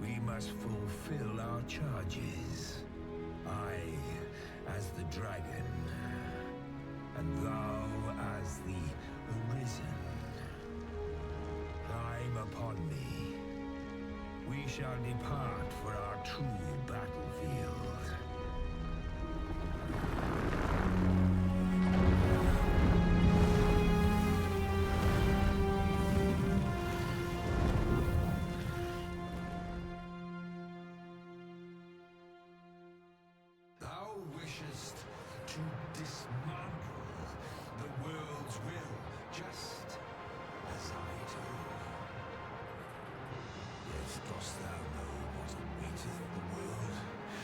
We must fulfill our charges. I as the dragon, and thou as the arisen. Climb upon me. We shall depart for our true battlefield. Thou wishest to dismantle the world's will, just as I do. Yet dost thou know what awaiteth the world,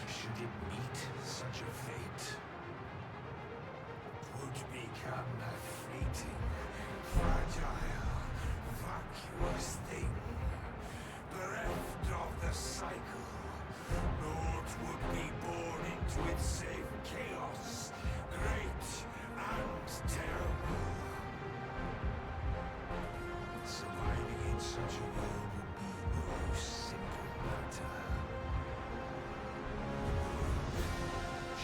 should it meet such a fate? 'Twould become a fleeting, fragile, vacuous thing, bereft of the cycle. Naught would be born into its same chaos, great and terrible. Surviving in such a world would be no simple matter. The world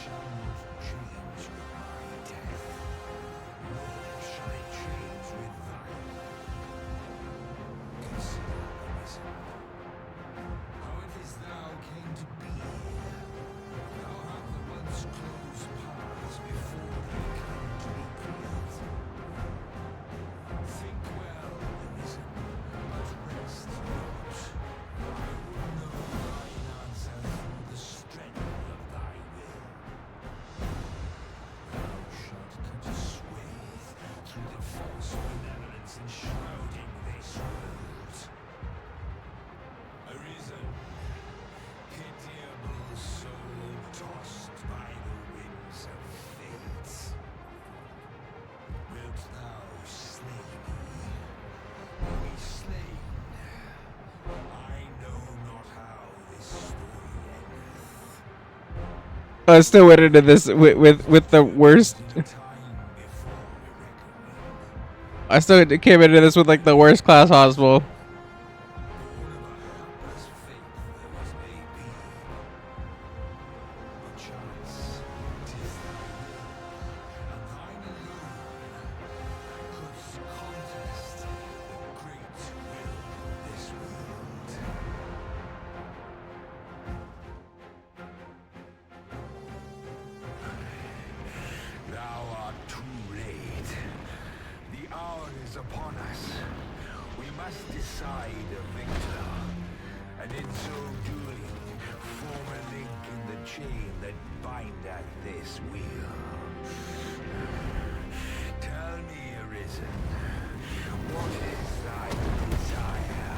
shall not change with my death, nor shall it change with thine. Consider the reason. How it is thou came to be. Thou have the once closed paths before they come to be cleared. Think well, Arisen, but rest not. I will know thine answer through the strength of thy will. Thou shalt cut a swathe through the false benevolence enshrouding this world. Arisen, pitiable soul tossed by the winds of fate. Wilt thou slay me, or be slain? I know not how this story endeth. I still went into this with the worst. I still came into this with like the worst class hospital. Thou art too late. The hour is upon us. We must decide a victor, and in so doing, form a link in the chain that bindeth this wheel. Tell me, Arisen, what is thy desire?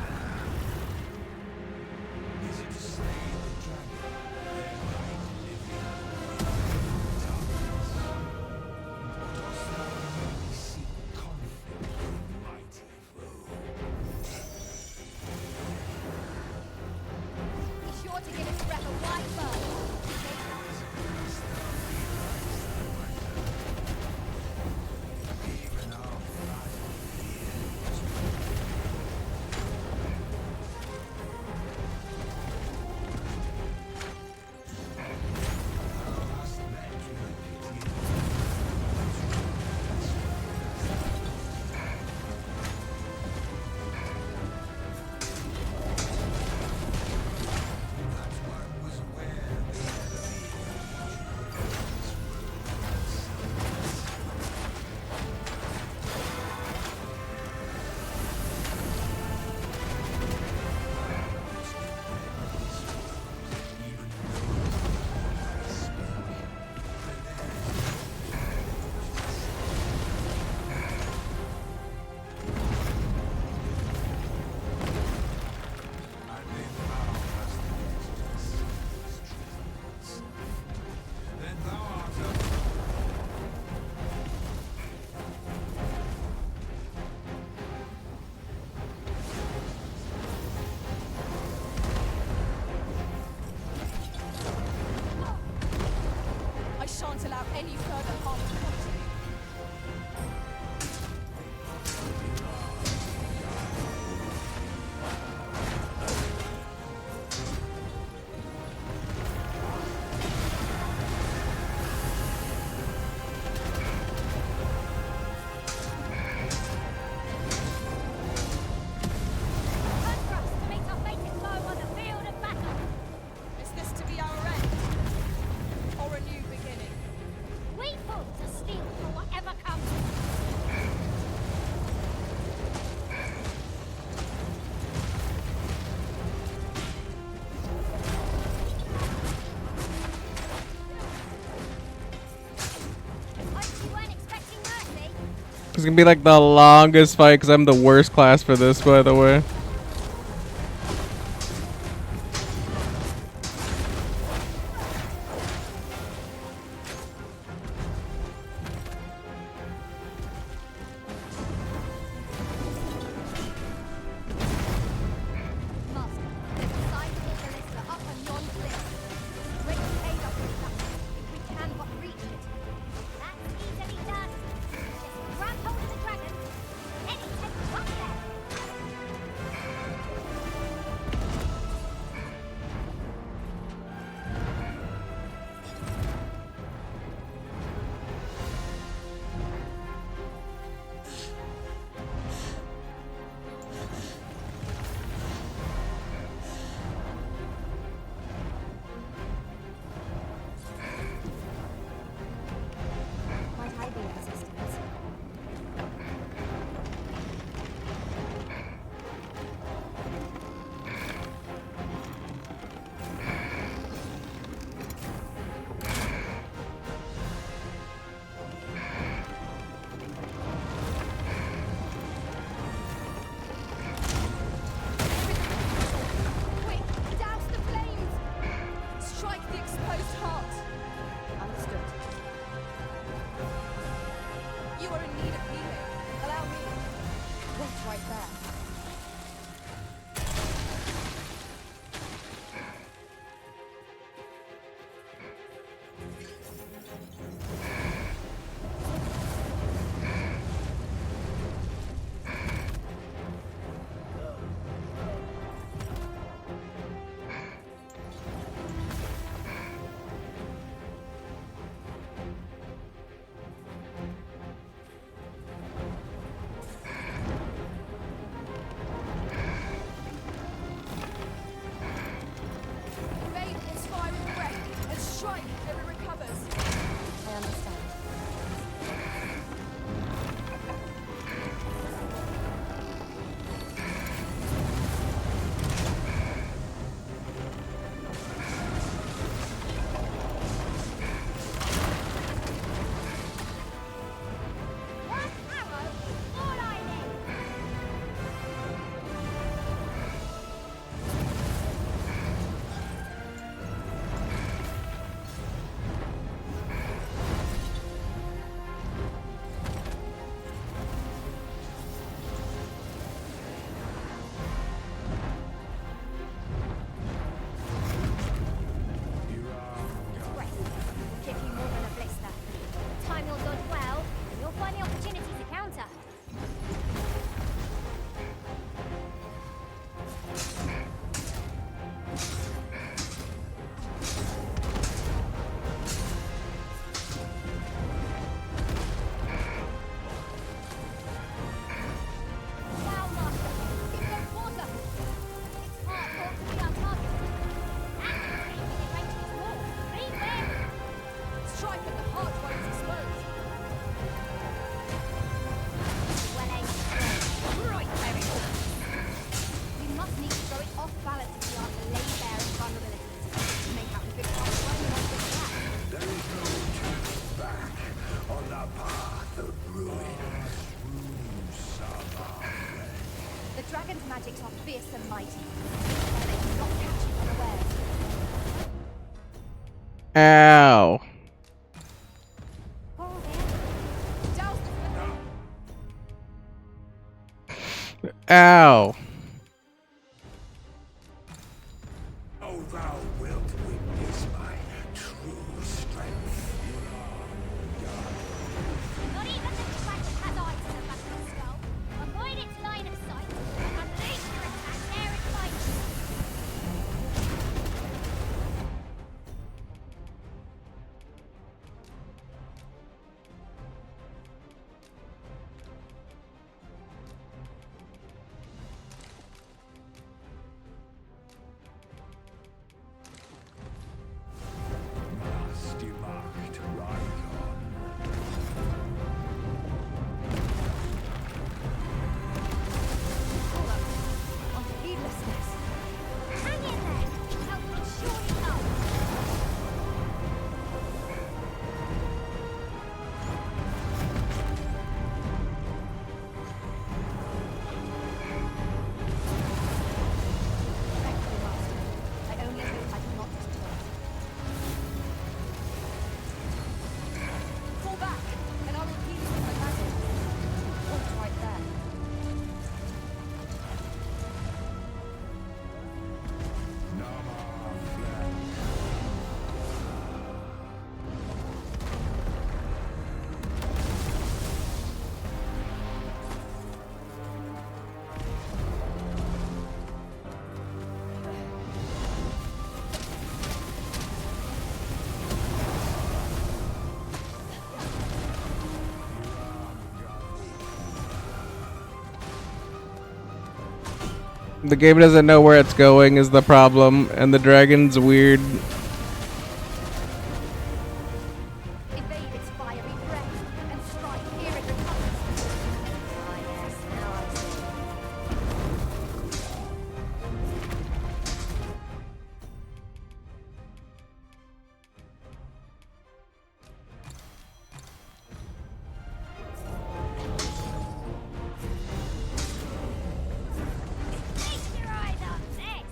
Is it to slay the dragon, thereby delivering the give its breath a wide berth. I shan't allow any further harm to come to you. Contrast to meet our fated foe on the field of battle. Is this to be our end? Or a new beginning? We fought to steal for whatever comes. Hope you weren't expecting mercy. It's gonna be like the longest fight because I'm the worst class for this, by the way. Master, there's a sizable ballista up on yon cliff. Great aid up with that, if we can but reach it. That's easily done. Just grab hold of the dragon. Let it take up there. Might I be of assistance? Quick, douse the flames! Strike the exposed heart! Understood. You are in need of healing. Allow me. Wait right there. dragon's magics are fierce and mighty. They cannot catch you unawares. Ow. Ow. Oh, thou wilt witness my true strength. Not even the dragon has eyes in the back of the skull. Avoid its line of sight and unleash your attack there it bites. Nasty marked right on. Onto heedlessness. Hang in there. Help will surely come. Thank you, Master. I only hope I do not disappoint. Fall back, and I will heal you with my magic. Point right there. The game doesn't know where it's going is the problem, and the dragon's weird. Evade its fiery breath and strike here it recovers. Ah, yes, now I see. Feast your eyes on this.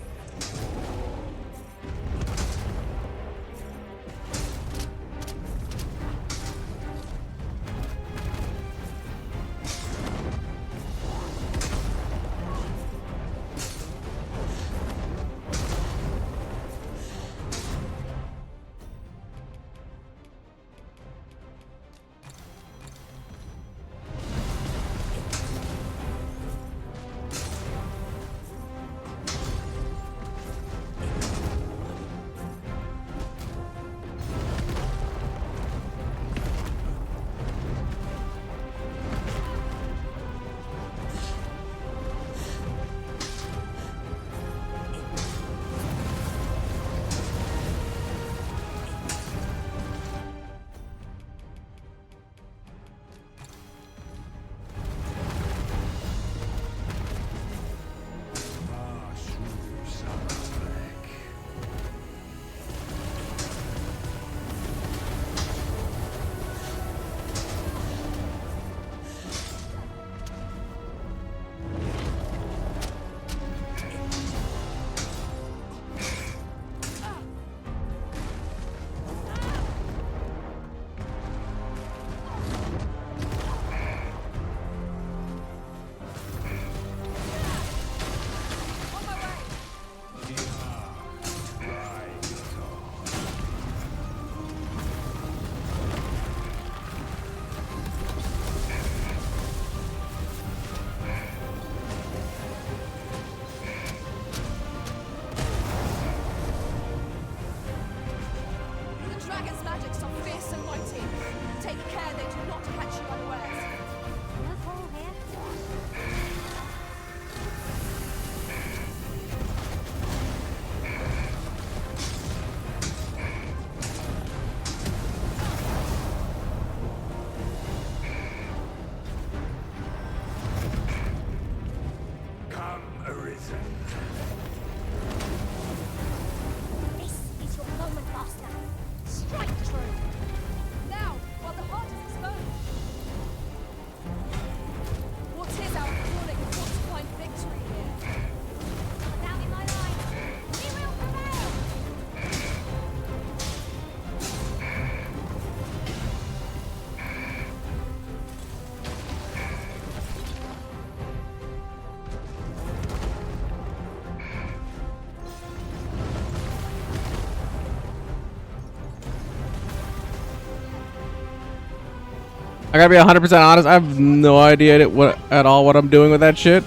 I gotta be 100% honest. I have no idea at all what I'm doing with that shit.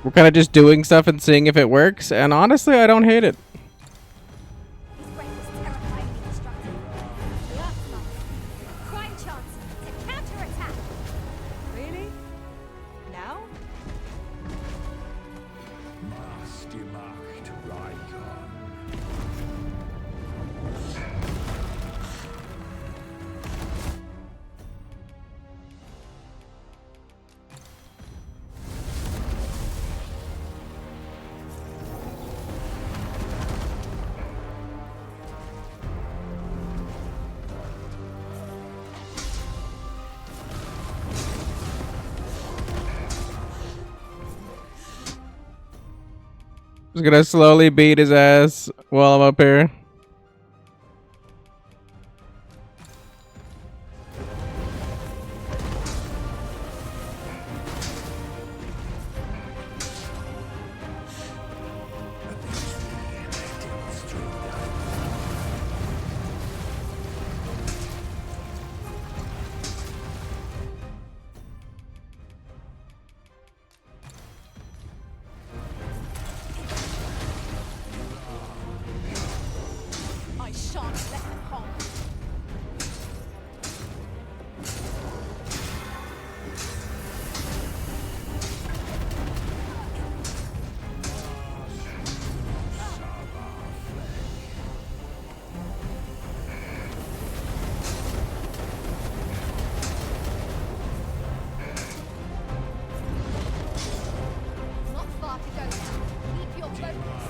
We're kind of just doing stuff and seeing if it works, and honestly, I don't hate it. Prime chance to counterattack. Really? Now? Mastermarkt Rykon. Just gonna slowly beat his ass while I'm up here. I shan't let them harm you. Not far to go now. Keep your focus.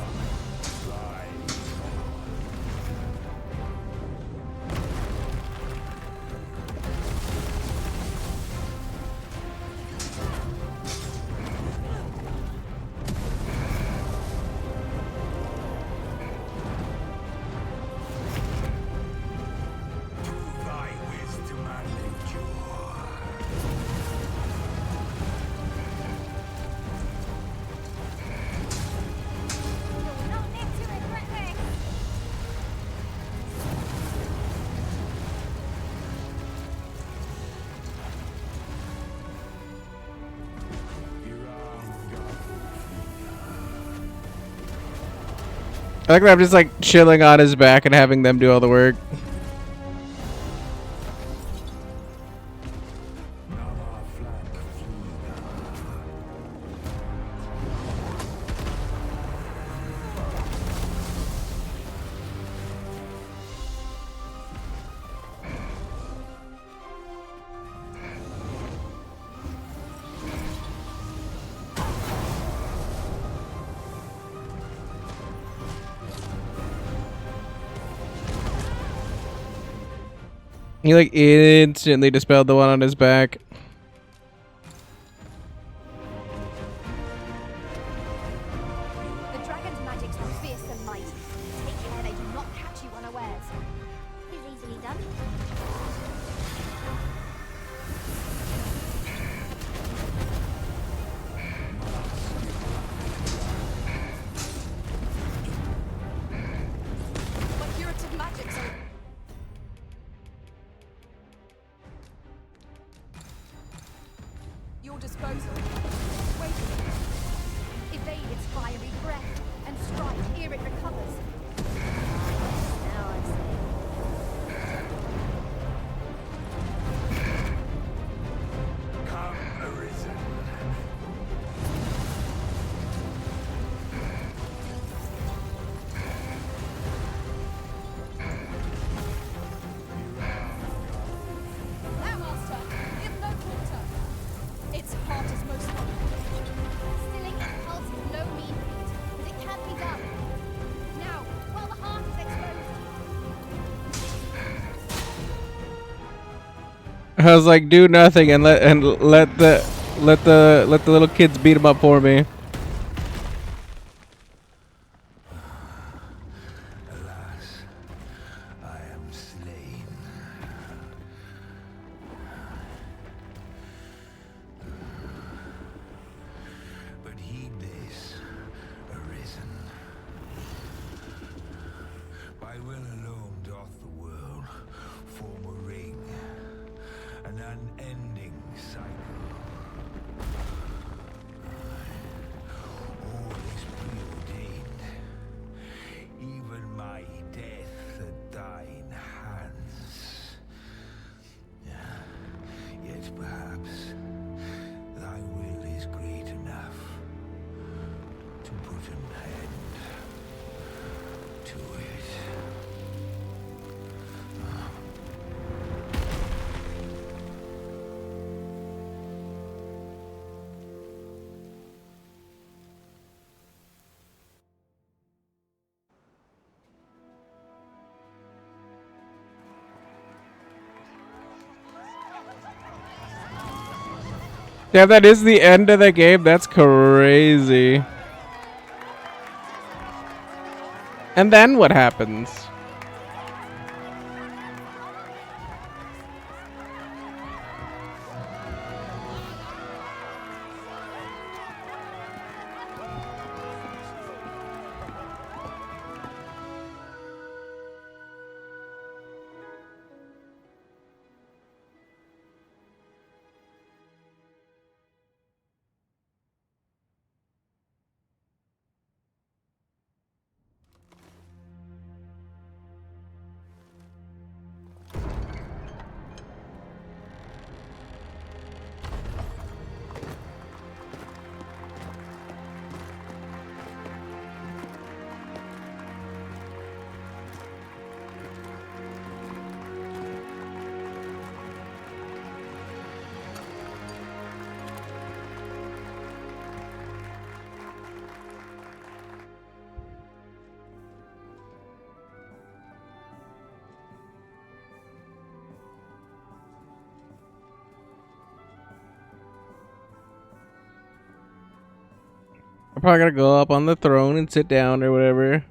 Thy wisdom and endure. You'll not live to regret this. I think I'm just like chilling on his back and having them do all the work. He like instantly dispelled the one on his back. The dragon's magics are fierce and mighty. Take care they do not catch you unawares. Is easily done. My curative magics are... Your disposal. Wait. Evade its fiery breath and strike ere it recovers. Now I see. Come, Arisen. Now, Master, give no quarter. Its heart is most welcome. Stilling its pulse is no mean feat, but it can be done. Now, while the heart is exposed, I was like, do nothing and let the little kids beat him up for me. Alas, I am slain. But heed this, Arisen. By will alone doth the world an unending cycle. All is preordained. Even my death at thine hands. Yet perhaps thy will is great enough to put an end to it. Yeah, that is the end of the game. That's crazy. And then what happens? I'm probably gonna go up on the throne and sit down or whatever.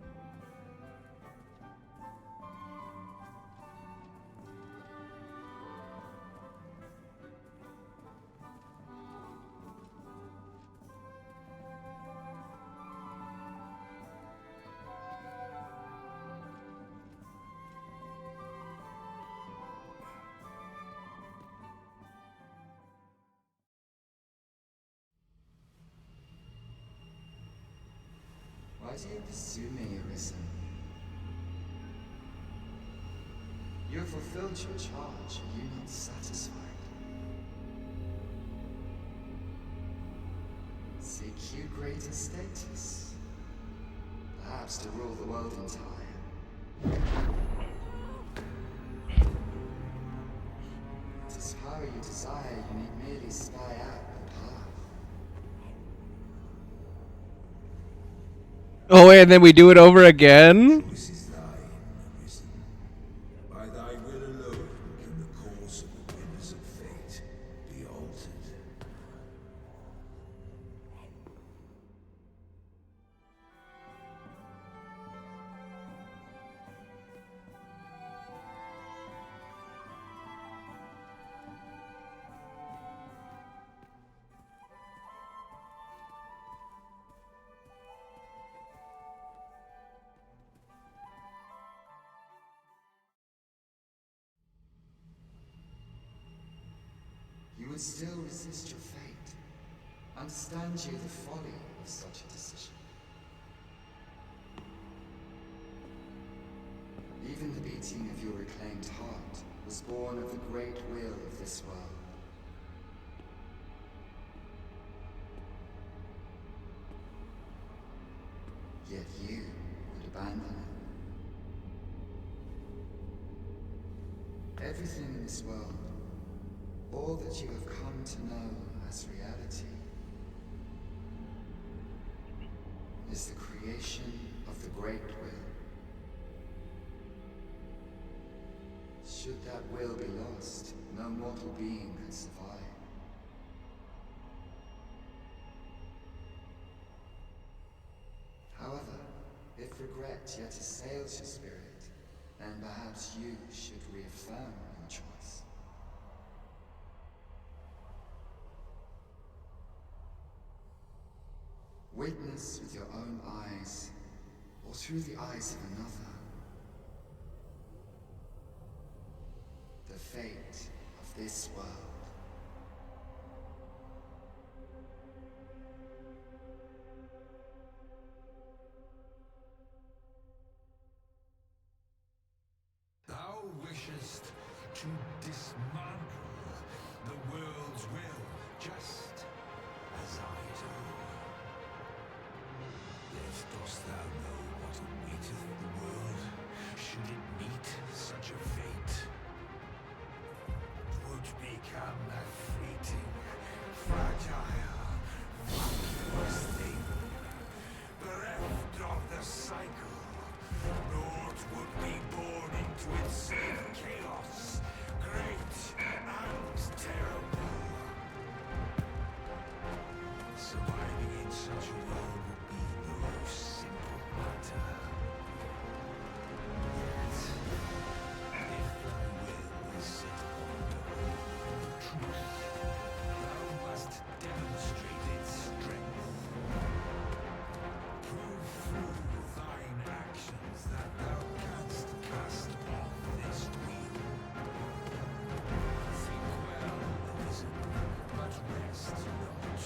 Why do you pursue me, Arisen? You have fulfilled your charge. Are you not satisfied? Seek you greater status? Perhaps to rule the world entire? It is power you desire, you need merely spy out the path. Oh, wait, and then we do it over again? Choice is thine, Arisen. By thy will alone can the course of the winds of fate be altered. You would still resist your fate. Understand you the folly of such a decision. Even the beating of your reclaimed heart was born of the great will of this world. Yet you would abandon it. Everything in this world, all that you have come to know as reality, is the creation of the great will. Should that will be lost, no mortal being could survive. However, if regret yet assails your spirit, then perhaps you should reaffirm your choice. Witness with your own eyes, or through the eyes of another, the fate of this world. Thou wishest to dismantle the world's will, just as I do. Yet dost thou know what awaiteth the world, should it meet such a fate? 'Twould become a fleeting, fragile, vacuous thing, bereft of the cycle. Naught would be born into its same chaos, great and terrible. Surviving in such a world would be no simple matter. Yet, if thy will is set upon the truth, thou must demonstrate its strength. Prove through thine actions that thou canst cast off this wheel. Think well, Arisen, but rest not.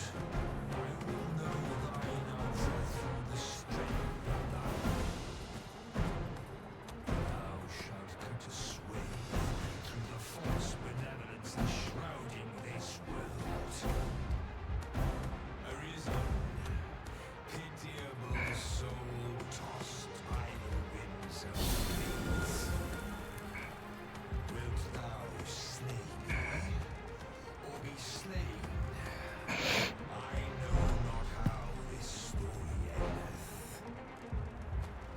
I will know thine answer through the strength of thy will. Thou shalt cut a swathe through the false benevolence enshrouding this world. Arisen, pitiable soul tossed by the winds of things. Wilt thou slay me, or be slain? I know not how this story endeth.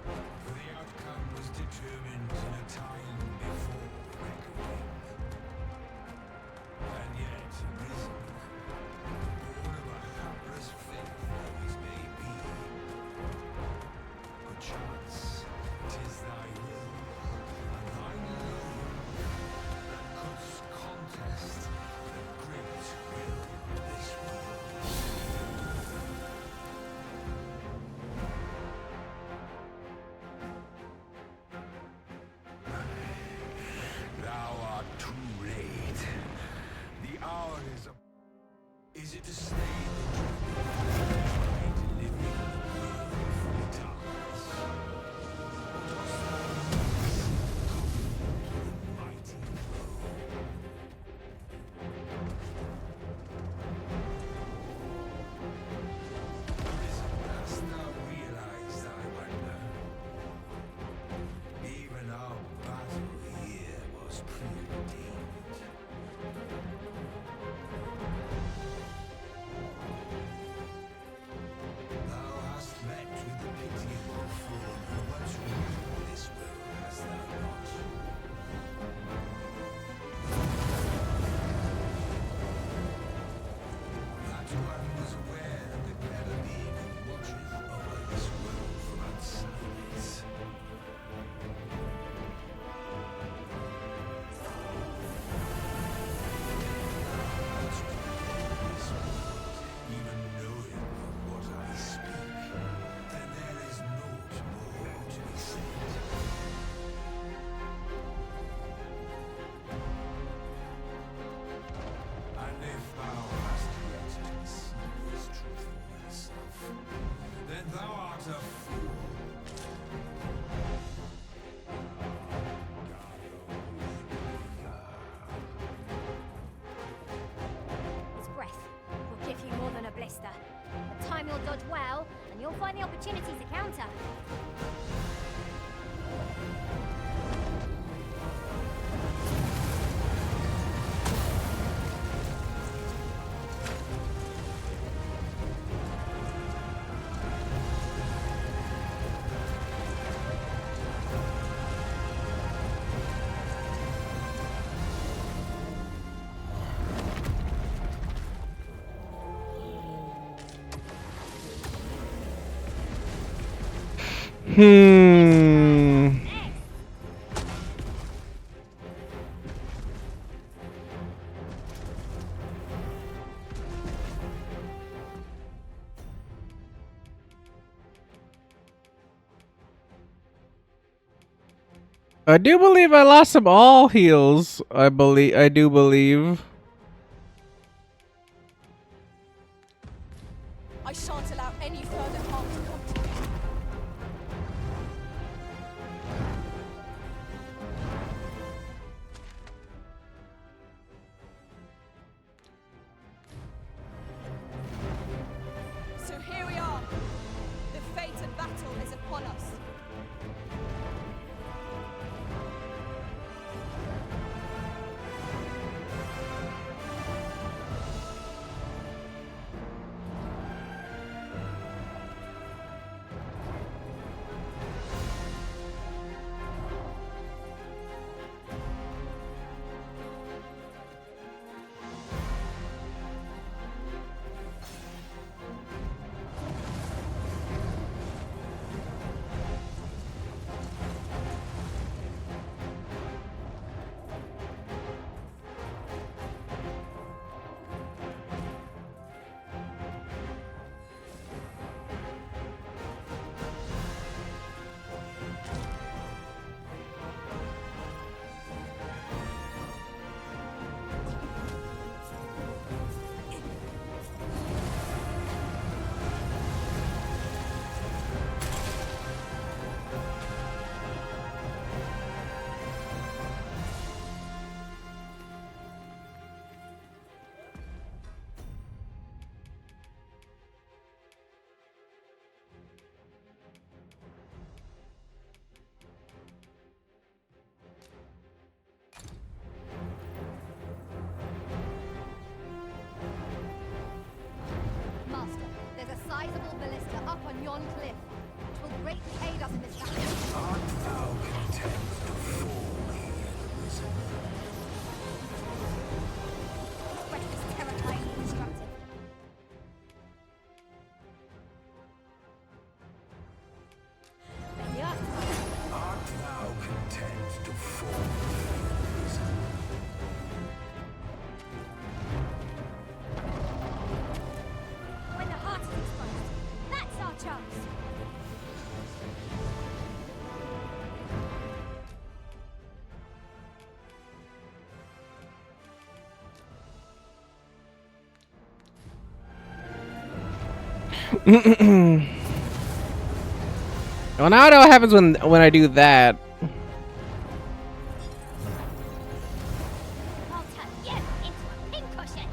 For the outcome was determined in a time before reckoning. And yet, Arisen, born of a hapless faith though it may be, perchance 'tis thy will, and thine alone, that couldst contest the great will of this world. Thou art too late. The hour is up. Is it to slay the dragon by delivering the world from darkness? Or dost thou seek comfort in the mighty foe? Arisen, hast thou realized thy wonder? Even our battle here was preordained. Thou hast met with the pitiable form who once ruled this world, hast thou not? That one was aware of the clever being who watcheth over this world from outside it. Even knowing of what I speak, then there is naught more to be said. And if thou hast yet to receive this truth for thyself, then thou art a fool. Its breath will give you more than a blister. But time you'll dodge well, and you'll find the opportunity to counter. I do believe I lost some all heals. I do believe. I shan't allow any further harm to come to me. So here we are. The fate of battle is upon us. Master, there's a sizable ballista up on yon cliff, which will greatly aid us in this battle. Art thou content to fall here? This quest is terrifyingly destructive. But yes, Art thou content to fall here? when the heart is exposed, that's our chance. Well, now I know what happens when I do that. I'll turn you into a pincushion.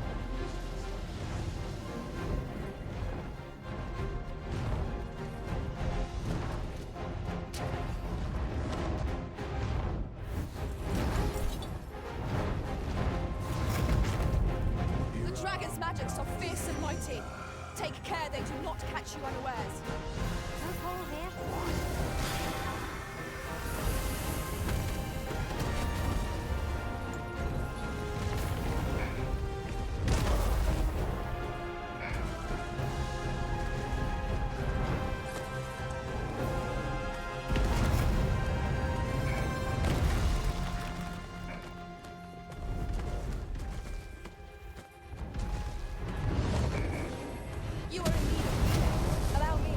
The dragon's magics are fierce and mighty. Take care they do not catch you unawares. No hole here. You are in need of healing. Allow me.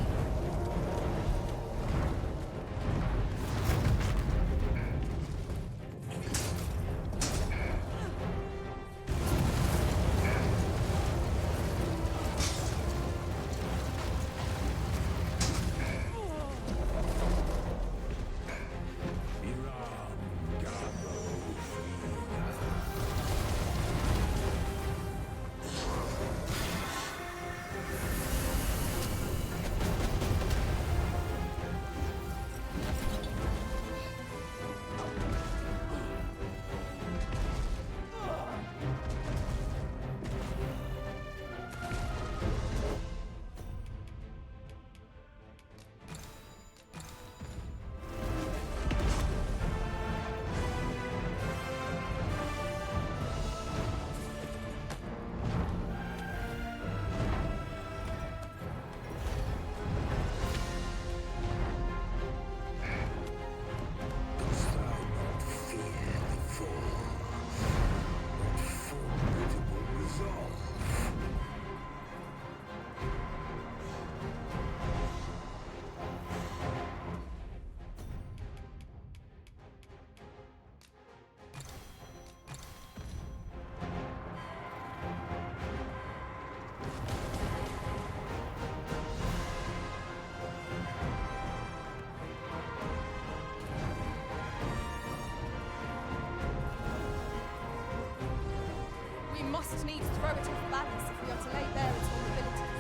must needs throw it off balance if we are to lay bare its vulnerabilities.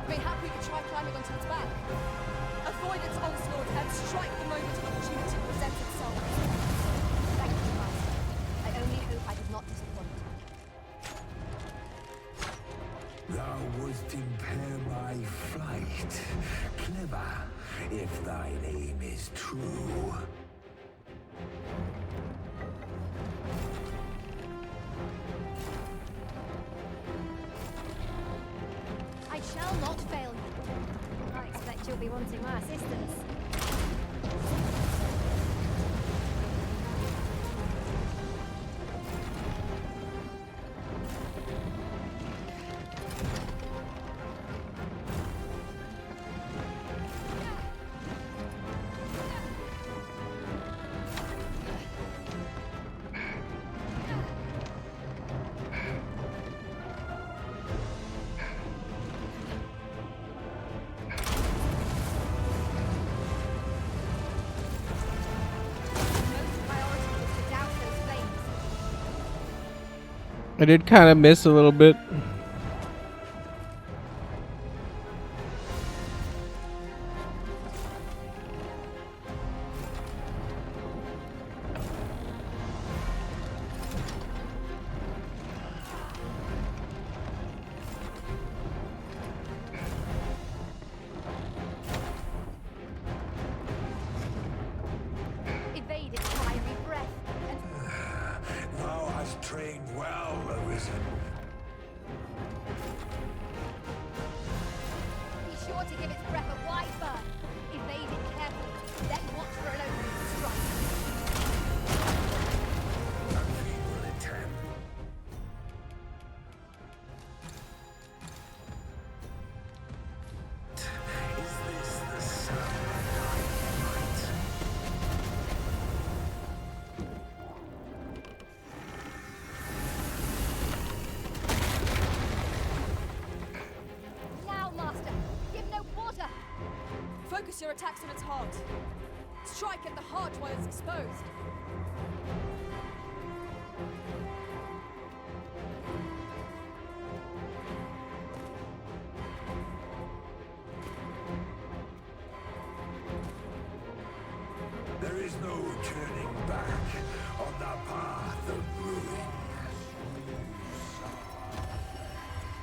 Mayhap we could try climbing onto its back. Avoid its onslaught and strike the moment an opportunity presents itself. Thank you, Master. I only hope I did not disappoint. Thou wouldst impair my flight. Clever, if thine aim is true. I shall not fail you. I expect you'll be wanting my assistance. I did kind of miss a little bit. Evade its fiery breath and Thou hast trained well, Arisen. be sure to give its breath a wide berth. Evade it carefully, then watch for an opening to strike. A feeble attempt. Is this the sound of thy might? Now, Master, give no quarter. Focus your attacks on its heart. Strike at the heart while it's exposed. There is no turning back on the path of ruin.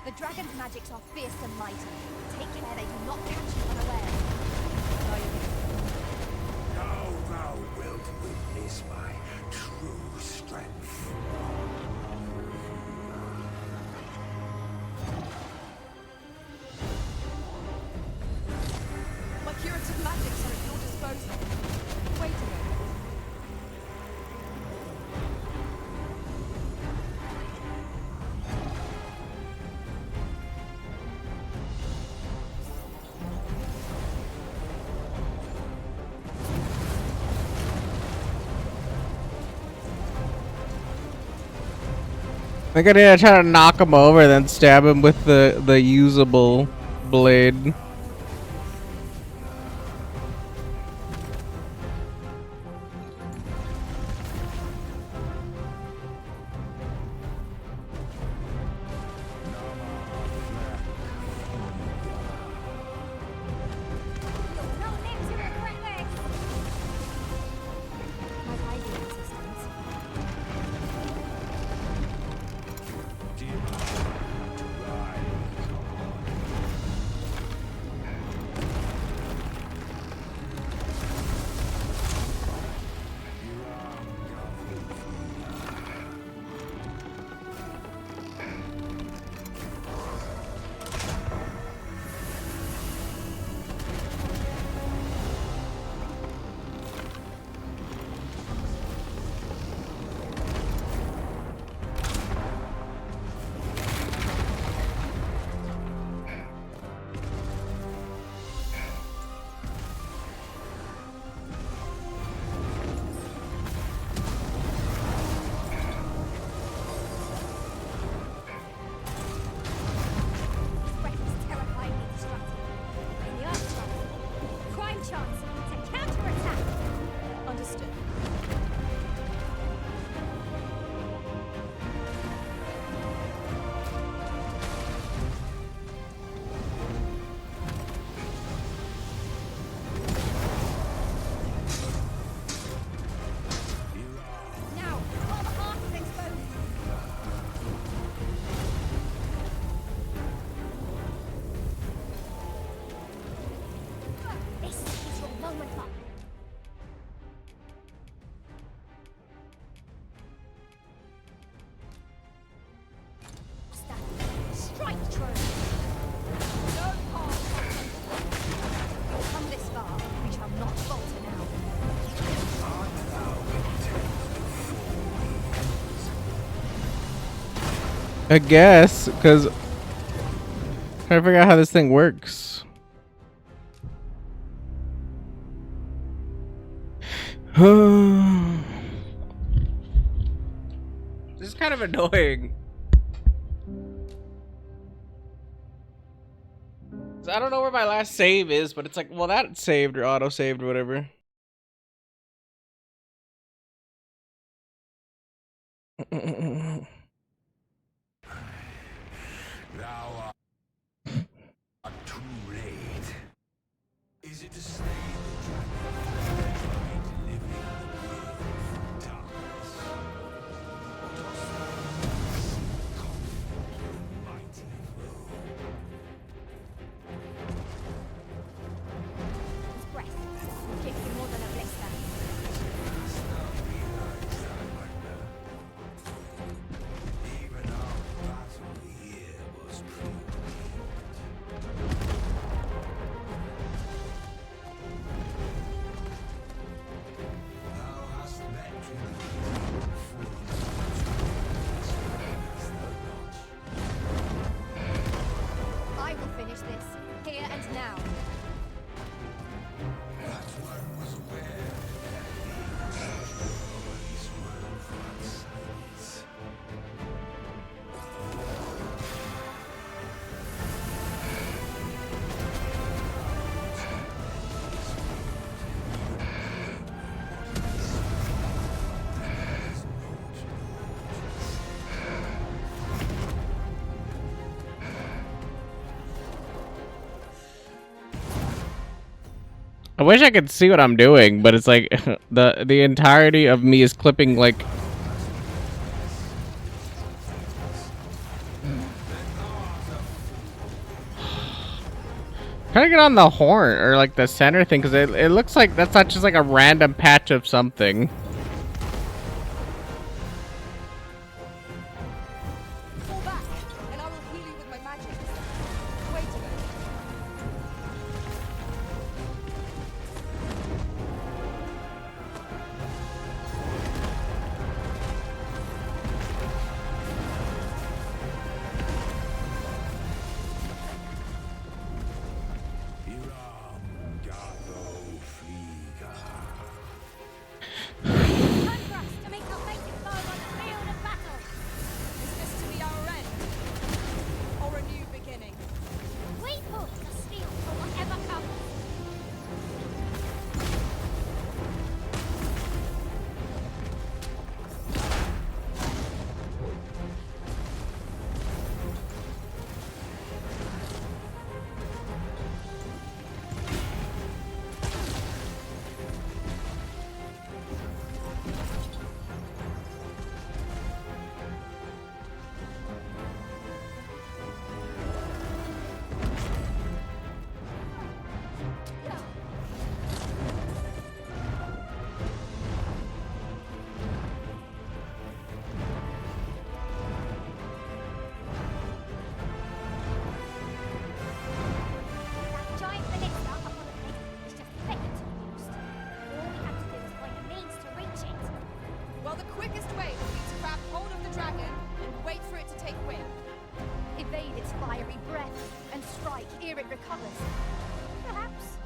The dragon's magics are fierce and mighty. Take care they do not catch you unaware. Now thou wilt witness my true strength. My curative magics are at your disposal. Wait a moment. I think I need to try to knock him over, then stab him with the usable blade. I guess, because I'm trying to figure out how this thing works. This is kind of annoying. I don't know where my last save is, but it's like, well, that saved or auto-saved or whatever. Thou art too late. Is it to slay the dragon that tried living the world from darkness? Or to comfort your mighty foe? His breath will give you more than a blister. Dost thou realize thy wonder? Even our battle here was preordained. Thou hast met with the full I will finish this, here and now. that one was aware that these world for silence. I wish I could see what I'm doing, but it's like the entirety of me is clipping like. Trying to get on the horn or like the center thing because it looks like that's not just like a random patch of something. Fall back, and I will heal you with my magic. Wait a minute. Time for us to meet our fated foe on the field of battle. Is this to be our end? Or a new beginning? We put the steel for whatever comes. That giant ballista up on the plate is just better to be used. All we have to do is find a means to reach it. Well, the quickest way will be to grab hold of the dragon and wait for it to take wing. Evade its fiery breath and strike ere it recovers. Perhaps.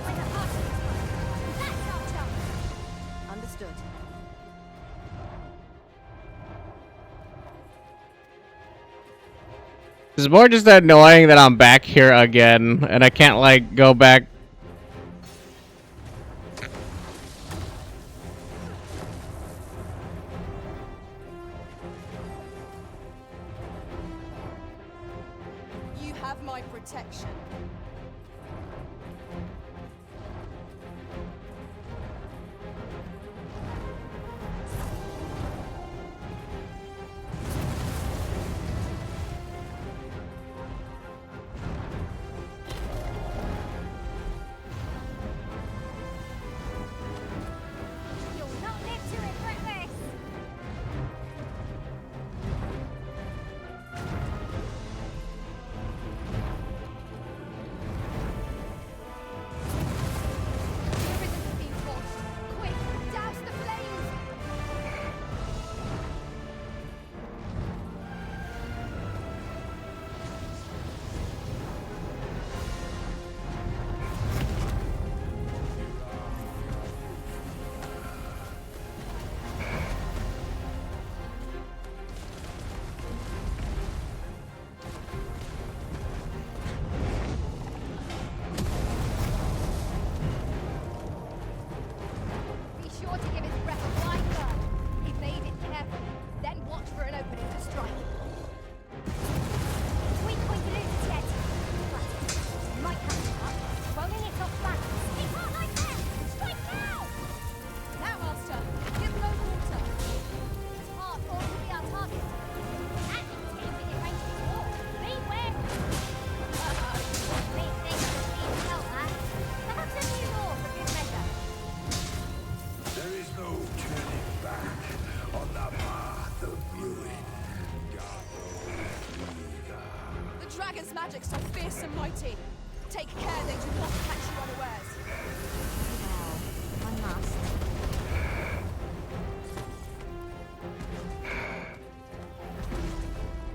When the heart is right, that's our chance. Understood. It's more just annoying that I'm back here again and I can't like go back. You have my protection. magics are fierce and mighty. Take care they do not catch you unawares. Well, I must.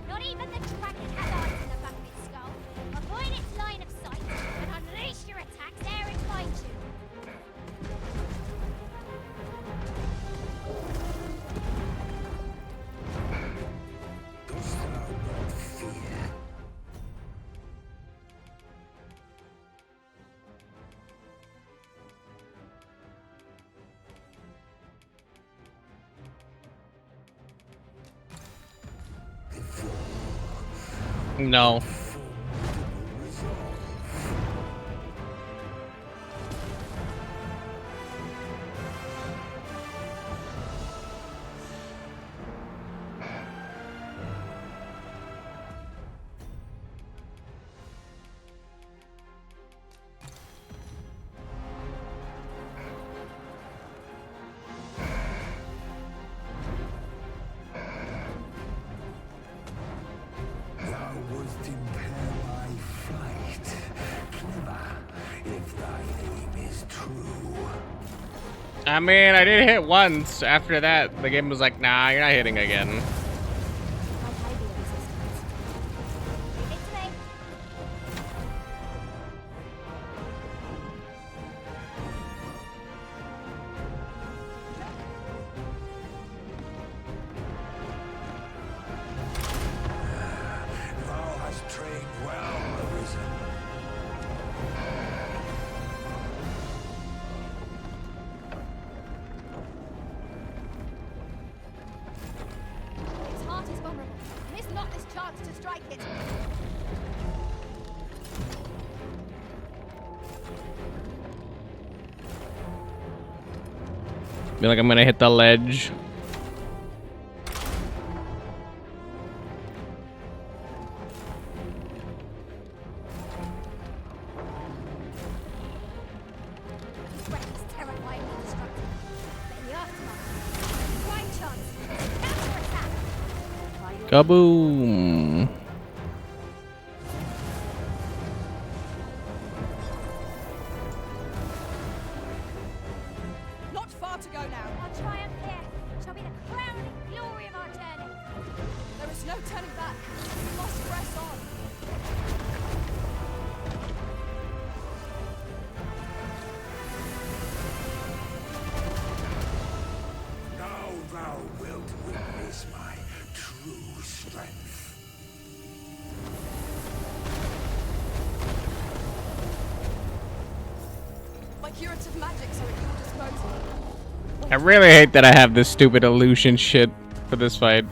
Not even the dragon has eyes in the back of its skull. Avoid its line of sight and unleash your attacks ere it finds you. Dost thou not fear? No. Thou wouldst impair my flight. Clever, if thy aim is true. I mean, I did hit once. After that, the game was like, nah, you're not hitting again. Thou hast trained well, Arisen. Its heart is vulnerable. Miss not this chance to strike it. Feel like I'm gonna hit the ledge. This wreck is terrifyingly destructive. But in the aftermath, prime chance. Counterattack. Kaboom. Not far to go now. Our triumph here shall be the crowning glory of our journey. There is no turning back. We must press on. Now thou wilt witness my true strength. My curative magics are at your disposal. I really hate that I have this stupid illusion shit for this fight.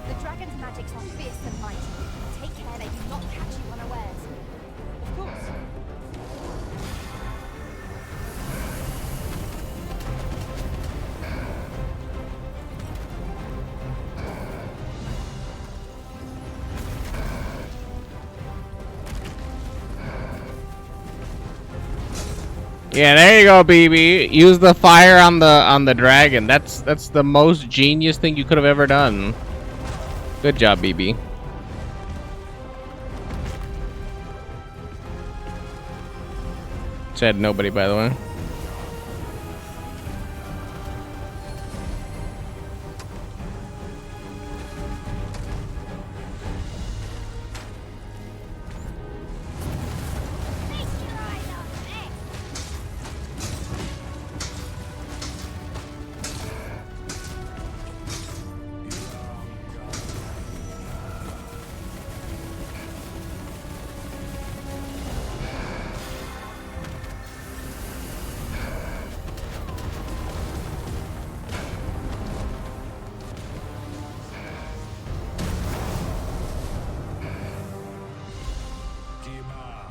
The dragon's magics are fierce and mighty. Take care they do not catch you unawares. Of course. Yeah, there you go, BB. Use the fire on the dragon. That's the most genius thing you could have ever done. Good job, BB. Said nobody, by the way.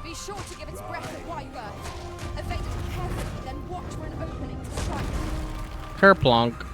Be sure to give its breath a wide berth. Evade it carefully, then watch for an opening to strike. Kerplunk.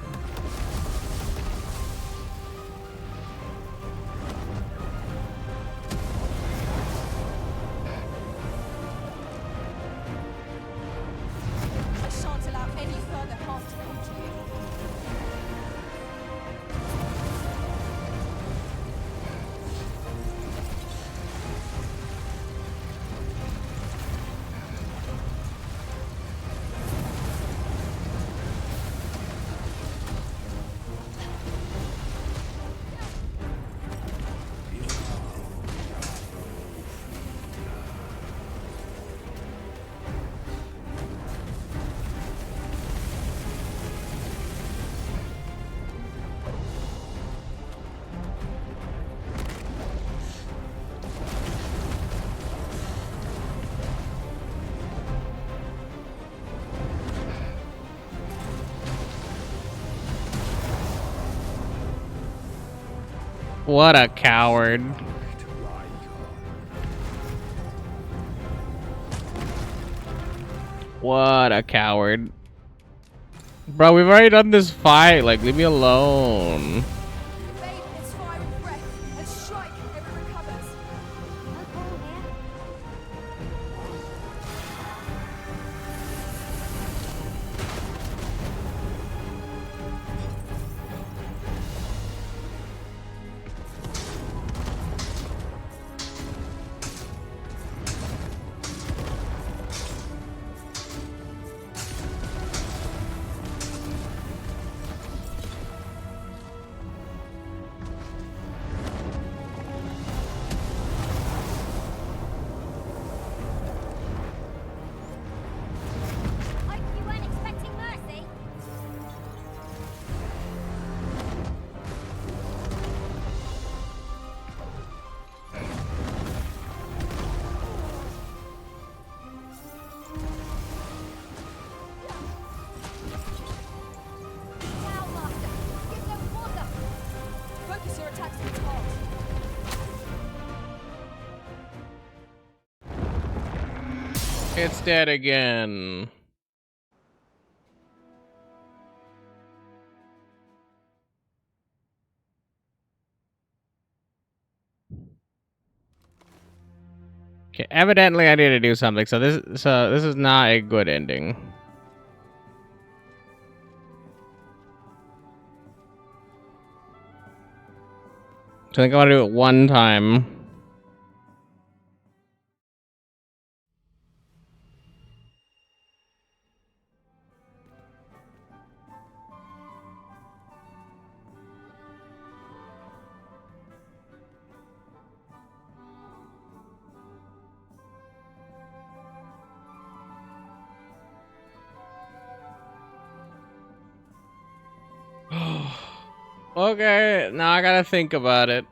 What a coward. What a coward. Bro, we've already done this fight. Like, leave me alone. Bathe in its fiery breath and strike if it recovers. Hope you weren't expecting mercy. Now, Master, give them water. Focus your attacks on its heart. It's dead again. Okay, evidently I need to do something. So this is not a good ending. So I think I want to do it one time. Okay, now I gotta think about it.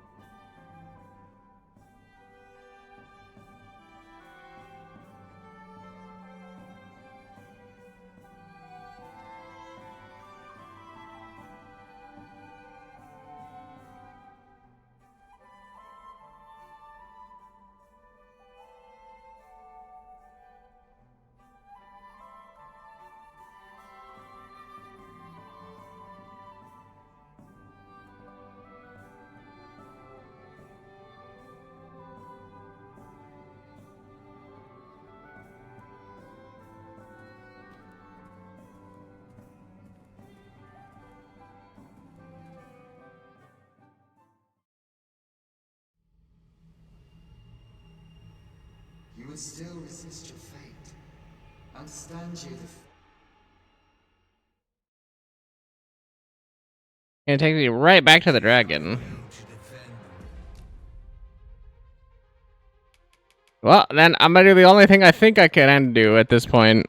You would still resist your fate. Understand you, It takes me right back to the dragon. Well, then I'm gonna do the only thing I think I can do at this point.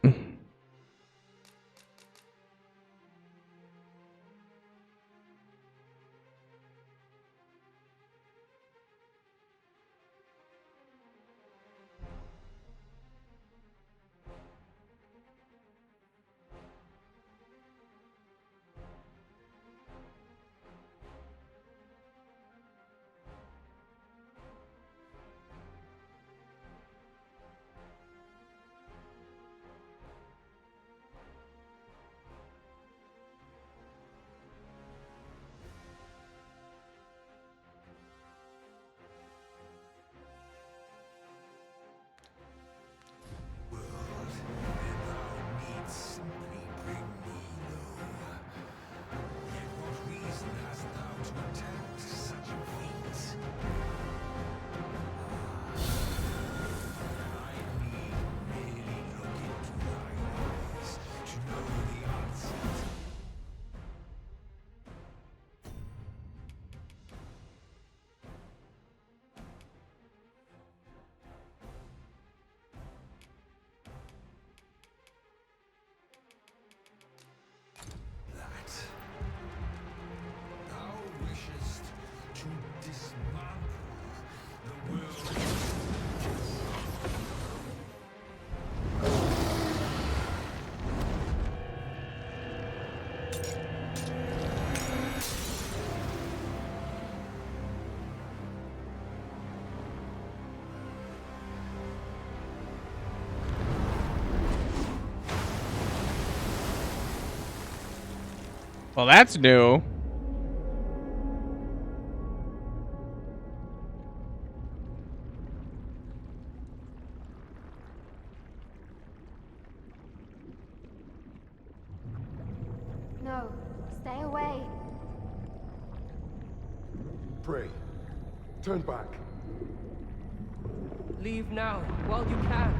Well, that's new. No, stay away. Pray. Turn back. Leave now, while you can.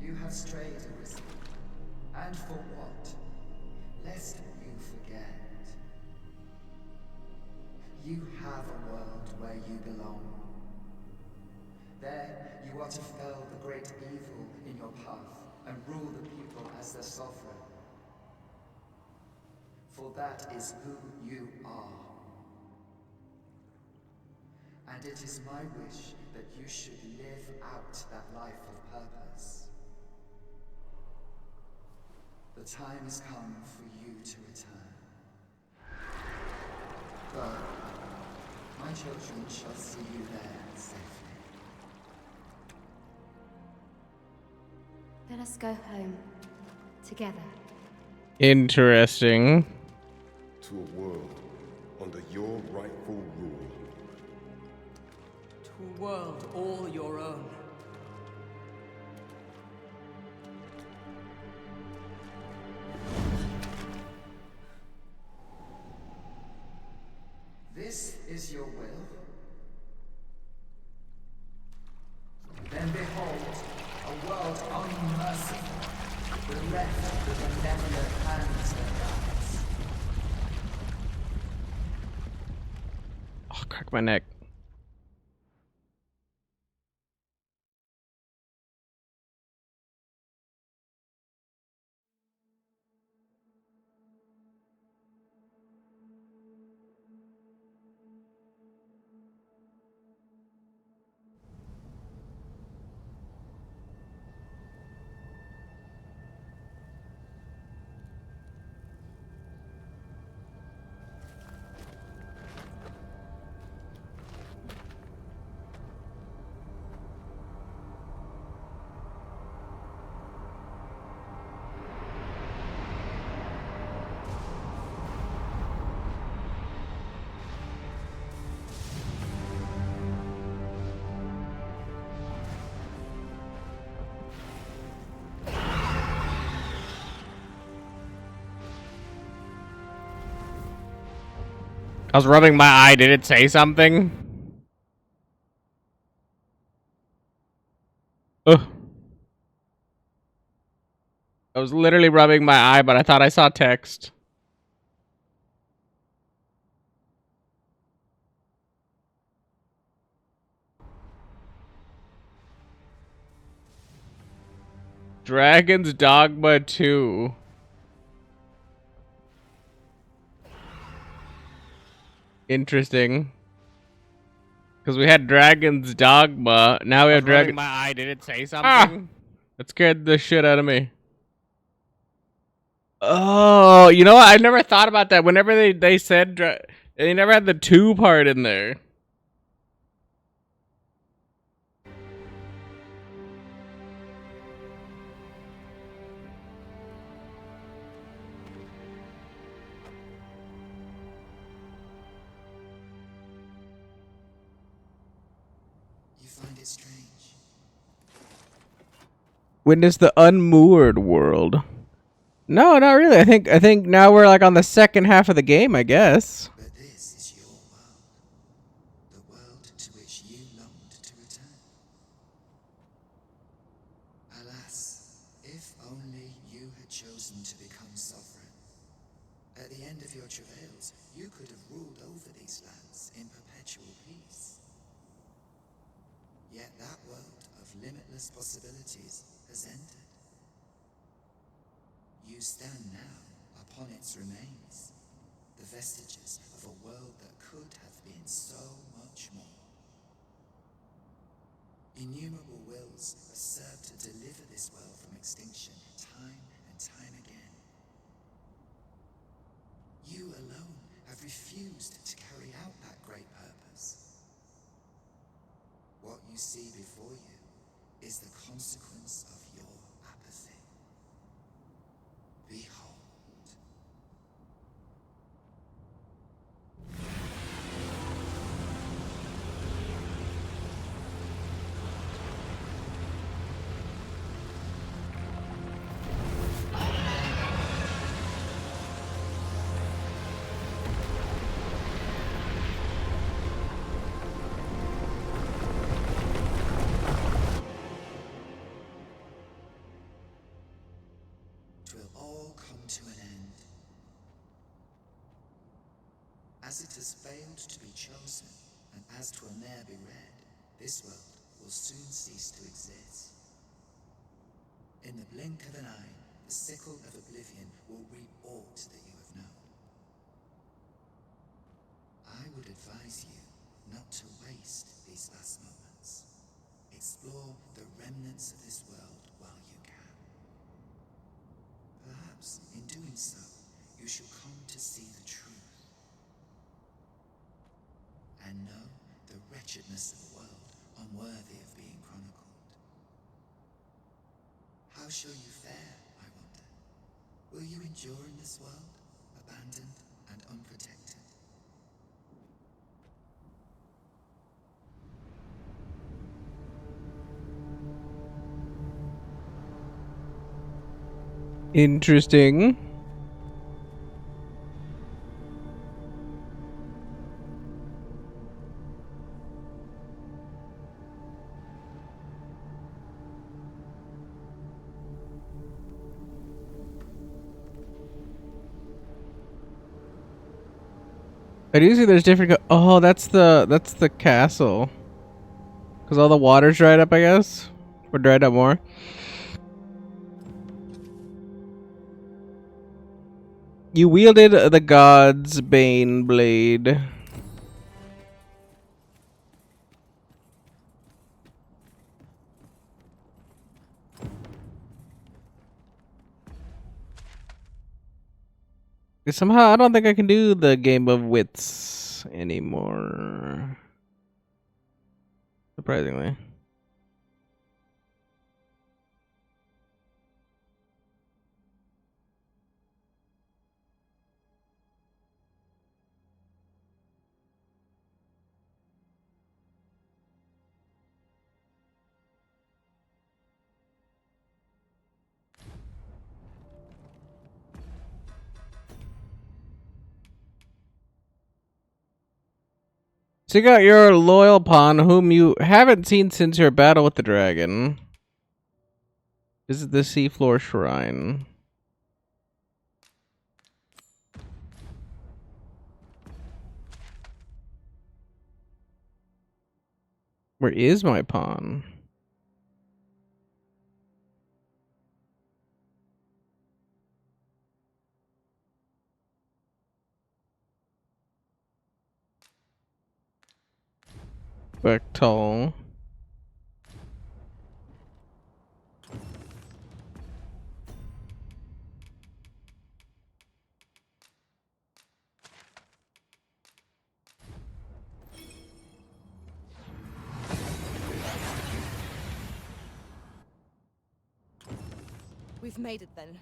You have strayed, Arisen. And for what? Lest you forget. You have a world where you belong. There, you are to fell the great evil in your path and rule the people as their sovereign. For that is who you are. And it is my wish that you should live out that life of purpose. The time has come for you to return. Go. My children shall see you there safely. Let us go home. Together. Interesting. To a world under your rightful rule. To a world all your own. This is your will? Then behold, a world unmerciful, bereft the benevolent hands that guides. Oh, crack my neck. I was rubbing my eye. Did it say something? Ugh. I was literally rubbing my eye, but I thought I saw text. Dragon's Dogma 2. Interesting. Because we had Dragon's Dogma. Now we have Dragon. My eye. Did it say something? Ah! That scared the shit out of me. Oh, you know what? I never thought about that. Whenever they said they never had the 2 part in there. Find it strange. Witness the unmoored world. No, not really. I think now we're like on the second half of the game, I guess. But this is your world. The world to which you longed to return. Alas, if only you had chosen to become sovereign. At the end of your travails, you could have ruled over these lands in perpetual peace. Yet that world of limitless possibilities has ended. You stand now upon its remains, the vestiges of a world that could have been so much more. Innumerable wills have served to deliver this world from extinction time and time again. alone have refused to carry out that great purpose. What you see before you is the consequence of your apathy. Behold. Twill all come to an end. As it has failed to be chosen, and as 'twill ne'er be read, this world will soon cease to exist. In the blink of an eye, the sickle of oblivion will reap aught that you have known. I would advise you not to waste these last moments. Explore the remnants of this world while you can. Perhaps, in doing so, you shall come to see the truth. And know the wretchedness of a world unworthy of being chronicled. How shall you fare, I wonder? Will you endure in this world, abandoned and unprotected? Interesting. I do see there's different. Oh, that's the castle. Cause all the water's dried up, I guess, or dried up more. You wielded the god's bane blade. Somehow I don't think I can do the game of wits anymore. Surprisingly. So you got your loyal pawn, whom you haven't seen since your battle with the dragon. This is the seafloor shrine. Where is my pawn? Vectol. We've made it then.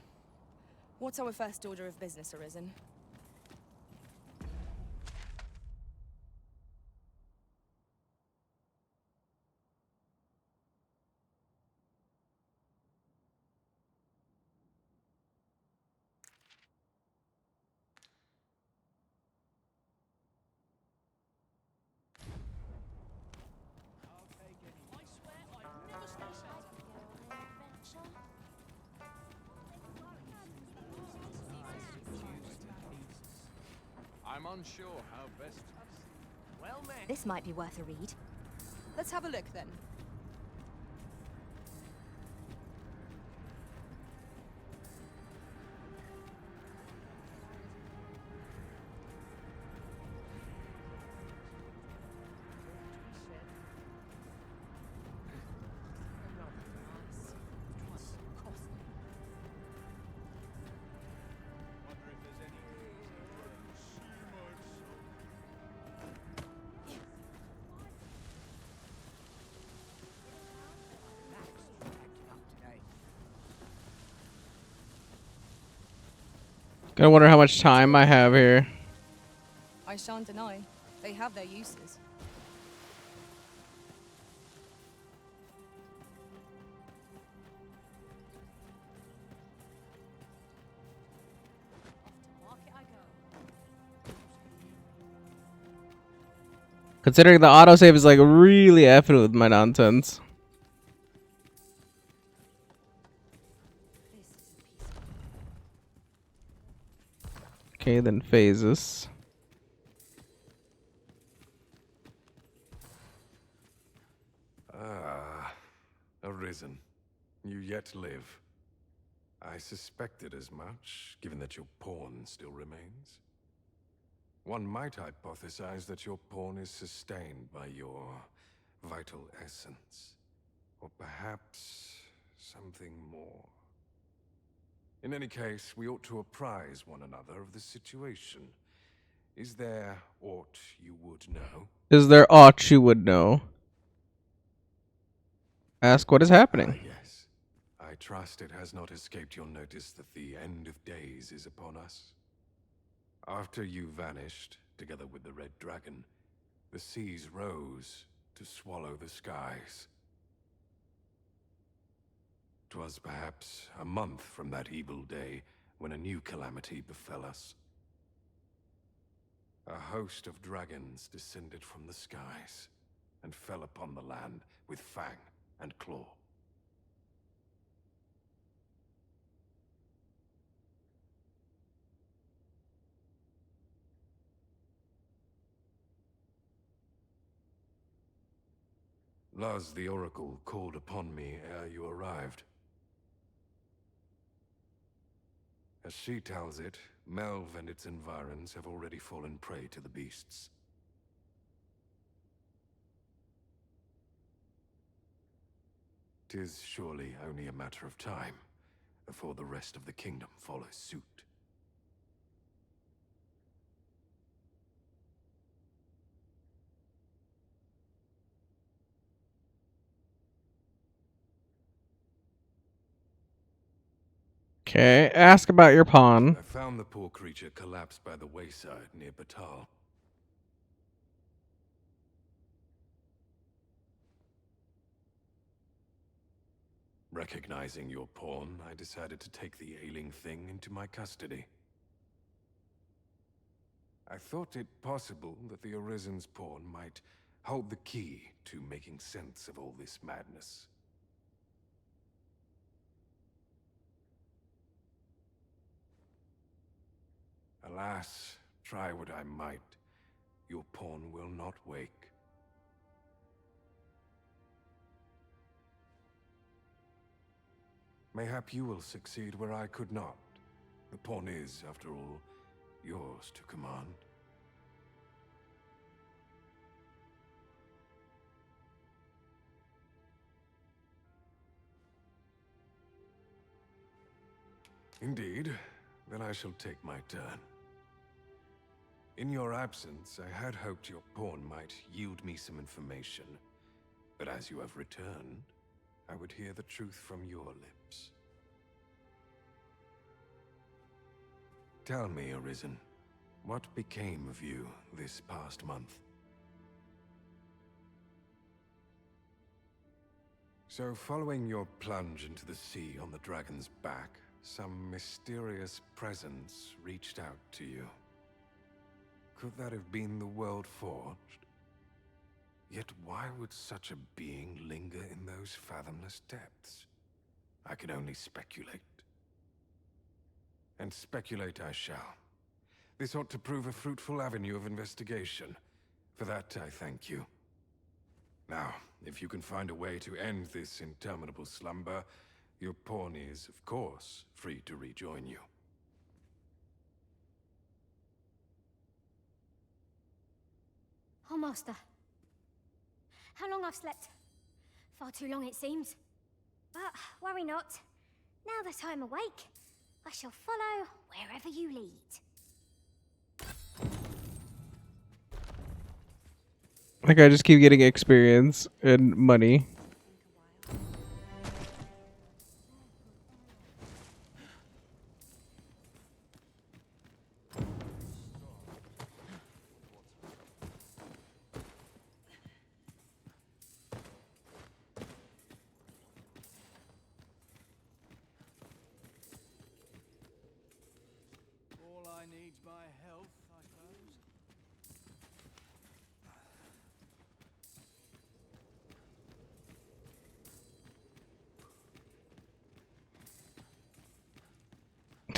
What's our first order of business, Arisen? I'm unsure how best to Well met. This might be worth a read. Let's have a look then. Gotta wonder how much time I have here. I shan't deny, they have their uses. Considering the autosave is like really effing with my nonsense. Okay, then phases. Ah, Arisen. You yet live. I suspected as much, given that your pawn still remains. One might hypothesize that your pawn is sustained by your vital essence. Or perhaps something more. In any case, we ought to apprise one another of the situation. Is there aught you would know? Is there aught you would know? Ask what is happening. Yes. I trust it has not escaped your notice that the end of days is upon us. After you vanished, together with the Red Dragon, the seas rose to swallow the skies. 'Twas perhaps a month from that evil day when a new calamity befell us. A host of dragons descended from the skies and fell upon the land with fang and claw. Laz the Oracle called upon me ere you arrived. As she tells it, Melve and its environs have already fallen prey to the beasts. "'Tis surely only a matter of time before the rest of the kingdom follows suit. Okay, ask about your pawn. I found the poor creature collapsed by the wayside near Batal. Recognizing your pawn, I decided to take the ailing thing into my custody. I thought it possible that the Arisen's pawn might hold the key to making sense of all this madness. Alas, try what I might, your pawn will not wake. Mayhap you will succeed where I could not. The pawn is, after all, yours to command. Indeed, then I shall take my turn. In your absence, I had hoped your pawn might yield me some information. But as you have returned, I would hear the truth from your lips. Tell me, Arisen, what became of you this past month? So, following your plunge into the sea on the dragon's back, some mysterious presence reached out to you. Could that have been the World Forged? Yet why would such a being linger in those fathomless depths? I can only speculate. And speculate I shall. This ought to prove a fruitful avenue of investigation. For that, I thank you. Now, if you can find a way to end this interminable slumber, your pawn is, of course, free to rejoin you. Oh, Master. How long I've slept? Far too long, it seems. But worry not. Now that I'm awake, I shall follow wherever you lead. Like I just keep getting experience and money. by health, I suppose.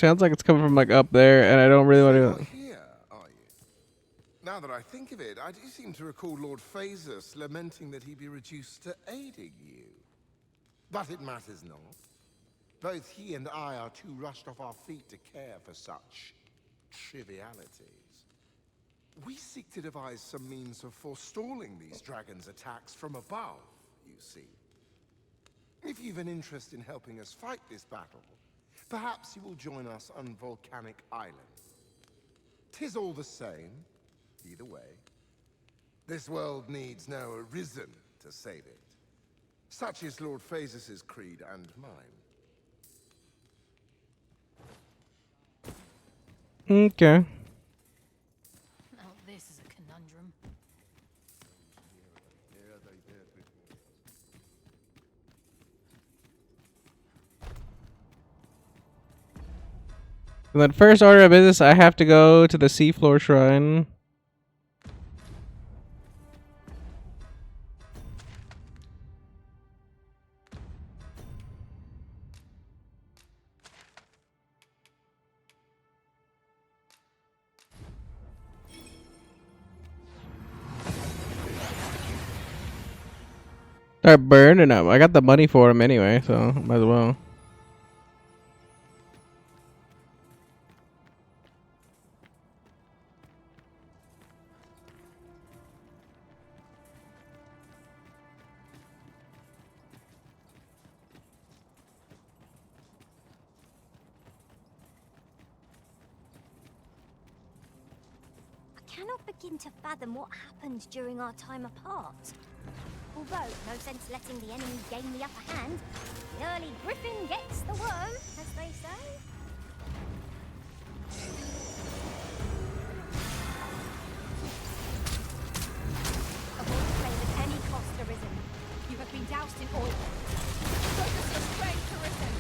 Sounds like it's coming from like up there, and I don't really want to. Here, are you? Now that I think of it, I do seem to recall Lord Phasus lamenting that he be reduced to aiding you. But it matters not. Both he and I are too rushed off our feet to care for such trivialities. We seek to devise some means of forestalling these dragons' attacks from above, you see. If you've an interest in helping us fight this battle, perhaps you will join us on Volcanic Island. 'Tis all the same, either way. This world needs no Arisen to save it. Such is Lord Phasus's creed and mine. Okay. Now this is a conundrum. And then first order of business, I have to go to the Seafloor Shrine. Start burning them. I got the money for them anyway, so might as well. I cannot begin to fathom what happened during our time apart. Although, no sense letting the enemy gain the upper hand. The early griffin gets the worm, as they say. Avoid flame at any cost, Arisen. You have been doused in oil. Focus your strength, Arisen.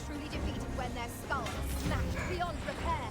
Truly defeated when their skulls are smashed beyond repair.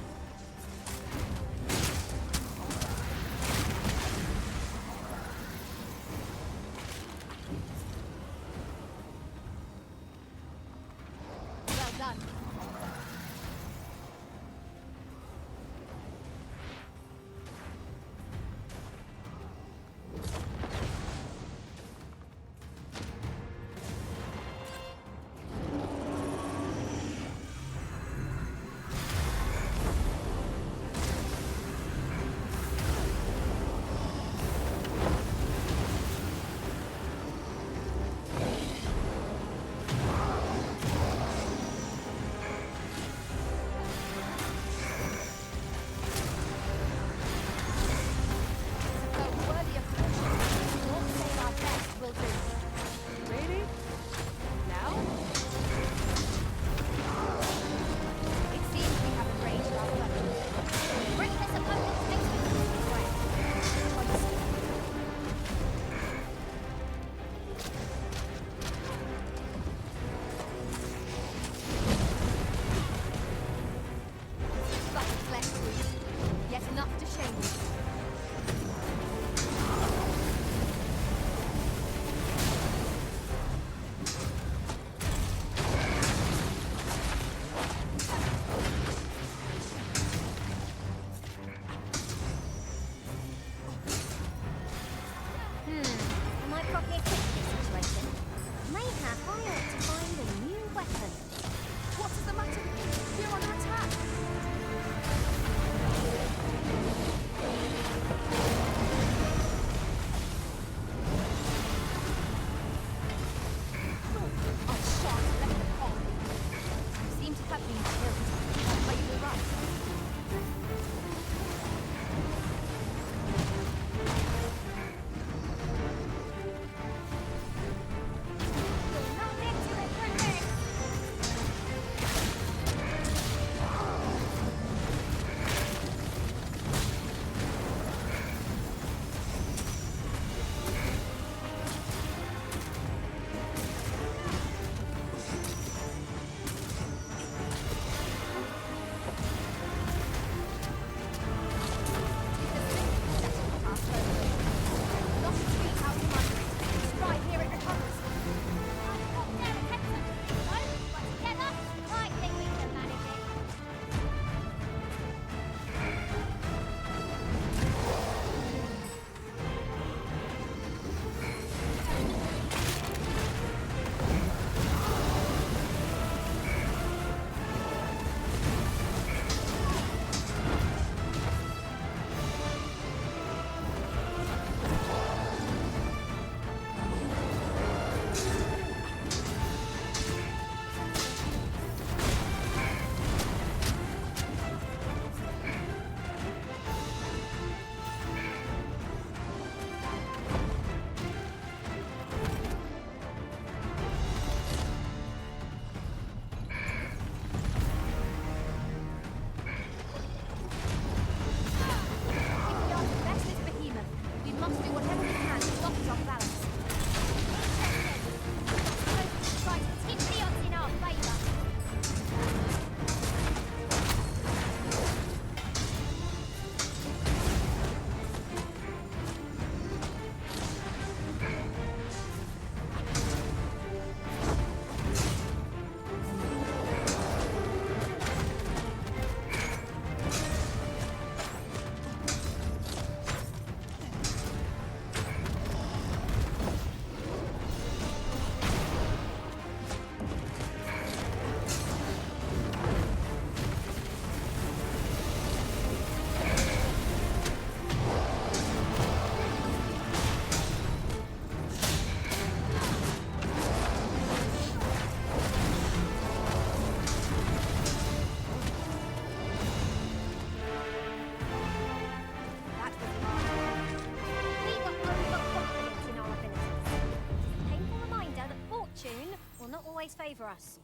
always favor us.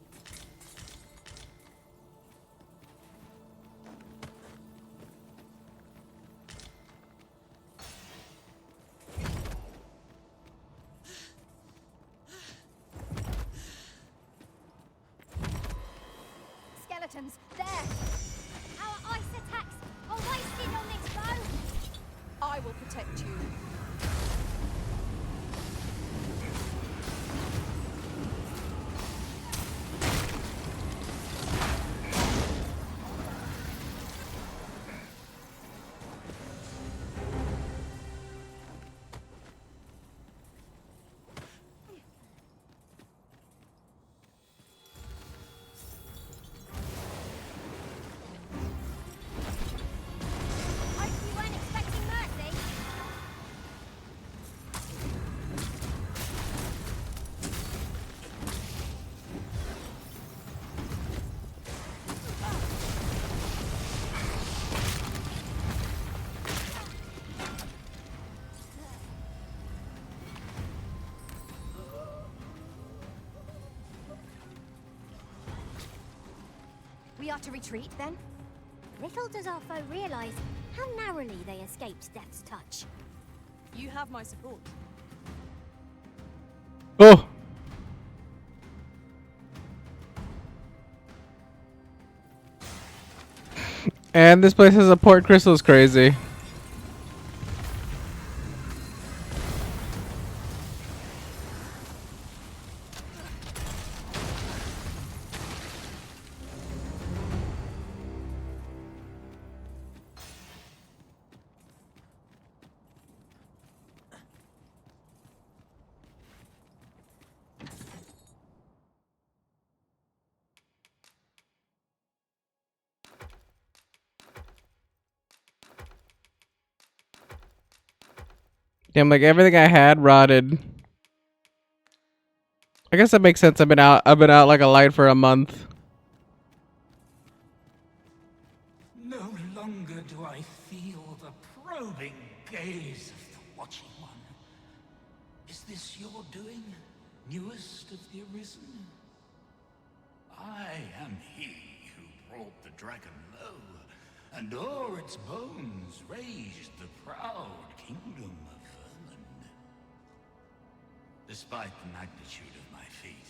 Skeletons, there! Our ice attacks are wasted on this bow! I will protect you. Hope you weren't expecting mercy. We are to retreat, then? Little does our foe realize how narrowly they escaped Death's touch. You have my support. Oh! And this place has a port crystals crazy. Damn, like everything I had rotted. I guess that makes sense. I've been out like a light for a month. No longer do I feel the probing gaze of the Watching One. Is this your doing, newest of the Arisen? I am he who brought the dragon low, and o'er its bones raised the proud kingdom of vermin. Despite the magnitude of my feat,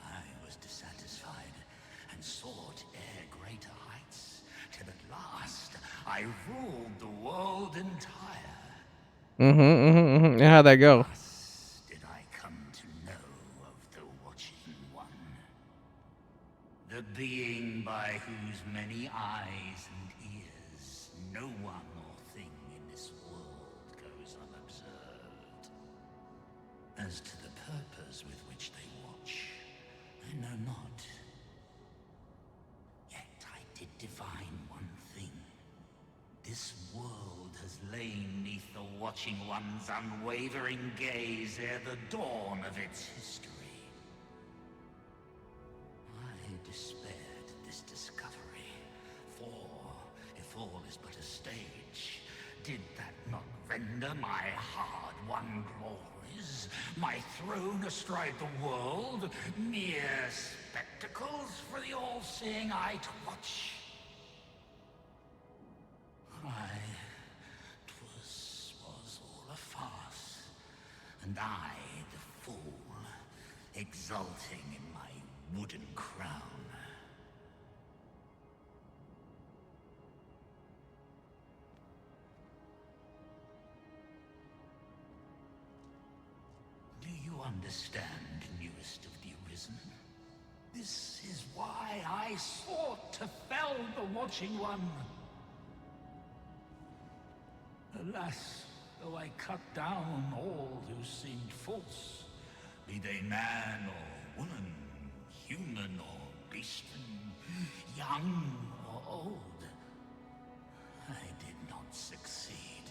I was dissatisfied and sought ere greater heights, till at last I ruled the world entire. And how'd that go? Thus did I come to know of the Watching One. The being by whose many eyes and ears no one or thing in this world goes unobserved. As to the purpose with which they watch, I know not. Yet I did divine one thing. This world has lain neath the Watching One's unwavering gaze ere the dawn of its history. I despaired at this discovery, for if all is but a stage, did that not render my hard-won glories, my throne astride the world, mere spectacles for the all-seeing eye to watch? Aye, 'twas all a farce, and I, the fool, exulting in my wooden crown. Do you understand, newest of the Arisen? This is why I sought to fell the Watching One. Alas, though I cut down all who seemed false, be they man or woman, human or beastman, young or old, I did not succeed.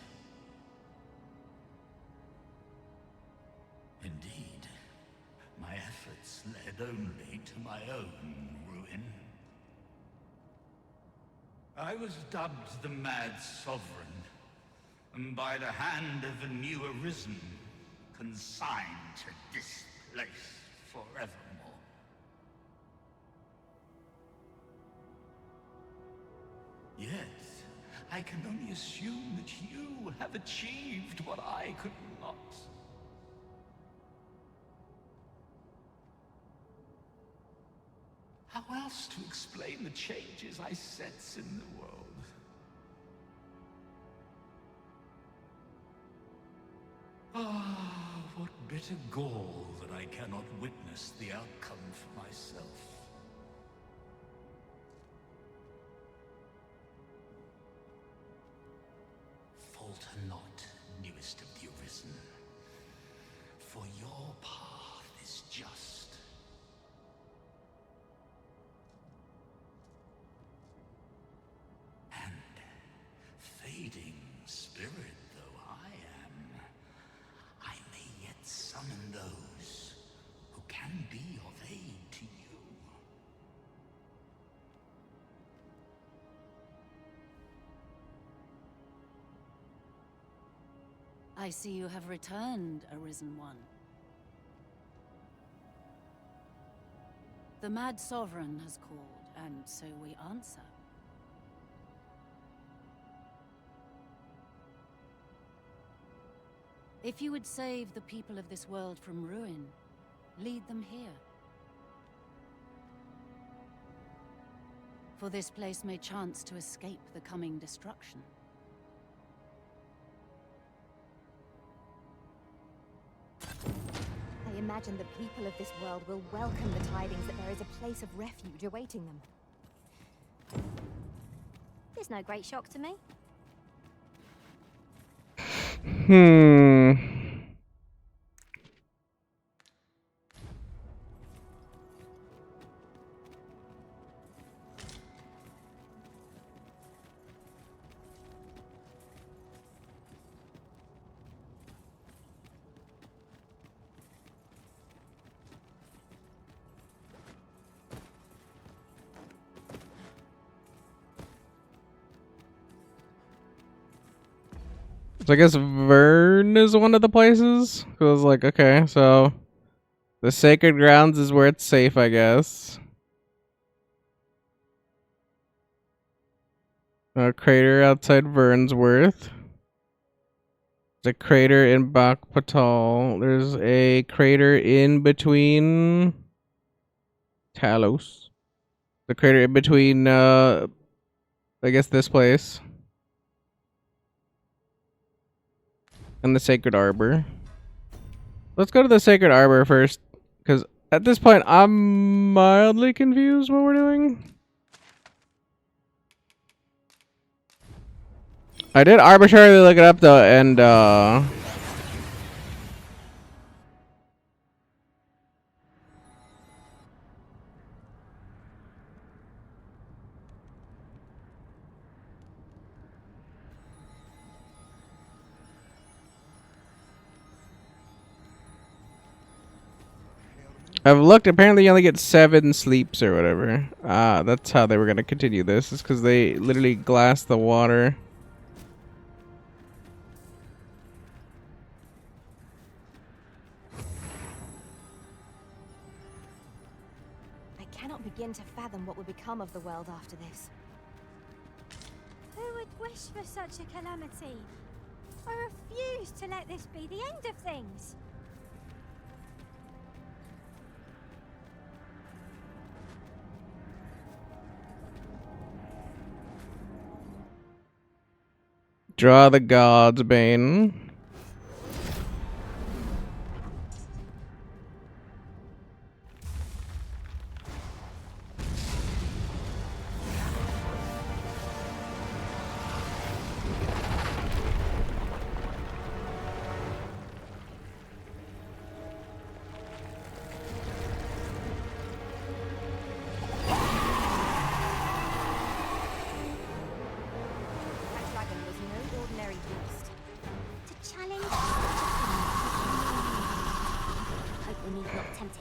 Indeed, my efforts led only to my own ruin. I was dubbed the Mad Sovereign, and by the hand of a new Arisen, consigned to this place forevermore. Yes, I can only assume that you have achieved what I could not. How else to explain the changes I sense in the world? Ah, what bitter gall that I cannot witness the outcome for myself. Falter not, newest of the Arisen, for your path is just. And fading spirit though I am, I may yet summon those who can be of aid to you. I see you have returned, Arisen One. The Mad Sovereign has called, and so we answer. If you would save the people of this world from ruin, lead them here. For this place may chance to escape the coming destruction. I imagine the people of this world will welcome the tidings that there is a place of refuge awaiting them. It's no great shock to me. So I guess Vern is one of the places. I was like, okay, so the sacred grounds is where it's safe, I guess. A crater outside Vernsworth. There's a crater in Bakpatal. There's a crater in between Talos. The crater in between, I guess this place. And the Sacred Arbor. Let's go to the Sacred Arbor first, because at this point I'm mildly confused what we're doing. I did arbitrarily look it up though, and I've looked. Apparently, you only get 7 sleeps or whatever. Ah, that's how they were gonna continue this. Is because they literally glass the water. I cannot begin to fathom what will become of the world after this. Who would wish for such a calamity? I refuse to let this be the end of things. Draw the God's Bane.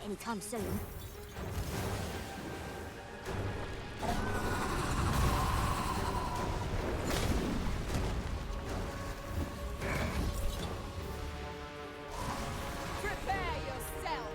Anytime soon. Prepare yourself.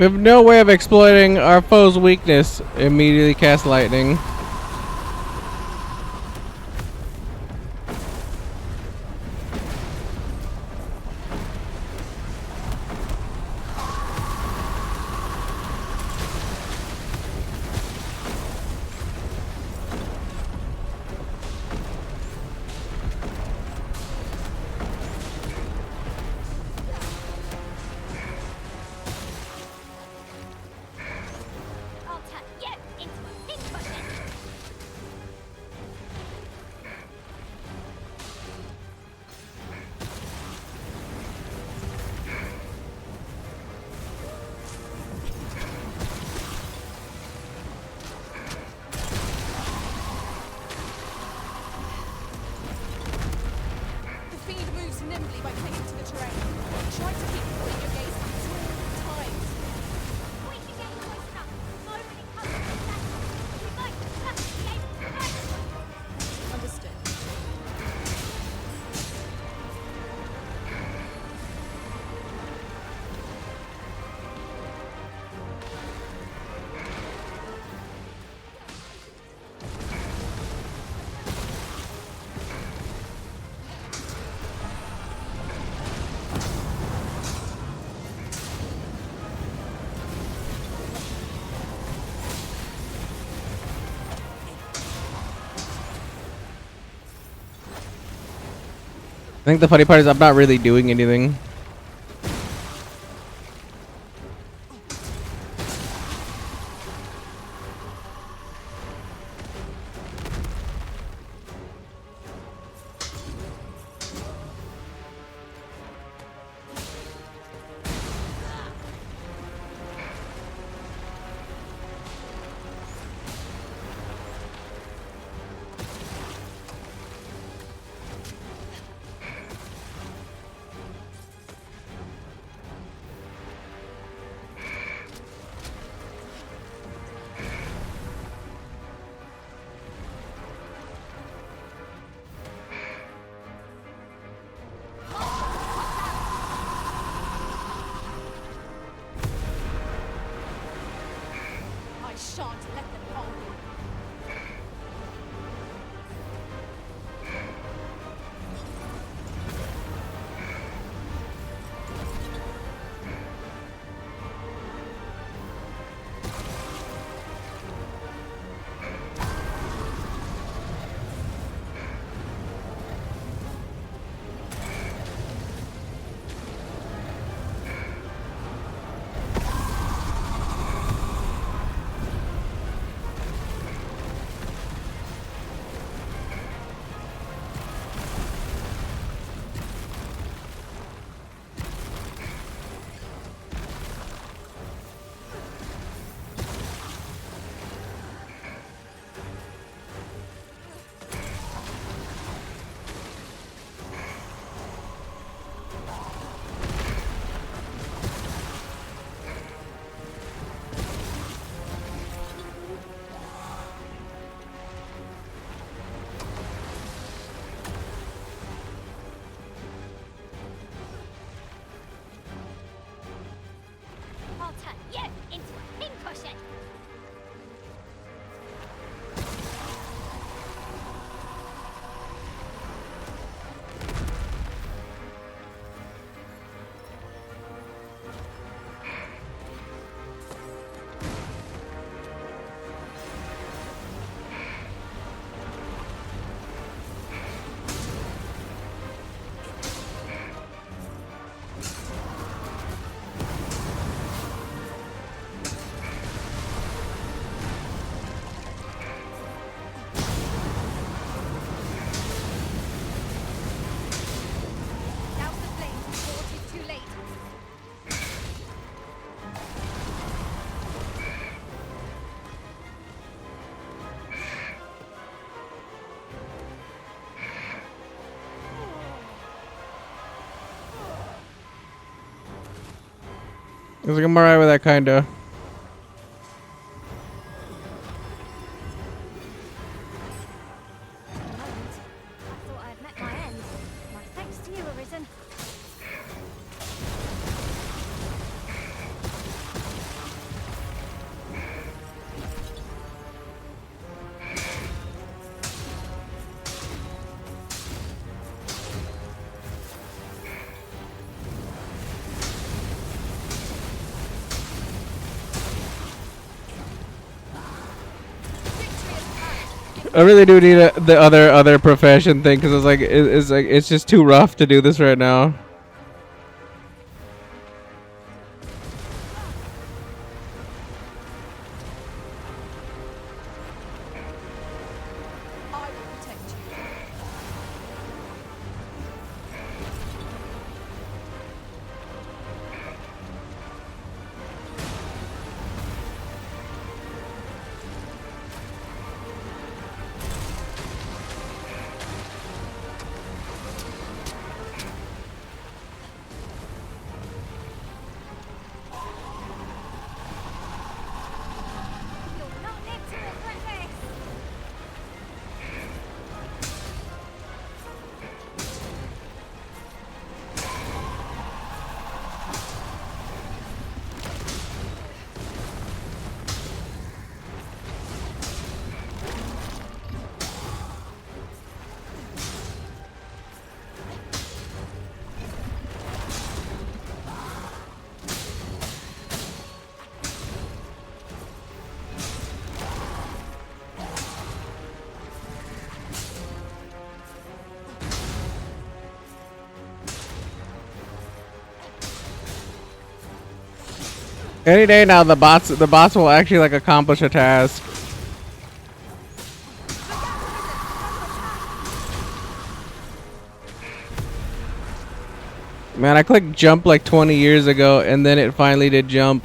We have no way of exploiting our foe's weakness. Immediately cast lightning. I'll turn you into a pincushion. The fiend moves nimbly by clinging to the terrain. Try to keep pulling your gaze at small times. We can get close enough. So when it comes to that, we might just be able to find it. Understood. I think the funny part is I'm not really doing anything. I shan't let them harm you. I'll turn you into a pincushion. Douse the flames before it is too late. Looks like I'm alright with that kinda. I thought I had met my end. My thanks to you, Arisen. I really do need the other profession thing because it's just too rough to do this right now. Any day now, the bots will actually like accomplish a task. Man, I clicked jump like 20 years ago, and then it finally did jump.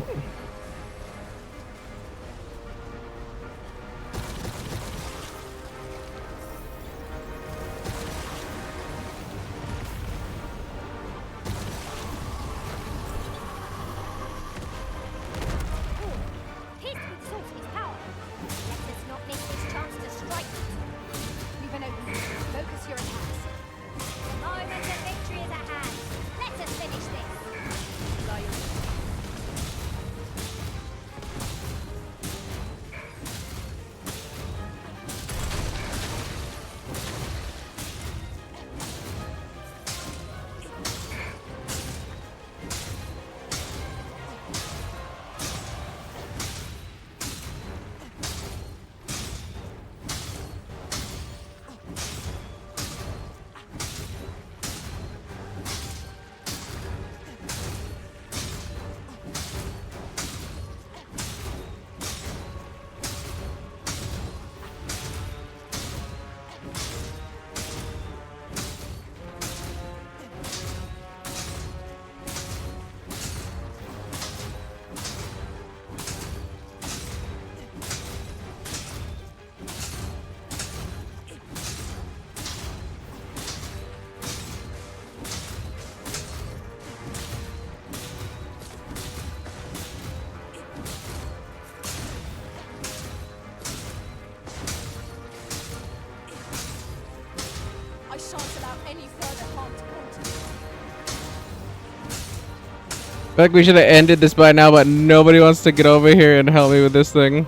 I shan't allow any further harm to come to you. I feel like we should have ended this by now, but nobody wants to get over here and help me with this thing.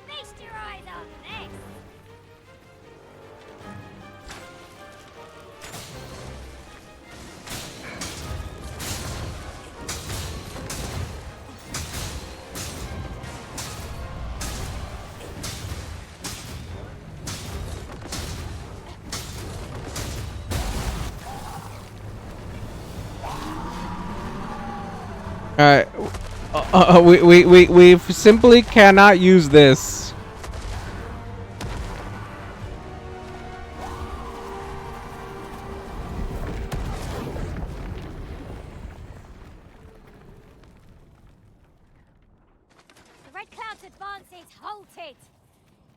Feast your eyes on this! Alright. We simply cannot use this. The Red Cloud's advance is halted.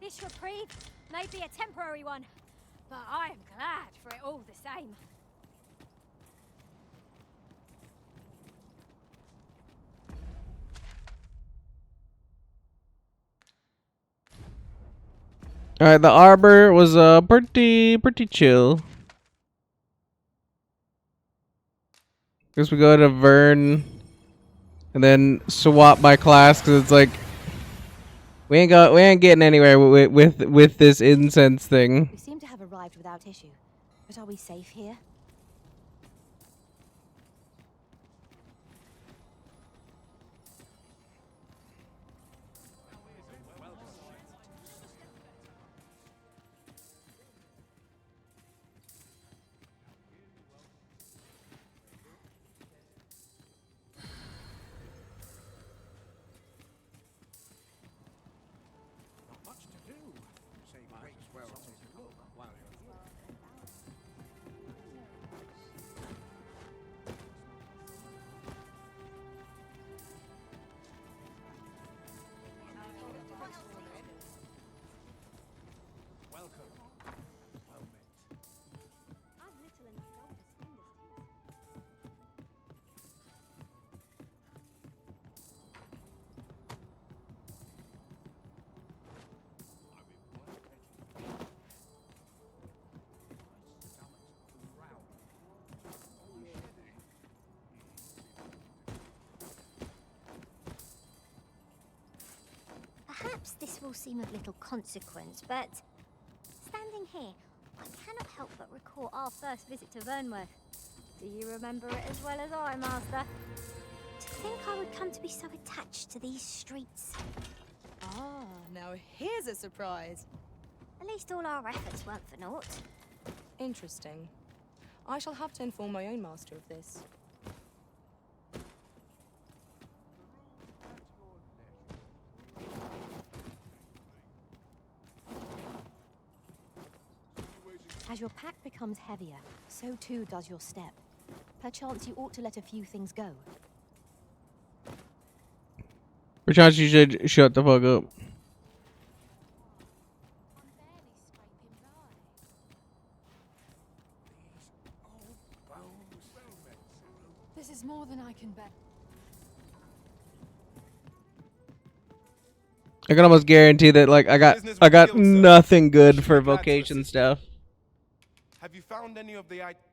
This reprieve may be a temporary one, but I am glad for it all the same. Alright, the arbor was pretty chill. Guess we go to Vern and then swap my class because it's like We ain't getting anywhere with this incense thing. We seem to have arrived without issue. But are we safe here? Perhaps this will seem of little consequence, but standing here, I cannot help but recall our first visit to Vernworth. Do you remember it as well as I, Master? To think I would come to be so attached to these streets. Ah, now here's a surprise. At least all our efforts weren't for naught. Interesting. I shall have to inform my own master of this. As your pack becomes heavier, so too does your step. Perchance you ought to let a few things go. Perchance you should shut the fuck up. This is more than I can bear. I can almost guarantee that like I got nothing good for vocation stuff. Have you found any of the items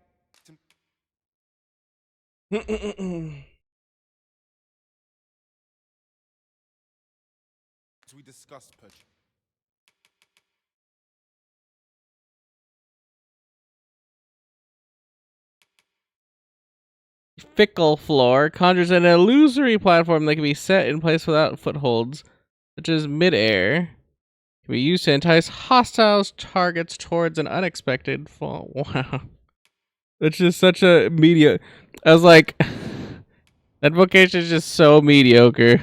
we discussed, Pudge? Fickle floor conjures an illusory platform that can be set in place without footholds, such as midair. Can be used to entice hostile targets towards an unexpected fall. Wow. That's just such a I was like, that vocation is just so mediocre.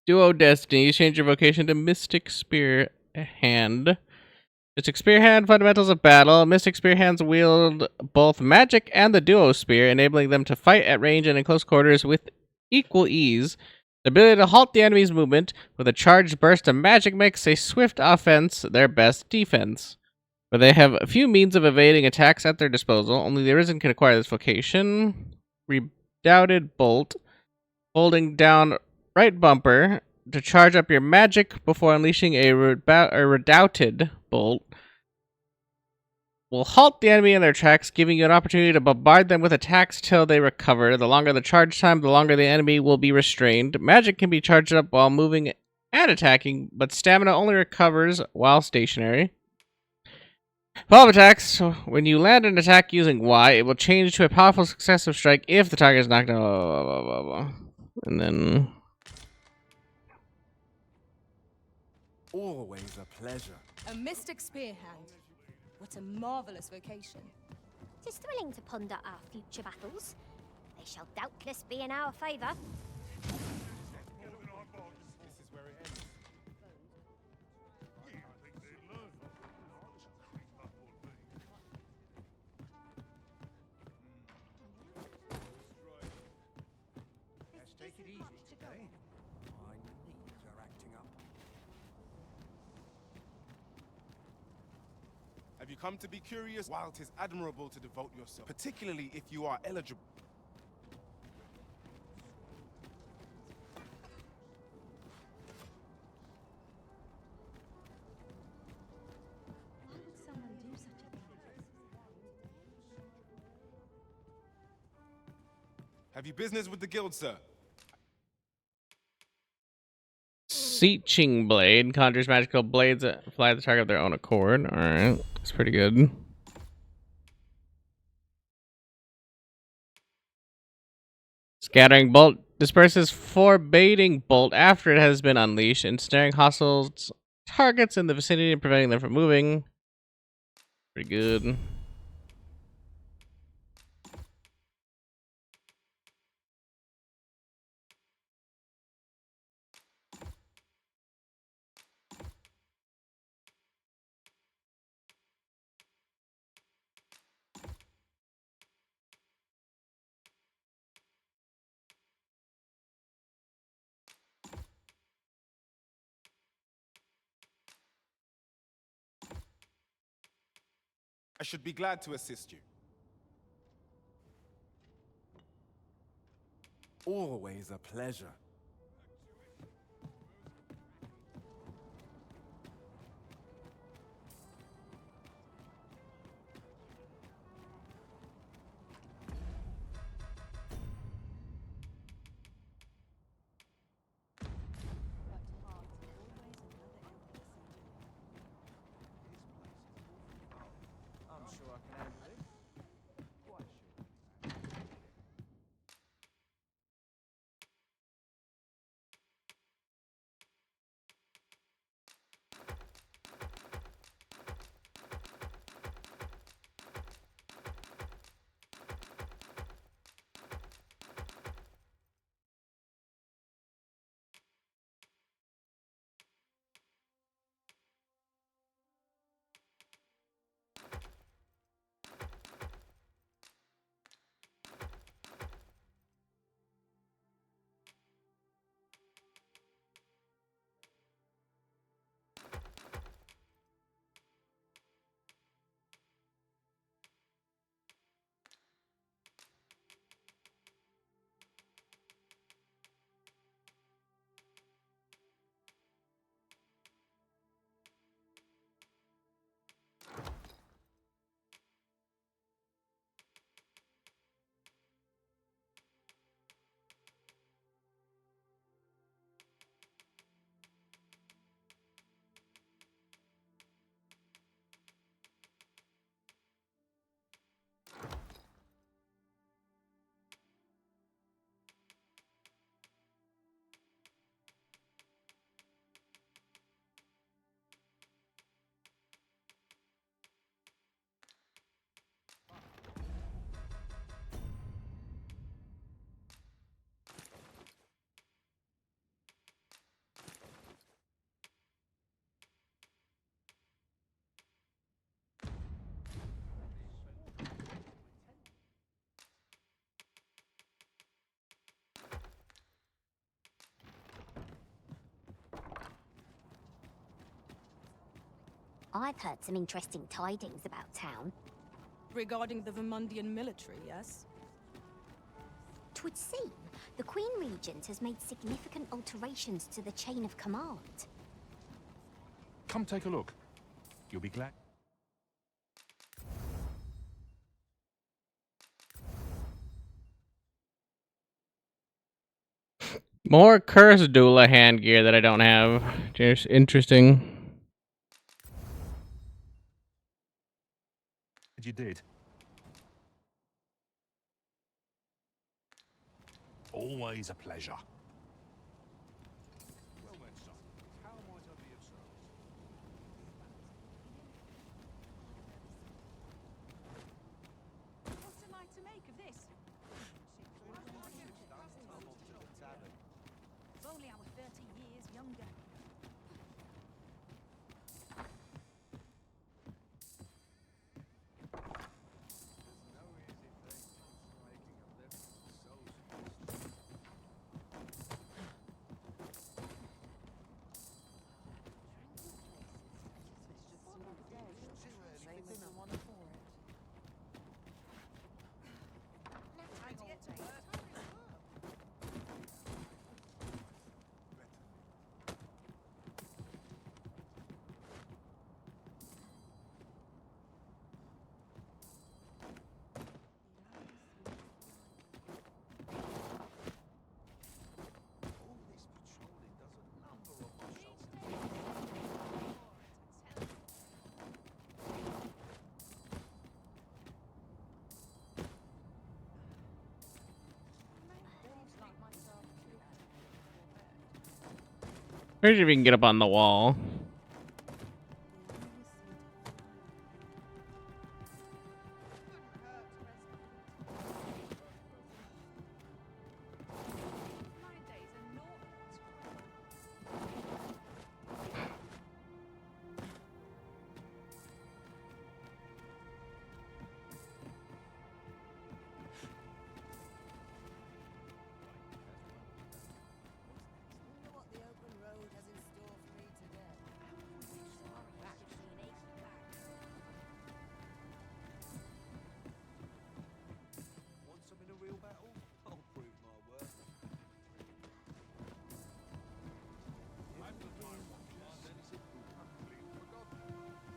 Duo Destiny. You change your vocation to Mystic Spear Hand. Mystic Spear Hand, fundamentals of battle. Mystic Spear Hands wield both magic and the Duo Spear, enabling them to fight at range and in close quarters with equal ease. The ability to halt the enemy's movement with a charged burst of magic makes a swift offense their best defense. But they have a few means of evading attacks at their disposal. Only the Arisen can acquire this vocation. Redoubted Bolt. Holding down right bumper to charge up your magic before unleashing a redoubted bolt will halt the enemy in their tracks, giving you an opportunity to bombard them with attacks till they recover. The longer the charge time, the longer the enemy will be restrained. Magic can be charged up while moving and attacking, but stamina only recovers while stationary. Follow-up attacks. When you land an attack using Y, it will change to a powerful successive strike if the target is knocked down. Blah, blah, blah, blah. And then... Always a pleasure. A mystic spear hand. What a marvelous vocation. It is thrilling to ponder our future battles. They shall doubtless be in our favour. Let's take it easy today. My knees are acting up. Have you come to be curious? While it is admirable to devote yourself, particularly if you are eligible. Why would someone do such a thing? Have you business with the guild, sir? Seeching Blade conjures magical blades that fly at the target of their own accord. Alright, that's pretty good. Scattering Bolt disperses foreboding bolt after it has been unleashed, ensnaring hostile targets in the vicinity and preventing them from moving. Pretty good. I should be glad to assist you. Always a pleasure. I'm sure I can handle it. Quite sure. I've heard some interesting tidings about town. Regarding the Vermundian military, yes? 'Twould seem the Queen Regent has made significant alterations to the chain of command. Come take a look. You'll be glad. More Curse Doula hand gear that I don't have. Just interesting. You did. Always a pleasure. Well then, son. How might I be of service? What's am I to make of this? If only I were 30 years younger. Pretty sure we can get up on the wall.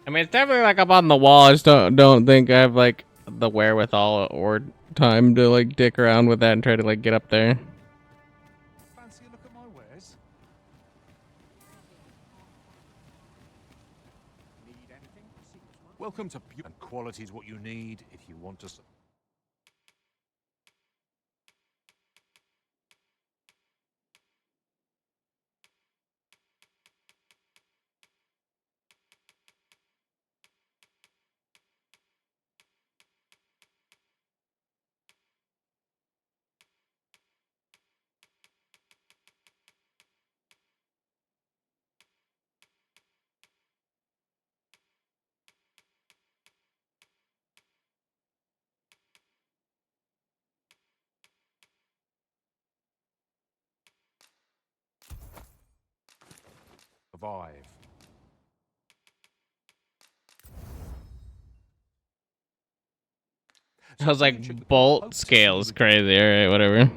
I mean, it's definitely like up on the wall. I just don't think I have like the wherewithal or time to like dick around with that and try to like get up there. Fancy a look at my wares? Need anything? Welcome to Beauty, and quality is what you need if you want to. Survive. I was like, bolt scales crazy. All right, whatever.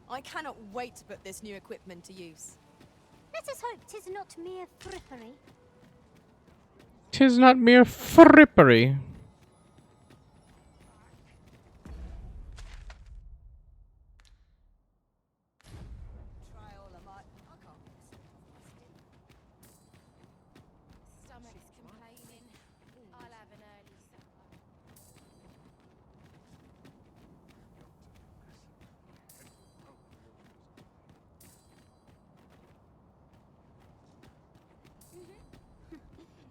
I cannot wait to put this new equipment to use. Let us hope 'tis not mere frippery. 'Tis not mere frippery. Stomach's complaining. I'll have an early supper.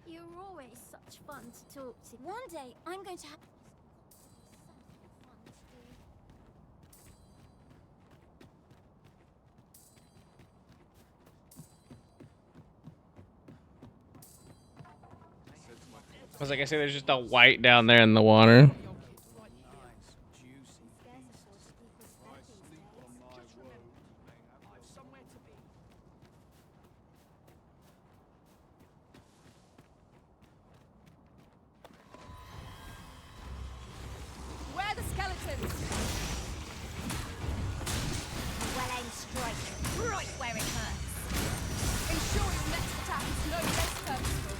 You're always such fun to talk to. One day, I'm going to have something fun to do. I was like, I say there's just a white down there in the water. Where are the skeletons? Well-aimed strike, right where it hurts. Ensure your next attack is no less purposeful.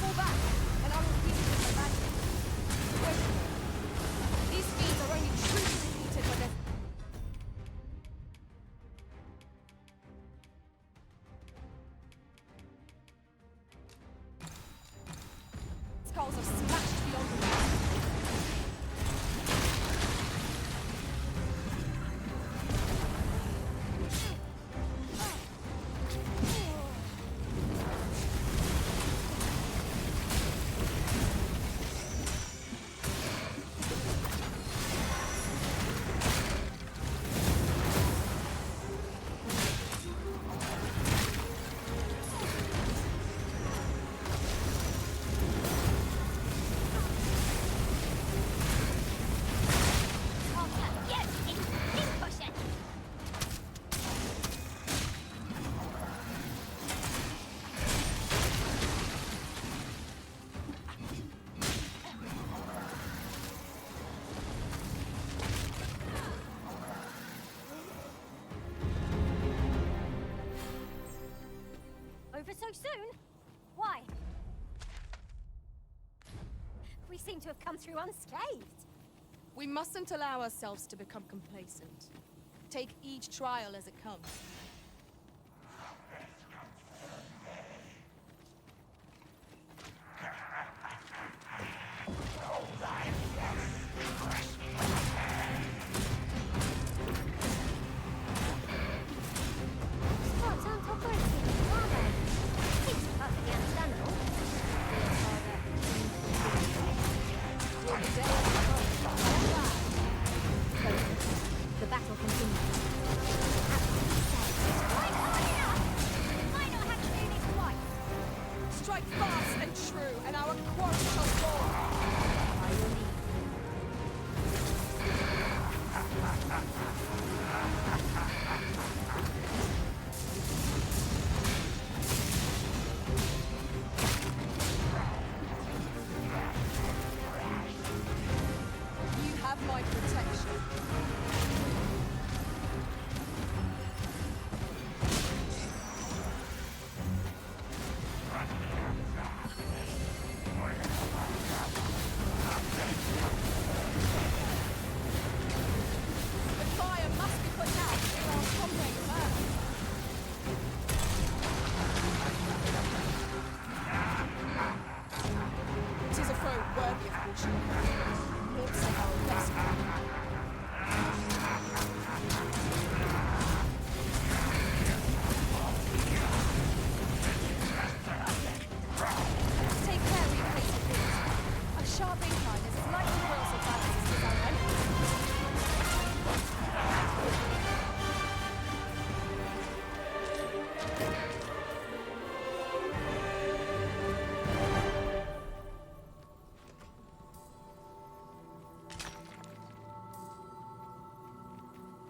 Fall back, and I will heal you with my magic. Wait. These feats are only truly repeated when there's... Skulls are splashed beyond the ground. Over so soon? Why? We seem to have come through unscathed. We mustn't allow ourselves to become complacent. Take each trial as it comes. Part-time operating. unfortunately. Lord save our rescue. Take care of your place of things. A sharp incline is slightly worse of balance as our enemy.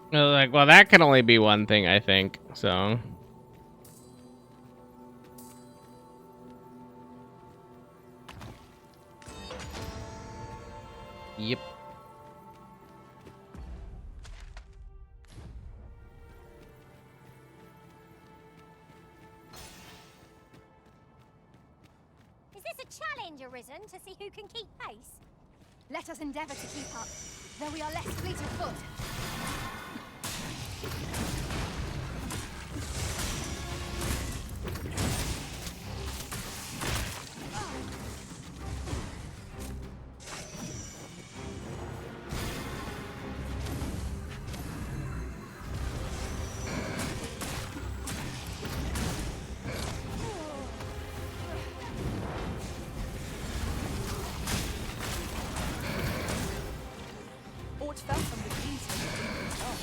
Like, well, that can only be one thing, I think. So. Yep. Is this a challenge arisen to see who can keep pace? Let us endeavour to keep up, though we are less fleet of foot. Aught fell from the keys when the deep was off.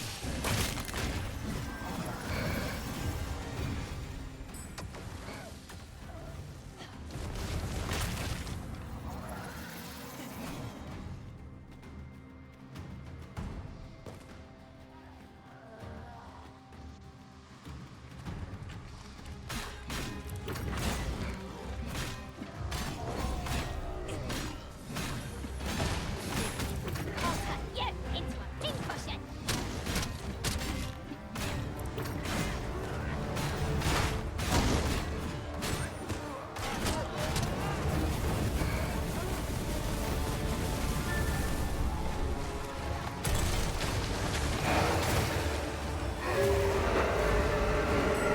I'll turn you into a pincushion.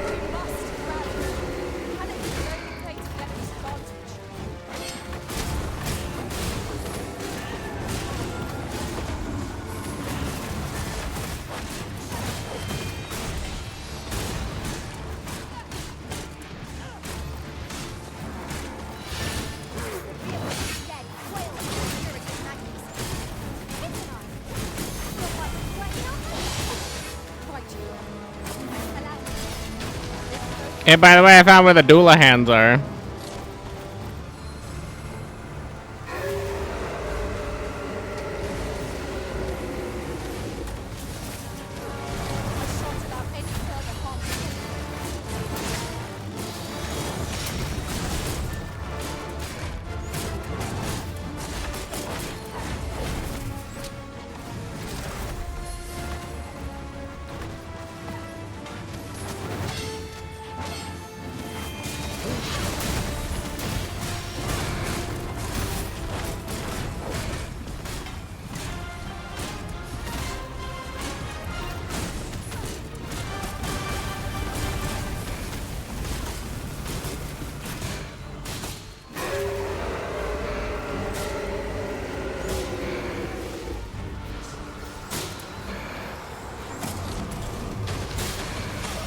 We must rally. And it is the only way to get this advantage. Dead whale of security magnificent. Hypnotized. You're quite working on me. Quite. Allow me. Hey, by the way, I found where the doula hands are. A shot without any further harm.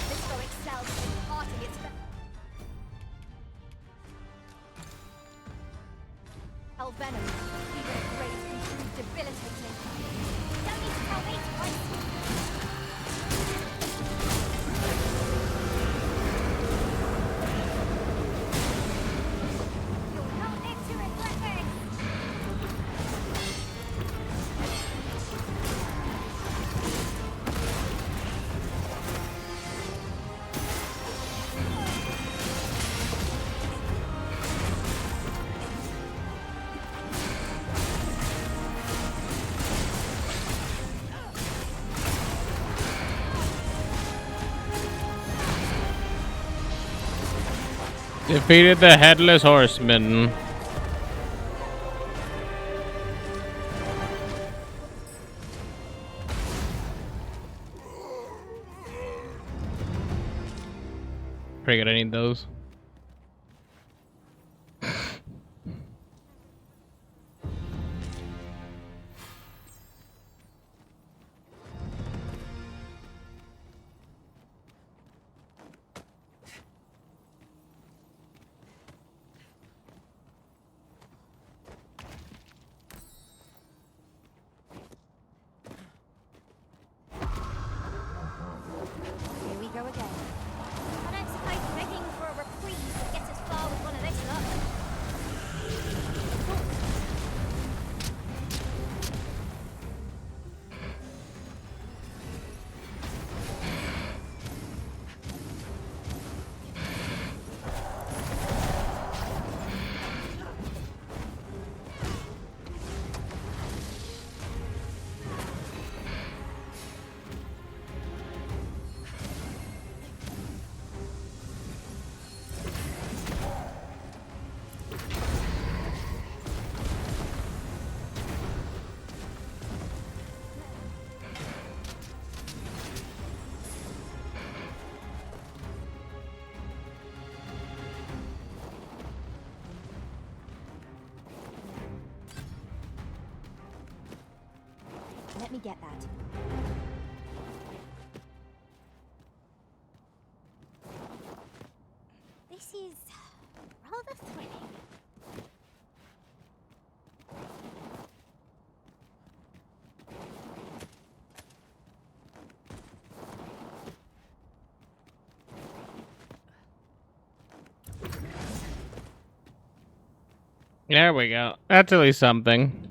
This foe excels in imparting its Venom, even at grade, can prove debilitating. Don't need to tell me twice. You'll not live to regret this. Defeated the Headless Horseman. Pretty good, I need those. Let me get that. This is rather thrilling. There we go. That's at least something.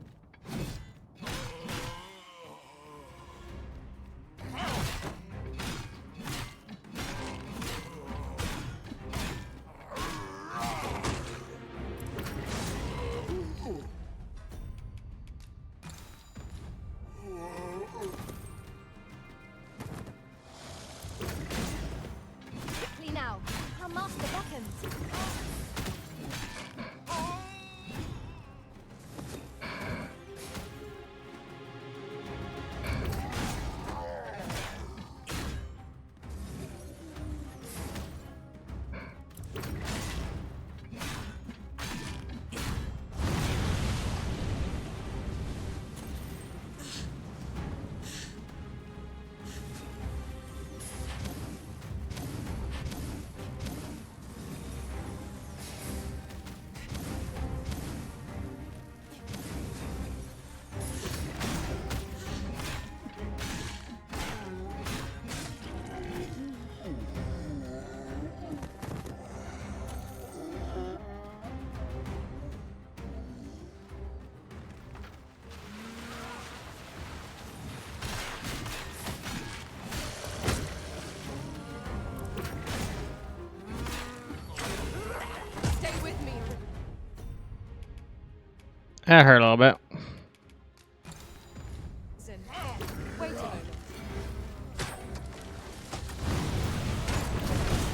Quickly now. Our master beckons. Stay with me. That hurt a little bit. Listen. Wait a moment.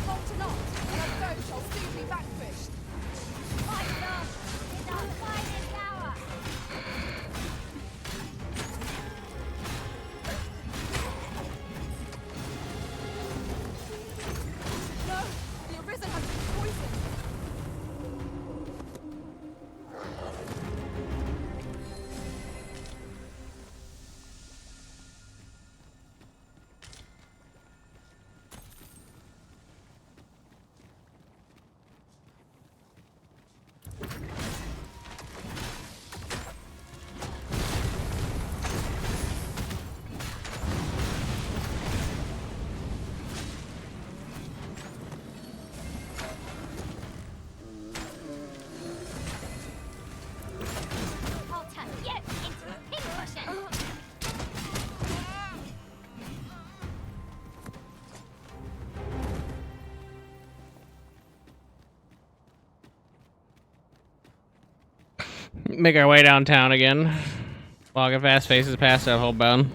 Halt or not, and our foe shall soon be vanquished. Fight them! It's our finest hour! No, the Arisen has been poisoned. I'll turn you into a pincushion! Make our way downtown again. Walking fast faces past that whole bound.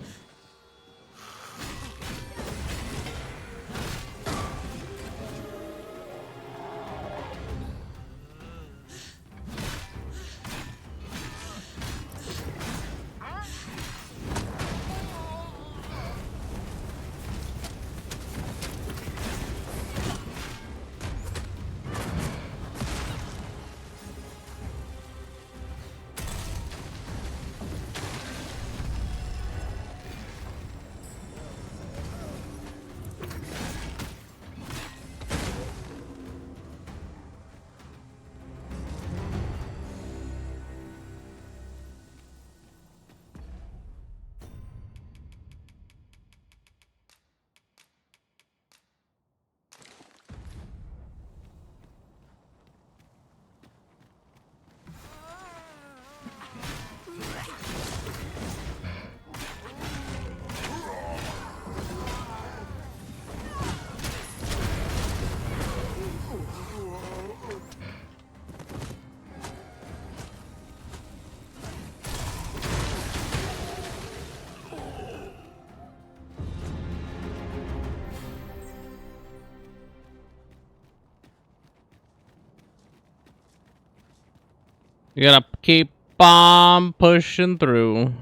You gotta keep on pushing through.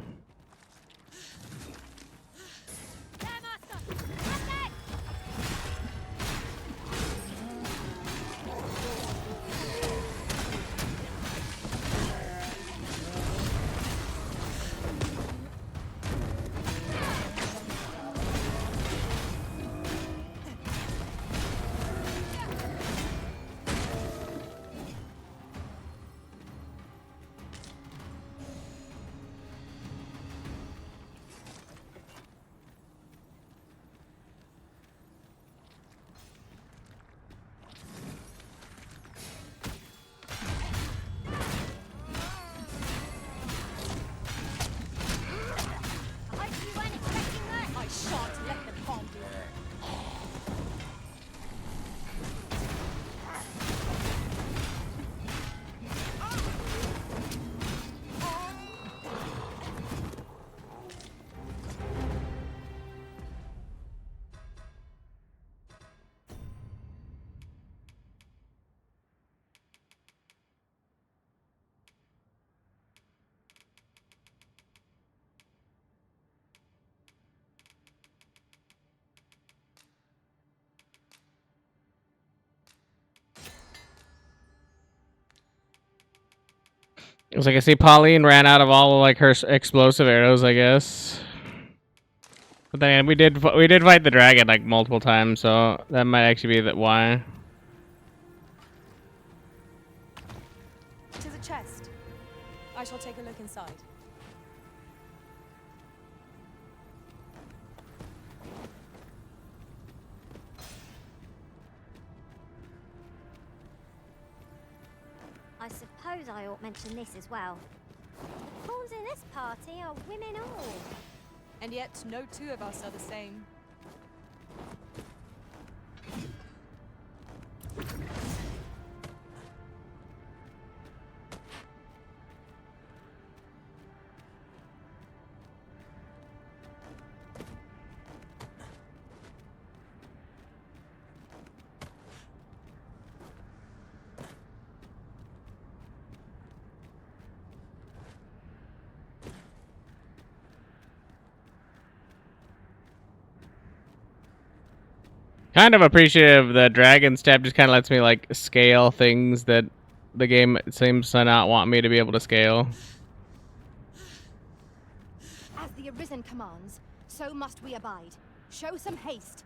It was like I see Pauline ran out of all of, like, her explosive arrows, I guess. But then we did fight the dragon like multiple times, so that might actually be why. It is a chest. I shall take a look inside. I suppose I ought mention this as well. The pawns in this party are women all. And yet, no two of us are the same. Kind of appreciative that Dragon's Step just kind of lets me like scale things that the game seems to not want me to be able to scale. As the Arisen commands, so must we abide. Show some haste.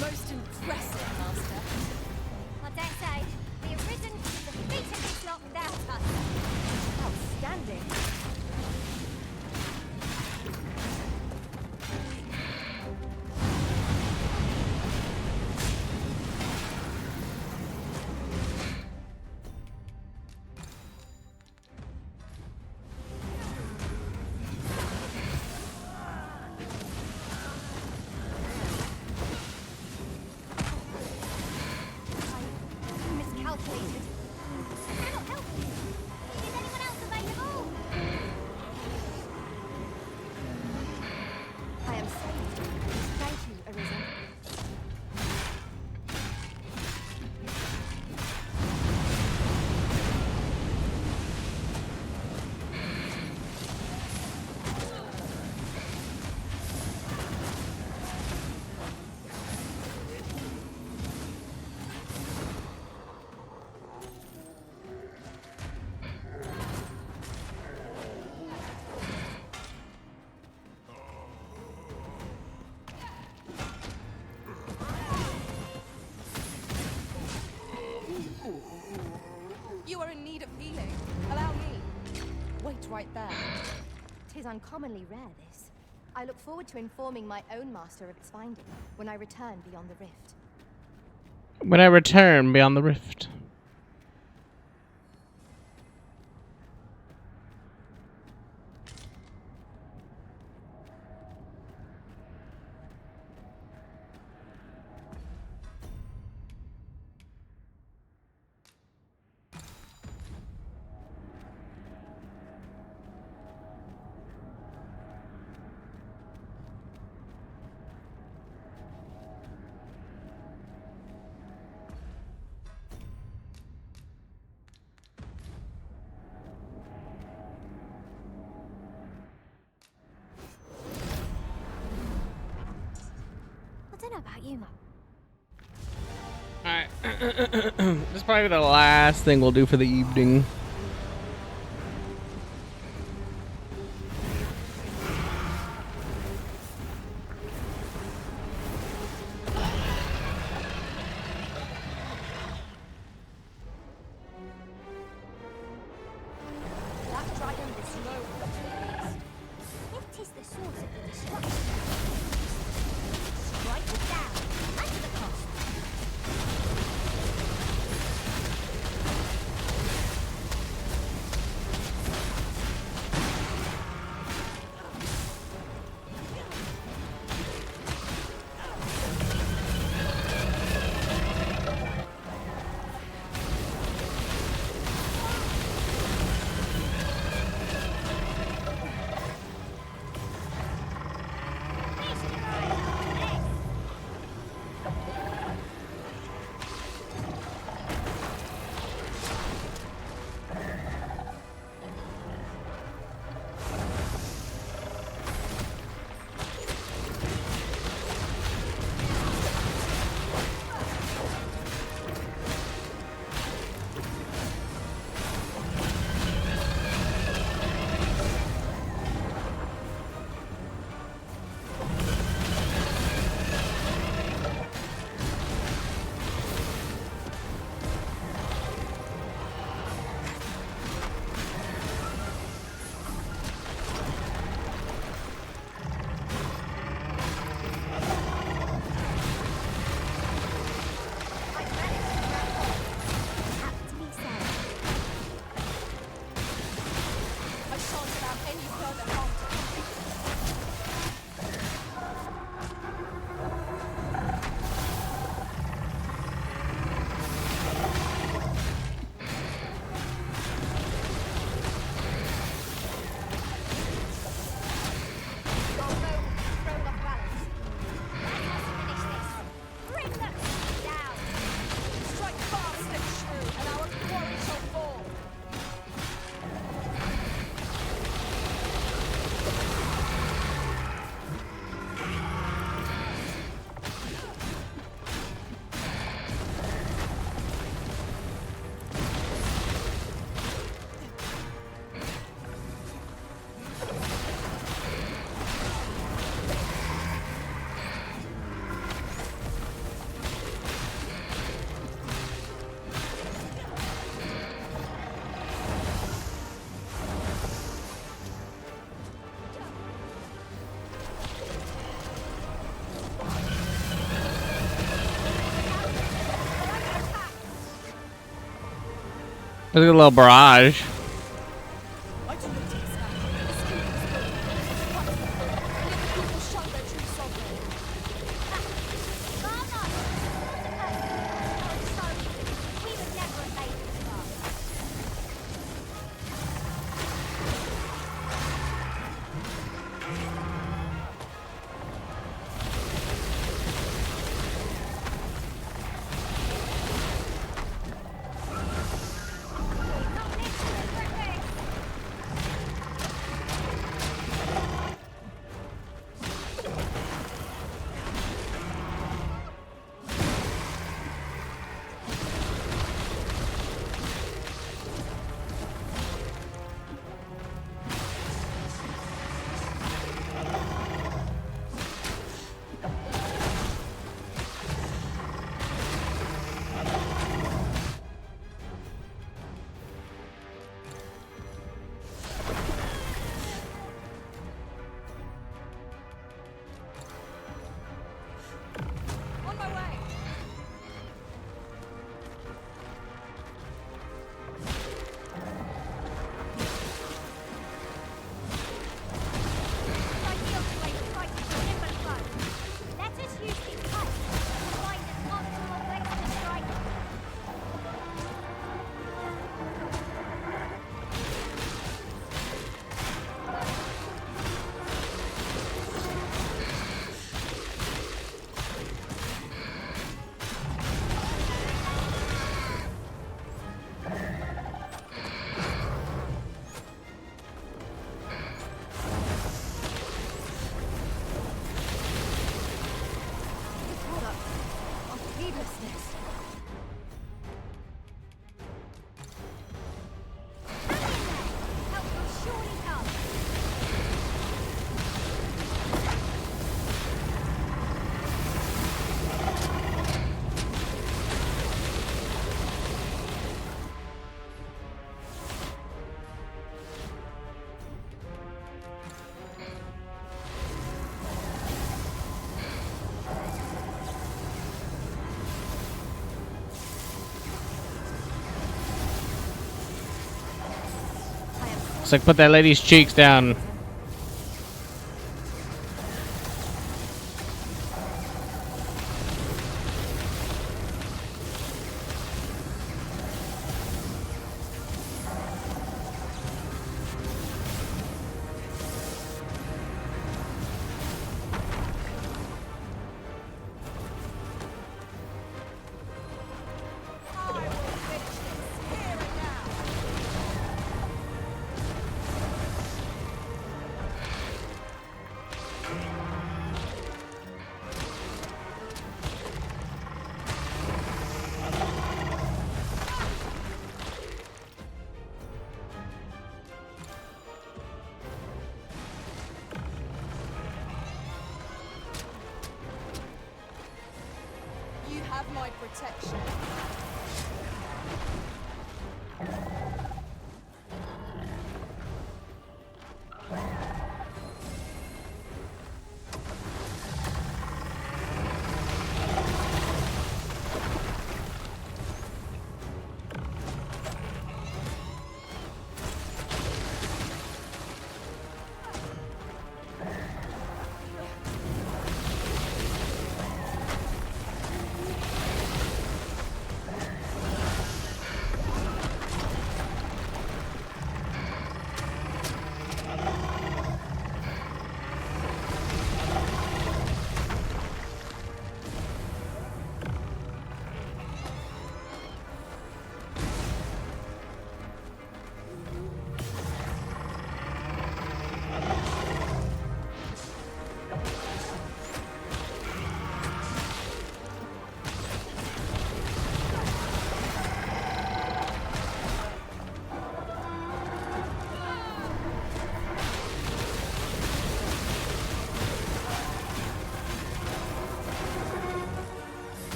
Most impressive, Master. I dare say, the Arisen defeated this lot without us. Outstanding. Miscalculated. Cannot help you. Is anyone else available? I am saved. Thank you, Arisen. You are in need of healing. Allow me. Wait right there. 'Tis uncommonly rare, this. I look forward to informing my own master of its finding when I return beyond the rift. When I return beyond the rift. I don't know about you, Mum. Alright. This is probably the last thing we'll do for the evening. That dragon is no beast. If 'tis the source of the destruction, strike it down. Look at the little barrage. I do not understand. This kingdom is built for the and yet the people shun their true sovereign. We would never invade this far. On my way. Ideal way to fight a different foe. Let us use these cuts to find an optimal place to strike. Of heedlessness. Help will surely come. It's like put that lady's cheeks down. You have my protection.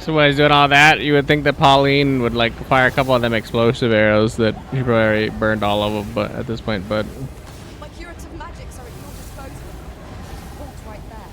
So while he's doing all that, you would think that Pauline would like fire a couple of them explosive arrows that he probably already burned all of them, but at this point, but My curative magics are at your disposal. Hold right there.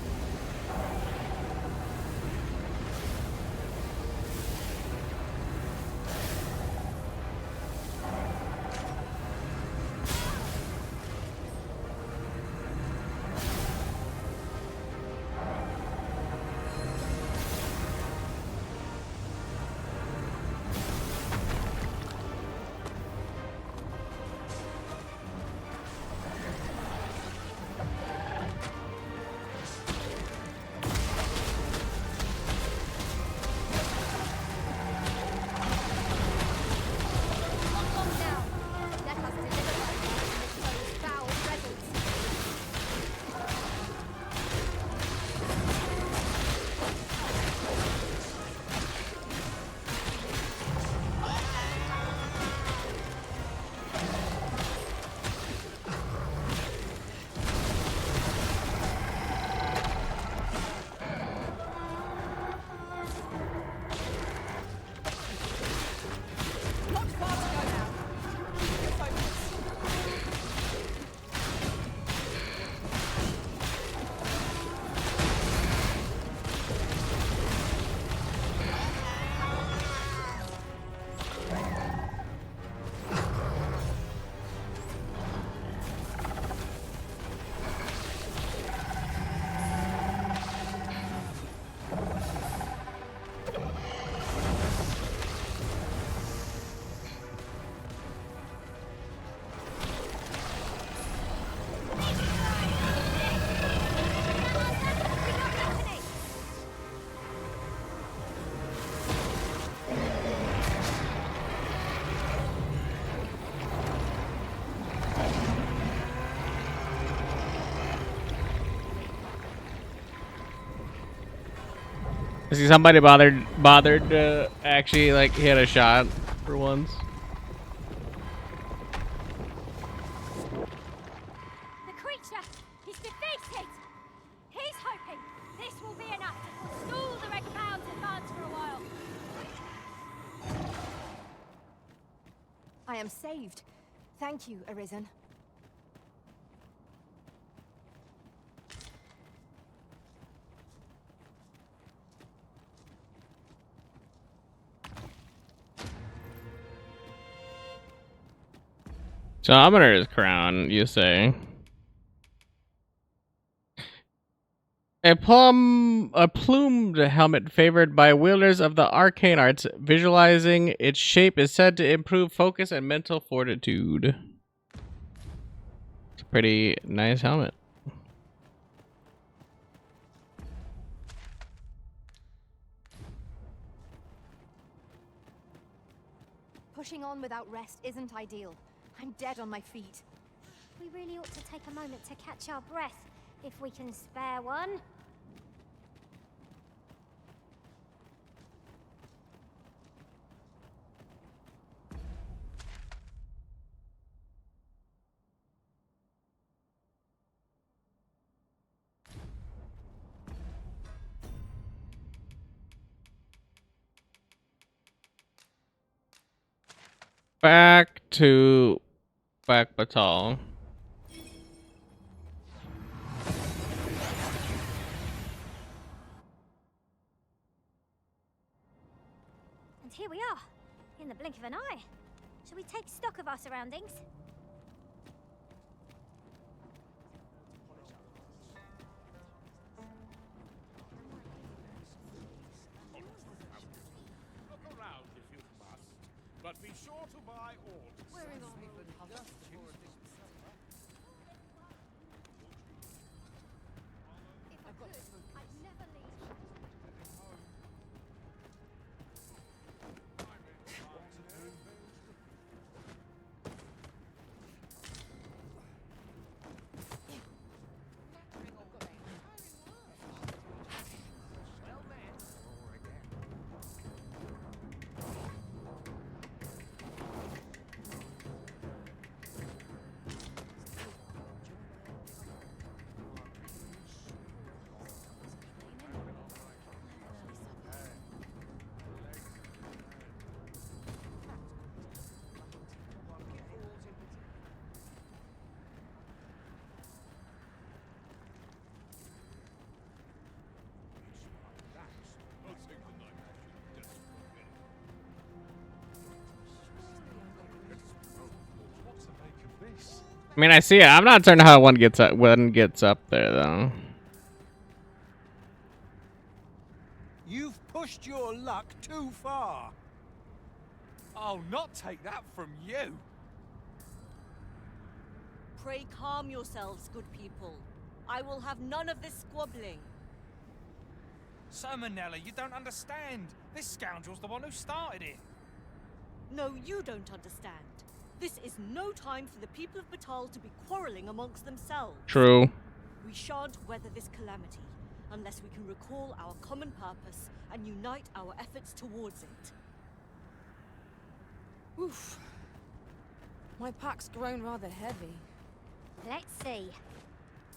Not far to go now. Keep your focus. I see somebody bothered to actually like hit a shot for once. The creature is defeated! He's hoping this will be enough to forestall the Red Cloud's advance for a while. I am saved. Thank you, Arisen. Summoner's crown, you say? A plumed helmet favored by wielders of the arcane arts. Visualizing its shape is said to improve focus and mental fortitude. It's a pretty nice helmet. Pushing on without rest isn't ideal. I'm dead on my feet. We really ought to take a moment to catch our breath, if we can spare one. Back to Batal. And here we are, in the blink of an eye. Shall we take stock of our surroundings? Look around if you must, but be sure to buy all. Wearing armor would have just If I could, I'd never leave. I mean, I see it. I'm not certain how one gets up there though. You've pushed your luck too far. I'll not take that from you. Pray calm yourselves, good people. I will have none of this squabbling. Sir Manella, you don't understand. This scoundrel's the one who started it. No, you don't understand. This is no time for the people of Batal to be quarreling amongst themselves. True. We shan't weather this calamity unless we can recall our common purpose and unite our efforts towards it. Oof. My pack's grown rather heavy. Let's see.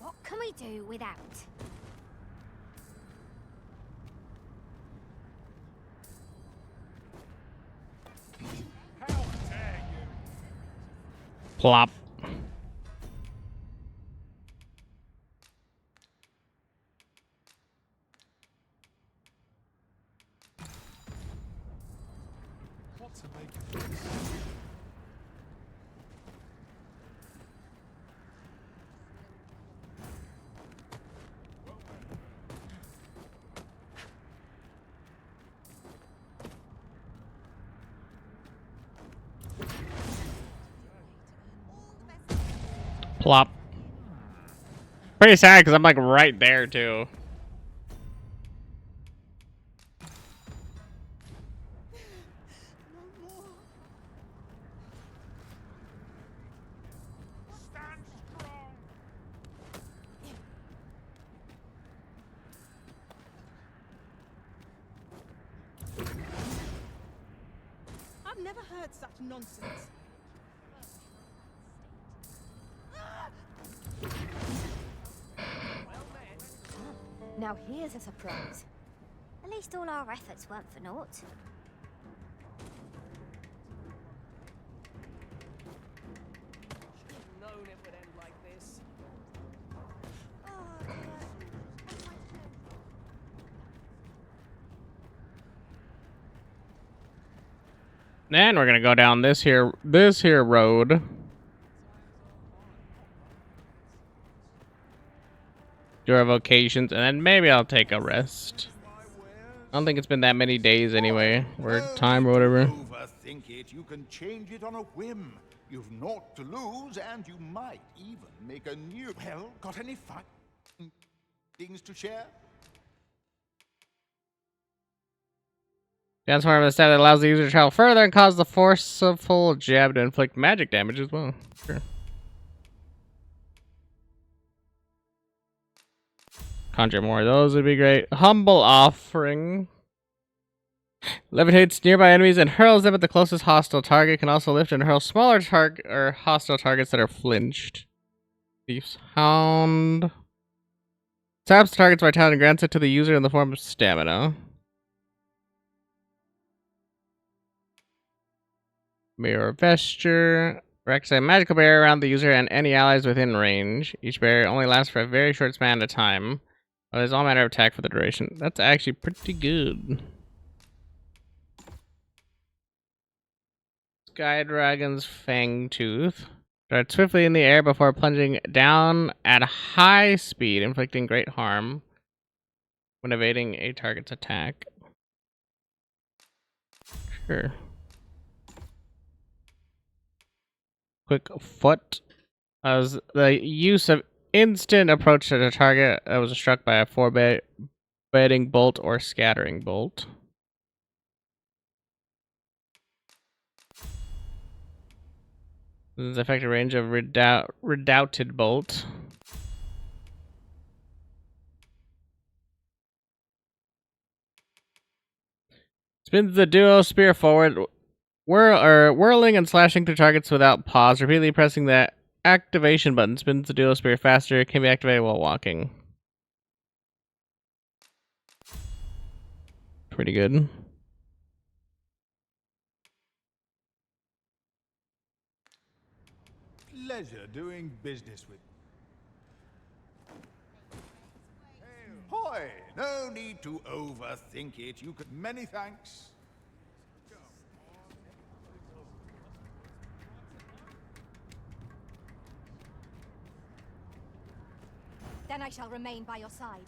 What can we do without? Plop. What to make of this? Plop. Pretty sad because I'm like right there too. I've never heard such nonsense. Now here's a surprise. At least all our efforts weren't for naught. Known it would end like this. And we're gonna go down this here road. Do our vocations, and then maybe I'll take a rest. I don't think it's been that many days anyway, or time or whatever. Overthink it. You can change it on a whim. You've naught to lose, and you might even make a new. Well, got any fun things to share? Transform a stat that allows the user to travel further and cause the forceful jab to inflict magic damage as well. Sure. Conjure more of those would be great. Humble offering. Levitates nearby enemies and hurls them at the closest hostile target. Can also lift and hurl smaller hostile targets that are flinched. Thief's Hound. Taps the target's vitality and grants it to the user in the form of stamina. Mirror Vesture. Erects a magical barrier around the user and any allies within range. Each barrier only lasts for a very short span of time. But there's all manner of attack for the duration. That's actually pretty good. Sky Dragon's Fang Tooth. Darts swiftly in the air before plunging down at a high speed, inflicting great harm when evading a target's attack. Sure. Quick Foot. As the use of instant approach to the target that was struck by a foreboding bolt or scattering bolt. This is effective range of redoubted bolt. Spins the duo spear forward, whirling and slashing through targets without pause. Repeatedly pressing the activation button spins the duo spear faster. It can be activated while walking. Pretty good. Pleasure doing business with. Hoy! No need to overthink it. You could. Many thanks. Then I shall remain by your side.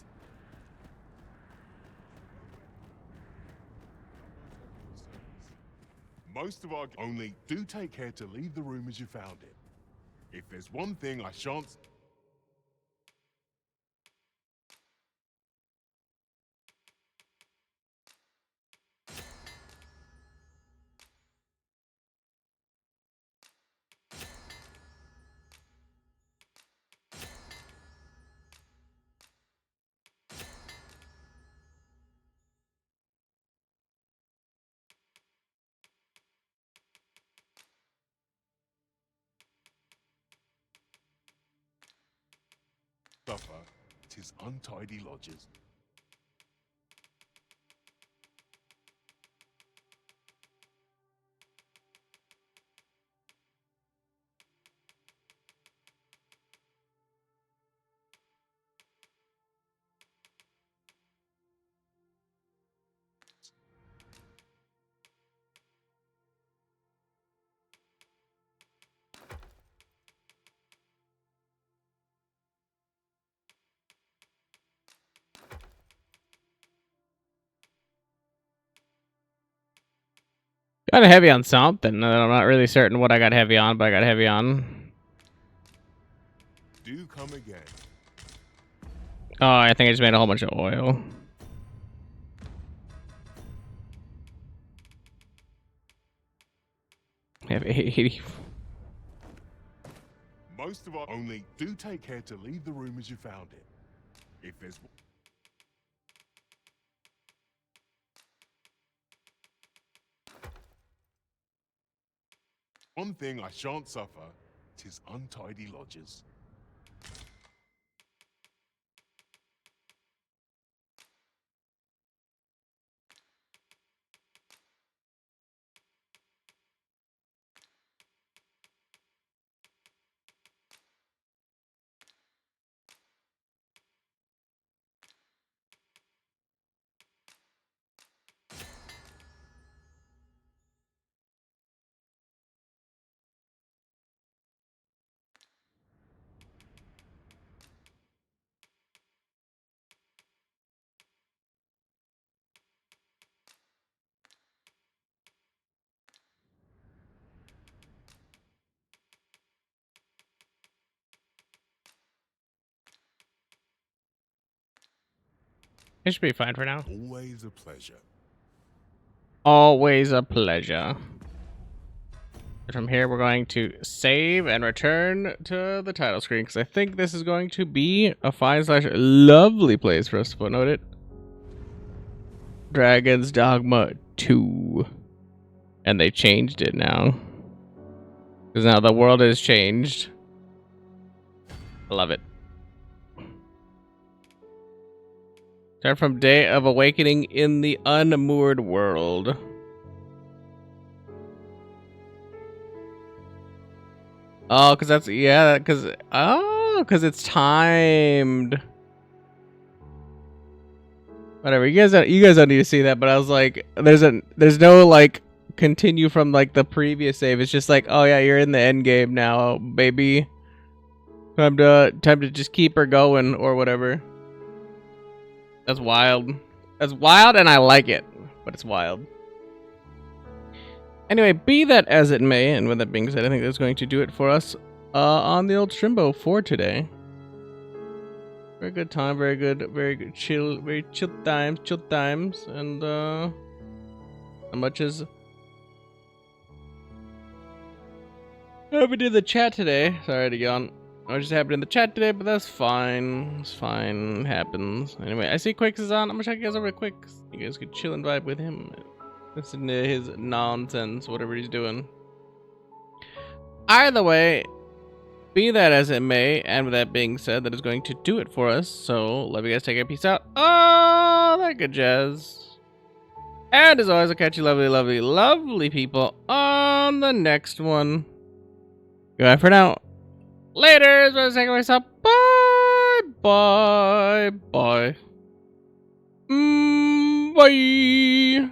Most of our only do take care to leave the room as you found it. If there's one thing I shan't... suffer, 'tis untidy lodgers. Got heavy on something. I'm not really certain what I got heavy on, but I got heavy on. Do come again. Oh, I think I just made a whole bunch of oil. I have 80. Most of our only do take care to leave the room as you found it. If there's... one thing I shan't suffer, 'tis untidy lodgers. It should be fine for now. Always a pleasure. Always a pleasure. From here, we're going to save and return to the title screen because I think this is going to be a fine / lovely place for us to footnote it. Dragon's Dogma 2. And they changed it now. Because now the world has changed. I love it. Start from Day of Awakening in the Unmoored World. Oh, because that's, yeah, because, oh, because it's timed. Whatever, you guys don't need to see that, but I was like, there's no, like, continue from, like, the previous save. It's just like, oh yeah, you're in the end game now, baby. Time to just keep her going, or whatever. That's wild. That's wild, and I like it, but it's wild. Anyway, be that as it may, and with that being said, I think that's going to do it for us on the old Strimbo for today. Very good time, very good chill, very chill times, and not much as happened in the chat today. Sorry to yawn. I just happened in the chat today, but that's fine. It's fine. It happens. Anyway, I see Quicks is on. I'm gonna check you guys over real quick. You guys could chill and vibe with him. Listen to his nonsense, whatever he's doing. Either way, be that as it may, and with that being said, that is going to do it for us. So, love you guys. Take care. Peace out. Oh, that good jazz. And as always, I'll catch you lovely, lovely, lovely people on the next one. Goodbye for now. Later. Bye. Bye. Bye. Bye.